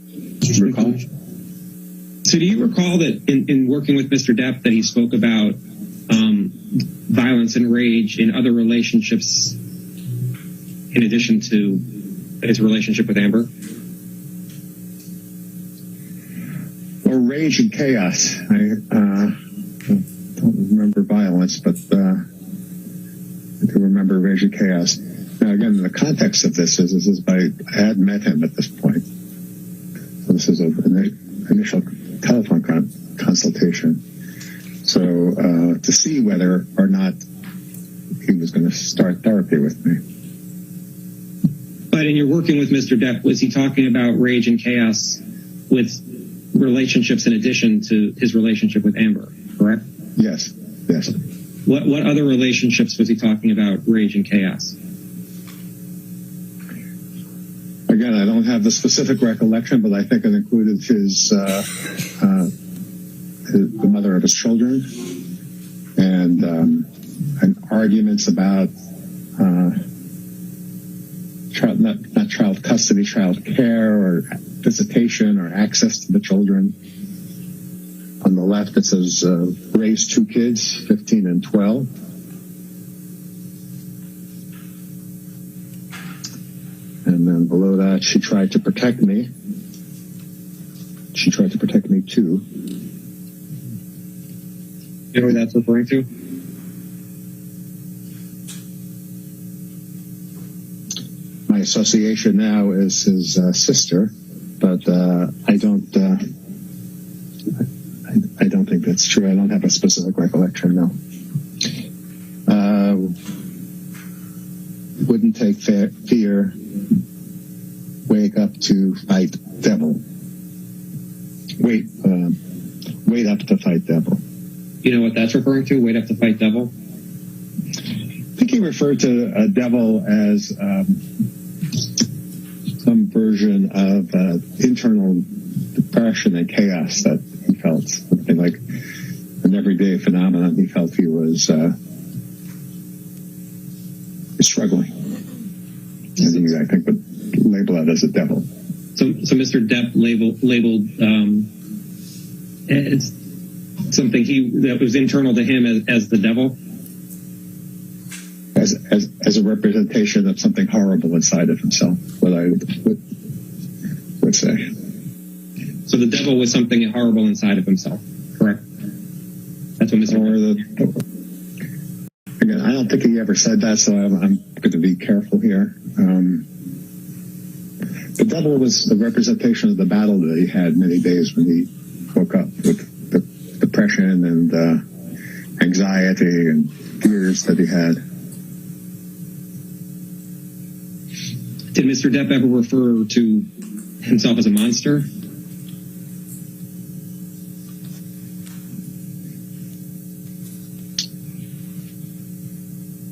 recall. So do you recall that in working with Mr. Depp that he spoke about violence and rage in other relationships in addition to his relationship with Amber? Or rage and chaos. I don't remember violence, but I do remember rage and chaos. Now, again, the context of this is I had met him at this point. So this is an initial telephone consultation. So to see whether or not he was going to start therapy with me. But in your working with Mr. Depp, was he talking about rage and chaos with relationships in addition to his relationship with Amber, correct? Yes, yes. What other relationships was he talking about rage and chaos? Again, I don't have the specific recollection, but I think it included the mother of his children, and arguments about not child custody, child care, or visitation, or access to the children. On the left, it says raise 2 kids, 15 and 12. And then below that, she tried to protect me. She tried to protect me too. You know what that's referring to? My association now is his sister, but I don't think that's true. I don't have a specific recollection, no. Wouldn't take fear, wake up to fight devil. Wait up to fight devil. You know what that's referring to? Wait up to fight devil? I think he referred to a devil as some version of internal depression and chaos that he felt. Something like an everyday phenomenon he felt he was struggling. And I think would label that as a devil. So Mr. Depp labeled it's something that was internal to him as the devil? As a representation of something horrible inside of himself, what I would say. So the devil was something horrible inside of himself, correct? That's what Mr. Again, I don't think he ever said that, so I'm going to be careful here. The devil was the representation of the battle that he had many days when he woke up with the depression and anxiety and fears that he had. Did Mr. Depp ever refer to himself as a monster?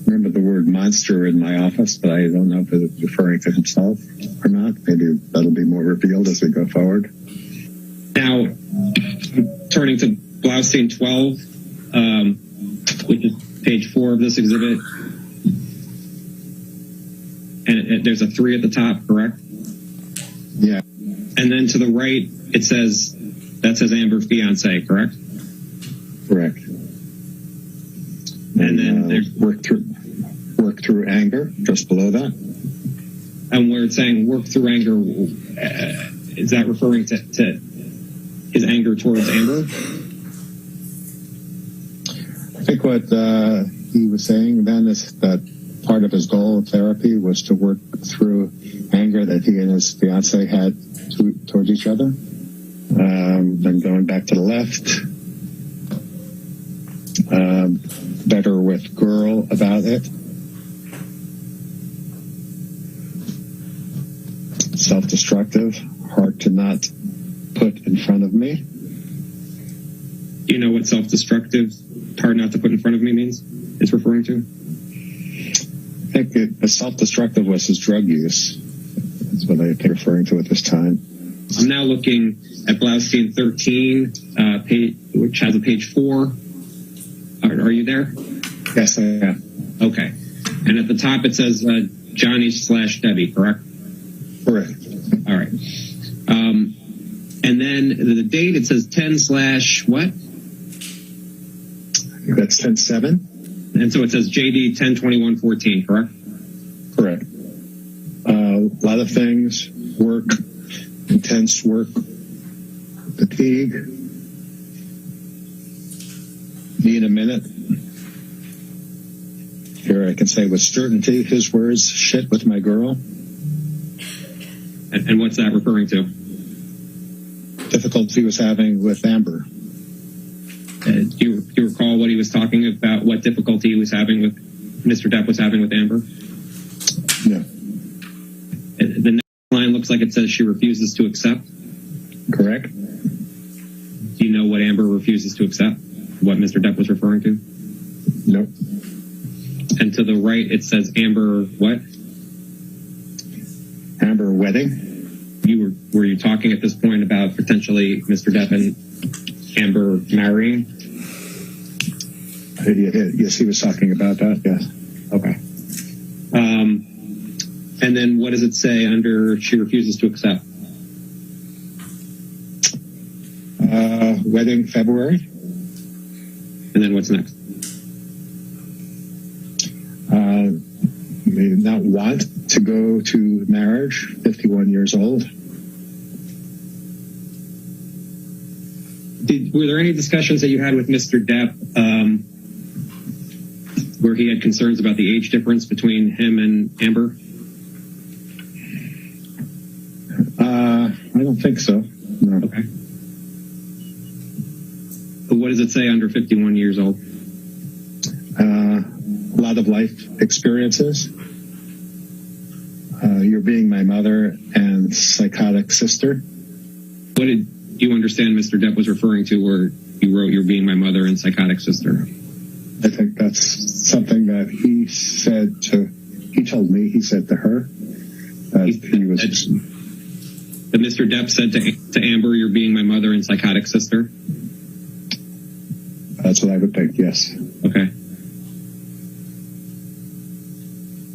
Remember the word monster in my office, but I don't know if it's referring to himself or not. Maybe that'll be more revealed as we go forward. Now, turning to Blaustein 12, which is page 4 of this exhibit, and there's a 3 at the top, correct? Yeah. And then to the right, that says Amber's fiance, correct? Correct. And then there's work through anger just below that. And where it's saying work through anger, is that referring to his anger towards Amber? I think what he was saying then is that part of his goal of therapy was to work through anger that he and his fiance had towards each other. Then going back to the left, better with girl about it. Self-destructive, hard to not put in front of me. You know what self-destructive, hard not to put in front of me means? It's referring to? I think self-destructive was his drug use. That's what I think referring to at this time. I'm now looking at Blaustein 13, which has a page 4. Are you there? Yes, I am. Okay. And at the top it says Johnny/Debbie, correct? Correct. All right. And then the date, it says 10/what? I think that's 10/7. And so it says JD 10/21/14, correct? Correct. A lot of things, work, intense work, fatigue. Need a minute. Here I can say with certainty his words, shit with my girl. And what's that referring to? Difficulty he was having with Amber. Do you recall what he was talking about, what difficulty he was having with, Mr. Depp was having with Amber? No. The next line looks like it says she refuses to accept. Correct. Do you know what Amber refuses to accept? What Mr. Depp was referring to? Nope. And to the right, it says Amber what? Amber wedding. Were you talking at this point about potentially Mr. Depp and Amber marrying? Yes, he was talking about that, yes. Okay. And then what does it say under she refuses to accept? Wedding February. And then what's next? May not want to go to marriage, 51 years old. Were there any discussions that you had with Mr. Depp where he had concerns about the age difference between him and Amber? I don't think so. No. Okay. But what does it say under 51 years old? A lot of life experiences. You're being my mother and psychotic sister. What did you understand Mr. Depp was referring to where you wrote "You're being my mother and psychotic sister"? I think that's something that he said to. He told me. He said to her. He was. That Mr. Depp said to Amber, "You're being my mother and psychotic sister." That's what I would think. Yes. Okay.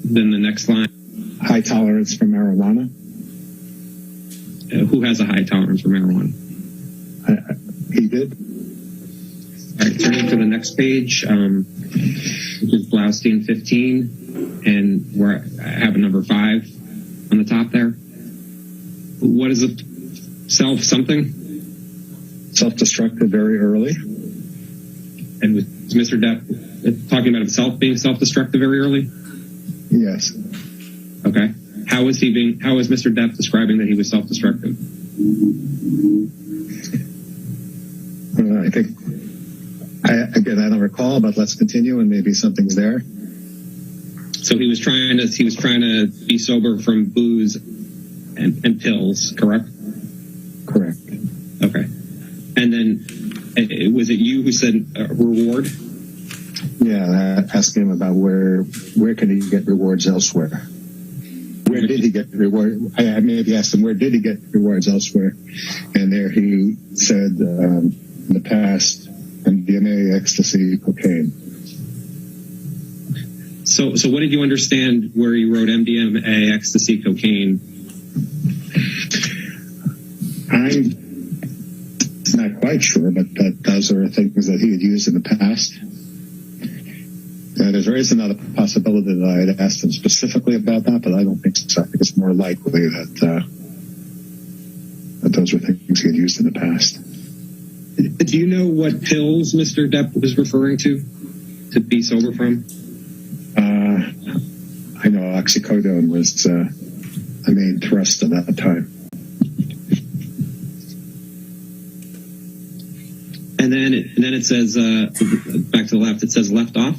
Then the next line. High tolerance for marijuana. Who has a high tolerance for marijuana? He did. All right, turning to the next page, which is Blaustein 15, and where I have a number 5 on the top there. What is it? Self-something? Self-destructive very early. And was Mr. Depp talking about himself being self-destructive very early? Yes. Okay. How is Mr. Depp describing that he was self-destructive? I think, I don't recall, but let's continue and maybe something's there. So he was trying to be sober from booze and pills, correct? Correct. Okay. And then was it you who said reward? Yeah, asking him about where can he get rewards elsewhere. Where did he get reward? I maybe asked him where did he get rewards elsewhere, and there he said in the past MDMA, ecstasy, cocaine. So what did you understand where he wrote MDMA, ecstasy, cocaine? I'm not quite sure, but those are things that he had used in the past. There's always another possibility that I had asked him specifically about that, but I don't think so. I think it's more likely that those were things he had used in the past. Do you know what pills Mr. Depp was referring to be sober from? I know oxycodone was the main thrust at that time. And then it says, back to the left, it says left off.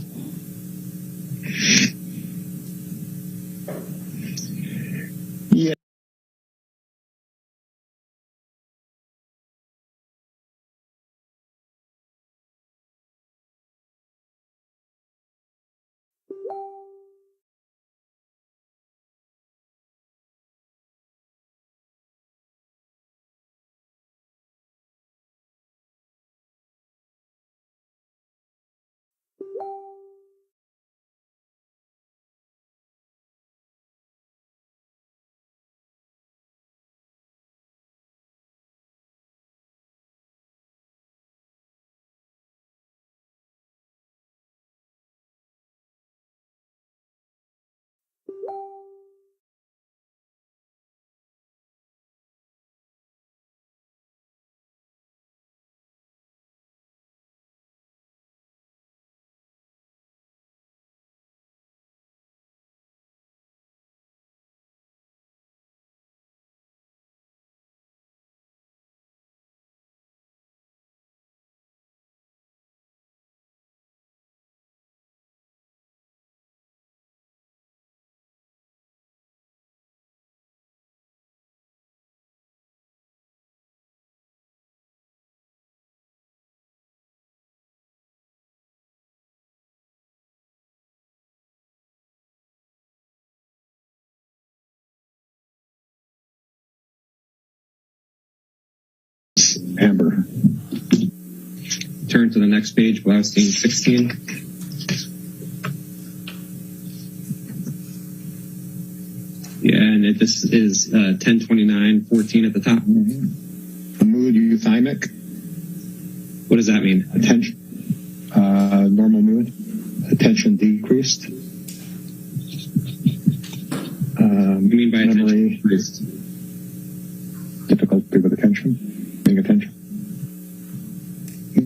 Amber. Turn to the next page, Blaustein 16. Yeah, and this is 1029-14 at the top. The mood euthymic. What does that mean? Attention. Normal mood. Attention decreased. What do you mean by memory attention decreased? Difficulty with attention. Paying attention.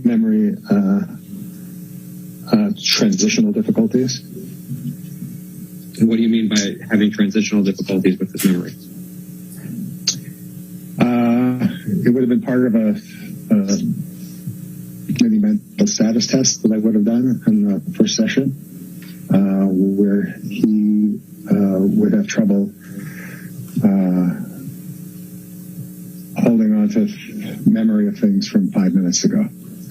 Memory. Transitional difficulties. And what do you mean by having transitional difficulties with his memory? It would have been part of a maybe mental status test that I would have done in the first session, where he would have trouble holding on to memory of things from 5 minutes ago.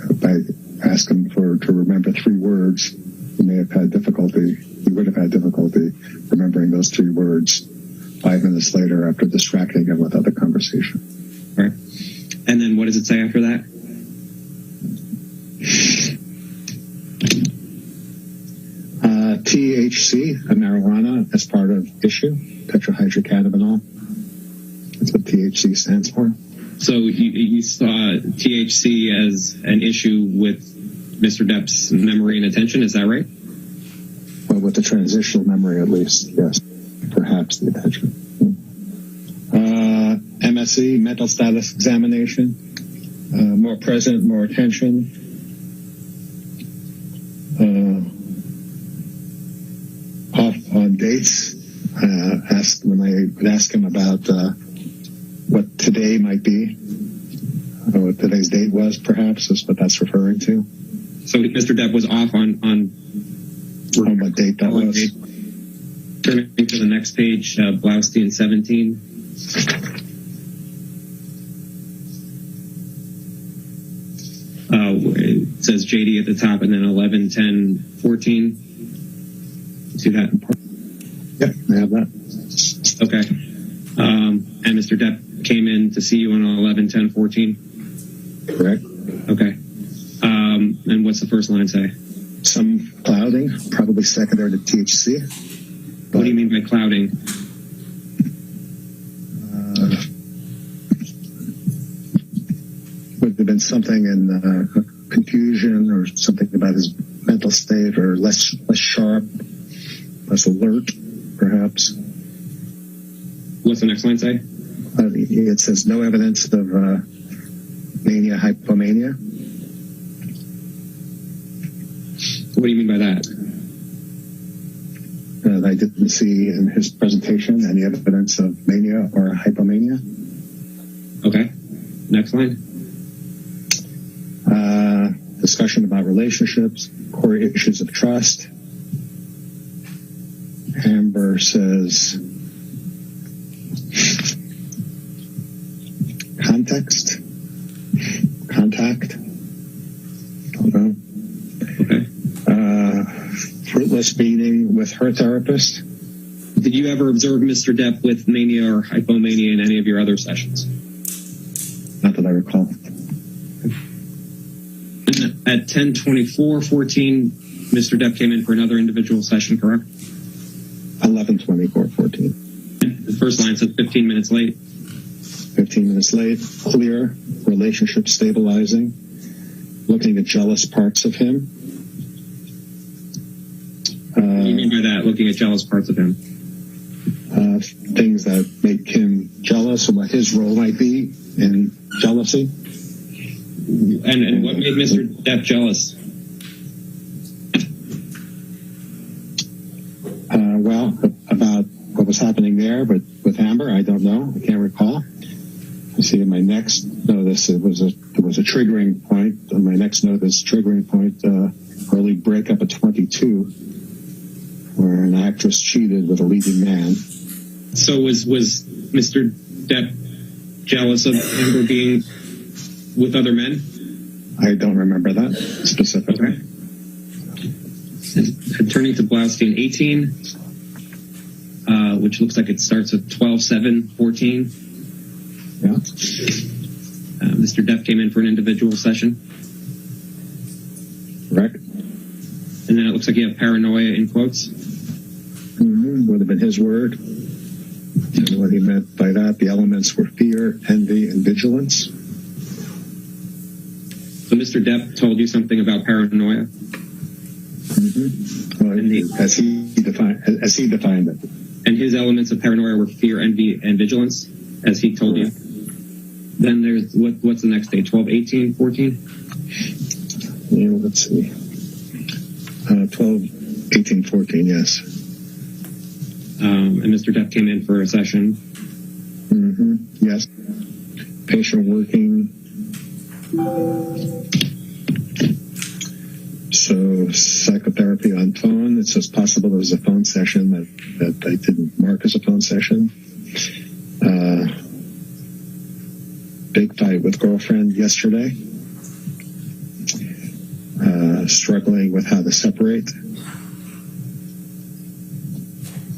If I asked him to remember 3 words, he may have had difficulty. He would have had difficulty remembering those 3 words 5 minutes later after distracting him with other conversation. All right. And then what does it say after that? THC, a marijuana, as part of issue, tetrahydrocannabinol. That's what THC stands for. So you saw THC as an issue with Mr. Depp's memory and attention, is that right? Well, with the transitional memory, at least, yes. Perhaps the attention. MSE, mental status examination. More present, more attention. Off on dates. When I would ask him about what today might be, what today's date was, perhaps, is what that's referring to. So Mr. Depp was off on what date that was. Turning to the next page, Blaustein 17. It says JD at the top, and then 11, 10, 14. See that? Yep, I have that. Okay. And Mr. Depp came in to see you on 11, 10, 14? Correct. Okay. And what's the first line say? Some clouding, probably secondary to THC. What do you mean by clouding? Would have been something in confusion or something about his mental state, or less sharp, less alert, perhaps. What's the next line say? It says no evidence of mania, hypomania. What do you mean by that? I didn't see in his presentation any evidence of mania or hypomania. Okay. Next line. Discussion about relationships, core issues of trust. Amber says context, contact. Don't know. Okay. Fruitless meeting with her therapist. Did you ever observe Mr. Depp with mania or hypomania in any of your other sessions? Not that I recall. At 10:24:14, Mr. Depp came in for another individual session, correct? 11:24:14. The first line says 15 minutes late. 15 minutes late. Clear. Relationship stabilizing. Looking at jealous parts of him. What do you mean by that, looking at jealous parts of him? Things that make him jealous, and what his role might be in jealousy. And what made Mr. Depp jealous? Well, about what was happening there, but with Amber, I don't know. I can't recall. I see in my next notice it was a triggering point. On my next notice, triggering point, early breakup at 22, where an actress cheated with a leading man. So was Mr. Depp jealous of Amber being with other men? I don't remember that specifically. Okay. And turning to Blaustein 18, which looks like it starts at 12:7:14. Yeah. Mr. Depp came in for an individual session. Correct. And then it looks like you have paranoia in quotes. Would have been his word. And what he meant by that, the elements were fear, envy, and vigilance. So Mr. Depp told you something about paranoia? Well, as he defined it. And his elements of paranoia were fear, envy, and vigilance, as he told you? Then there's, what's the next day, 12, 18, 14? Yeah, let's see. 12, 18, 14, yes. And Mr. Depp came in for a session. Yes. Patient working. So psychotherapy on phone. It says possible there was a phone session that I didn't mark as a phone session. Big fight with girlfriend yesterday. Struggling with how to separate.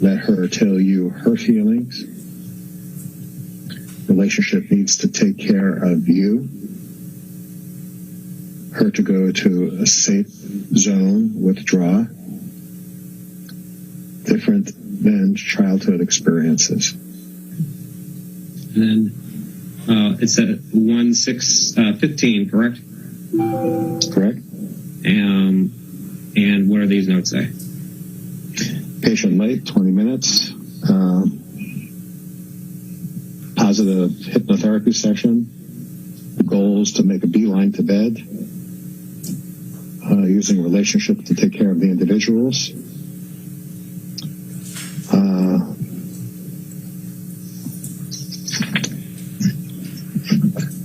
Let her tell you her feelings. Relationship needs to take care of you. Her to go to a safe zone, withdraw. Different than childhood experiences. And then it's at 1/6/15, correct? Correct. And what do these notes say? Patient late, 20 minutes. Positive hypnotherapy session. The goal is to make a beeline to bed. Using a relationship to take care of the individuals.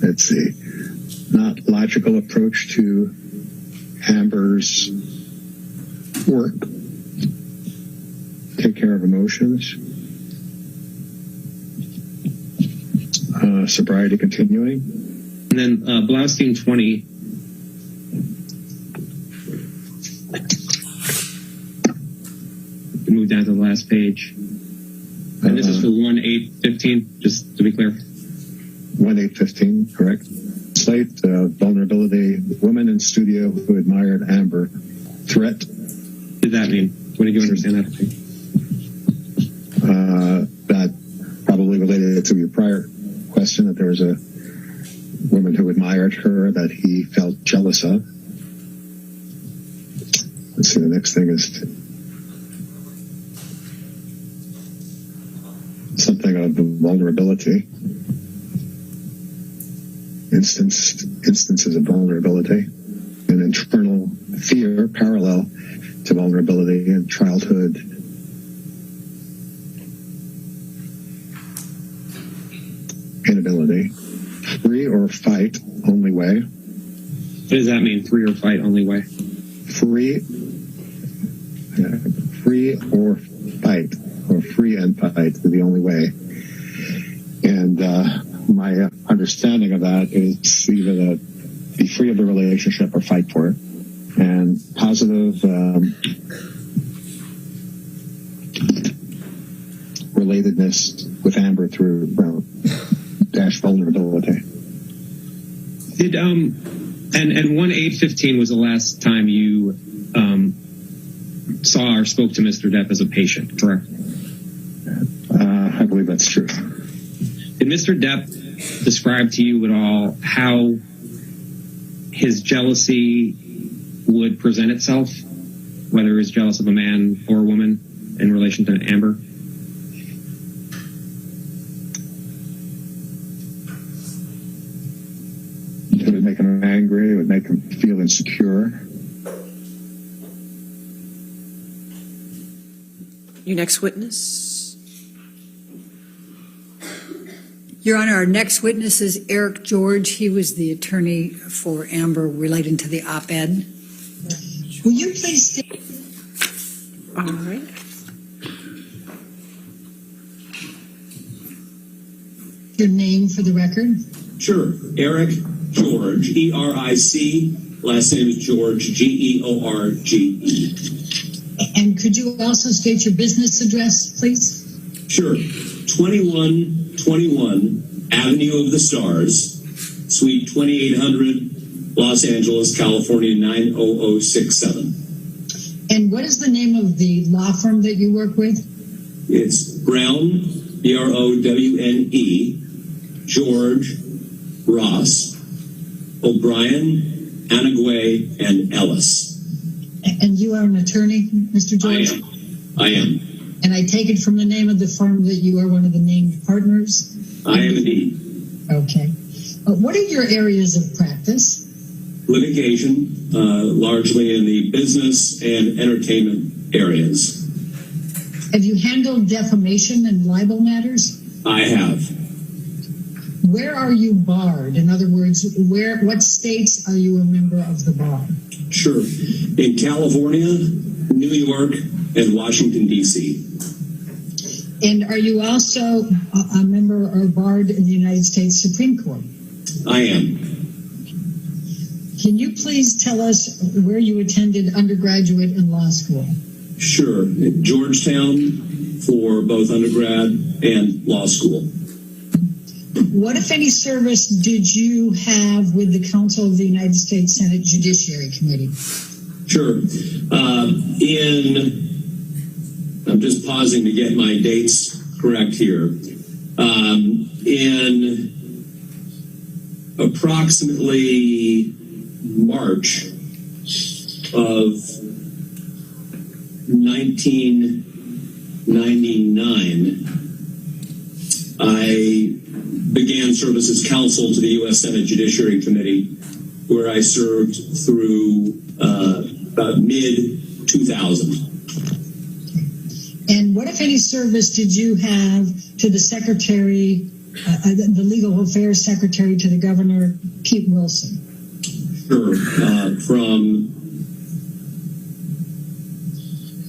Let's see. Not logical approach to Amber's work. Take care of emotions. Sobriety continuing. And then Blaustein 20. Move down to the last page. And this is for 1/8/15, just to be clear. 1/8/15, correct. Slate, vulnerability, woman in studio who admired Amber. Threat. What did that mean? What did you understand that to be? That probably related to your prior question, that there was a woman who admired her that he felt jealous of. Let's see, the next thing is something of vulnerability. Instances of vulnerability. An internal fear parallel to vulnerability in childhood. Inability. Free or fight, only way. What does that mean, free or fight, only way? Free or fight, or free and fight is the only way. And my understanding of that is either to be free of the relationship or fight for it. And positive relatedness with Amber through dash vulnerability. Did and 1/8/15 was the last time you saw or spoke to Mr. Depp as a patient, correct? I believe that's true. Did Mr. Depp describe to you at all how his jealousy would present itself, whether he was jealous of a man or a woman in relation to Amber? It would make him angry. It would make him feel insecure. Your next witness. Your Honor, our next witness is Eric George. He was the attorney for Amber relating to the op-ed. Will you please state? All right. Your name for the record? Sure. Eric George, E-R-I-C. Last name is George, G-E-O-R-G-E. And could you also state your business address, please? Sure. 2121 Avenue of the Stars, Suite 2800, Los Angeles, California 90067. And what is the name of the law firm that you work with? It's Brown, BROWNE, George, Ross, O'Brien, Anagway, and Ellis. And you are an attorney, Mr. George? I am. And I take it from the name of the firm that you are one of the named partners? I am indeed. Okay. What are your areas of practice? Litigation, largely in the business and entertainment areas. Have you handled defamation and libel matters? I have. Where are you barred? In other words, what states are you a member of the bar? Sure. In California, New York, and Washington, D.C. And are you also a member or barred in the United States Supreme Court? I am. Can you please tell us where you attended undergraduate and law school? Sure. At Georgetown for both undergrad and law school. What, if any, service did you have with the Council of the United States Senate Judiciary Committee? Sure. I'm just pausing to get my dates correct here. In approximately March of 1999, I began service as counsel to the U.S. Senate Judiciary Committee, where I served through about mid-2000. And what, if any, service did you have to the Secretary, the Legal Affairs Secretary to the Governor, Pete Wilson? Sure. From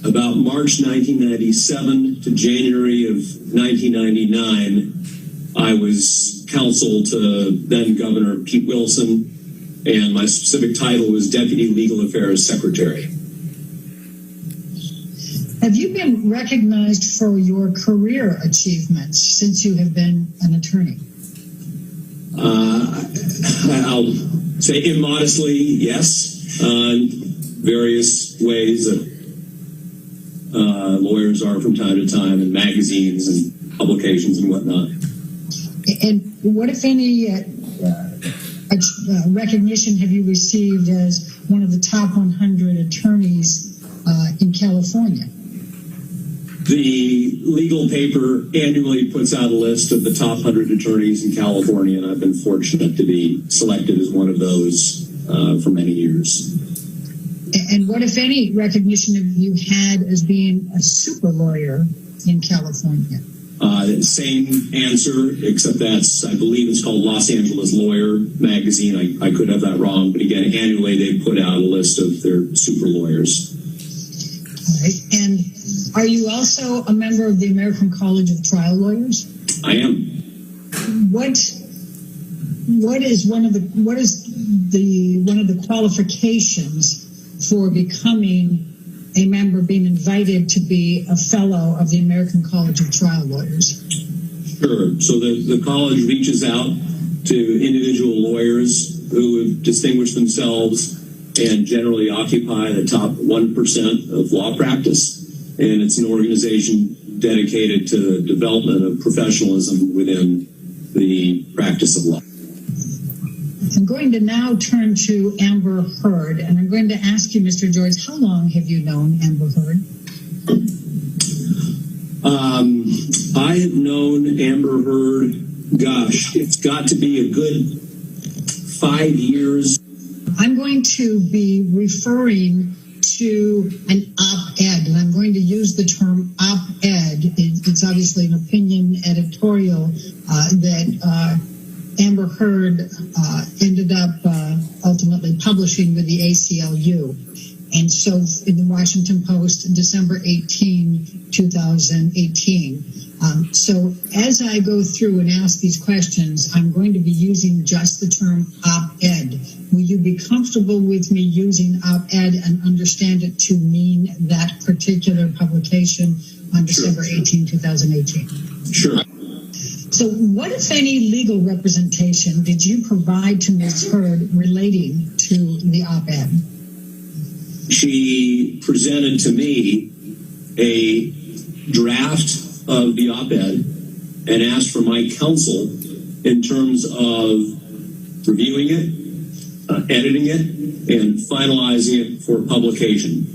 about March 1997 to January of 1999, I was counsel to then Governor Pete Wilson, and my specific title was Deputy Legal Affairs Secretary. Have you been recognized for your career achievements since you have been an attorney? I'll say immodestly, yes, in various ways that lawyers are from time to time in magazines and publications and whatnot. And what, if any, recognition have you received as one of the top 100 attorneys in California? The legal paper annually puts out a list of the top 100 attorneys in California, and I've been fortunate to be selected as one of those for many years. And what, if any, recognition have you had as being a super lawyer in California? Same answer, except I believe it's called Los Angeles Lawyer magazine. I could have that wrong, but again, annually they put out a list of their super lawyers. All right. And are you also a member of the American College of Trial Lawyers? I am. What is one of the qualifications for becoming a member, being invited to be a fellow of the American College of Trial Lawyers? Sure. So the college reaches out to individual lawyers who have distinguished themselves and generally occupy the top 1% of law practice. And it's an organization dedicated to the development of professionalism within the practice of law. I'm going to now turn to Amber Heard, and I'm going to ask you, Mr. George, how long have you known Amber Heard? I have known Amber Heard, gosh, it's got to be a good 5 years. I'm going to be referring to an op-ed, and I'm going to use the term op-ed. It's obviously an opinion editorial that Amber Heard ended up ultimately publishing with the ACLU. And so in the Washington Post, December 18, 2018. So as I go through and ask these questions, I'm going to be using just the term op-ed. Will you be comfortable with me using op-ed and understand it to mean that particular publication on December 18, 2018? Sure. So what, if any, legal representation did you provide to Ms. Heard relating to the op-ed? She presented to me a draft of the op-ed and asked for my counsel in terms of reviewing it, editing it, and finalizing it for publication.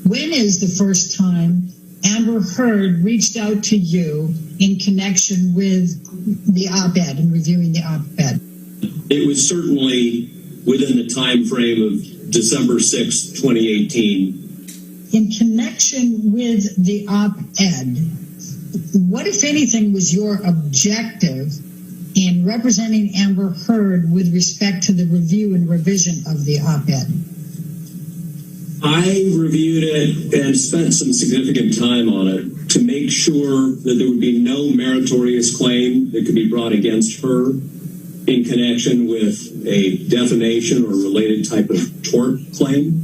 When is the first time Amber Heard reached out to you in connection with the op-ed and reviewing the op-ed? It was certainly within the time frame of December 6, 2018. In connection with the op-ed, what, if anything, was your objective in representing Amber Heard with respect to the review and revision of the op-ed? I reviewed it and spent some significant time on it to make sure that there would be no meritorious claim that could be brought against her in connection with a defamation or related type of tort claim.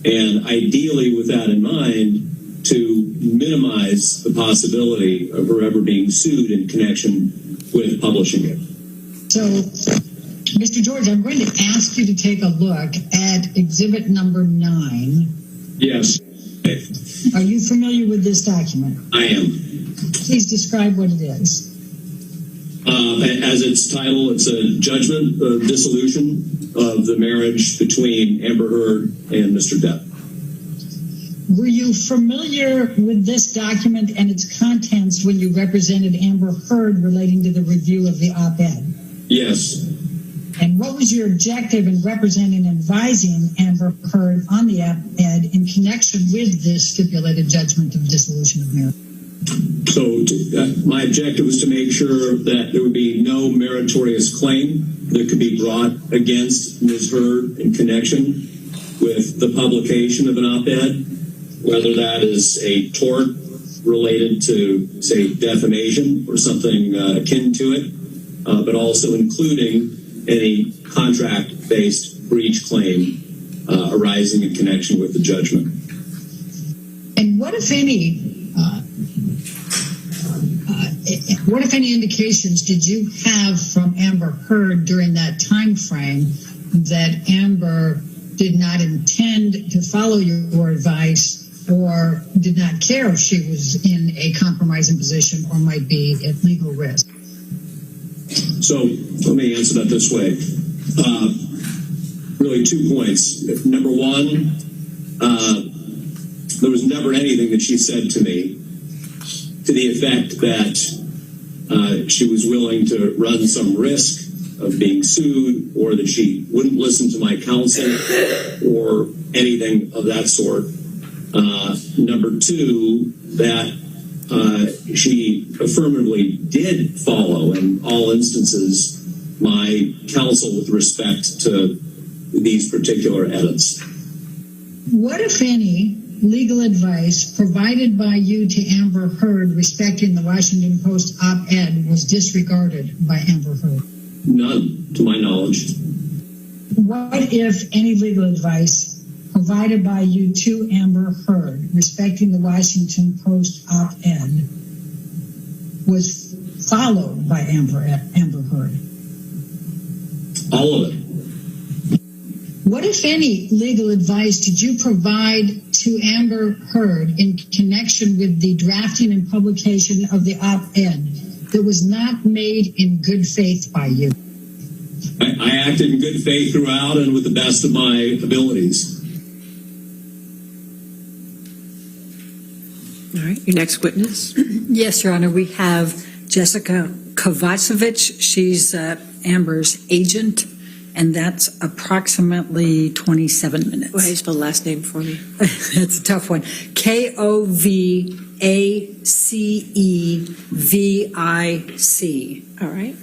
And ideally, with that in mind, to minimize the possibility of her ever being sued in connection with publishing it. So, Mr. George, I'm going to ask you to take a look at exhibit number 9. Yes. Are you familiar with this document? I am. Please describe what it is. As its title, it's a judgment of dissolution of the marriage between Amber Heard and Mr. Depp. Were you familiar with this document and its contents when you represented Amber Heard relating to the review of the op-ed? Yes. And what was your objective in representing and advising Amber Heard on the op-ed in connection with this stipulated judgment of dissolution of marriage? So my objective was to make sure that there would be no meritorious claim that could be brought against Ms. Heard in connection with the publication of an op-ed, whether that is a tort related to, say, defamation or something akin to it, but also including any contract-based breach claim arising in connection with the judgment. And what, if any, indications did you have from Amber Heard during that time frame that Amber did not intend to follow your advice or did not care if she was in a compromising position or might be at legal risk? So let me answer that this way. Really 2 points. Number one, there was never anything that she said to me to the effect that she was willing to run some risk of being sued or that she wouldn't listen to my counsel or anything of that sort. Number two, that she affirmatively did follow in all instances my counsel with respect to these particular edits. What, if any, legal advice provided by you to Amber Heard respecting the Washington Post op-ed was disregarded by Amber Heard? None, to my knowledge. What, if any, legal advice provided by you to Amber Heard respecting the Washington Post op-ed was followed by Amber Heard? All of it. What, if any, legal advice did you provide to Amber Heard in connection with the drafting and publication of the op-ed that was not made in good faith by you? I acted in good faith throughout and with the best of my abilities. All right, your next witness. Yes, Your Honor, we have Jessica Kovacevic. She's Amber's agent, and that's approximately 27 minutes. Go ahead, spell the last name for me. That's a tough one. Kovacevic. All right,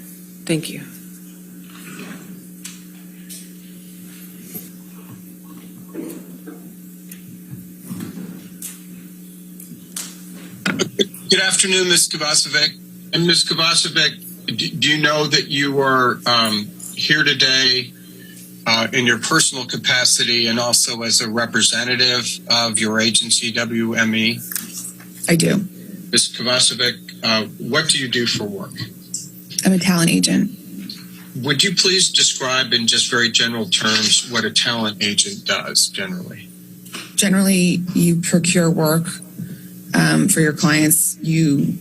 thank you. Good afternoon, Ms. Kovacevic. And Ms. Kovacevic, do you know that you are here today in your personal capacity and also as a representative of your agency, WME? I do. Ms. Kovacevic, what do you do for work? I'm a talent agent. Would you please describe in just very general terms what a talent agent does generally? Generally, you procure work for your clients. You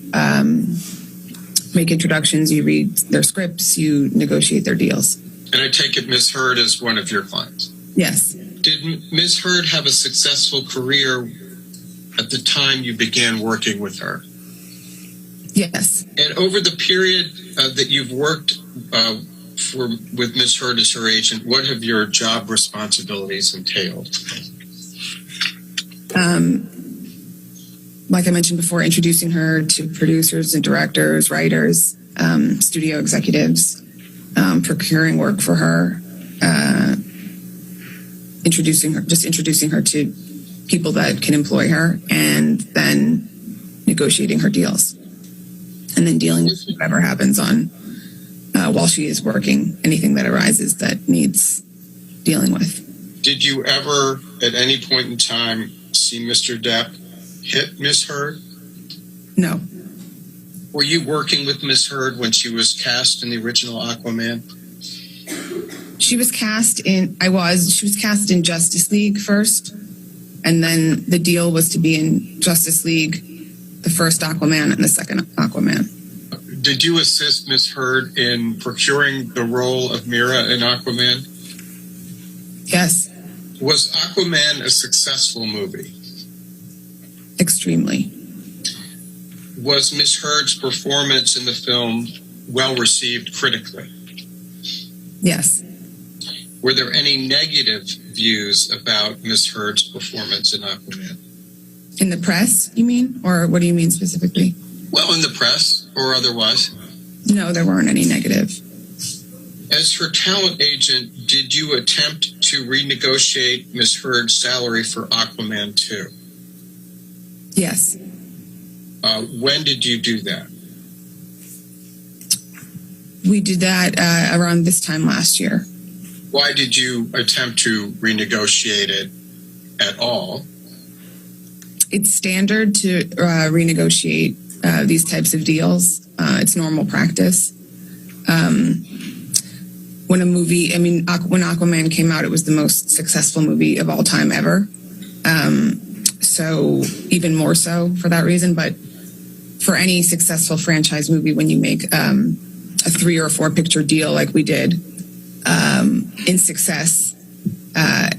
make introductions, you read their scripts, you negotiate their deals. And I take it Ms. Heard is one of your clients? Yes. Did Ms. Heard have a successful career at the time you began working with her? Yes. And over the period that you've worked with Ms. Heard as her agent, what have your job responsibilities entailed? Like I mentioned before, introducing her to producers and directors, writers, studio executives, procuring work for her, introducing her to people that can employ her, and then negotiating her deals, and then dealing with whatever happens on while she is working, anything that arises that needs dealing with. Did you ever, at any point in time, see Mr. Depp hit Ms. Heard? No. Were you working with Ms. Heard when she was cast in the original Aquaman? She was cast in Justice League first, and then the deal was to be in Justice League, the first Aquaman and the second Aquaman. Did you assist Ms. Heard in procuring the role of Mira in Aquaman? Yes. Was Aquaman a successful movie? Extremely. Was Ms. Heard's performance in the film well received critically? Yes. Were there any negative views about Ms. Heard's performance in Aquaman? In the press, you mean? Or what do you mean specifically? Well, in the press or otherwise. No, there weren't any negative. As her talent agent, did you attempt to renegotiate Ms. Heard's salary for Aquaman 2? Yes. When did you do that? We did that around this time last year. Why did you attempt to renegotiate it at all? It's standard to renegotiate these types of deals. It's normal practice. When when Aquaman came out, it was the most successful movie of all time ever. So even more so for that reason. But for any successful franchise movie, when you make a 3 or 4 picture deal like we did in success,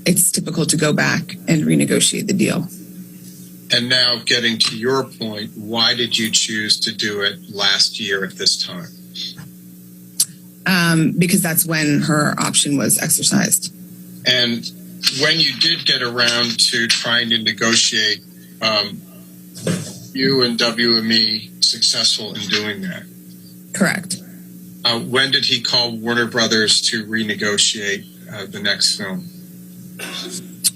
it's typical to go back and renegotiate the deal. And now getting to your point, why did you choose to do it last year at this time? Because that's when her option was exercised. And when you did get around to trying to negotiate, you and WME successful in doing that? Correct. When did he call Warner Brothers to renegotiate the next film?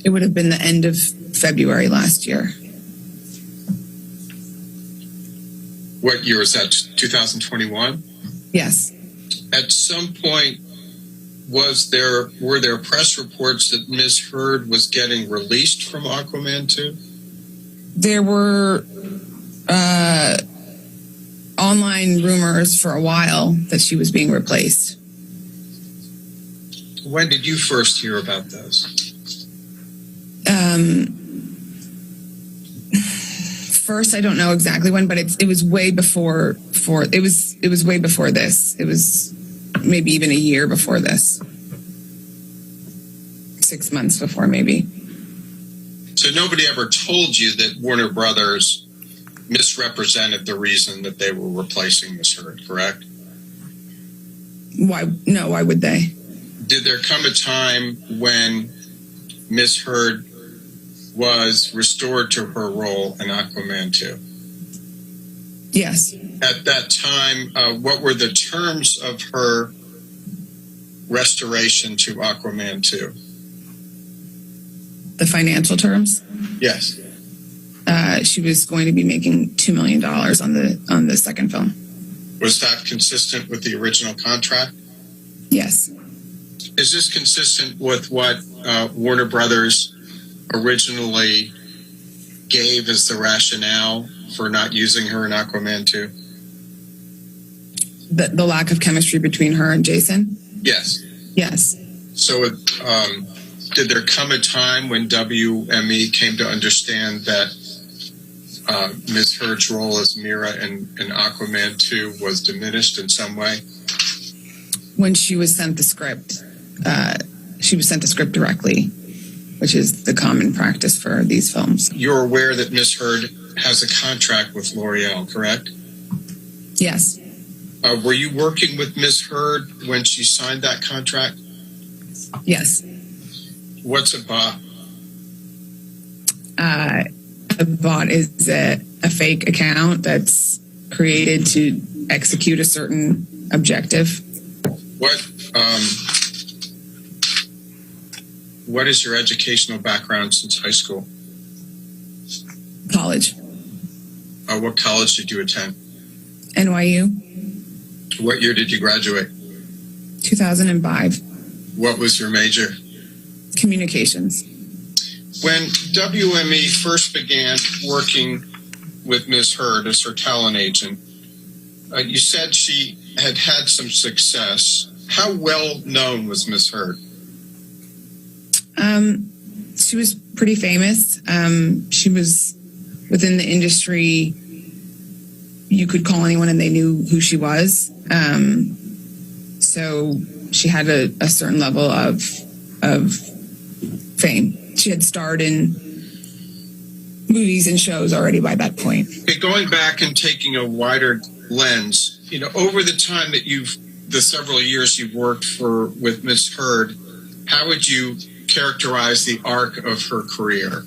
It would have been the end of February last year. What year is that? 2021? Yes. At some point, were there press reports that Ms. Heard was getting released from Aquaman 2? There were online rumors for a while that she was being replaced. When did you first hear about those? First, I don't know exactly when, but it was way before. It was way before this. It was maybe even a year before this. 6 months before, maybe. So nobody ever told you that Warner Brothers misrepresented the reason that they were replacing Ms. Heard, correct? Why? No, why would they? Did there come a time when Ms. Heard was restored to her role in Aquaman 2? Yes. At that time, what were the terms of her restoration to Aquaman 2? The financial terms? Yes. She was going to be making $2 million on the second film. Was that consistent with the original contract? Yes. Is this consistent with what Warner Brothers originally gave as the rationale for not using her in Aquaman 2? The lack of chemistry between her and Jason? Yes. Yes. So did there come a time when WME came to understand that Ms. Heard's role as Mira in Aquaman 2 was diminished in some way? When she was sent the script, directly, which is the common practice for these films. You're aware that Ms. Heard has a contract with L'Oreal, correct? Yes. Were you working with Ms. Heard when she signed that contract? Yes. What's a bot? A bot is a fake account that's created to execute a certain objective. What is your educational background since high school? College. What college did you attend? NYU. What year did you graduate? 2005. What was your major? Communications. When WME first began working with Ms. Heard as her talent agent, you said she had had some success. How well known was Ms. Heard? She was pretty famous. She was within the industry. You could call anyone and they knew who she was. So she had a certain level of fame. She had starred in movies and shows already by that point. Okay, going back and taking a wider lens, over the time that the several years you've worked with Ms. Heard, how would you characterize the arc of her career?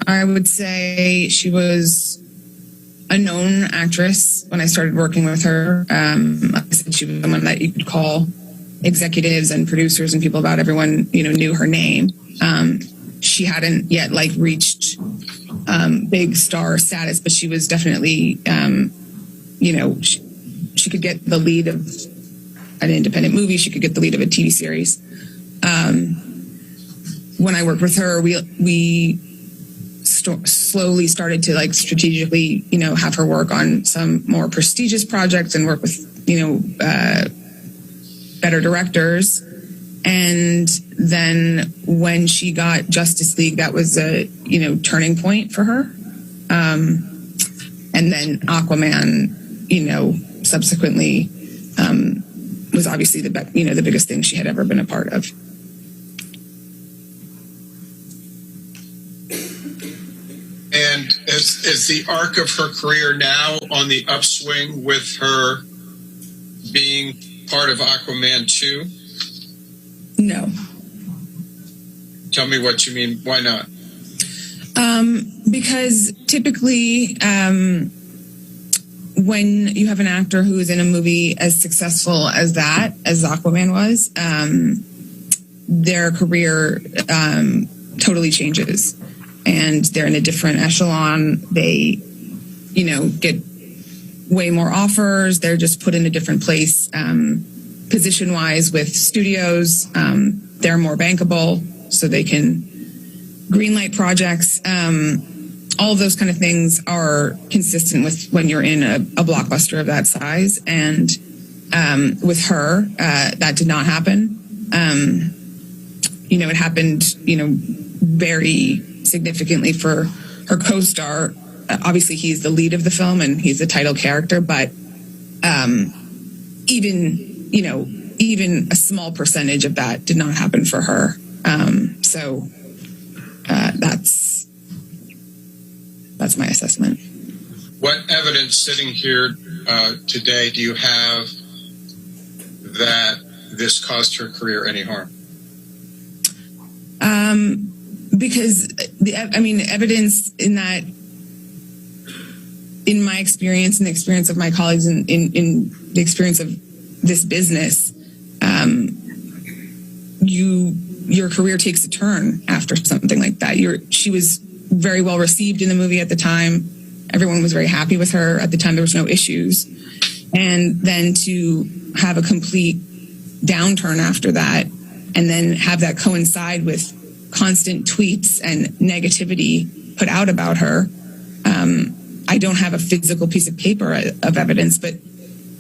I would say she was a known actress when I started working with her. Like I said, she was someone that you could call executives and producers and people about everyone, knew her name. She hadn't yet reached big star status, but she was definitely, she could get the lead of an independent movie. She could get the lead of a TV series. When I worked with her, we slowly started to strategically, have her work on some more prestigious projects and work with, better directors. And then when she got Justice League, that was a, turning point for her. And then Aquaman, subsequently, was obviously the biggest thing she had ever been a part of. And is the arc of her career now on the upswing with her being part of Aquaman 2? No. Tell me what you mean. Why not? Because typically, when you have an actor who is in a movie as successful as Aquaman was, their career totally changes. And they're in a different echelon. They, get way more offers. They're just put in a different place, position-wise with studios. They're more bankable, so they can greenlight projects. All of those kind of things are consistent with when you're in a blockbuster of that size. And with her, that did not happen. It happened, very significantly for her co-star. Obviously, he's the lead of the film and he's the title character, but even a small percentage of that did not happen for her. So that's my assessment. What evidence sitting here today do you have that this caused her career any harm? Because evidence in that, in my experience and the experience of my colleagues in the experience of this business, your career takes a turn after something like that. She was very well received in the movie at the time. Everyone was very happy with her at the time. There was no issues. And then to have a complete downturn after that, and then have that coincide with constant tweets and negativity put out about her. I don't have a physical piece of paper of evidence, but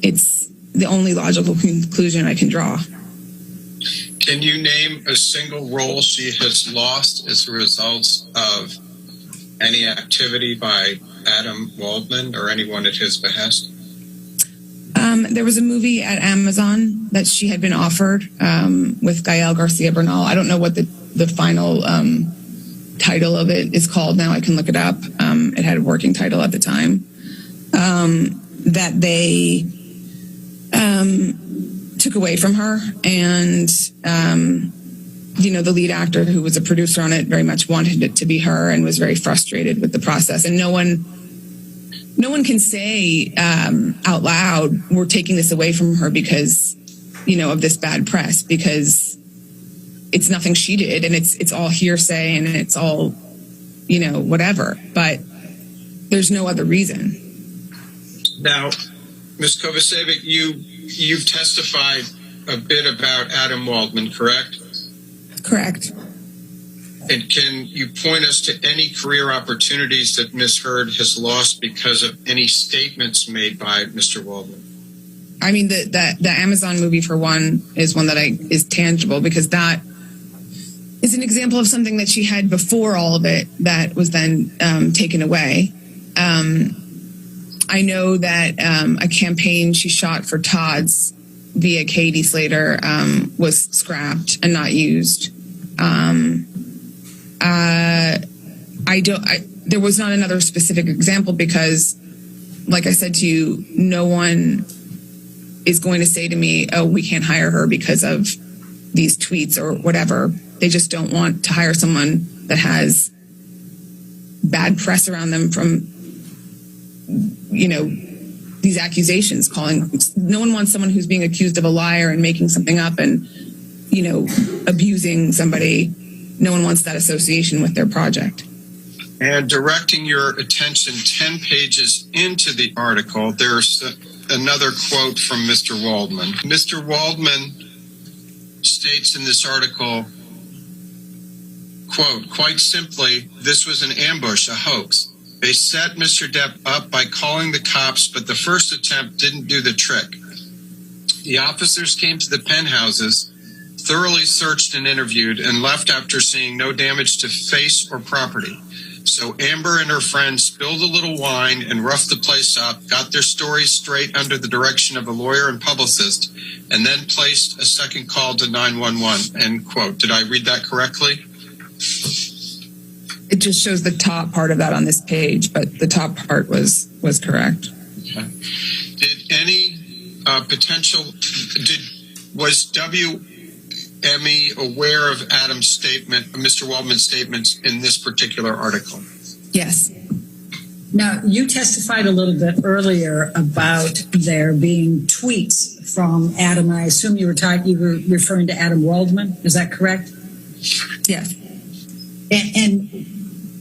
it's the only logical conclusion I can draw. Can you name a single role she has lost as a result of any activity by Adam Waldman or anyone at his behest? There was a movie at Amazon that she had been offered with Gael Garcia Bernal. I don't know what the final title of it is called now. I can look it up. It had a working title at the time. That they took away from her. And, the lead actor who was a producer on it very much wanted it to be her and was very frustrated with the process. And no one can say out loud, we're taking this away from her because, of this bad press, because it's nothing she did, and it's all hearsay, and it's all, whatever. But there's no other reason. Now, Ms. Kovacevic, you've testified a bit about Adam Waldman, correct? Correct. And can you point us to any career opportunities that Ms. Heard has lost because of any statements made by Mr. Waldman? I mean, the Amazon movie, for one, is one that is tangible, because that is an example of something that she had before all of it that was then taken away. I know that a campaign she shot for Todd's via Katie Slater was scrapped and not used. There was not another specific example because, like I said to you, no one is going to say to me, oh, we can't hire her because of these tweets or whatever. They just don't want to hire someone that has bad press around them from, these accusations. No one wants someone who's being accused of a liar and making something up and, abusing somebody. No one wants that association with their project. And directing your attention 10 pages into the article, there's another quote from Mr. Waldman. Mr. Waldman states in this article, quote, quite simply, this was an ambush, a hoax. They set Mr. Depp up by calling the cops, but the first attempt didn't do the trick. The officers came to the penthouses, thoroughly searched and interviewed, and left after seeing no damage to face or property. So Amber and her friends spilled a little wine and roughed the place up, got their stories straight under the direction of a lawyer and publicist, and then placed a second call to 911, end quote. Did I read that correctly? It just shows the top part of that on this page, but the top part was correct. Okay. Did any was WME aware of Adam's statement, Mr. Waldman's statements in this particular article? Yes. Now, you testified a little bit earlier about there being tweets from Adam. I assume you were referring to Adam Waldman. Is that correct? Yes. And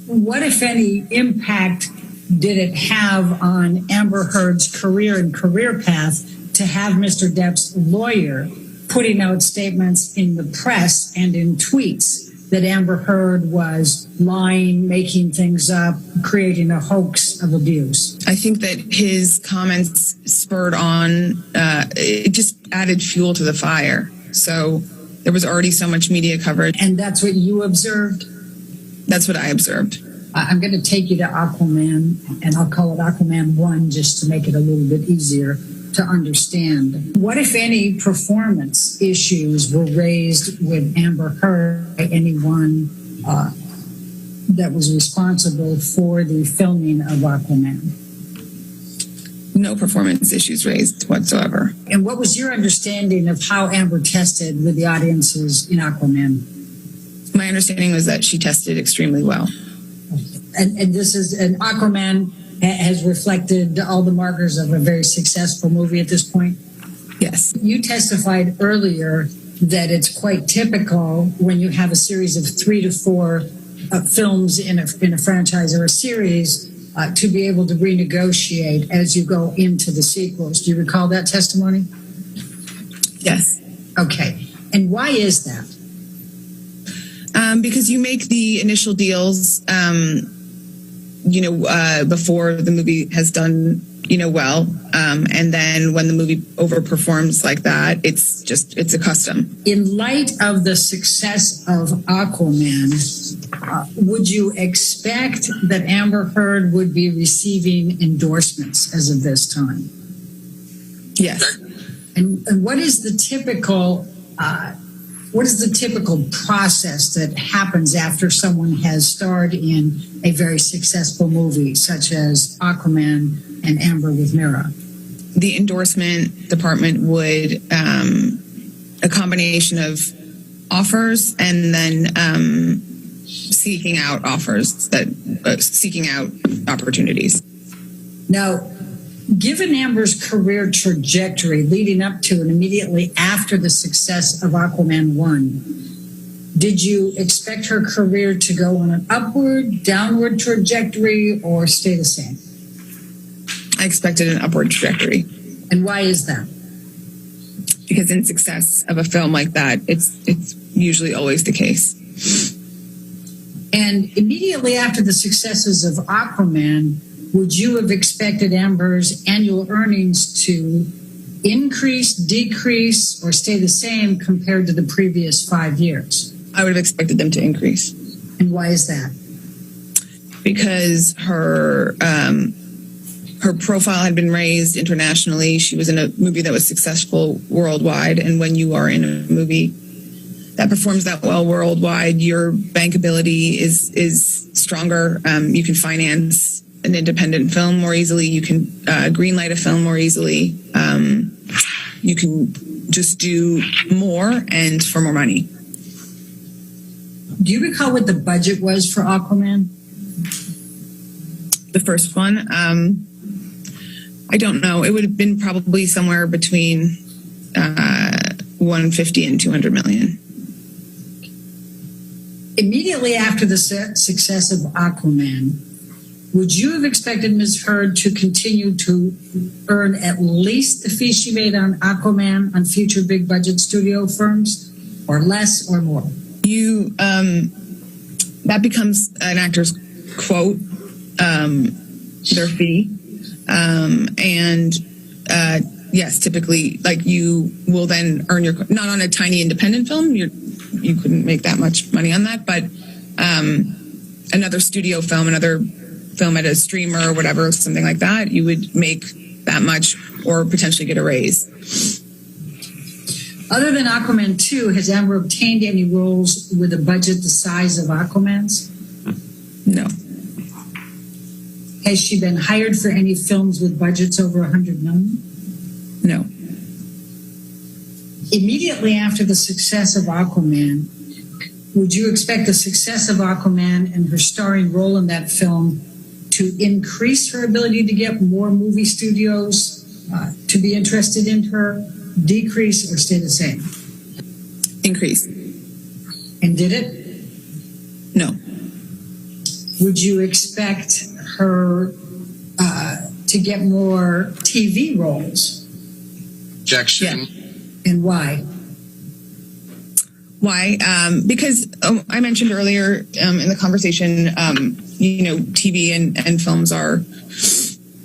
what, if any, impact did it have on Amber Heard's career and career path to have Mr. Depp's lawyer putting out statements in the press and in tweets that Amber Heard was lying, making things up, creating a hoax of abuse? I think that his comments spurred on, it just added fuel to the fire. So there was already so much media coverage. And that's what you observed? That's what I observed. I'm going to take you to Aquaman, and I'll call it Aquaman 1 just to make it a little bit easier to understand. What, if any, performance issues were raised with Amber Heard by anyone that was responsible for the filming of Aquaman? No performance issues raised whatsoever. And what was your understanding of how Amber tested with the audiences in Aquaman? My understanding was that she tested extremely well. And this is an Aquaman has reflected all the markers of a very successful movie at this point? Yes. You testified earlier that it's quite typical when you have a series of 3 to 4 films in a franchise or a series to be able to renegotiate as you go into the sequels. Do you recall that testimony? Yes. Okay. And why is that? Because you make the initial deals, before the movie has done, well. And then when the movie overperforms like that, it's a custom. In light of the success of Aquaman, would you expect that Amber Heard would be receiving endorsements as of this time? Yes. And what is the typical process that happens after someone has starred in a very successful movie, such as Aquaman and Amber with Mira? The endorsement department would a combination of offers and then seeking out opportunities. Now, given Amber's career trajectory leading up to and immediately after the success of Aquaman 1, did you expect her career to go on an upward, downward trajectory, or stay the same? I expected an upward trajectory. And why is that? Because in success of a film like that, it's usually always the case. And immediately after the successes of Aquaman, would you have expected Amber's annual earnings to increase, decrease, or stay the same compared to the previous 5 years? I would have expected them to increase. And why is that? Because her profile had been raised internationally. She was in a movie that was successful worldwide. And when you are in a movie that performs that well worldwide, your bankability is stronger. You can finance an independent film more easily. You can greenlight a film more easily. You can just do more and for more money. Do you recall what the budget was for Aquaman? The first one? I don't know. It would have been probably somewhere between 150 and 200 million. Immediately after the success of Aquaman, would you have expected Ms. Heard to continue to earn at least the fee she made on Aquaman on future big budget studio firms, or less or more? That becomes an actor's quote, their fee. Yes, typically, like, you will then earn your, not on a tiny independent film, you couldn't make that much money on that, but another studio film, another film at a streamer or whatever, something like that, you would make that much or potentially get a raise. Other than Aquaman 2, has Amber obtained any roles with a budget the size of Aquaman's? No. Has she been hired for any films with budgets over $100 million? No. Immediately after the success of Aquaman, would you expect the success of Aquaman and her starring role in that film to increase her ability to get more movie studios to be interested in her, decrease, or stay the same? Increase. And did it? No. Would you expect her to get more TV roles? Objection. Yeah. And why? Why? Because I mentioned earlier in the conversation, TV and films are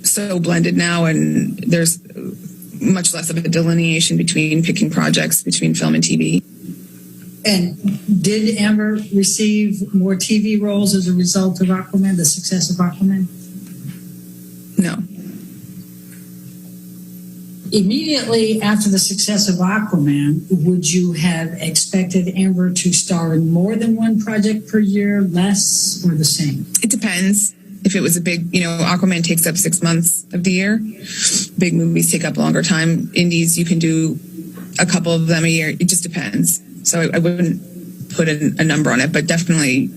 so blended now, and there's much less of a delineation between picking projects between film and TV. And did Amber receive more TV roles as a result of Aquaman, the success of Aquaman? No. Immediately after the success of Aquaman, would you have expected Amber to star in more than one project per year, less, or the same? It depends. If it was a big, Aquaman takes up 6 months of the year. Big movies take up a longer time. Indies, you can do a couple of them a year. It just depends. So I wouldn't put a number on it, but definitely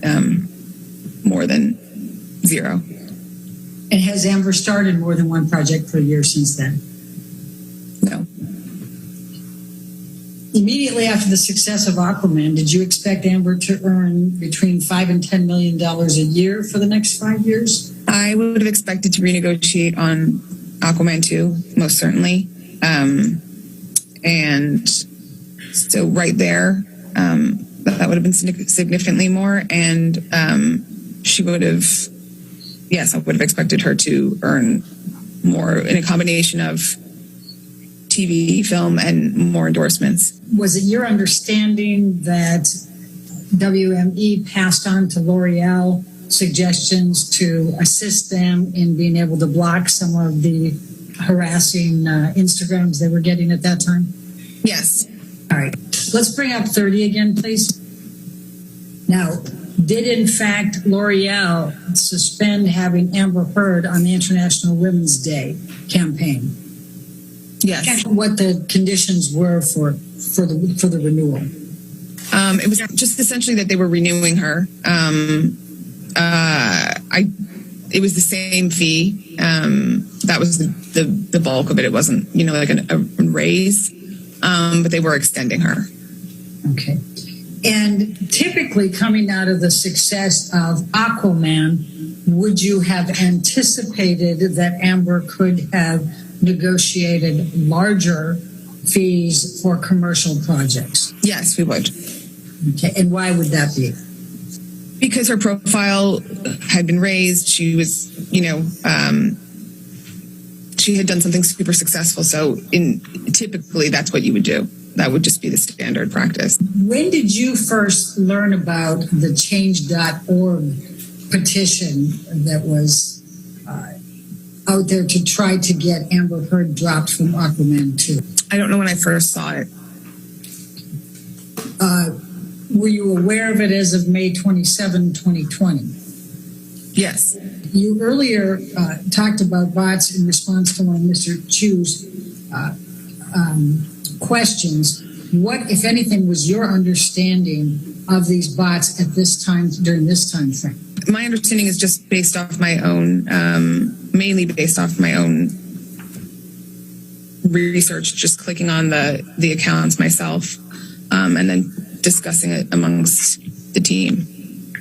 more than 0. And has Amber starred in more than one project per year since then? No. Immediately after the success of Aquaman, did you expect Amber to earn between $5 and $10 million a year for the next 5 years? I would have expected to renegotiate on Aquaman 2, most certainly. And so right there, That would have been significantly more, and she would have, yes, I would have expected her to earn more in a combination of TV, film, and more endorsements. Was it your understanding that WME passed on to L'Oreal suggestions to assist them in being able to block some of the harassing Instagrams they were getting at that time? Yes. All right. Let's bring up 30 again, please. Now, did in fact L'Oreal suspend having Amber Heard on the International Women's Day campaign? Yes. What the conditions were for the renewal? It was just essentially that they were renewing her. It was the same fee. That was the bulk of it. It wasn't, like a raise, but they were extending her. Okay. And typically coming out of the success of Aquaman, would you have anticipated that Amber could have negotiated larger fees for commercial projects? Yes, we would. Okay. And why would that be? Because her profile had been raised. She was, she had done something super successful. So typically that's what you would do. That would just be the standard practice. When did you first learn about the change.org petition that was out there to try to get Amber Heard dropped from Aquaman 2? I don't know when I first saw it. Were you aware of it as of May 27, 2020? Yes. You earlier talked about bots in response to one of Mr. Chu's questions. What, if anything, was your understanding of these bots at this time, during this time frame? My understanding is just based off my own, mainly based off my own research, just clicking on the accounts myself, and then discussing it amongst the team.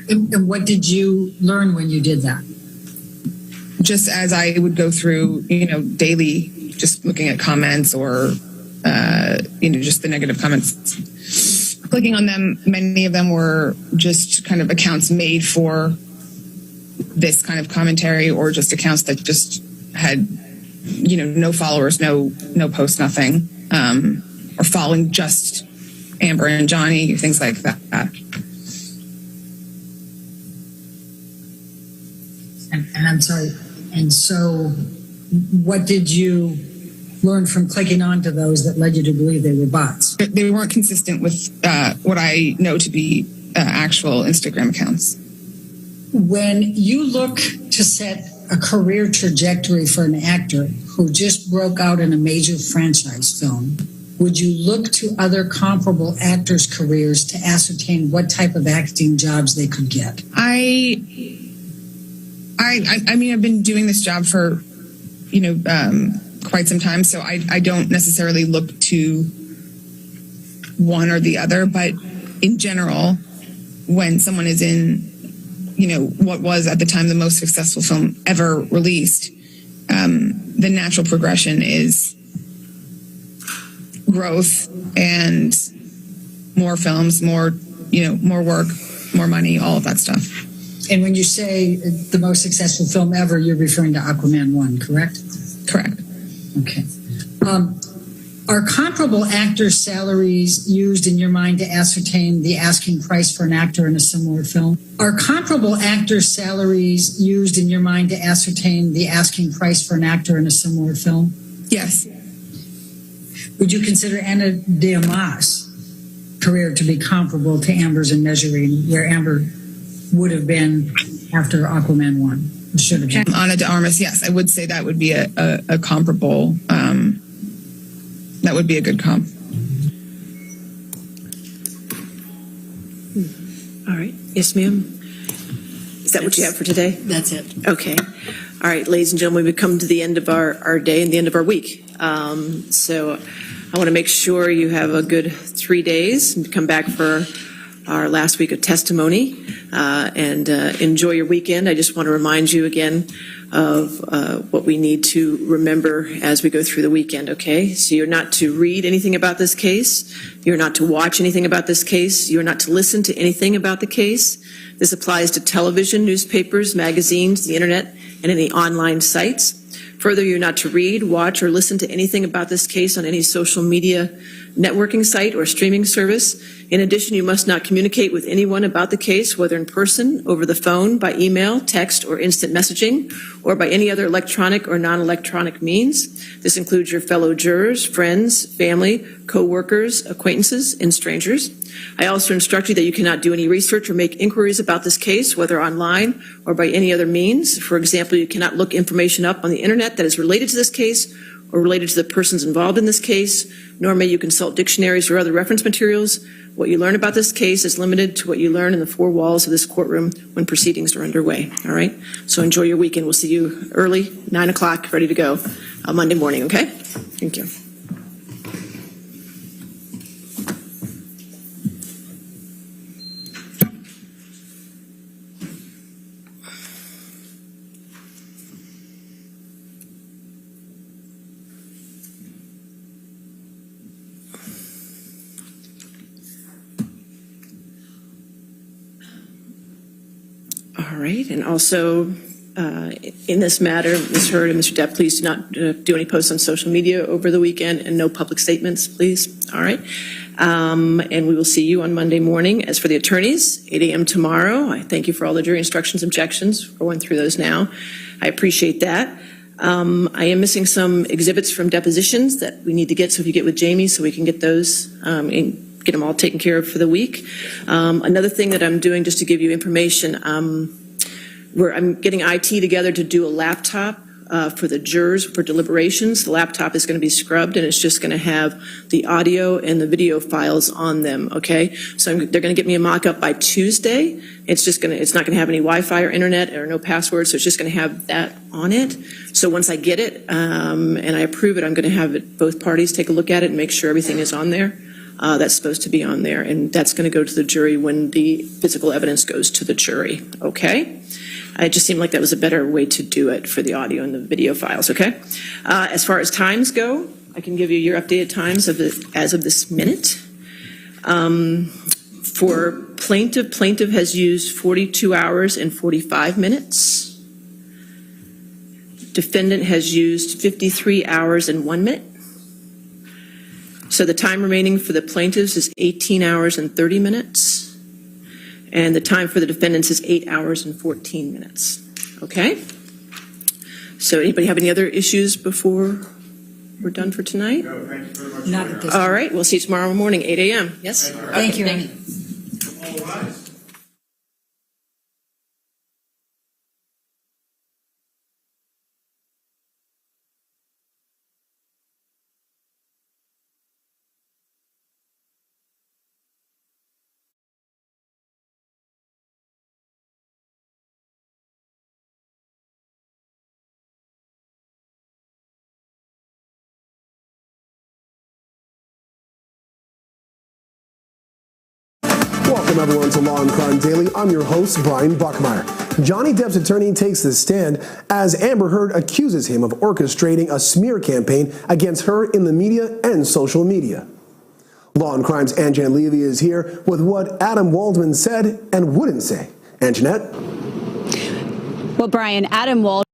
And what did you learn when you did that? Just as I would go through, daily, just looking at comments or, just the negative comments, clicking on them. Many of them were just kind of accounts made for this kind of commentary, or just accounts that just had, no followers, no posts, nothing, or following just Amber and Johnny, things like that. And I'm sorry. And so what did you learn from clicking onto those that led you to believe they were bots? They weren't consistent with what I know to be actual Instagram accounts. When you look to set a career trajectory for an actor who just broke out in a major franchise film, would you look to other comparable actors' careers to ascertain what type of acting jobs they could get? I mean, I've been doing this job for, quite some time, so I don't necessarily look to one or the other, but in general, when someone is in, what was at the time the most successful film ever released, the natural progression is growth and more films, more work, more money, all of that stuff. And when you say the most successful film ever, you're referring to Aquaman 1, correct? Correct. Okay. Are comparable actors' salaries used in your mind to ascertain the asking price for an actor in a similar film? Are comparable actors' salaries used in your mind to ascertain the asking price for an actor in a similar film? Yes. Would you consider Ana de Armas' career to be comparable to Amber's in measuring where Amber would have been after Aquaman 1? Should have been. Ana de Armas, yes, I would say that would be a comparable. That would be a good comp. All right. Yes, ma'am. Is that what you have for today? That's it. Okay. All right, ladies and gentlemen, we've come to the end of our day and the end of our week. So I want to make sure you have a good 3 days and come back for our last week of testimony and enjoy your weekend. I just want to remind you again what we need to remember as we go through the weekend, okay? So you're not to read anything about this case. You're not to watch anything about this case. You're not to listen to anything about the case. This applies to television, newspapers, magazines, the internet, and any online sites. Further, you're not to read, watch, or listen to anything about this case on any social media networking site or streaming service. In addition, you must not communicate with anyone about the case, whether in person, over the phone, by email, text, or instant messaging, or by any other electronic or non-electronic means. This includes your fellow jurors, friends, family, co-workers, acquaintances, and strangers. I also instruct you that you cannot do any research or make inquiries about this case, whether online or by any other means. For example, you cannot look information up on the internet that is related to this case or related to the persons involved in this case, nor may you consult dictionaries or other reference materials. What you learn about this case is limited to what you learn in the four walls of this courtroom when proceedings are underway, all right? So enjoy your weekend. We'll see you early, 9 o'clock, ready to go Monday morning, okay? Thank you. All right, and also in this matter, Ms. Hurd and Mr. Depp, please do not do any posts on social media over the weekend and no public statements, please. All right, and we will see you on Monday morning. As for the attorneys, 8 a.m. tomorrow. I thank you for all the jury instructions, objections. We're going through those now. I appreciate that. I am missing some exhibits from depositions that we need to get, so if you get with Jamie so we can get those and get them all taken care of for the week. Another thing that I'm doing, just to give you information, I'm getting IT together to do a laptop for the jurors for deliberations. The laptop is going to be scrubbed and it's just going to have the audio and the video files on them, okay? So they're going to get me a mock-up by Tuesday. It's not going to have any Wi-Fi or internet or no password, so it's just going to have that on it. So once I get it and I approve it, I'm going to have both parties take a look at it and make sure everything is on there. That's supposed to be on there, and that's going to go to the jury when the physical evidence goes to the jury, okay? It just seemed like that was a better way to do it for the audio and the video files, okay? As far as times go, I can give you your updated times as of this minute. For plaintiff has used 42 hours and 45 minutes. Defendant has used 53 hours and 1 minute. So the time remaining for the plaintiffs is 18 hours and 30 minutes. And the time for the defendants is 8 hours and 14 minutes. Okay? So anybody have any other issues before we're done for tonight? No, thank you very much. Not at this All right, we'll see you tomorrow morning, 8 a.m. Yes? Thank you. Thank you. All right. Welcome, everyone, to Law and Crime Daily. I'm your host, Brian Buckmeyer. Johnny Depp's attorney takes the stand as Amber Heard accuses him of orchestrating a smear campaign against her in the media and social media. Law and Crime's Anjanette Levy is here with what Adam Waldman said and wouldn't say. Anjanette? Well, Brian, Adam Waldman